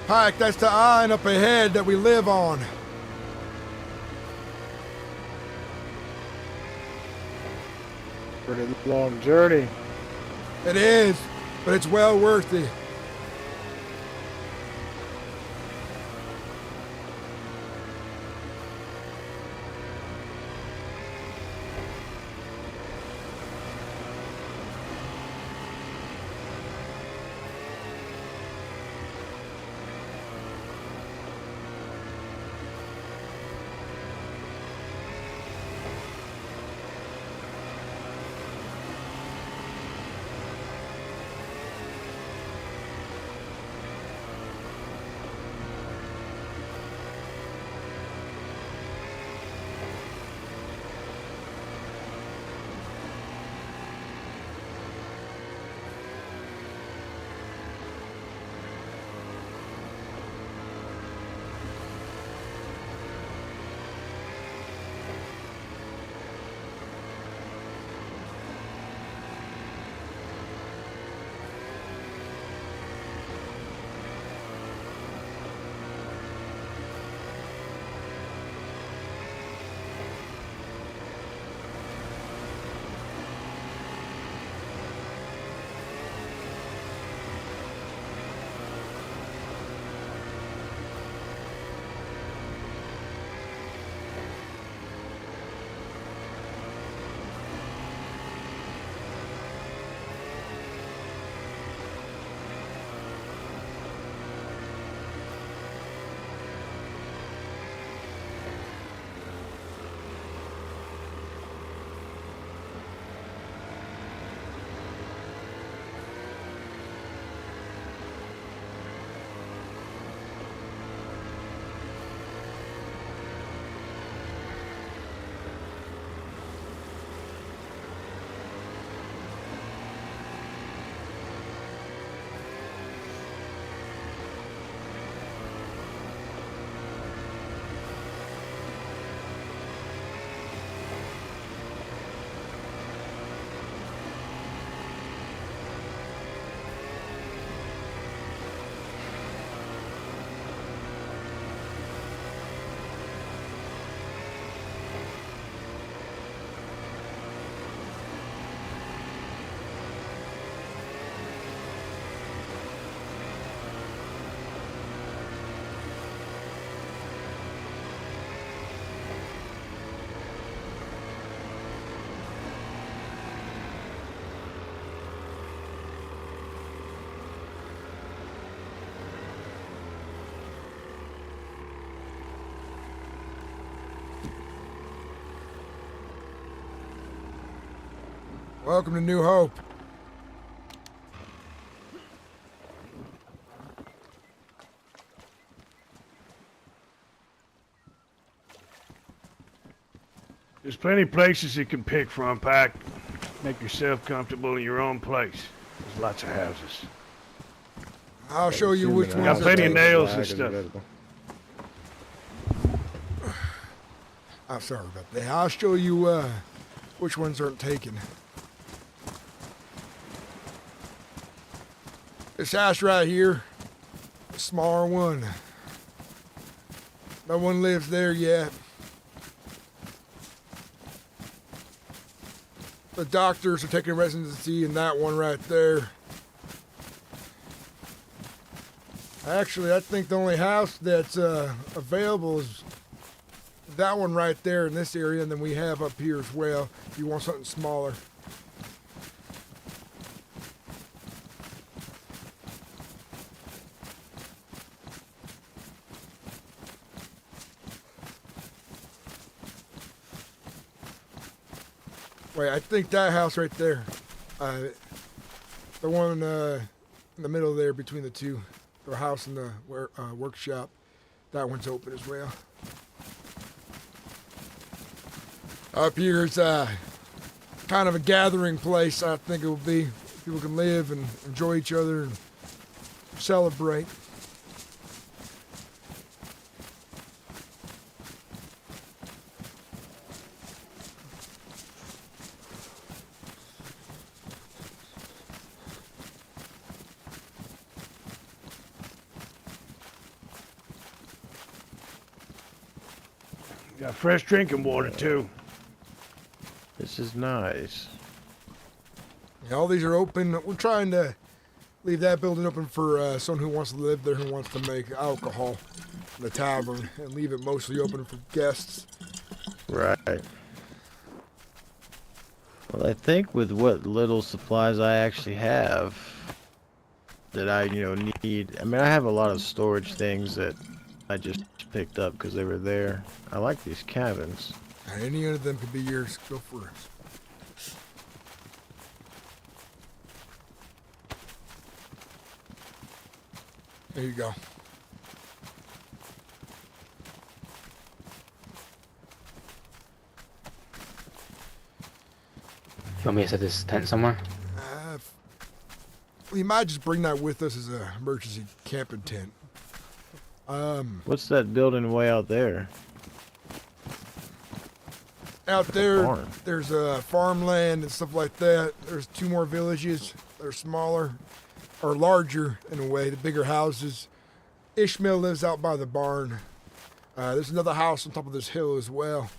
Pike, that's the island up ahead that we live on. Pretty long journey. It is, but it's well worth it. Welcome to New Hope. There's plenty of places you can pick from, Pac. Make yourself comfortable in your own place. There's lots of houses. I'll show you which ones. Got plenty of nails and stuff. I'm sorry about that. I'll show you which ones aren't taken. This house right here, a smaller one. No one lives there yet. The doctors are taking residency in that one right there. Actually, I think the only house that's available is that one right there in this area, and then we have up here as well, if you want something smaller. Wait, I think that house right there, the one in the middle there between the two, the house and the workshop, that one's open as well. Up here is kind of a gathering place, I think it will be. People can live and enjoy each other and celebrate. Got fresh drinking water, too. This is nice. Yeah, all these are open. We're trying to leave that building open for someone who wants to live there, who wants to make alcohol in the tavern, and leave it mostly open for guests. Right. Well, I think with what little supplies I actually have, that I, need. I mean, I have a lot of storage things that I just picked up because they were there. I like these cabins. Any of them could be yours. Go for it. There you go. You want me to set this tent somewhere? We might just bring that with us as an emergency camping tent. What's that building way out there? Out there, farm. there's farmland and stuff like that. There's 2 more villages. They're smaller, or larger in a way, the bigger houses. Ishmael lives out by the barn. There's another house on top of this hill as well.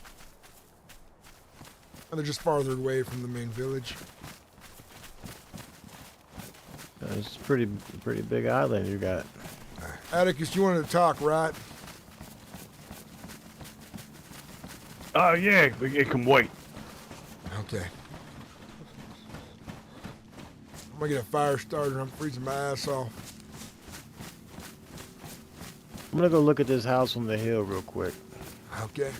And they're just farther away from the main village. It's a pretty big island you got. Atticus, you wanted to talk, right? Oh, yeah, it can wait. Okay. I'm gonna get a fire starter. I'm freezing my ass off. I'm gonna go look at this house on the hill real quick. Okay.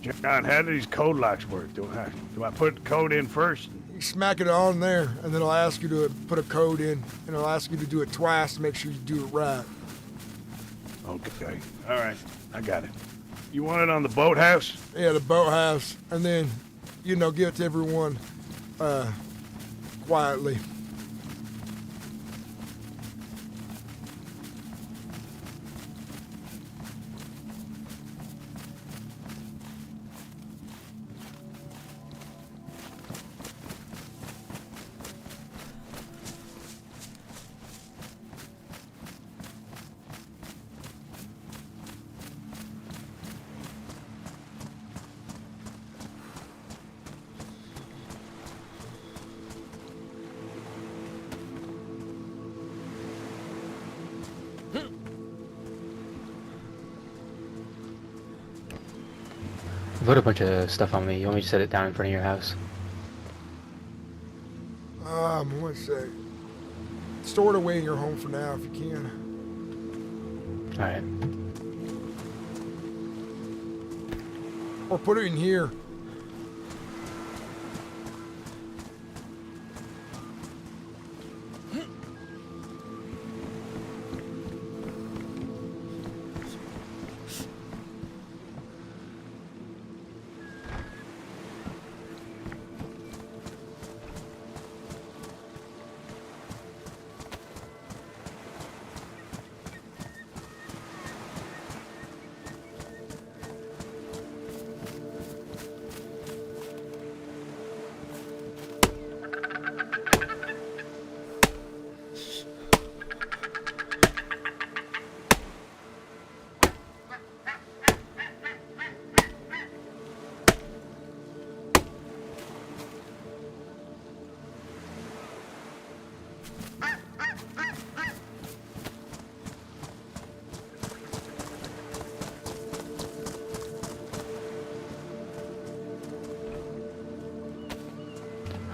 John, how do these code locks work? Do I put the code in first? You smack it on there, and then it'll ask you to put a code in, and it'll ask you to do it twice to make sure you do it right. Okay. All right. I got it. You want it on the boathouse? Yeah, the boathouse, and then, give it to everyone quietly. Put a bunch of stuff on me. You want me to set it down in front of your house? One sec. Store it away in your home for now if you can. Alright. Or put it in here.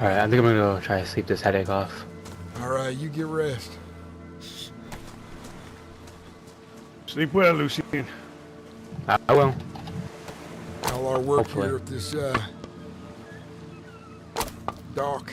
Alright, I think I'm gonna go try to sleep this headache off. Alright, you get rest. Sleep well, Lucien. I will. All our work Hopefully. here at this, dock.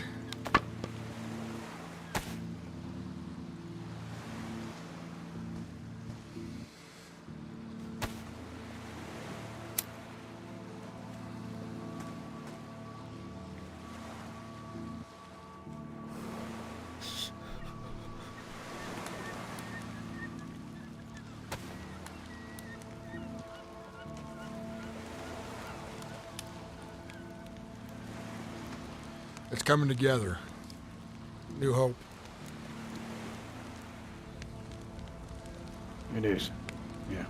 It's coming together. New hope. It is. Yeah.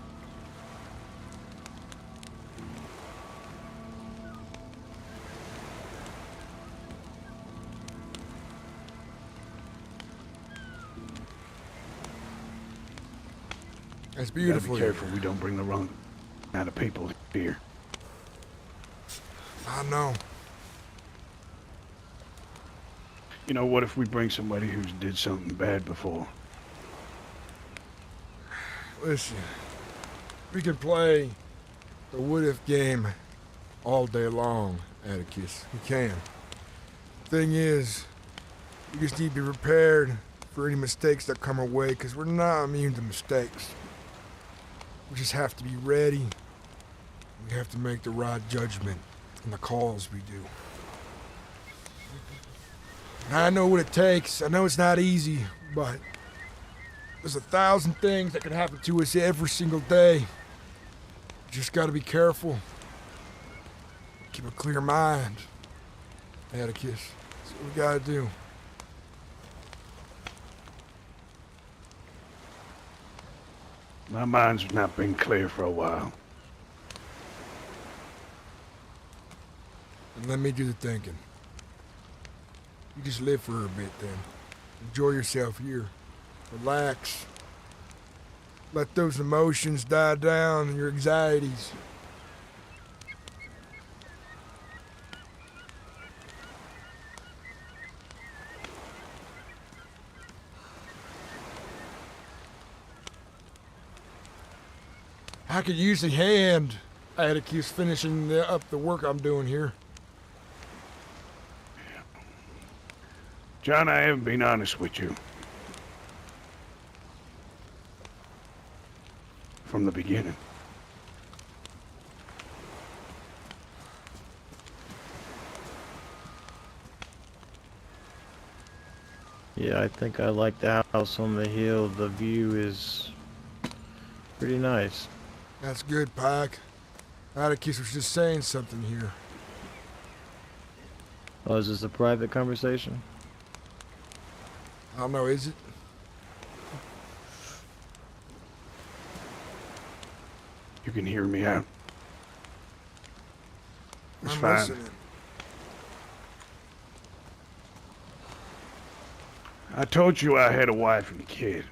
It's We gotta beautiful. be careful we don't bring the wrong amount of people here. I know. You know, what if we bring somebody who's did something bad before? Listen, we can play the what if game all day long, Atticus. We can. Thing is, we just need to be prepared for any mistakes that come our way, because we're not immune to mistakes. We just have to be ready. We have to make the right judgment in the calls we do. I know what it takes. I know it's not easy, but there's 1,000 things that can happen to us every single day. You just gotta be careful. Keep a clear mind, Atticus. That's what we gotta do. My mind's not been clear for a while. And let me do the thinking. You just live for a bit then. Enjoy yourself here. Relax. Let those emotions die down and your anxieties. I could use a hand, Atticus, finishing up the work I'm doing here. John, I haven't been honest with you. From the beginning. Yeah, I think I like the house on the hill. The view is pretty nice. That's good, Pike. Atticus was just saying something here. Oh, is this a private conversation? I don't know, is it? You can hear me out. It's I'm fine. listening. I told you I had a wife and a kid.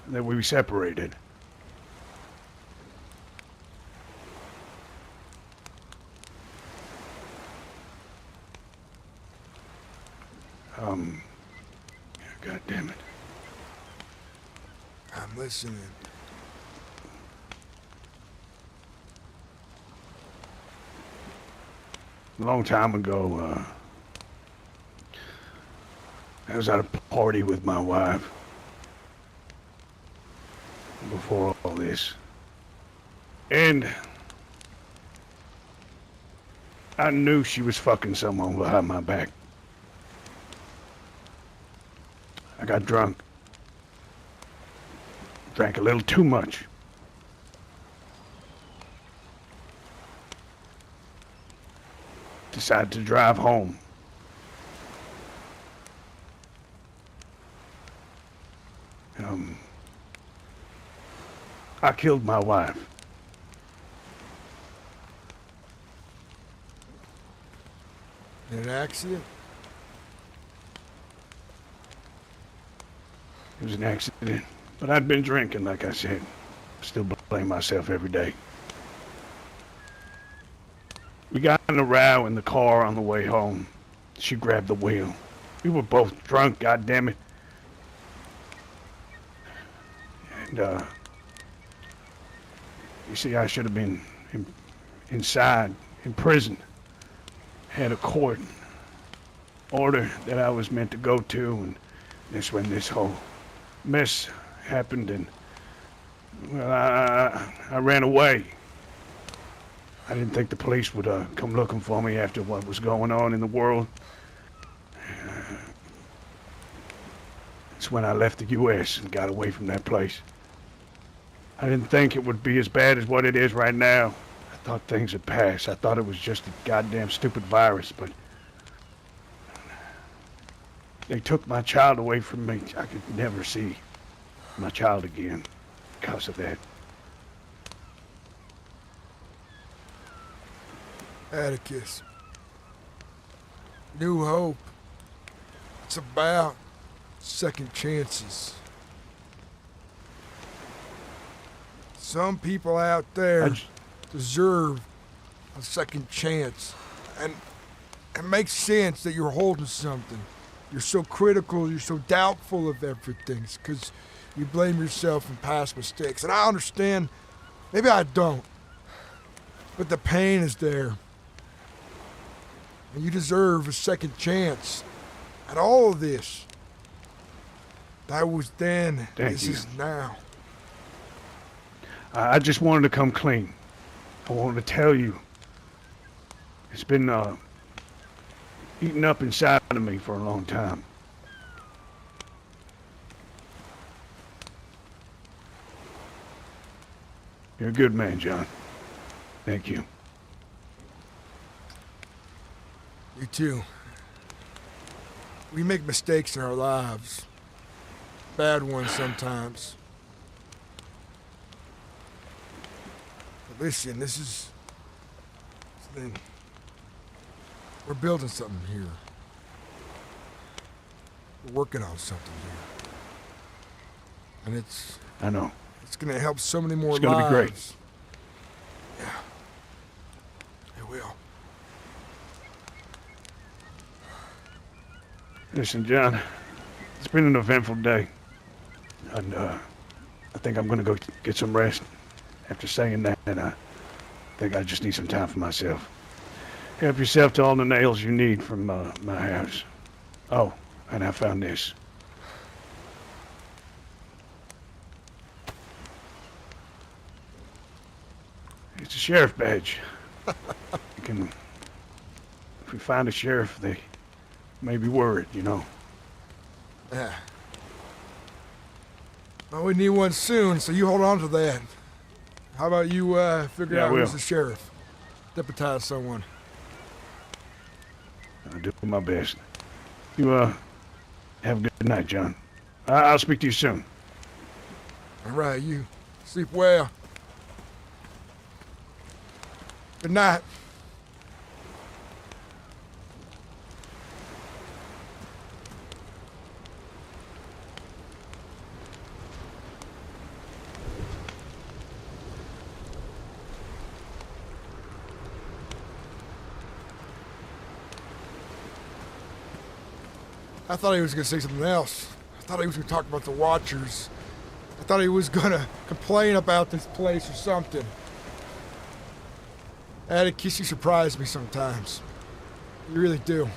That we separated. God damn it. I'm listening. a long time ago, I was at a party with my wife before all this. And I knew she was fucking someone behind my back. I got drunk. Drank a little too much. Decided to drive home. I killed my wife. In an accident? It was an accident, but I'd been drinking, like I said. Still blame myself every day. We got in a row in the car on the way home. She grabbed the wheel. We were both drunk, goddammit. And, you see, I should have been inside, in prison. Had a court order that I was meant to go to, and that's when this whole mess happened, and, well, I ran away. I didn't think the police would come looking for me after what was going on in the world. It's when I left the U.S. and got away from that place. I didn't think it would be as bad as what it is right now. I thought things had passed. I thought it was just a goddamn stupid virus, but they took my child away from me. I could never see my child again because of that. Atticus. New Hope. It's about second chances. Some people out there deserve a second chance. And it makes sense that you're holding something. You're so critical, you're so doubtful of everything. It's because you blame yourself for past mistakes. And I understand, maybe I don't. But the pain is there. And you deserve a second chance at all of this. That was then, this is now. I just wanted to come clean. I wanted to tell you. It's been eating up inside of me for a long time. You're a good man, John. Thank you. You too. We make mistakes in our lives. Bad ones sometimes. But listen, this is... We're building something here. We're working on something here. And it's... I know. It's gonna help so many more lives. It's gonna be great. Yeah. It will. Listen, John, it's been an eventful day. And I think I'm gonna go get some rest. After saying that, I think I just need some time for myself. Help yourself to all the nails you need from my house. Oh, and I found this. It's a sheriff badge. You can, if we find a sheriff, they may be worried, you know. Yeah. Well, we need one soon, so you hold on to that. How about you figure out who's the sheriff? Deputize someone. I'll do my best. You have a good night, John. I'll speak to you soon. All right, you sleep well. Good night. I thought he was going to say something else. I thought he was going to talk about the Watchers. I thought he was going to complain about this place or something. Atticus, you surprise me sometimes. You really do.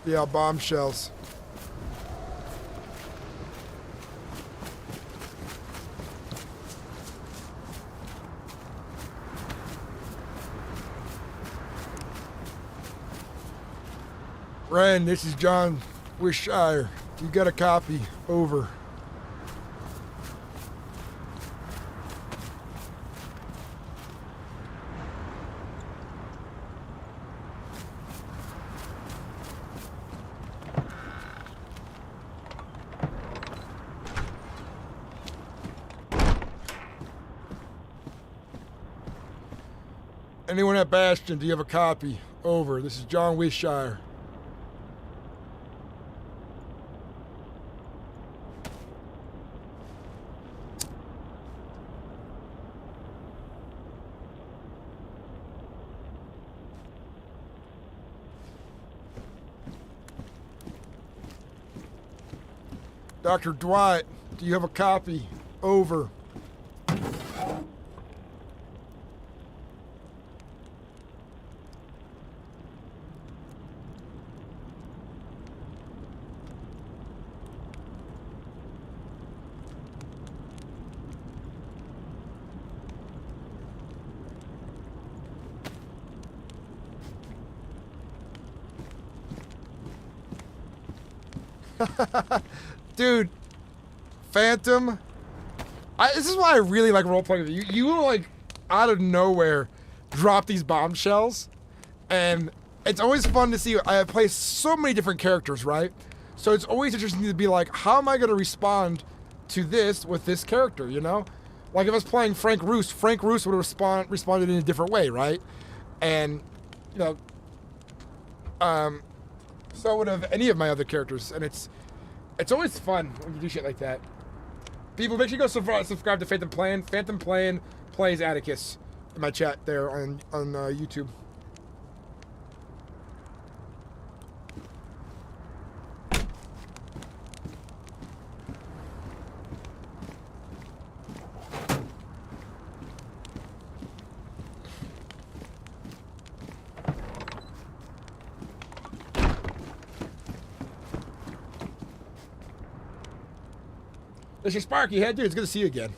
Yeah, bombshells. Ren, this is John Wishshire. You got a copy? Over. Anyone at Bastion, do you have a copy? Over. This is John Wishshire. Dr. Dwight, do you have a copy? Over. Dude, Phantom, this is why I really like role-playing with you. You will, like, out of nowhere, drop these bombshells, and it's always fun to see. I play so many different characters, right? So it's always interesting to be like, how am I going to respond to this with this character, you know? Like, if I was playing Frank Roos would have responded in a different way, right? And, you know, so would have any of my other characters, and it's always fun when you do shit like that. People, make sure you go subscribe to Phantom Plan. Phantom Plan plays Atticus in my chat there on YouTube. This is Sparky. Hey, dude, it's good to see you again.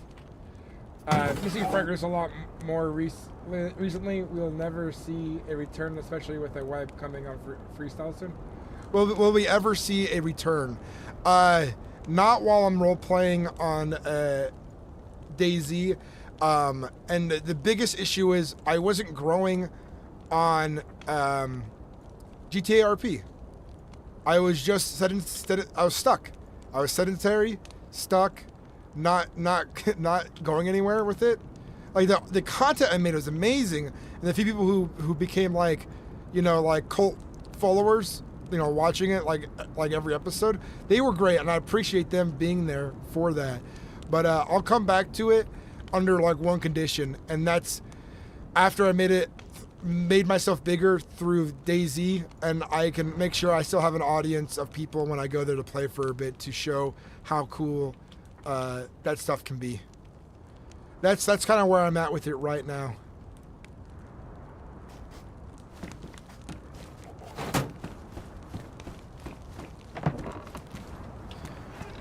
Missing Frankers a lot more recently. We'll never see a return, especially with a wipe coming on freestyle soon. Will we ever see a return? Not while I'm role playing on dayz. And the biggest issue is I wasn't growing on GTA RP. I was just I was stuck. I was sedentary. Stuck, not going anywhere with it. Like the content I made was amazing, and the few people who became like, you know, like cult followers, you know, watching it like every episode, they were great, and I appreciate them being there for that. But I'll come back to it under like one condition, and that's after I made myself bigger through dayz, and I can make sure I still have an audience of people when I go there to play for a bit to show how cool that stuff can be. That's kind of where I'm at with it right now.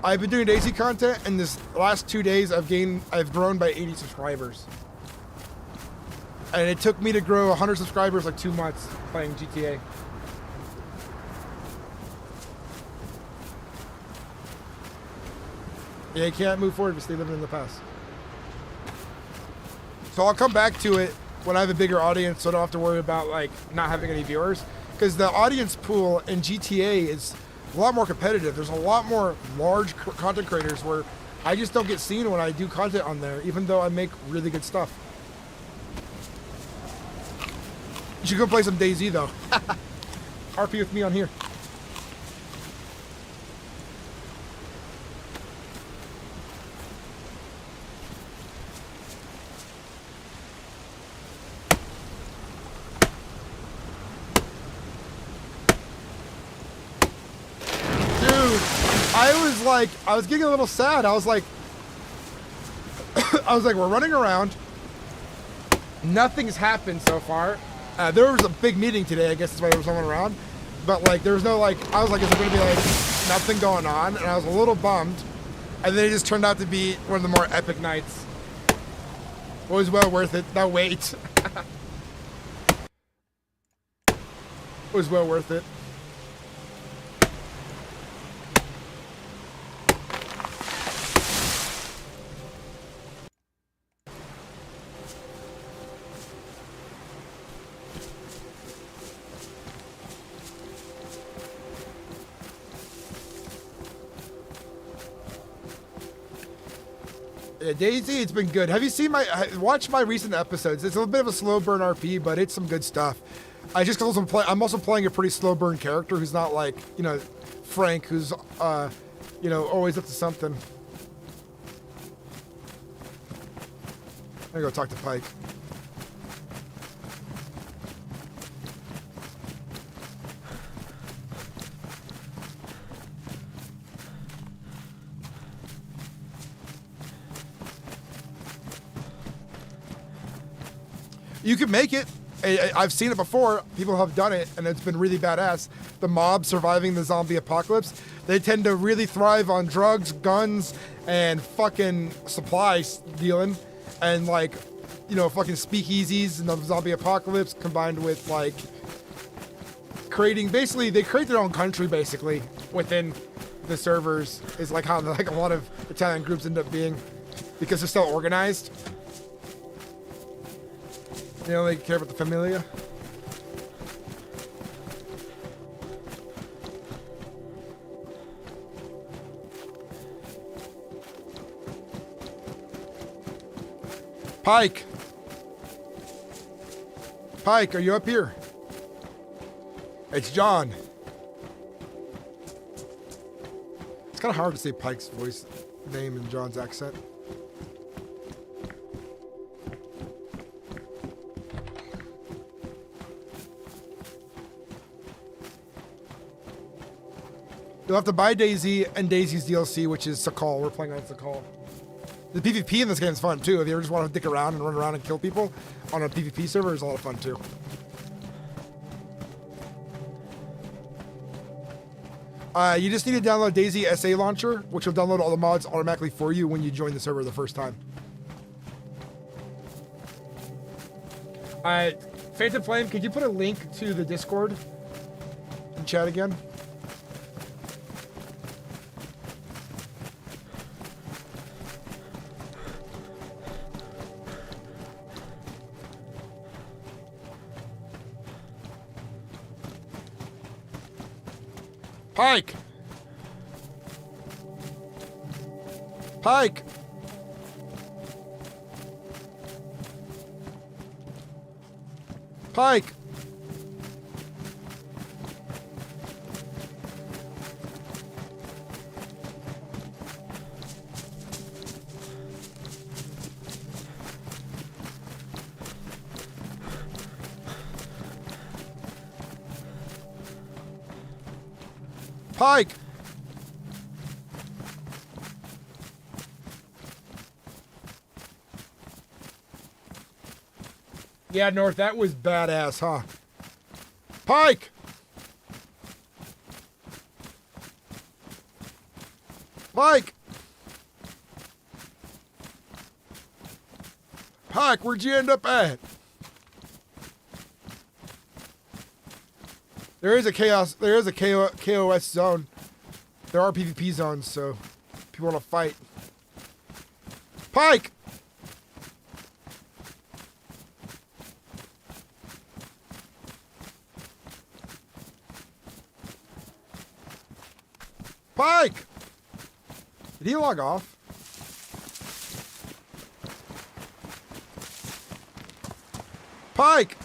I've been doing dayz content, and this last 2 days I've grown by 80 subscribers. And it took me to grow 100 subscribers like 2 months playing GTA. Yeah, you can't move forward if you stay living in the past. So I'll come back to it when I have a bigger audience, so I don't have to worry about like not having any viewers. Because the audience pool in GTA is a lot more competitive. There's a lot more large content creators where I just don't get seen when I do content on there, even though I make really good stuff. You should go play some dayz though. RP with me on here. I was getting a little sad. I was like, we're running around. Nothing's happened so far. There was a big meeting today. I guess that's why there was someone around. But like, there was no like, I was like, is there going to be like nothing going on? And I was a little bummed. And then it just turned out to be one of the more epic nights. It was well worth it. That wait. It was well worth it. Yeah, dayz, it's been good. Have you seen watch my recent episodes? It's a little bit of a slow burn RP, but it's some good stuff. I'm also playing a pretty slow burn character who's not like, you know, Frank, who's, you know, always up to something. I gotta go talk to Pike. You can make it. I've seen it before. People have done it, and it's been really badass. The mob surviving the zombie apocalypse, they tend to really thrive on drugs, guns, and fucking supplies dealing, and like, you know, fucking speakeasies and the zombie apocalypse combined with like creating. Basically, they create their own country basically within the servers. Is like how like a lot of Italian groups end up being, because they're still organized. You know, they care about the familia. Pike! Pike, are you up here? It's John. It's kind of hard to say Pike's voice name in John's accent. You'll have to buy dayz and dayz's DLC, which is Sahkal. We're playing on Sahkal. The PvP in this game is fun too. If you ever just want to dick around and run around and kill people on a PvP server, it's a lot of fun too. You just need to download dayz SA Launcher, which will download all the mods automatically for you when you join the server the first time. Phantom Flame, could you put a link to the Discord in chat again? Pike! Pike! Pike! Pike! Yeah, North, that was badass, huh? Pike! Pike! Pike, where'd you end up at? There is a KOS zone. There are PvP zones, so people want to fight. Pike! Pike! Did he log off? Pike!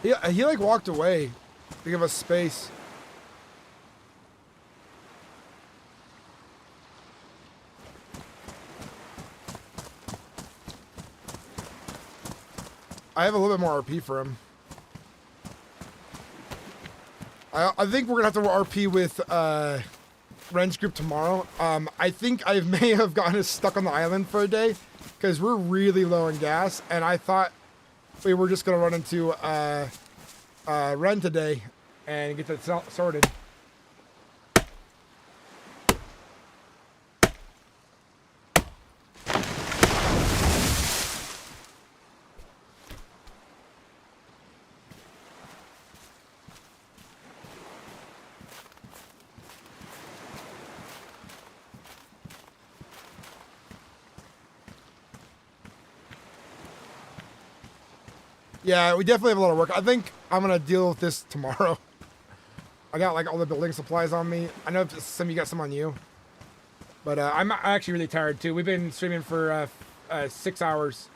He like walked away to give us space. I have a little bit more RP for him. I think we're gonna have to RP with Ren's group tomorrow. I think I may have gotten us stuck on the island for a day because we're really low in gas, and I thought we were just gonna run into Ren today and get that sorted. Yeah, we definitely have a lot of work. I think I'm gonna deal with this tomorrow. I got like all the building supplies on me. I know some of you got some on you, but I'm actually really tired too. We've been streaming for 6 hours,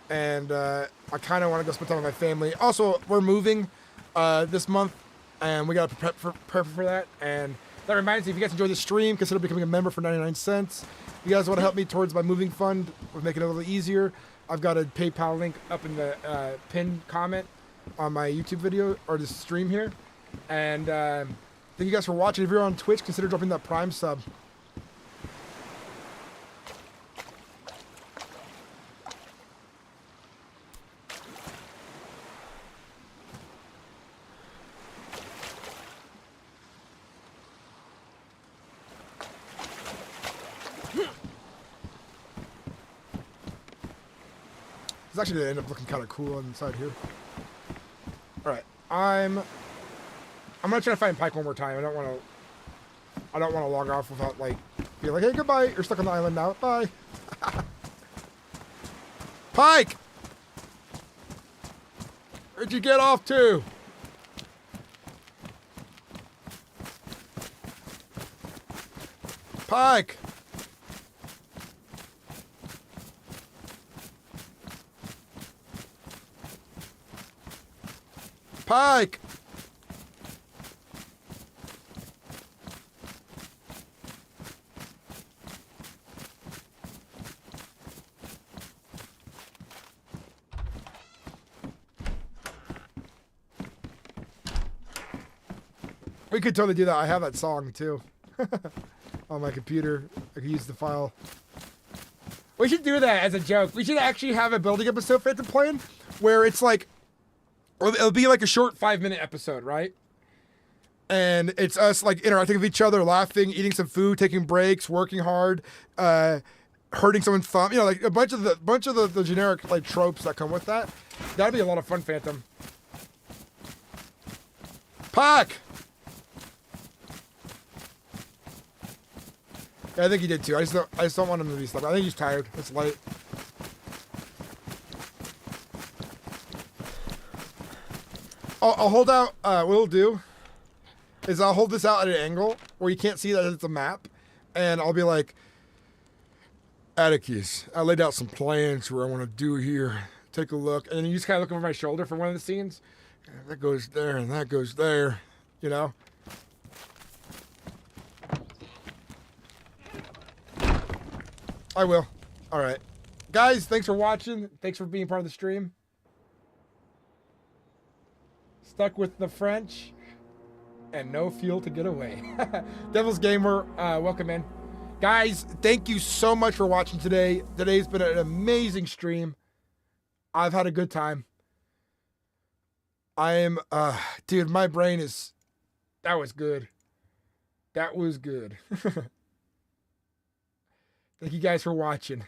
and I kind of want to go spend time with my family. Also, we're moving this month, and we gotta prepare for that. And that reminds me, if you guys enjoy the stream, consider becoming a member for 99 cents. If you guys want to help me towards my moving fund, we'll make it a little easier. I've got a PayPal link up in the pinned comment on my YouTube video or the stream here. And thank you guys for watching. If you're on Twitch, consider dropping that Prime sub. It's actually gonna end up looking kind of cool on the side here. All right, I'm gonna try to find Pike one more time. I don't want to log off without like being like, hey, goodbye. You're stuck on the island now. Bye. Pike, where'd you get off to? Pike. Pike! We could totally do that. I have that song too. On my computer. I could use the file. We should do that as a joke. We should actually have a building episode Phantom Plan where it's like, it'll be like a short 5-minute episode, right? And it's us like interacting with each other, laughing, eating some food, taking breaks, working hard, hurting someone's thumb. You know, like a bunch of the generic like tropes that come with that. That'd be a lot of fun, Phantom. Puck! Yeah, I think he did too. I just don't want him to be stuck. I think he's tired. It's late. I'll hold out, what we'll do is I'll hold this out at an angle where you can't see that it's a map, and I'll be like, Atticus, I laid out some plans for what I want to do here. Take a look, and then you just kind of look over my shoulder for one of the scenes. That goes there, and that goes there, you know? I will. All right. Guys, thanks for watching. Thanks for being part of the stream. Stuck with the French and no fuel to get away. Devil's Gamer, welcome in. Guys, thank you so much for watching today. Today's been an amazing stream. I've had a good time. I am, dude, my brain is, that was good. That was good. Thank you guys for watching.